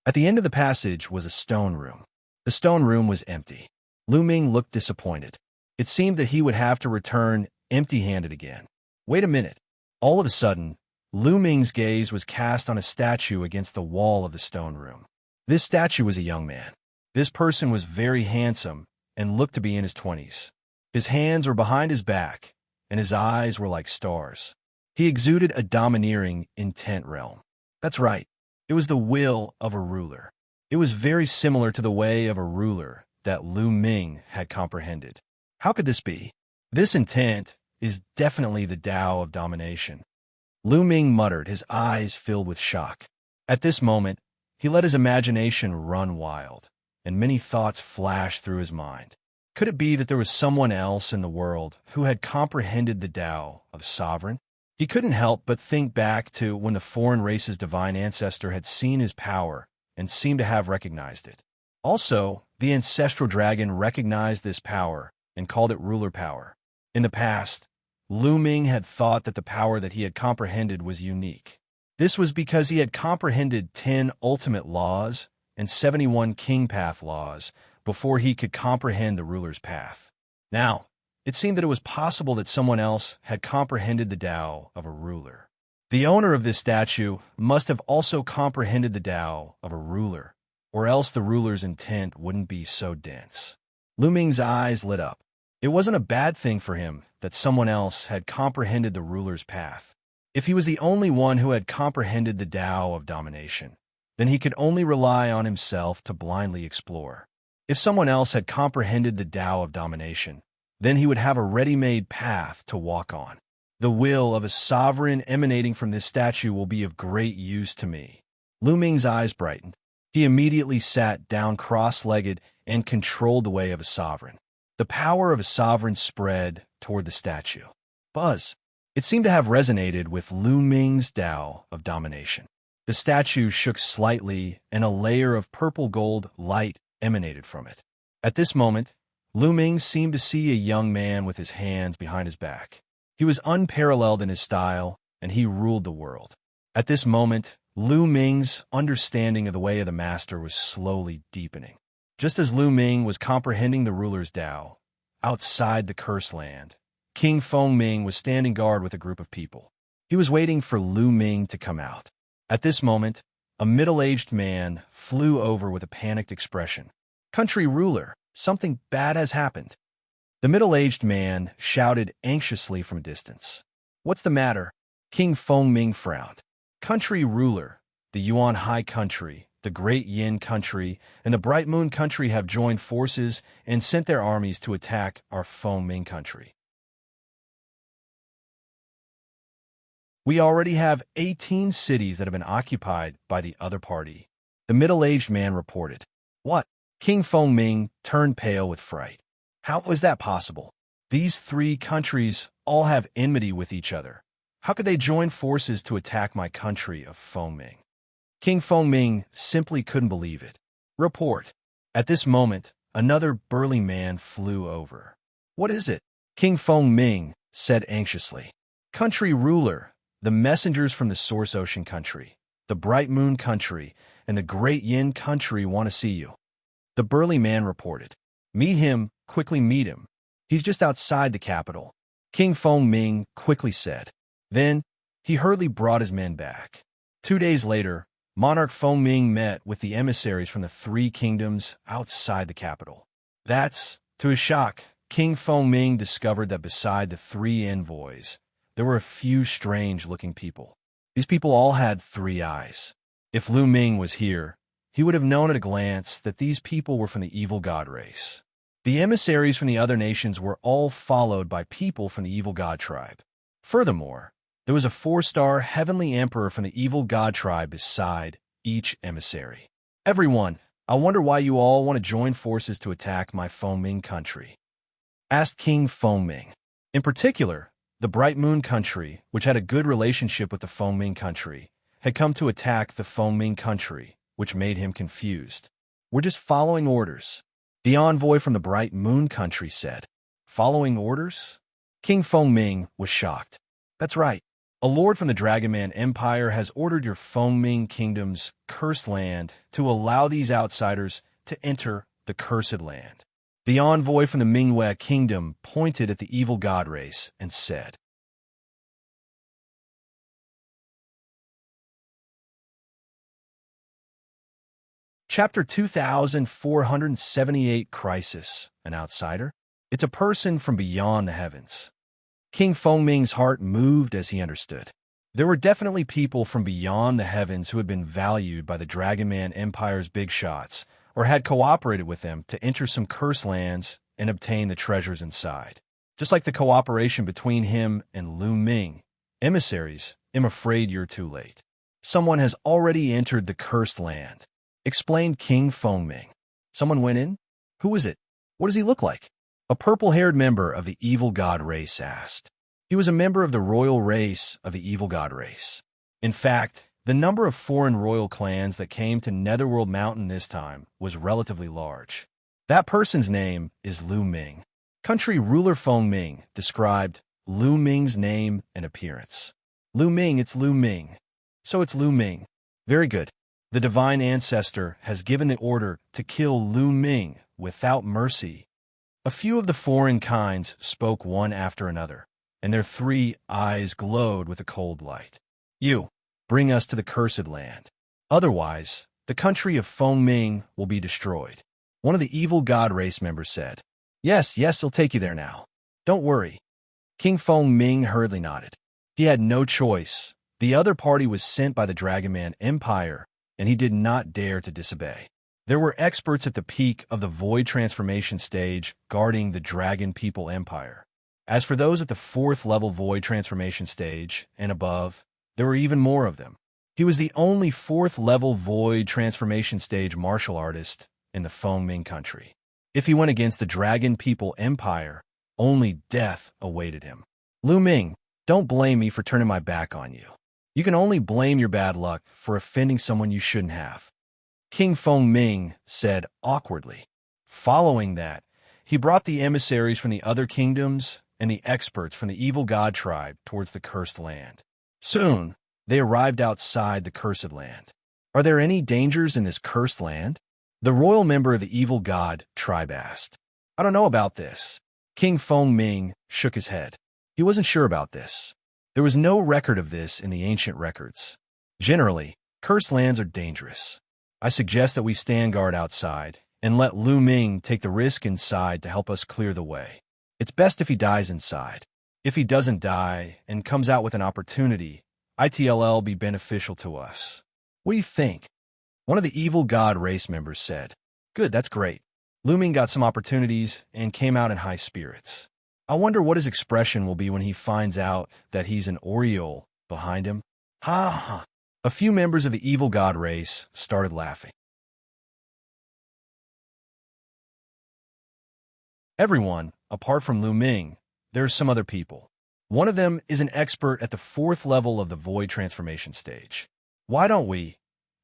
At the end of the passage was a stone room. The stone room was empty. Lu Ming looked disappointed. It seemed that he would have to return empty-handed again. Wait a minute. All of a sudden, Lu Ming's gaze was cast on a statue against the wall of the stone room. This statue was a young man. This person was very handsome and looked to be in his 20s. His hands were behind his back, and his eyes were like stars. He exuded a domineering, intent realm. That's right. It was the will of a ruler. It was very similar to the way of a ruler that Lu Ming had comprehended. How could this be? This intent is definitely the Tao of domination. Lu Ming muttered, his eyes filled with shock. At this moment, he let his imagination run wild, and many thoughts flashed through his mind. Could it be that there was someone else in the world who had comprehended the Tao of sovereign? He couldn't help but think back to when the foreign race's divine ancestor had seen his power and seemed to have recognized it. Also, the ancestral dragon recognized this power and called it ruler power. In the past, Lu Ming had thought that the power that he had comprehended was unique. This was because he had comprehended 10 ultimate laws and 71 king path laws before he could comprehend the ruler's path. Now, it seemed that it was possible that someone else had comprehended the Tao of a ruler. The owner of this statue must have also comprehended the Tao of a ruler, or else the ruler's intent wouldn't be so dense. Lu Ming's eyes lit up. It wasn't a bad thing for him that someone else had comprehended the ruler's path. If he was the only one who had comprehended the Tao of domination, then he could only rely on himself to blindly explore. If someone else had comprehended the Tao of domination, then he would have a ready-made path to walk on. The will of a sovereign emanating from this statue will be of great use to me. Lu Ming's eyes brightened. He immediately sat down cross-legged and controlled the way of a sovereign. The power of a sovereign spread toward the statue. Buzz. It seemed to have resonated with Lu Ming's Tao of domination. The statue shook slightly, and a layer of purple-gold light emanated from it. At this moment, Lu Ming seemed to see a young man with his hands behind his back. He was unparalleled in his style, and he ruled the world. At this moment, Lu Ming's understanding of the way of the master was slowly deepening. Just as Lu Ming was comprehending the ruler's Tao, outside the Cursed Land, King Fengming was standing guard with a group of people. He was waiting for Lu Ming to come out. At this moment, a middle-aged man flew over with a panicked expression. "Country ruler, something bad has happened." The middle-aged man shouted anxiously from a distance. "What's the matter?" King Fengming frowned. "Country ruler, the Yuan High country, the Great Yin country, and the Bright Moon country have joined forces and sent their armies to attack our Fengming country. We already have 18 cities that have been occupied by the other party," the middle-aged man reported. "What?" King Fengming turned pale with fright. "How is that possible? These three countries all have enmity with each other. How could they join forces to attack my country of Fengming?" King Fengming simply couldn't believe it. "Report." At this moment, another burly man flew over. "What is it?" King Fengming said anxiously. "Country ruler, the messengers from the Source Ocean country, the Bright Moon country, and the Great Yin country want to see you," the burly man reported. "Meet him, quickly meet him. He's just outside the capital," King Fengming quickly said. Then, he hurriedly brought his men back. 2 days later, Monarch Fengming met with the emissaries from the three kingdoms outside the capital. To his shock, King Fengming discovered that beside the three envoys, there were a few strange-looking people. These people all had 3 eyes. If Lu Ming was here, he would have known at a glance that these people were from the evil god race. The emissaries from the other nations were all followed by people from the evil god tribe. Furthermore, there was a 4-star heavenly emperor from the evil god tribe beside each emissary. "Everyone, I wonder why you all want to join forces to attack my Fengming country?" asked King Fengming. In particular, the Bright Moon country, which had a good relationship with the Fengming country, had come to attack the Fengming country, which made him confused. "We're just following orders," the envoy from the Bright Moon country said. "Following orders?" King Fengming was shocked. "That's right. A lord from the Dragonman Empire has ordered your Fengming kingdom's cursed land to allow these outsiders to enter the cursed land." The envoy from the Mingwei kingdom pointed at the evil god race and said, Chapter 2478 Crisis, an outsider? It's a person from beyond the heavens. King Fengming's heart moved as he understood. There were definitely people from beyond the heavens who had been valued by the Dragonman Empire's big shots, or had cooperated with them to enter some cursed lands and obtain the treasures inside. Just like the cooperation between him and Lu Ming, emissaries, I'm afraid you're too late. Someone has already entered the cursed land, explained King Fengming. Someone went in? Who is it? What does he look like? A purple-haired member of the evil god race asked. He was a member of the royal race of the evil god race. In fact, the number of foreign royal clans that came to Netherworld Mountain this time was relatively large. That person's name is Lu Ming. Country ruler Fengming described Lu Ming's name and appearance. Lu Ming, it's Lu Ming. So it's Lu Ming. Very good. The divine ancestor has given the order to kill Lu Ming without mercy. A few of the foreign kinds spoke one after another, and their 3 eyes glowed with a cold light. You, bring us to the cursed land. Otherwise, the country of Fengming will be destroyed. One of the evil god race members said. Yes, he'll take you there now. Don't worry. King Fengming hurriedly nodded. He had no choice. The other party was sent by the Dragon Man Empire, and he did not dare to disobey. There were experts at the peak of the Void Transformation stage guarding the Dragon People Empire. As for those at the 4th level Void Transformation stage and above, there were even more of them. He was the only 4th level Void Transformation stage martial artist in the Fengming country. If he went against the Dragon People Empire, only death awaited him. Lu Ming, don't blame me for turning my back on you. You can only blame your bad luck for offending someone you shouldn't have. King Fengming said awkwardly. Following that, he brought the emissaries from the other kingdoms and the experts from the evil god tribe towards the cursed land. Soon, they arrived outside the cursed land. Are there any dangers in this cursed land? The royal member of the evil god tribe asked. I don't know about this. King Fengming shook his head. He wasn't sure about this. There was no record of this in the ancient records. Generally, cursed lands are dangerous. I suggest that we stand guard outside and let Lu Ming take the risk inside to help us clear the way. It's best if he dies inside. If he doesn't die and comes out with an opportunity, it'll be beneficial to us. What do you think? One of the evil god race members said. Good, that's great. Lu Ming got some opportunities and came out in high spirits. I wonder what his expression will be when he finds out that he's an Oriole behind him. Ha ha. A few members of the evil god race started laughing. Everyone, apart from Lu Ming, there's some other people. One of them is an expert at the 4th level of the Void Transformation stage. Why don't we?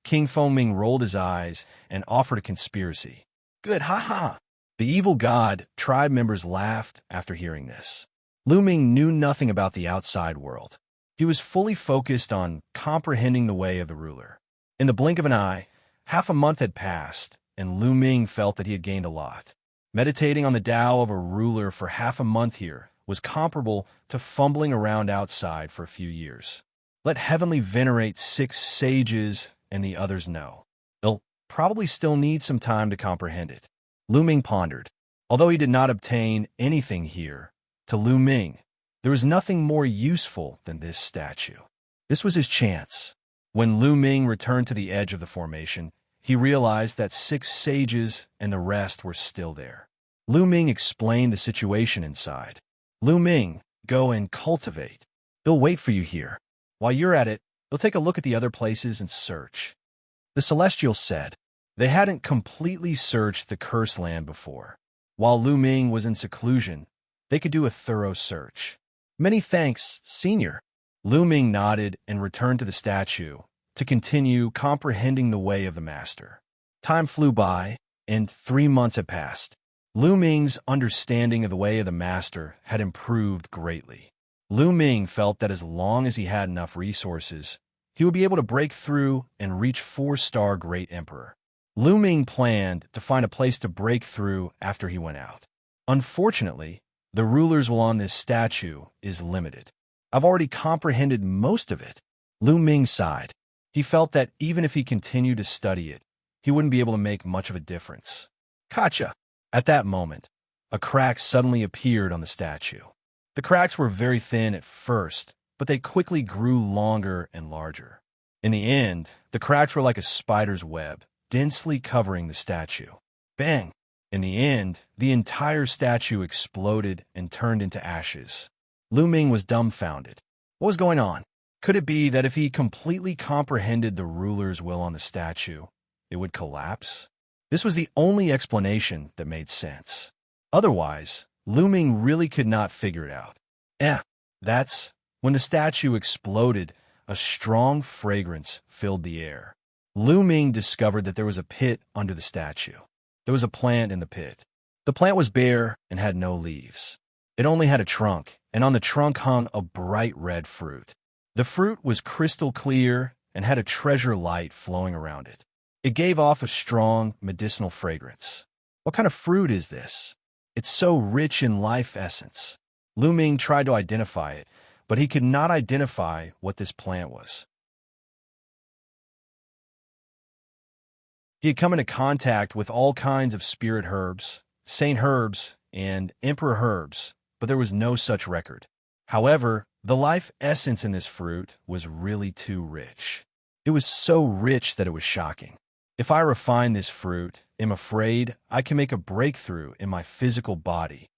King Fengming rolled his eyes and offered a conspiracy. Good, ha ha. The evil god tribe members laughed after hearing this. Lu Ming knew nothing about the outside world. He was fully focused on comprehending the way of the ruler. In the blink of an eye, half a month had passed, and Lu Ming felt that he had gained a lot. Meditating on the Tao of a ruler for half a month here was comparable to fumbling around outside for a few years. Let Heavenly venerate 6 sages and the others know. They'll probably still need some time to comprehend it. Lu Ming pondered. Although he did not obtain anything here, to Lu Ming, there was nothing more useful than this statue. This was his chance. When Lu Ming returned to the edge of the formation, he realized that 6 sages and the rest were still there. Lu Ming explained the situation inside. Lu Ming, go and cultivate. They'll wait for you here. While you're at it, they'll take a look at the other places and search. The Celestials said. They hadn't completely searched the cursed land before. While Lu Ming was in seclusion, they could do a thorough search. Many thanks, Senior. Lu Ming nodded and returned to the statue to continue comprehending the way of the master. Time flew by, and 3 months had passed. Lu Ming's understanding of the way of the master had improved greatly. Lu Ming felt that as long as he had enough resources, he would be able to break through and reach 4-star Great Emperor. Lu Ming planned to find a place to break through after he went out. Unfortunately, the ruler's will on this statue is limited. I've already comprehended most of it. Lu Ming sighed. He felt that even if he continued to study it, he wouldn't be able to make much of a difference. Gotcha! At that moment, a crack suddenly appeared on the statue. The cracks were very thin at first, but they quickly grew longer and larger. In the end, the cracks were like a spider's web, densely covering the statue. Bang! In the end, the entire statue exploded and turned into ashes. Lu Ming was dumbfounded. What was going on? Could it be that if he completely comprehended the ruler's will on the statue, it would collapse? This was the only explanation that made sense. Otherwise, Lu Ming really could not figure it out. That's when the statue exploded, a strong fragrance filled the air. Lu Ming discovered that there was a pit under the statue. There was a plant in the pit. The plant was bare and had no leaves. It only had a trunk, and on the trunk hung a bright red fruit. The fruit was crystal clear and had a treasure light flowing around it. It gave off a strong medicinal fragrance. What kind of fruit is this? It's so rich in life essence. Lu Ming tried to identify it, but he could not identify what this plant was. He had come into contact with all kinds of spirit herbs, saint herbs, and emperor herbs, but there was no such record. However, the life essence in this fruit was really too rich. It was so rich that it was shocking. If I refine this fruit, I'm afraid I can make a breakthrough in my physical body.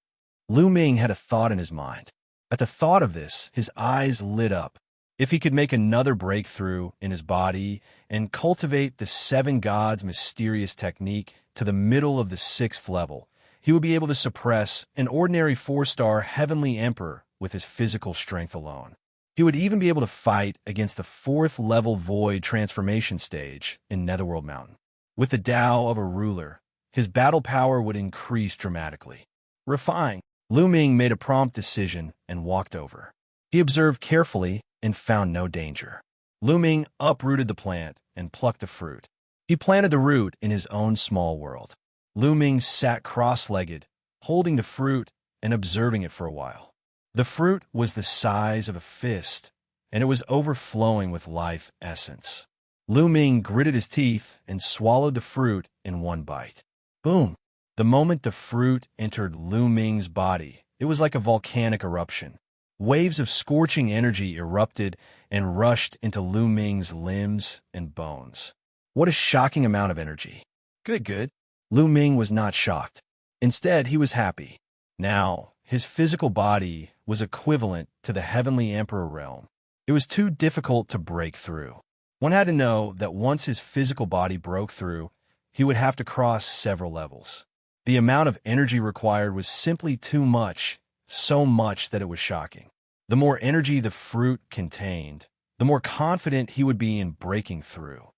Lu Ming had a thought in his mind. At the thought of this, his eyes lit up. If he could make another breakthrough in his body and cultivate the 7 gods mysterious technique to the middle of the 6th level, he would be able to suppress an ordinary 4-star heavenly emperor with his physical strength alone. He would even be able to fight against the 4th level void transformation stage in Netherworld Mountain. With the Tao of a ruler, his battle power would increase dramatically. Refine. Lu Ming made a prompt decision and walked over. He observed carefully and found no danger. Lu Ming uprooted the plant and plucked the fruit. He planted the root in his own small world. Lu Ming sat cross-legged, holding the fruit and observing it for a while. The fruit was the size of a fist, and it was overflowing with life essence. Lu Ming gritted his teeth and swallowed the fruit in one bite. Boom! The moment the fruit entered Lu Ming's body, it was like a volcanic eruption. Waves of scorching energy erupted and rushed into Lu Ming's limbs and bones. What a shocking amount of energy. Good. Lu Ming was not shocked. Instead, he was happy. Now, his physical body was equivalent to the Heavenly Emperor realm. It was too difficult to break through. One had to know that once his physical body broke through, he would have to cross several levels. The amount of energy required was simply too much, so much that it was shocking. The more energy the fruit contained, the more confident he would be in breaking through.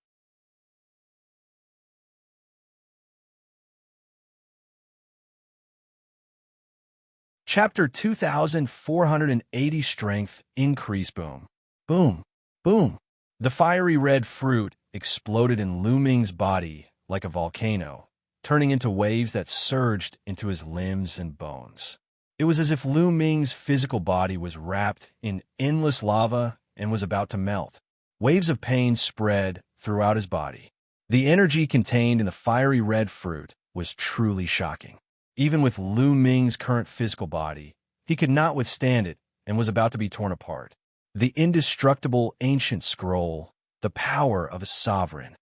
Chapter 2480 Strength Increase. Boom. Boom. Boom. The fiery red fruit exploded in Lu Ming's body like a volcano, turning into waves that surged into his limbs and bones. It was as if Lu Ming's physical body was wrapped in endless lava and was about to melt. Waves of pain spread throughout his body. The energy contained in the fiery red fruit was truly shocking. Even with Lu Ming's current physical body, he could not withstand it and was about to be torn apart. The indestructible ancient scroll, the power of a sovereign.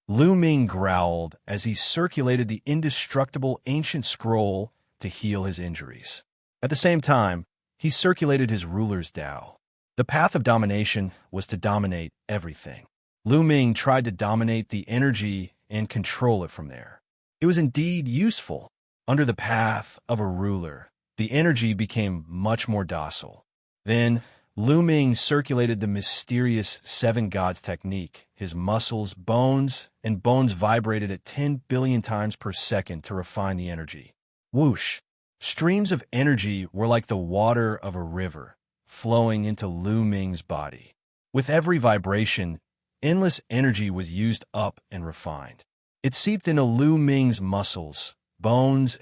Lu Ming growled as he circulated the indestructible ancient scroll to heal his injuries. At the same time, he circulated his ruler's Tao. The path of domination was to dominate everything. Lu Ming tried to dominate the energy and control it from there. It was indeed useful. Under the path of a ruler, the energy became much more docile. Then, Lu Ming circulated the mysterious 7 gods technique. His muscles, bones vibrated at 10 billion times per second to refine the energy. Whoosh! Streams of energy were like the water of a river, flowing into Lu Ming's body. With every vibration, endless energy was used up and refined. It seeped into Lu Ming's muscles, bones,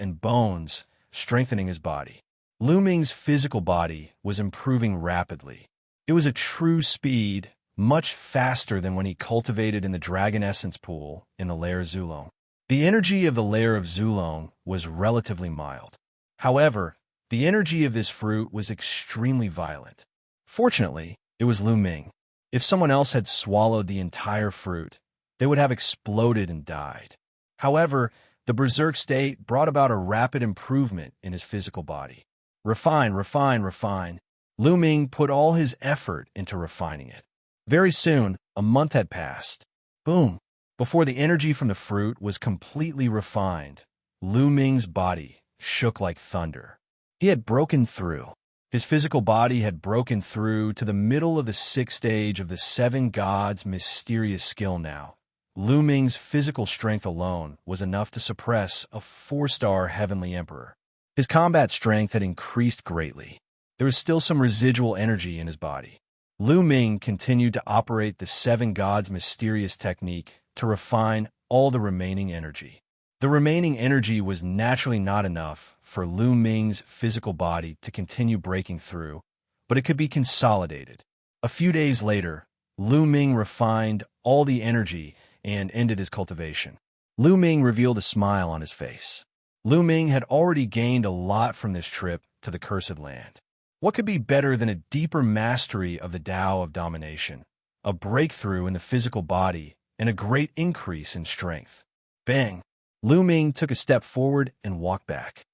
strengthening his body. Lu Ming's physical body was improving rapidly. It was a true speed, much faster than when he cultivated in the Dragon Essence Pool in the Lair Zulong. The energy of the Lair of Zulong was relatively mild. However, the energy of this fruit was extremely violent. Fortunately, it was Lu Ming. If someone else had swallowed the entire fruit, they would have exploded and died. However, the berserk state brought about a rapid improvement in his physical body. Refine. Lu Ming put all his effort into refining it. Very soon, a month had passed. Boom! Before the energy from the fruit was completely refined, Lu Ming's body shook like thunder. He had broken through. His physical body had broken through to the middle of the 6th stage of the 7 gods' mysterious skill now. Lu Ming's physical strength alone was enough to suppress a 4-star heavenly emperor. His combat strength had increased greatly. There was still some residual energy in his body. Lu Ming continued to operate the 7 gods' mysterious technique to refine all the remaining energy. The remaining energy was naturally not enough for Lu Ming's physical body to continue breaking through, but it could be consolidated. A few days later, Lu Ming refined all the energy and ended his cultivation. Lu Ming revealed a smile on his face. Lu Ming had already gained a lot from this trip to the Cursed Land. What could be better than a deeper mastery of the Tao of domination, a breakthrough in the physical body, and a great increase in strength? Bang! Lu Ming took a step forward and walked back.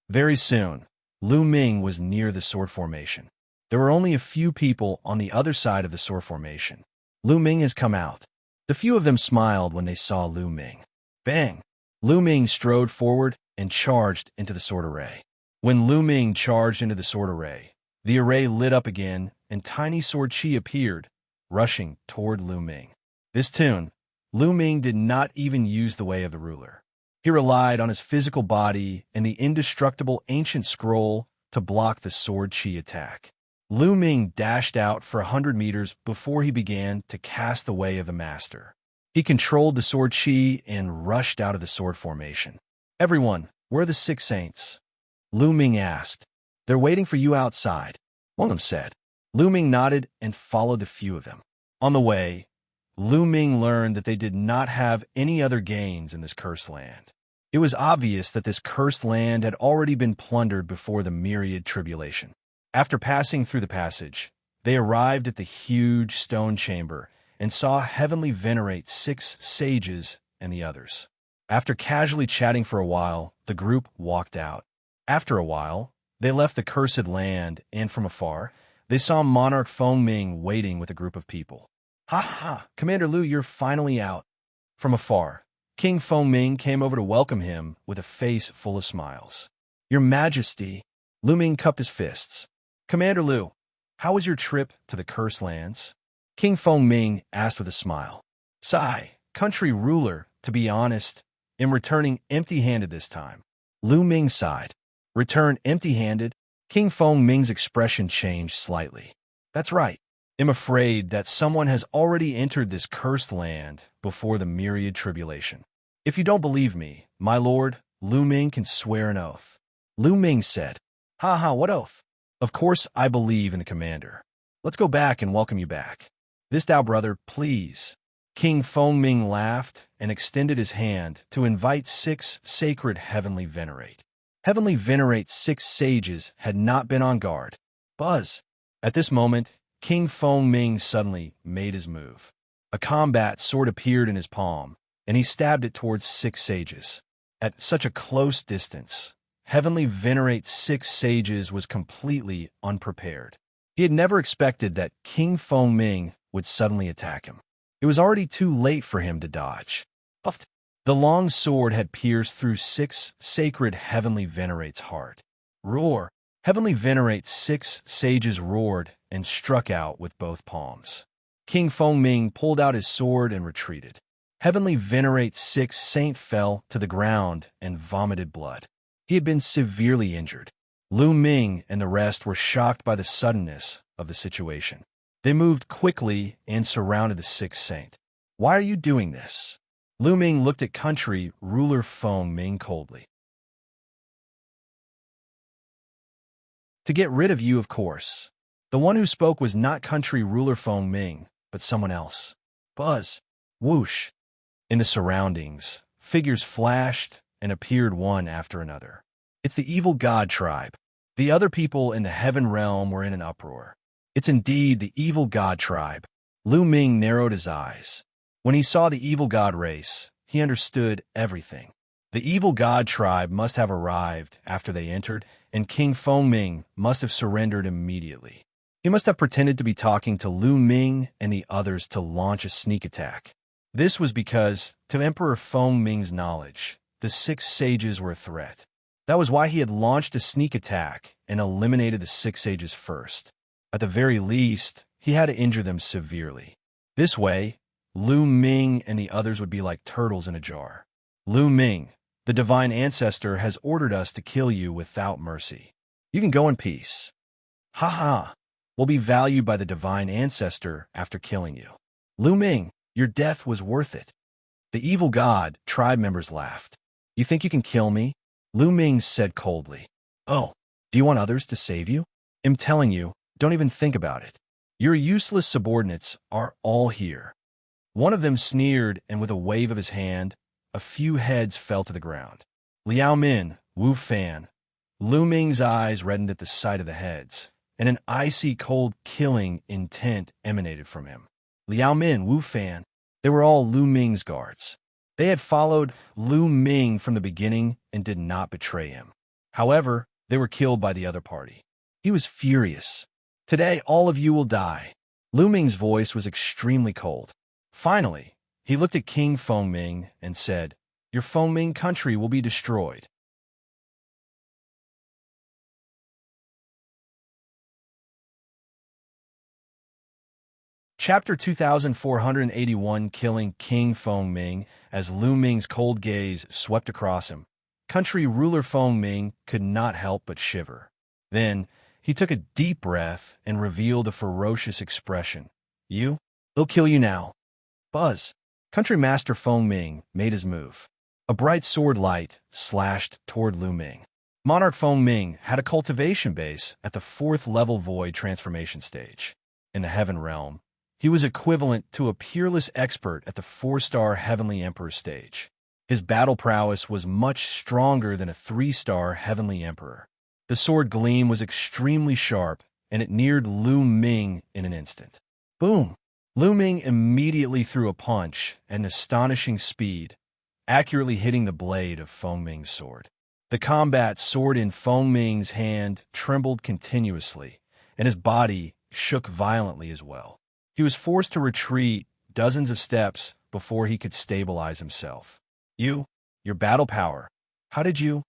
Very soon, Lu Ming was near the sword formation. There were only a few people on the other side of the sword formation. Lu Ming has come out. The few of them smiled when they saw Lu Ming. Bang! Lu Ming strode forward and charged into the sword array. When Lu Ming charged into the sword array, the array lit up again and tiny sword chi appeared, rushing toward Lu Ming. This tune, Lu Ming did not even use the way of the ruler. He relied on his physical body and the indestructible ancient scroll to block the sword chi attack. Lu Ming dashed out for 100 meters before he began to cast the way of the master. He controlled the sword chi and rushed out of the sword formation. "Everyone, where are the 6 saints?" Lu Ming asked. "They're waiting for you outside," one of them said. Lu Ming nodded and followed the few of them. On the way, Lu Ming learned that they did not have any other gains in this cursed land. It was obvious that this cursed land had already been plundered before the myriad tribulation. After passing through the passage, they arrived at the huge stone chamber and saw Heavenly venerate 6 sages and the others. After casually chatting for a while, the group walked out. After a while, they left the cursed land, and from afar, they saw Monarch Feng Ming waiting with a group of people. "Ha ha! Commander Lu, you're finally out." From afar, King Feng Ming came over to welcome him with a face full of smiles. "Your Majesty," Lu Ming cupped his fists. "Commander Lu, how was your trip to the Cursed Lands?" King Feng Ming asked with a smile. "Sigh, country ruler, to be honest, am returning empty-handed this time." Lu Ming sighed. "Return empty-handed?" King Feng Ming's expression changed slightly. "That's right. I'm afraid that someone has already entered this cursed land before the myriad tribulation. If you don't believe me, my lord, Lu Ming can swear an oath." Lu Ming said, "Ha ha, what oath?" "Of course I believe in the commander. Let's go back and welcome you back." "This Tao brother, please." King Feng Ming laughed and extended his hand to invite 6 sacred Heavenly venerate. Heavenly venerate 6 sages had not been on guard. Buzz! At this moment, King Feng Ming suddenly made his move. A combat sword appeared in his palm, and he stabbed it towards 6 sages. At such a close distance, Heavenly venerate 6 sages was completely unprepared. He had never expected that King Feng Ming would suddenly attack him. It was already too late for him to dodge. Puffed. The long sword had pierced through 6 sacred Heavenly venerate's heart. Roar! Heavenly venerate 6 sages roared and struck out with both palms. King Feng Ming pulled out his sword and retreated. Heavenly venerate 6 saint fell to the ground and vomited blood. He had been severely injured. Lu Ming and the rest were shocked by the suddenness of the situation. They moved quickly and surrounded the 6th saint. "Why are you doing this?" Lu Ming looked at country ruler Feng Ming coldly. "To get rid of you, of course." The one who spoke was not country ruler Feng Ming, but someone else. Buzz! Whoosh! In the surroundings, figures flashed and appeared one after another. It's the evil god tribe. The other people in the heaven realm were in an uproar. It's indeed the evil god tribe. Lu Ming narrowed his eyes. When he saw the evil god race, he understood everything. The evil god tribe must have arrived after they entered, and King Feng Ming must have surrendered immediately. He must have pretended to be talking to Lu Ming and the others to launch a sneak attack. This was because, to Emperor Feng Ming's knowledge, the 6 sages were a threat. That was why he had launched a sneak attack and eliminated the 6 sages first. At the very least, he had to injure them severely. This way, Lu Ming and the others would be like turtles in a jar. "Lu Ming, the divine ancestor has ordered us to kill you without mercy. You can go in peace." "Ha ha! We'll be valued by the divine ancestor after killing you." "Lu Ming, your death was worth it." The evil god tribe members laughed. "You think you can kill me?" Lu Ming said coldly. Oh, do you want others to save you? I'm telling you, don't even think about it. Your useless subordinates are all here. One of them sneered, and with a wave of his hand, a few heads fell to the ground. Liao Min, Wu Fan. Lu Ming's eyes reddened at the sight of the heads, and an icy cold killing intent emanated from him. Liao Min, Wu Fan. They were all Lu Ming's guards. They had followed Lu Ming from the beginning and did not betray him. However, they were killed by the other party. He was furious. Today, all of you will die. Lu Ming's voice was extremely cold. Finally, he looked at King Fengming and said, "Your Fengming country will be destroyed." Chapter 2481, Killing King Fengming. As Lu Ming's cold gaze swept across him, country ruler Fengming could not help but shiver. Then, he took a deep breath and revealed a ferocious expression. "You? They'll kill you now." Buzz. Country Master Fengming made his move. A bright sword light slashed toward Lu Ming. Monarch Fengming had a cultivation base at the 4th level void transformation stage. In the Heaven Realm, he was equivalent to a peerless expert at the 4-star Heavenly Emperor stage. His battle prowess was much stronger than a 3-star Heavenly Emperor. The sword gleam was extremely sharp, and it neared Lu Ming in an instant. Boom! Lu Ming immediately threw a punch at an astonishing speed, accurately hitting the blade of Fengming's sword. The combat sword in Fengming's hand trembled continuously, and his body shook violently as well. He was forced to retreat dozens of steps before he could stabilize himself. Your battle power. How did you?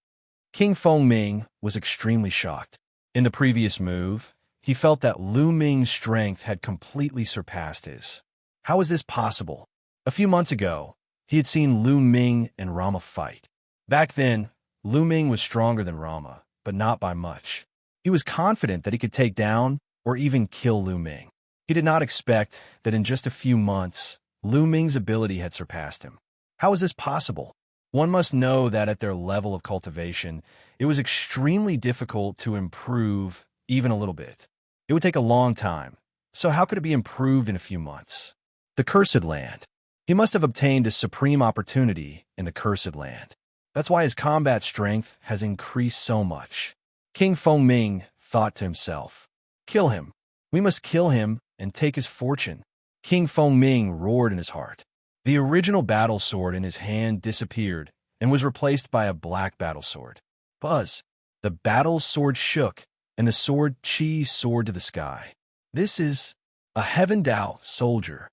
King Fengming was extremely shocked. In the previous move, he felt that Lu Ming's strength had completely surpassed his. How was this possible? A few months ago, he had seen Lu Ming and Rama fight. Back then, Lu Ming was stronger than Rama, but not by much. He was confident that he could take down or even kill Lu Ming. He did not expect that in just a few months, Lu Ming's ability had surpassed him. How is this possible? One must know that at their level of cultivation, it was extremely difficult to improve even a little bit. It would take a long time, so how could it be improved in a few months? The Cursed Land. He must have obtained a supreme opportunity in the Cursed Land. That's why his combat strength has increased so much. King Fengming thought to himself, "Kill him. We must kill him and take his fortune." King Fengming roared in his heart. The original battle sword in his hand disappeared and was replaced by a black battle sword. Buzz. The battle sword shook, and the sword Qi soared to the sky. This is a Heaven Dao soldier.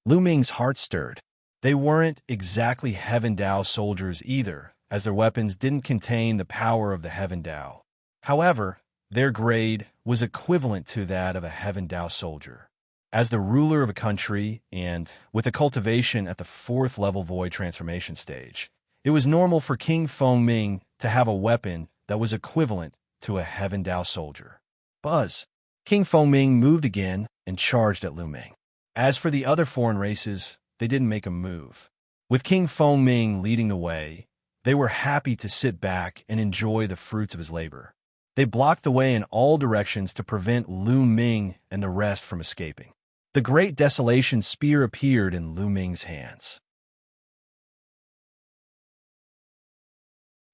Lu Ming's heart stirred. They weren't exactly Heaven Dao soldiers either, as their weapons didn't contain the power of the Heaven Dao. However, their grade was equivalent to that of a Heaven Dao soldier. As the ruler of a country and with a cultivation at the 4th level void transformation stage, it was normal for King Fengming to have a weapon that was equivalent to a Heaven Dao soldier. Buzz. King Fengming moved again and charged at Lu Ming. As for the other foreign races, they didn't make a move. With King Fengming leading the way, they were happy to sit back and enjoy the fruits of his labor. They blocked the way in all directions to prevent Lu Ming and the rest from escaping. The Great Desolation Spear appeared in Lu Ming's hands.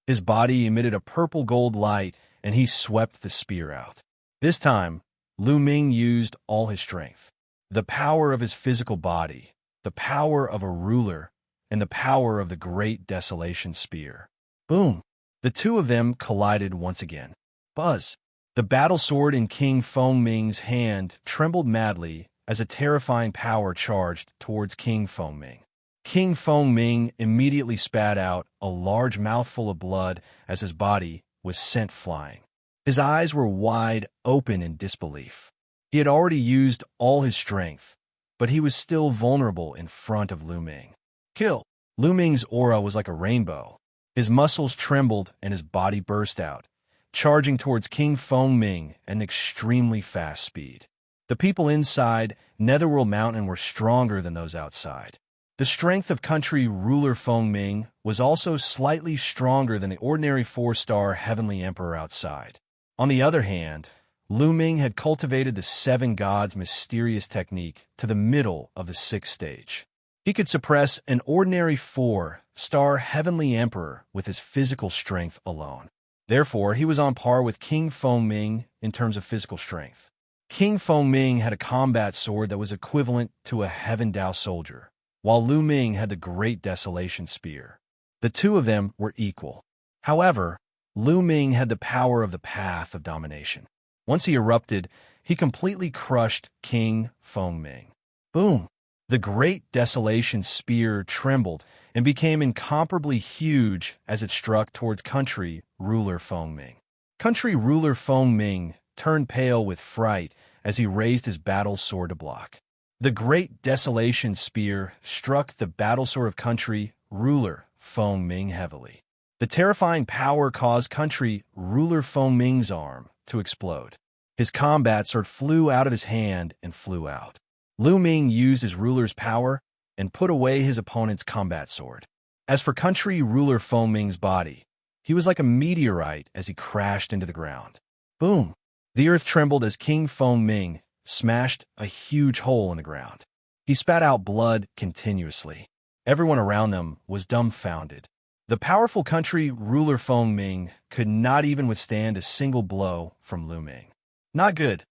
His body emitted a purple-gold light, and he swept the spear out. This time, Lu Ming used all his strength. The power of his physical body, the power of a ruler, and the power of the Great Desolation Spear. Boom! The two of them collided once again. Buzz! The battle sword in King Fengming's hand trembled madly as a terrifying power charged towards King Fengming. King Fengming immediately spat out a large mouthful of blood as his body was sent flying. His eyes were wide open in disbelief. He had already used all his strength, but he was still vulnerable in front of Lu Ming. Kill! Lu Ming's aura was like a rainbow. His muscles trembled and his body burst out, charging towards King Fengming at an extremely fast speed. The people inside Netherworld Mountain were stronger than those outside. The strength of country ruler Feng Ming was also slightly stronger than the ordinary 4-star heavenly emperor outside. On the other hand, Lu Ming had cultivated the 7 gods' mysterious technique to the middle of the 6th stage. He could suppress an ordinary 4-star heavenly emperor with his physical strength alone. Therefore, he was on par with King Feng Ming in terms of physical strength. King Feng Ming had a combat sword that was equivalent to a Heaven Dao soldier, while Lu Ming had the Great Desolation Spear. The two of them were equal. However, Lu Ming had the power of the Path of Domination. Once he erupted, he completely crushed King Feng Ming. Boom! The Great Desolation Spear trembled and became incomparably huge as it struck towards country ruler Feng Ming. Country ruler Feng Ming turned pale with fright as he raised his battle sword to block. The Great Desolation Spear struck the battle sword of country ruler Feng Ming heavily. The terrifying power caused country ruler Feng Ming's arm to explode. His combat sword flew out of his hand and flew out. Lu Ming used his ruler's power and put away his opponent's combat sword. As for country ruler Feng Ming's body, he was like a meteorite as he crashed into the ground. Boom! The earth trembled as King Feng Ming smashed a huge hole in the ground. He spat out blood continuously. Everyone around them was dumbfounded. The powerful country ruler Feng Ming could not even withstand a single blow from Lu Ming. Not good.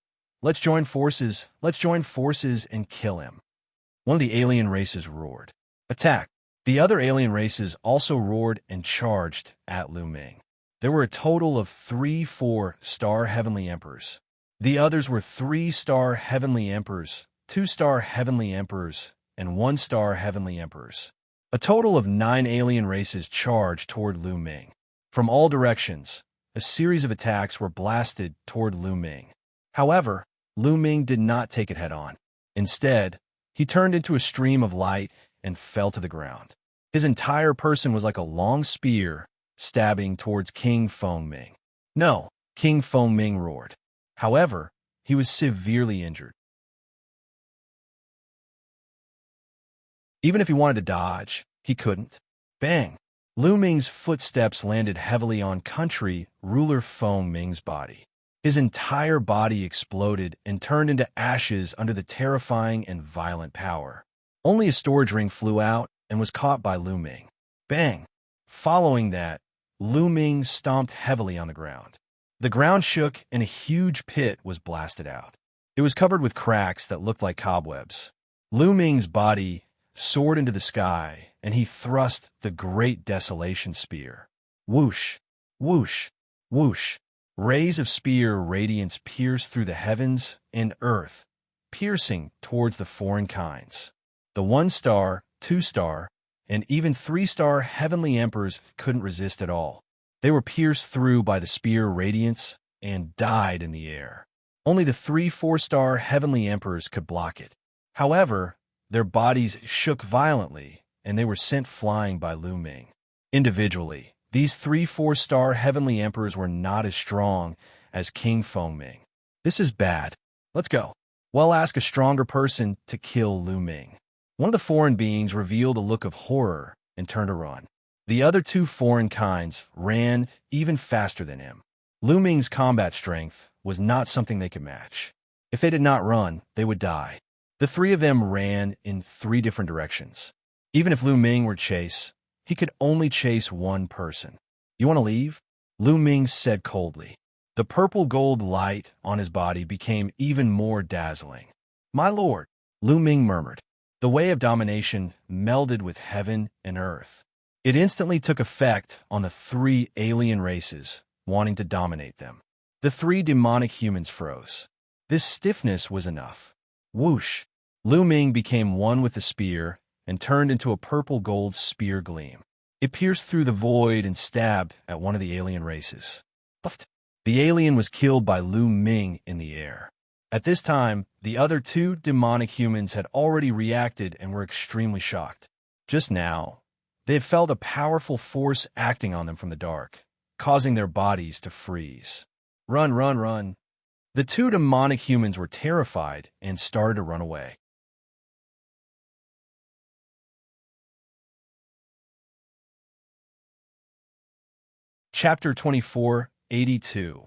Let's join forces and kill him. One of the alien races roared. Attack! The other alien races also roared and charged at Lu Ming. There were a total of 3 4-star heavenly emperors. The others were 3-star heavenly emperors, 2-star heavenly emperors, and 1-star heavenly emperors. A total of 9 alien races charged toward Lu Ming. From all directions, a series of attacks were blasted toward Lu Ming. However, Lu Ming did not take it head-on. Instead, he turned into a stream of light and fell to the ground. His entire person was like a long spear stabbing towards King Feng Ming. No, King Feng Ming roared. However, he was severely injured. Even if he wanted to dodge, he couldn't. Bang! Lu Ming's footsteps landed heavily on country ruler Feng Ming's body. His entire body exploded and turned into ashes under the terrifying and violent power. Only a storage ring flew out and was caught by Lu Ming. Bang! Following that, Lu Ming stomped heavily on the ground. The ground shook and a huge pit was blasted out. It was covered with cracks that looked like cobwebs. Lu Ming's body soared into the sky, and he thrust the Great Desolation Spear. Whoosh! Whoosh! Whoosh! Rays of spear radiance pierced through the heavens and earth, piercing towards the foreign kinds. The 1-star, 2-star, and even 3-star heavenly emperors couldn't resist at all. They were pierced through by the spear radiance and died in the air. Only the 3 4-star heavenly emperors could block it. However, their bodies shook violently, and they were sent flying by Lu Ming. Individually, these 3 4-star heavenly emperors were not as strong as King Feng Ming. This is bad. Let's go. Well, ask a stronger person to kill Lu Ming. One of the foreign beings revealed a look of horror and turned to run. The other 2 foreign kinds ran even faster than him. Lu Ming's combat strength was not something they could match. If they did not run, they would die. The 3 of them ran in 3 different directions. Even if Lu Ming were to chase, he could only chase one person. You want to leave? Lu Ming said coldly. The purple gold light on his body became even more dazzling. My lord, Lu Ming murmured. The way of domination melded with heaven and earth. It instantly took effect on the 3 alien races wanting to dominate them. The 3 demonic humans froze. This stiffness was enough. Whoosh! Lu Ming became one with the spear and turned into a purple gold spear gleam. It pierced through the void and stabbed at one of the alien races. Puffed. The alien was killed by Lu Ming in the air. At this time, the other 2 demonic humans had already reacted and were extremely shocked. Just now, they had felt a powerful force acting on them from the dark, causing their bodies to freeze. Run, run, run. The 2 demonic humans were terrified and started to run away. Chapter 2482.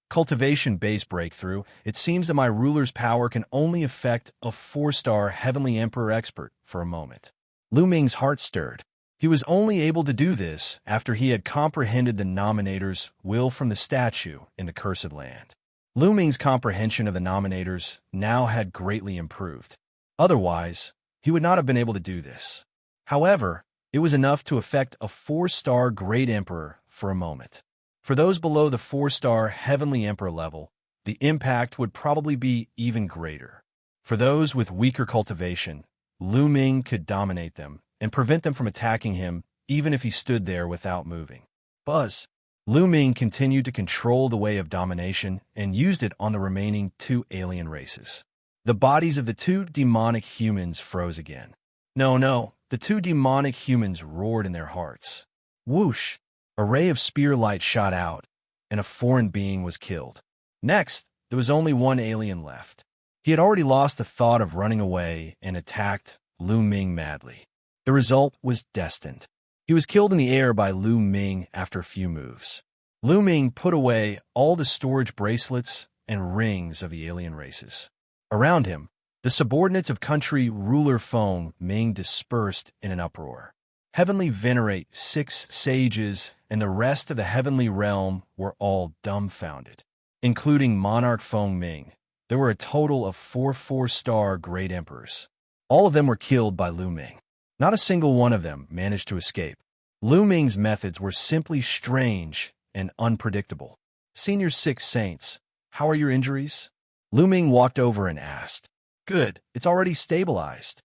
Cultivation Base Breakthrough. It seems that my ruler's power can only affect a 4-star Heavenly Emperor expert for a moment. Lu Ming's heart stirred. He was only able to do this after he had comprehended the Nominator's will from the statue in the Cursed Land. Lu Ming's comprehension of the Nominators now had greatly improved. Otherwise, he would not have been able to do this. However, it was enough to affect a 4-star Great Emperor for a moment. For those below the 4-star Heavenly Emperor level, the impact would probably be even greater. For those with weaker cultivation, Lu Ming could dominate them and prevent them from attacking him even if he stood there without moving. Buzz. Lu Ming continued to control the way of domination and used it on the remaining 2 alien races. The bodies of the 2 demonic humans froze again. No, the 2 demonic humans roared in their hearts. Whoosh! A ray of spear light shot out, and a foreign being was killed. Next, there was only 1 alien left. He had already lost the thought of running away and attacked Lu Ming madly. The result was destined. He was killed in the air by Lu Ming after a few moves. Lu Ming put away all the storage bracelets and rings of the alien races. Around him, the subordinates of country ruler Feng Ming dispersed in an uproar. Heavenly Venerate 6 sages and the rest of the heavenly realm were all dumbfounded. Including Monarch Feng Ming, there were a total of 4 4-star Great Emperors. All of them were killed by Lu Ming. Not a single one of them managed to escape. Lu Ming's methods were simply strange and unpredictable. Senior 6 Saints, how are your injuries? Lu Ming walked over and asked. Good, it's already stabilized.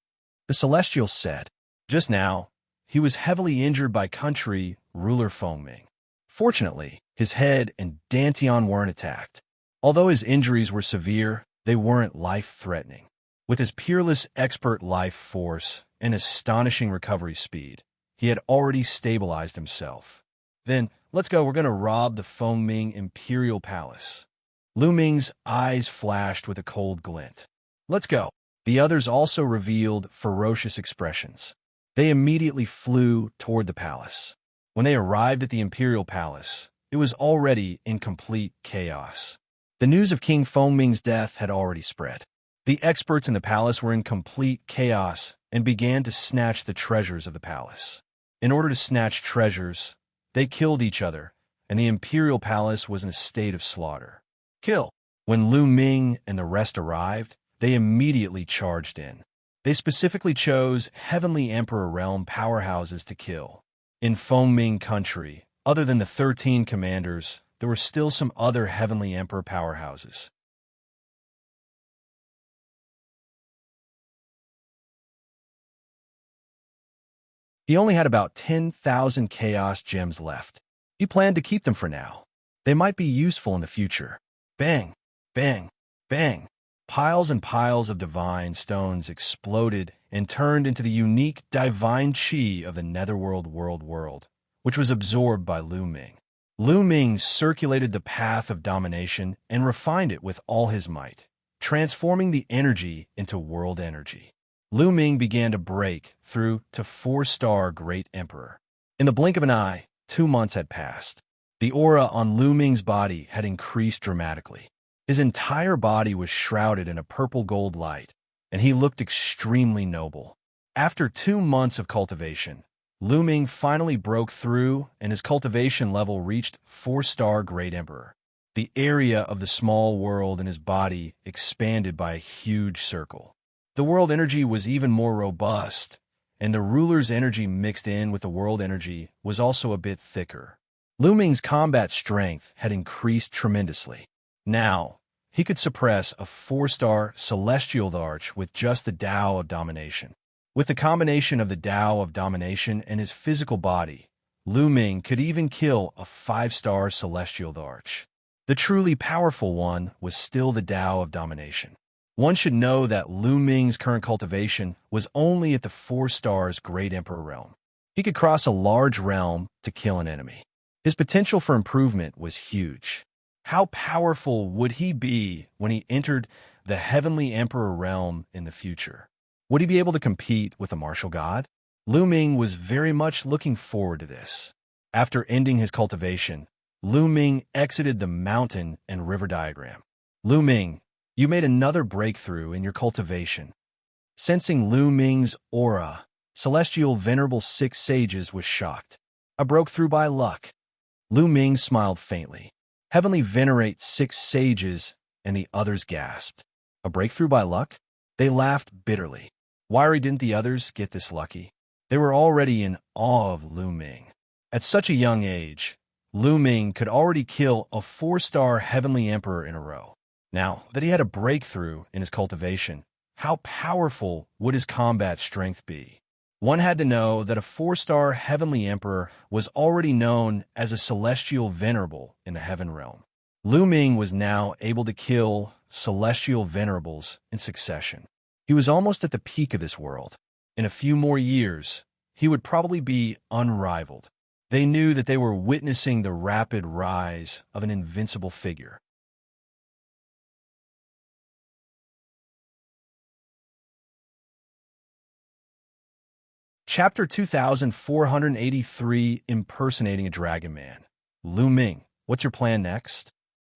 The Celestial said. Just now, he was heavily injured by country ruler Feng Ming. Fortunately, his head and Dantian weren't attacked. Although his injuries were severe, they weren't life-threatening. With his peerless expert life force and astonishing recovery speed, he had already stabilized himself. Then, let's go, we're going to rob the Feng Ming Imperial Palace. Lu Ming's eyes flashed with a cold glint. Let's go. The others also revealed ferocious expressions. They immediately flew toward the palace. When they arrived at the Imperial Palace, it was already in complete chaos. The news of King Feng Ming's death had already spread. The experts in the palace were in complete chaos and began to snatch the treasures of the palace. In order to snatch treasures, they killed each other, and the Imperial Palace was in a state of slaughter. Kill! When Lu Ming and the rest arrived, they immediately charged in. They specifically chose Heavenly Emperor Realm powerhouses to kill. In Feng Ming country, other than the 13 commanders, there were still some other Heavenly Emperor powerhouses. He only had about 10,000 Chaos Gems left. He planned to keep them for now. They might be useful in the future. Bang! Bang! Bang! Piles and piles of divine stones exploded and turned into the unique divine chi of the Netherworld world, which was absorbed by Lu Ming. Lu Ming circulated the path of domination and refined it with all his might, transforming the energy into world energy. Lu Ming began to break through to 4-star Great Emperor. In the blink of an eye, 2 months had passed. The aura on Lu Ming's body had increased dramatically. His entire body was shrouded in a purple-gold light, and he looked extremely noble. After 2 months of cultivation, Lu Ming finally broke through, and his cultivation level reached 4-star Great Emperor. The area of the small world in his body expanded by a huge circle. The world energy was even more robust, and the ruler's energy mixed in with the world energy was also a bit thicker. Lu Ming's combat strength had increased tremendously. Now, he could suppress a 4-star Celestial Arch with just the Tao of Domination. With the combination of the Tao of Domination and his physical body, Lu Ming could even kill a 5-star Celestial Arch. The truly powerful one was still the Tao of Domination. One should know that Lu Ming's current cultivation was only at the 4 stars Great Emperor realm. He could cross a large realm to kill an enemy. His potential for improvement was huge. How powerful would he be when he entered the Heavenly Emperor realm in the future? Would he be able to compete with a martial god? Lu Ming was very much looking forward to this. After ending his cultivation, Lu Ming exited the mountain and river diagram. Lu Ming, you made another breakthrough in your cultivation. Sensing Lu Ming's aura, Celestial Venerable Six Sages was shocked. I broke through by luck. Lu Ming smiled faintly. Heavenly Venerate Six Sages, and the others gasped. A breakthrough by luck? They laughed bitterly. Why didn't the others get this lucky? They were already in awe of Lu Ming. At such a young age, Lu Ming could already kill a 4-star Heavenly Emperor in a row. Now that he had a breakthrough in his cultivation, how powerful would his combat strength be? One had to know that a 4-star Heavenly Emperor was already known as a Celestial Venerable in the Heaven Realm. Lu Ming was now able to kill Celestial Venerables in succession. He was almost at the peak of this world. In a few more years, he would probably be unrivaled. They knew that they were witnessing the rapid rise of an invincible figure. Chapter 2483, Impersonating a Dragon Man. Lu Ming, what's your plan next?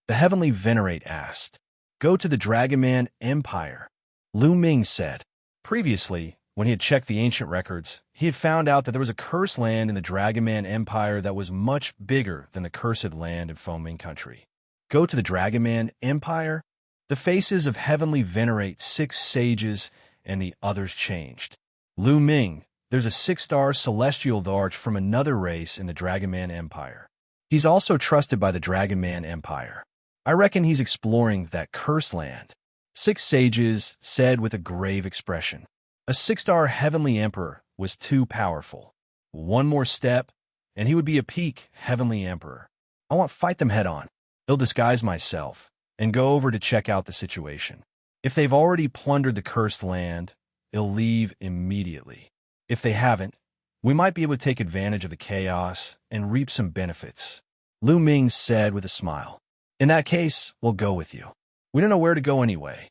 The Heavenly Venerate asked. Go to the Dragon Man Empire. Lu Ming said. Previously, when he had checked the ancient records, he had found out that there was a cursed land in the Dragon Man Empire that was much bigger than the cursed land in Foaming Country. Go to the Dragon Man Empire? The faces of Heavenly Venerate Six Sages and the others changed. Lu Ming, there's a 6-star Celestial Arch from another race in the Dragon Man Empire. He's also trusted by the Dragon Man Empire. I reckon he's exploring that cursed land. Six Sages said with a grave expression. A 6-star Heavenly Emperor was too powerful. One more step, and he would be a peak Heavenly Emperor. I want to fight them head-on. I'll disguise myself and go over to check out the situation. If they've already plundered the cursed land, they'll leave immediately. If they haven't, we might be able to take advantage of the chaos and reap some benefits. Lu Ming said with a smile. In that case, we'll go with you. We don't know where to go anyway.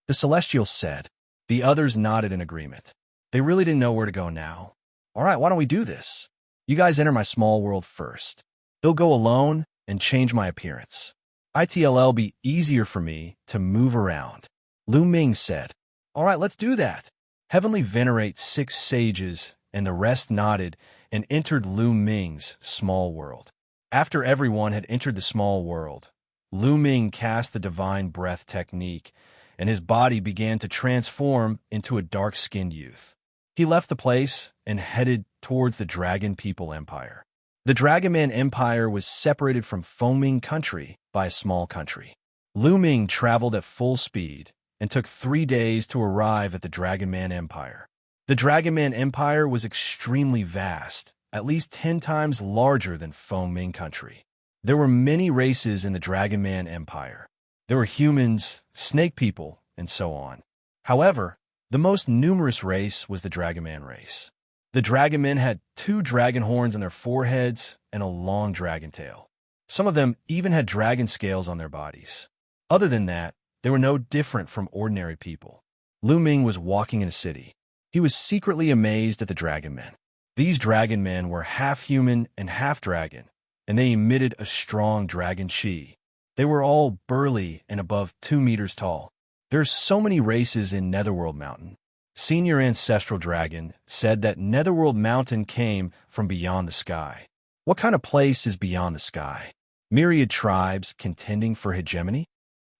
The Celestials said. The others nodded in agreement. They really didn't know where to go now. All right, why don't we do this? You guys enter my small world first. They'll go alone and change my appearance. It'll be easier for me to move around. Lu Ming said. All right, let's do that. Heavenly Venerate Six Sages and the rest nodded and entered Lu Ming's small world. After everyone had entered the small world, Lu Ming cast the Divine Breath technique, and his body began to transform into a dark-skinned youth. He left the place and headed towards the Dragon People Empire. The Dragon Man Empire was separated from Foaming Country by a small country. Lu Ming traveled at full speed and took 3 days to arrive at the Dragon Man Empire. The Dragon Man Empire was extremely vast, at least 10 times larger than Foaming Country. There were many races in the Dragon Man Empire. There were humans, snake people, and so on. However, the most numerous race was the Dragon Man race. The Dragon Men had 2 dragon horns on their foreheads and a long dragon tail. Some of them even had dragon scales on their bodies. Other than that, they were no different from ordinary people. Lu Ming was walking in a city. He was secretly amazed at the Dragon Men. These Dragon Men were half human and half dragon, and they emitted a strong dragon chi. They were all burly and above 2 meters tall. There's so many races in Netherworld Mountain. Senior Ancestral Dragon said that Netherworld Mountain came from beyond the sky. What kind of place is beyond the sky? Myriad tribes contending for hegemony?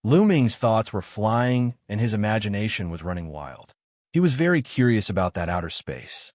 Lu Ming's thoughts were flying and his imagination was running wild. He was very curious about that outer space.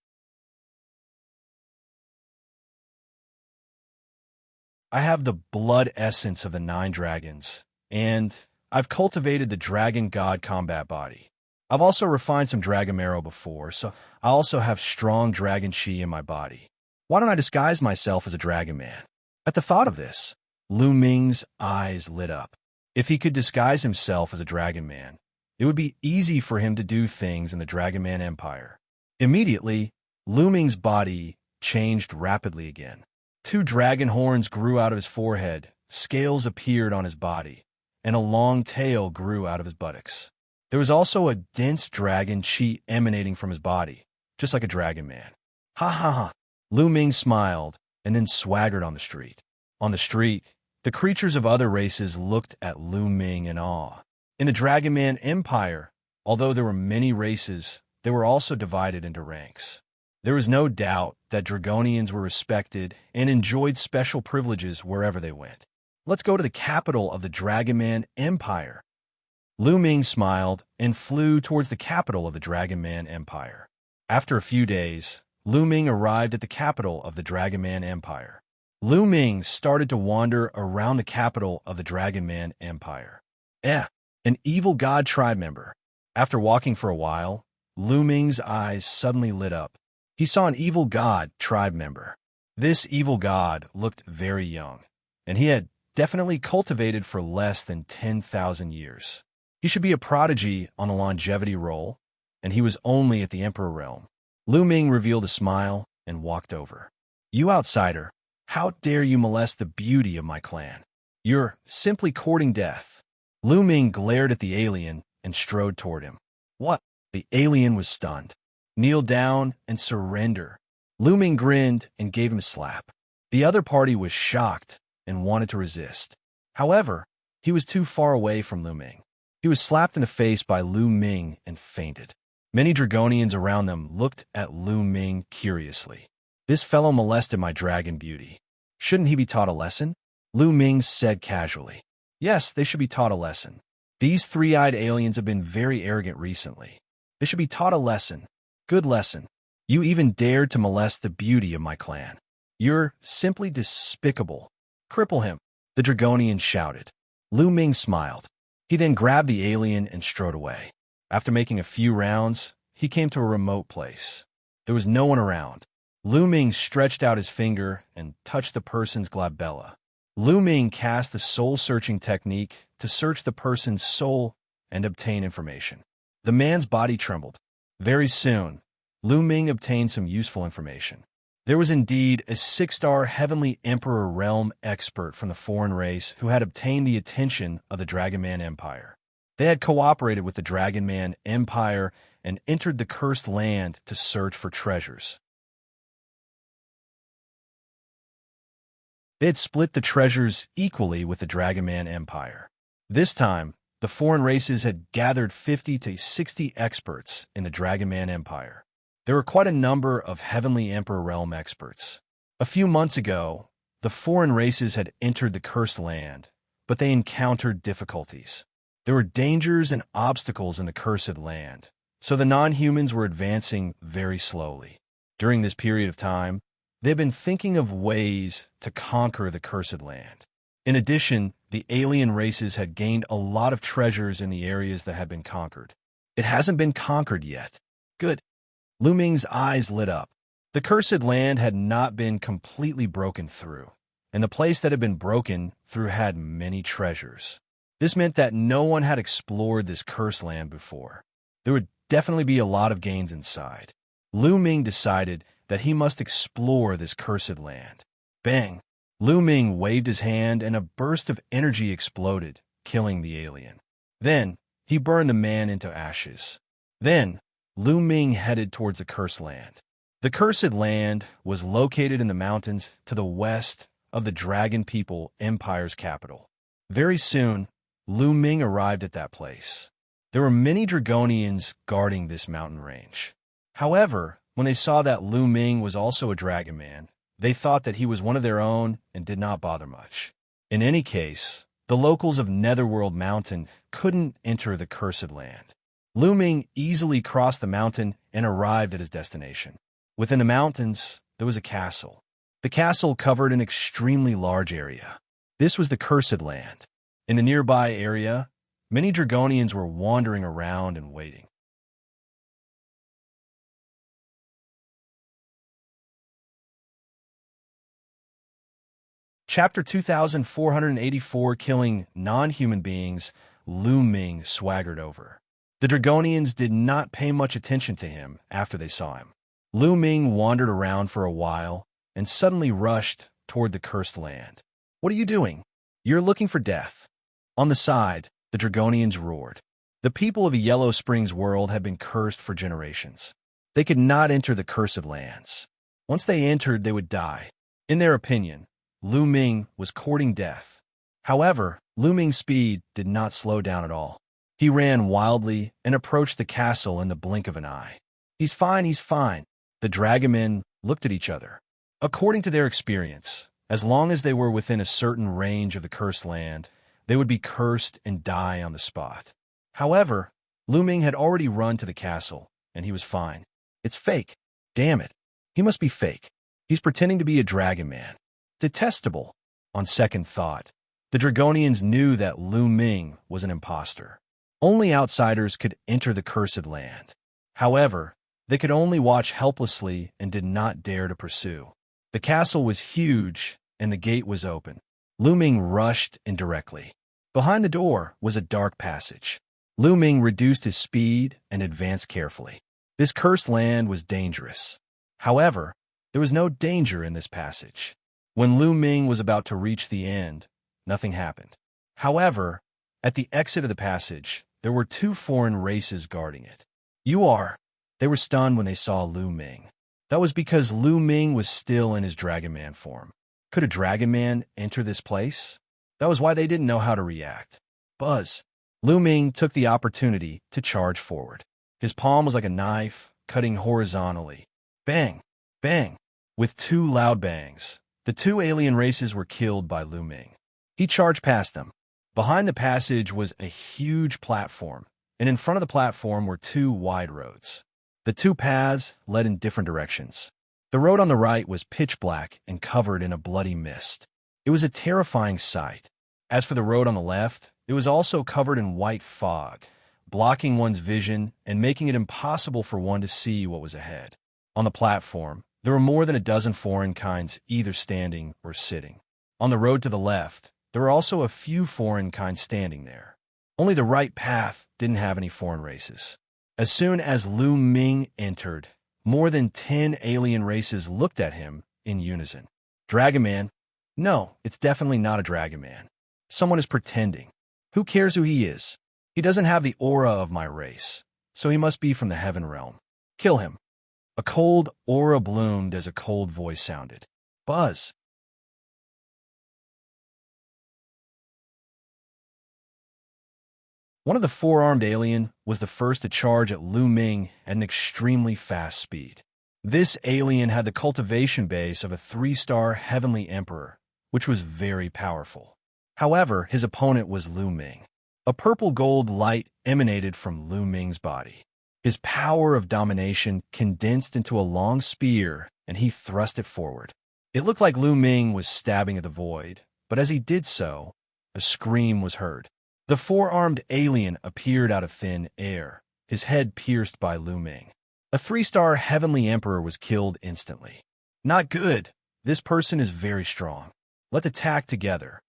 I have the blood essence of the 9 dragons, and I've cultivated the Dragon God combat body. I've also refined some Dragon Marrow before, so I also have strong Dragon Chi in my body. Why don't I disguise myself as a Dragon Man? At the thought of this, Lu Ming's eyes lit up. If he could disguise himself as a Dragon Man, it would be easy for him to do things in the Dragon Man Empire. Immediately, Lu Ming's body changed rapidly again. 2 dragon horns grew out of his forehead, scales appeared on his body, and a long tail grew out of his buttocks. There was also a dense dragon chi emanating from his body, just like a Dragon Man. Ha ha ha! Lu Ming smiled and then swaggered on the street. On the street, The creatures of other races looked at Lu Ming in awe. In the Dragon Man Empire, although there were many races, they were also divided into ranks. There was no doubt that Dragonians were respected and enjoyed special privileges wherever they went. Let's go to the capital of the Dragon Man Empire. Lu Ming smiled and flew towards the capital of the Dragon Man Empire. After a few days, Lu Ming arrived at the capital of the Dragon Man Empire. Lu Ming started to wander around the capital of the Dragon Man Empire. An evil god tribe member. After walking for a while, Lu Ming's eyes suddenly lit up. He saw an evil god tribe member. This evil god looked very young, and he had definitely cultivated for less than 10,000 years. He should be a prodigy on the longevity roll, and he was only at the Emperor realm. Lu Ming revealed a smile and walked over. "You outsider, how dare you molest the beauty of my clan? You're simply courting death." Lu Ming glared at the alien and strode toward him. "What?" The alien was stunned. "Kneel down and surrender." Lu Ming grinned and gave him a slap. The other party was shocked and wanted to resist. However, he was too far away from Lu Ming. He was slapped in the face by Lu Ming and fainted. Many Dragonians around them looked at Lu Ming curiously. "This fellow molested my dragon beauty. Shouldn't he be taught a lesson?" Lu Ming said casually. "Yes, they should be taught a lesson. These three-eyed aliens have been very arrogant recently. They should be taught a lesson. Good lesson. You even dared to molest the beauty of my clan. You're simply despicable. Cripple him," the Dragonian shouted. Lu Ming smiled. He then grabbed the alien and strode away. After making a few rounds, he came to a remote place. There was no one around. Lu Ming stretched out his finger and touched the person's glabella. Lu Ming cast the soul-searching technique to search the person's soul and obtain information. The man's body trembled. Very soon, Lu Ming obtained some useful information. There was indeed a 6-star Heavenly Emperor realm expert from the foreign race who had obtained the attention of the Dragon Man Empire. They had cooperated with the Dragon Man Empire and entered the Cursed Land to search for treasures. They had split the treasures equally with the Dragon Man Empire. This time, the foreign races had gathered 50 to 60 experts in the Dragon Man Empire. There were quite a number of Heavenly Emperor realm experts. A few months ago, the foreign races had entered the Cursed Land, but they encountered difficulties. There were dangers and obstacles in the Cursed Land, so the non-humans were advancing very slowly. During this period of time, they had been thinking of ways to conquer the Cursed Land. In addition, the alien races had gained a lot of treasures in the areas that had been conquered. It hasn't been conquered yet. Good. Lu Ming's eyes lit up. The Cursed Land had not been completely broken through, and the place that had been broken through had many treasures. This meant that no one had explored this Cursed Land before. There would definitely be a lot of gains inside. Lu Ming decided that he must explore this Cursed Land. Bang! Lu Ming waved his hand and a burst of energy exploded, killing the alien. Then, he burned the man into ashes. Then, Lu Ming headed towards the Cursed Land. The Cursed Land was located in the mountains to the west of the Dragon People Empire's capital. Very soon, Lu Ming arrived at that place. There were many Dragonians guarding this mountain range. However, when they saw that Lu Ming was also a Dragon Man, they thought that he was one of their own and did not bother much. In any case, the locals of Netherworld Mountain couldn't enter the Cursed Land. Lu Ming easily crossed the mountain and arrived at his destination. Within the mountains, there was a castle. The castle covered an extremely large area. This was the Cursed Land. In the nearby area, many Dragonians were wandering around and waiting. Chapter 2484, Killing Non-Human Beings, Lu Ming swaggered over. The Dragonians did not pay much attention to him after they saw him. Lu Ming wandered around for a while and suddenly rushed toward the Cursed Land. "What are you doing? You're looking for death." On the side, the Dragonians roared. The people of the Yellow Springs world had been cursed for generations. They could not enter the Cursed Lands. Once they entered, they would die. In their opinion, Lu Ming was courting death, However, Lu Ming's speed did not slow down at all. He ran wildly and approached the castle in the blink of an eye. He's fine, he's fine. The dragomen looked at each other. According to their experience, as long as they were within a certain range of the cursed land, they would be cursed and die on the spot. However, Lu Ming had already run to the castle, and he was fine. It's fake. Damn it. He must be fake. He's pretending to be a dragon man. Detestable. On second thought, the Dragonians knew that Lu Ming was an imposter. Only outsiders could enter the cursed land. However, they could only watch helplessly and did not dare to pursue. The castle was huge, and the gate was open. Lu Ming rushed in directly. Behind the door was a dark passage. Lu Ming reduced his speed and advanced carefully. This cursed land was dangerous. However, there was no danger in this passage. When Lu Ming was about to reach the end, nothing happened. However, at the exit of the passage, there were 2 foreign races guarding it. They were stunned when they saw Lu Ming. That was because Lu Ming was still in his Dragon Man form. Could a Dragon Man enter this place? That was why they didn't know how to react. Buzz. Lu Ming took the opportunity to charge forward. His palm was like a knife, cutting horizontally. Bang! Bang! With 2 loud bangs, the 2 alien races were killed by Lu Ming. He charged past them. Behind the passage was a huge platform, and in front of the platform were 2 wide roads. The 2 paths led in different directions. The road on the right was pitch black and covered in a bloody mist. It was a terrifying sight. As for the road on the left, it was also covered in white fog, blocking one's vision and making it impossible for one to see what was ahead. On the platform, there were more than a dozen foreign kinds either standing or sitting. On the road to the left, there were also a few foreign kinds standing there. Only the right path didn't have any foreign races. As soon as Lu Ming entered, more than 10 alien races looked at him in unison. Dragon Man? No, it's definitely not a Dragon Man. Someone is pretending. Who cares who he is? He doesn't have the aura of my race, so he must be from the heaven realm. Kill him. A cold aura bloomed as a cold voice sounded. Buzz. One of the 4-armed alien was the first to charge at Lu Ming at an extremely fast speed. This alien had the cultivation base of a 3-star heavenly emperor, which was very powerful. However, his opponent was Lu Ming. A purple-gold light emanated from Lu Ming's body. His power of domination condensed into a long spear, and he thrust it forward. It looked like Lu Ming was stabbing at the void, but as he did so, a scream was heard. The 4-armed alien appeared out of thin air, his head pierced by Lu Ming. A 3-star heavenly emperor was killed instantly. Not good. This person is very strong. Let's attack together.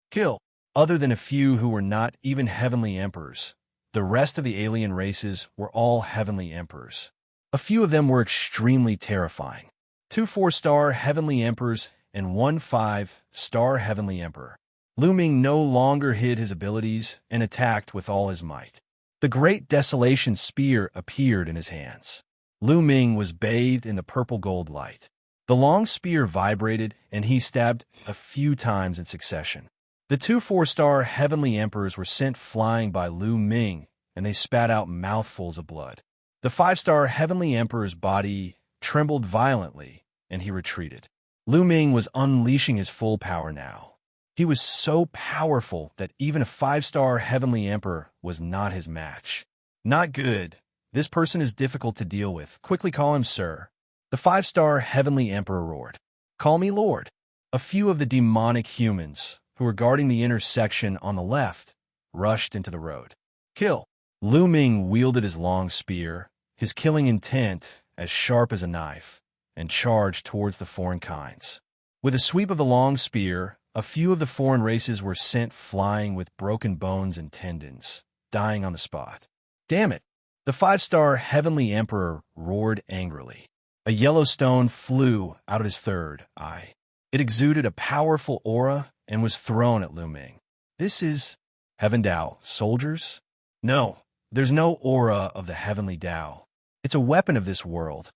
Kill. Other than a few who were not even heavenly emperors, the rest of the alien races were all heavenly emperors. A few of them were extremely terrifying. 2 4-star heavenly emperors and 1 5-star heavenly emperor. Lu Ming no longer hid his abilities and attacked with all his might. The Great Desolation Spear appeared in his hands. Lu Ming was bathed in the purple-gold light. The long spear vibrated, and he stabbed a few times in succession. The 2 4-star heavenly emperors were sent flying by Lu Ming, and they spat out mouthfuls of blood. The 5-star heavenly emperor's body trembled violently, and he retreated. Lu Ming was unleashing his full power now. He was so powerful that even a 5-star heavenly emperor was not his match. Not good. This person is difficult to deal with. Quickly call him sir. The 5-star heavenly emperor roared. Call me lord. A few of the demonic humans, who were guarding the intersection on the left, rushed into the road. Kill. Lu Ming wielded his long spear, his killing intent as sharp as a knife, and charged towards the foreign kinds. With a sweep of the long spear, a few of the foreign races were sent flying with broken bones and tendons, dying on the spot. Damn it! The 5-star heavenly emperor roared angrily. A yellow stone flew out of his third eye. It exuded a powerful aura and was thrown at Lu Ming. This is Heaven Dao, soldiers? No, there's no aura of the heavenly Dao. It's a weapon of this world.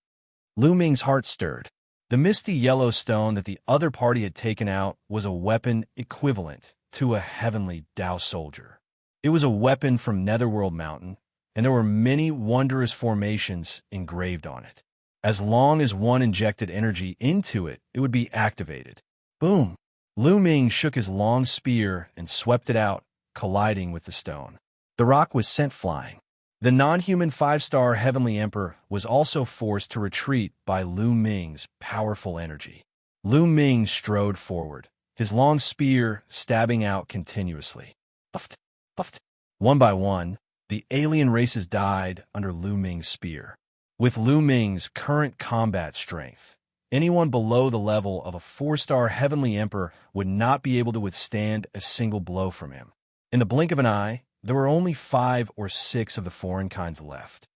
Lu Ming's heart stirred. The misty yellow stone that the other party had taken out was a weapon equivalent to a heavenly Tao soldier. It was a weapon from Netherworld Mountain, and there were many wondrous formations engraved on it. As long as one injected energy into it, it would be activated. Boom! Lu Ming shook his long spear and swept it out, colliding with the stone. The rock was sent flying. The non-human 5-star Heavenly Emperor was also forced to retreat by Lu Ming's powerful energy. Lu Ming strode forward, his long spear stabbing out continuously. Puffed, puffed. One by one, the alien races died under Lu Ming's spear. With Lu Ming's current combat strength, anyone below the level of a 4-star Heavenly Emperor would not be able to withstand a single blow from him. In the blink of an eye, there were only 5 or 6 of the foreign kinds left.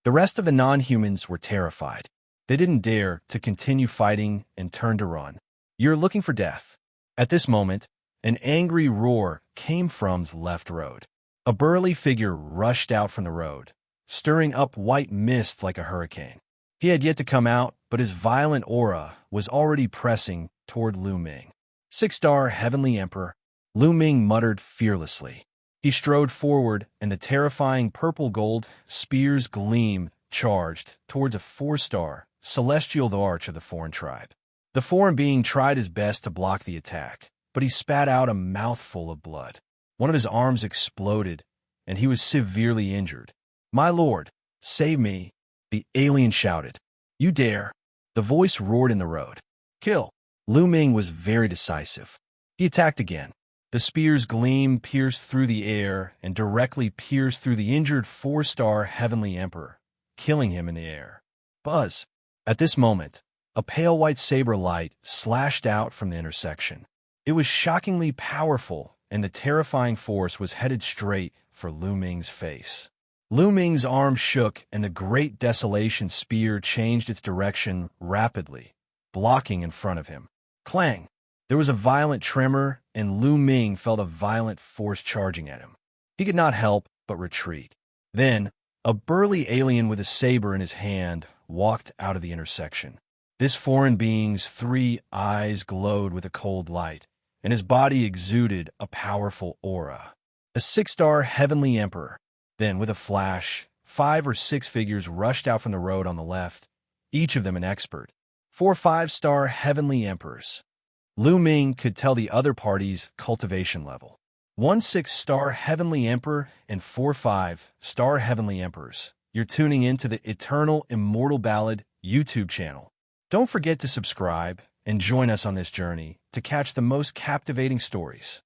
The rest of the non-humans were terrified. They didn't dare to continue fighting and turned to run. "You're looking for death." At this moment, an angry roar came from the left road. A burly figure rushed out from the road, stirring up white mist like a hurricane. He had yet to come out, but his violent aura was already pressing toward Lu Ming. 6-star Heavenly Emperor, Lu Ming muttered fearlessly. He strode forward, and the terrifying purple-gold spear's gleam charged towards a 4-star celestial the arch of the foreign tribe. The foreign being tried his best to block the attack, but he spat out a mouthful of blood. One of his arms exploded, and he was severely injured. "My lord, save me," the alien shouted. "You dare!" The voice roared in the road. "Kill!" Lu Ming was very decisive. He attacked again. The spear's gleam pierced through the air and directly pierced through the injured 4-star Heavenly Emperor, killing him in the air. Buzz! At this moment, a pale white saber light slashed out from the intersection. It was shockingly powerful, and the terrifying force was headed straight for Lu Ming's face. Lu Ming's arm shook, and the Great Desolation spear changed its direction rapidly, blocking in front of him. Clang! There was a violent tremor, and Lu Ming felt a violent force charging at him. He could not help but retreat. Then, a burly alien with a saber in his hand walked out of the intersection. This foreign being's 3 eyes glowed with a cold light, and his body exuded a powerful aura. A 6-star Heavenly Emperor. Then, with a flash, 5 or 6 figures rushed out from the road on the left, each of them an expert. 4 5-star Heavenly Emperors. Lu Ming could tell the other party's cultivation level. 1 6-star Heavenly Emperor and 4 5-star Heavenly Emperors. You're tuning into the Eternal Immortal Ballad YouTube channel. Don't forget to subscribe and join us on this journey to catch the most captivating stories.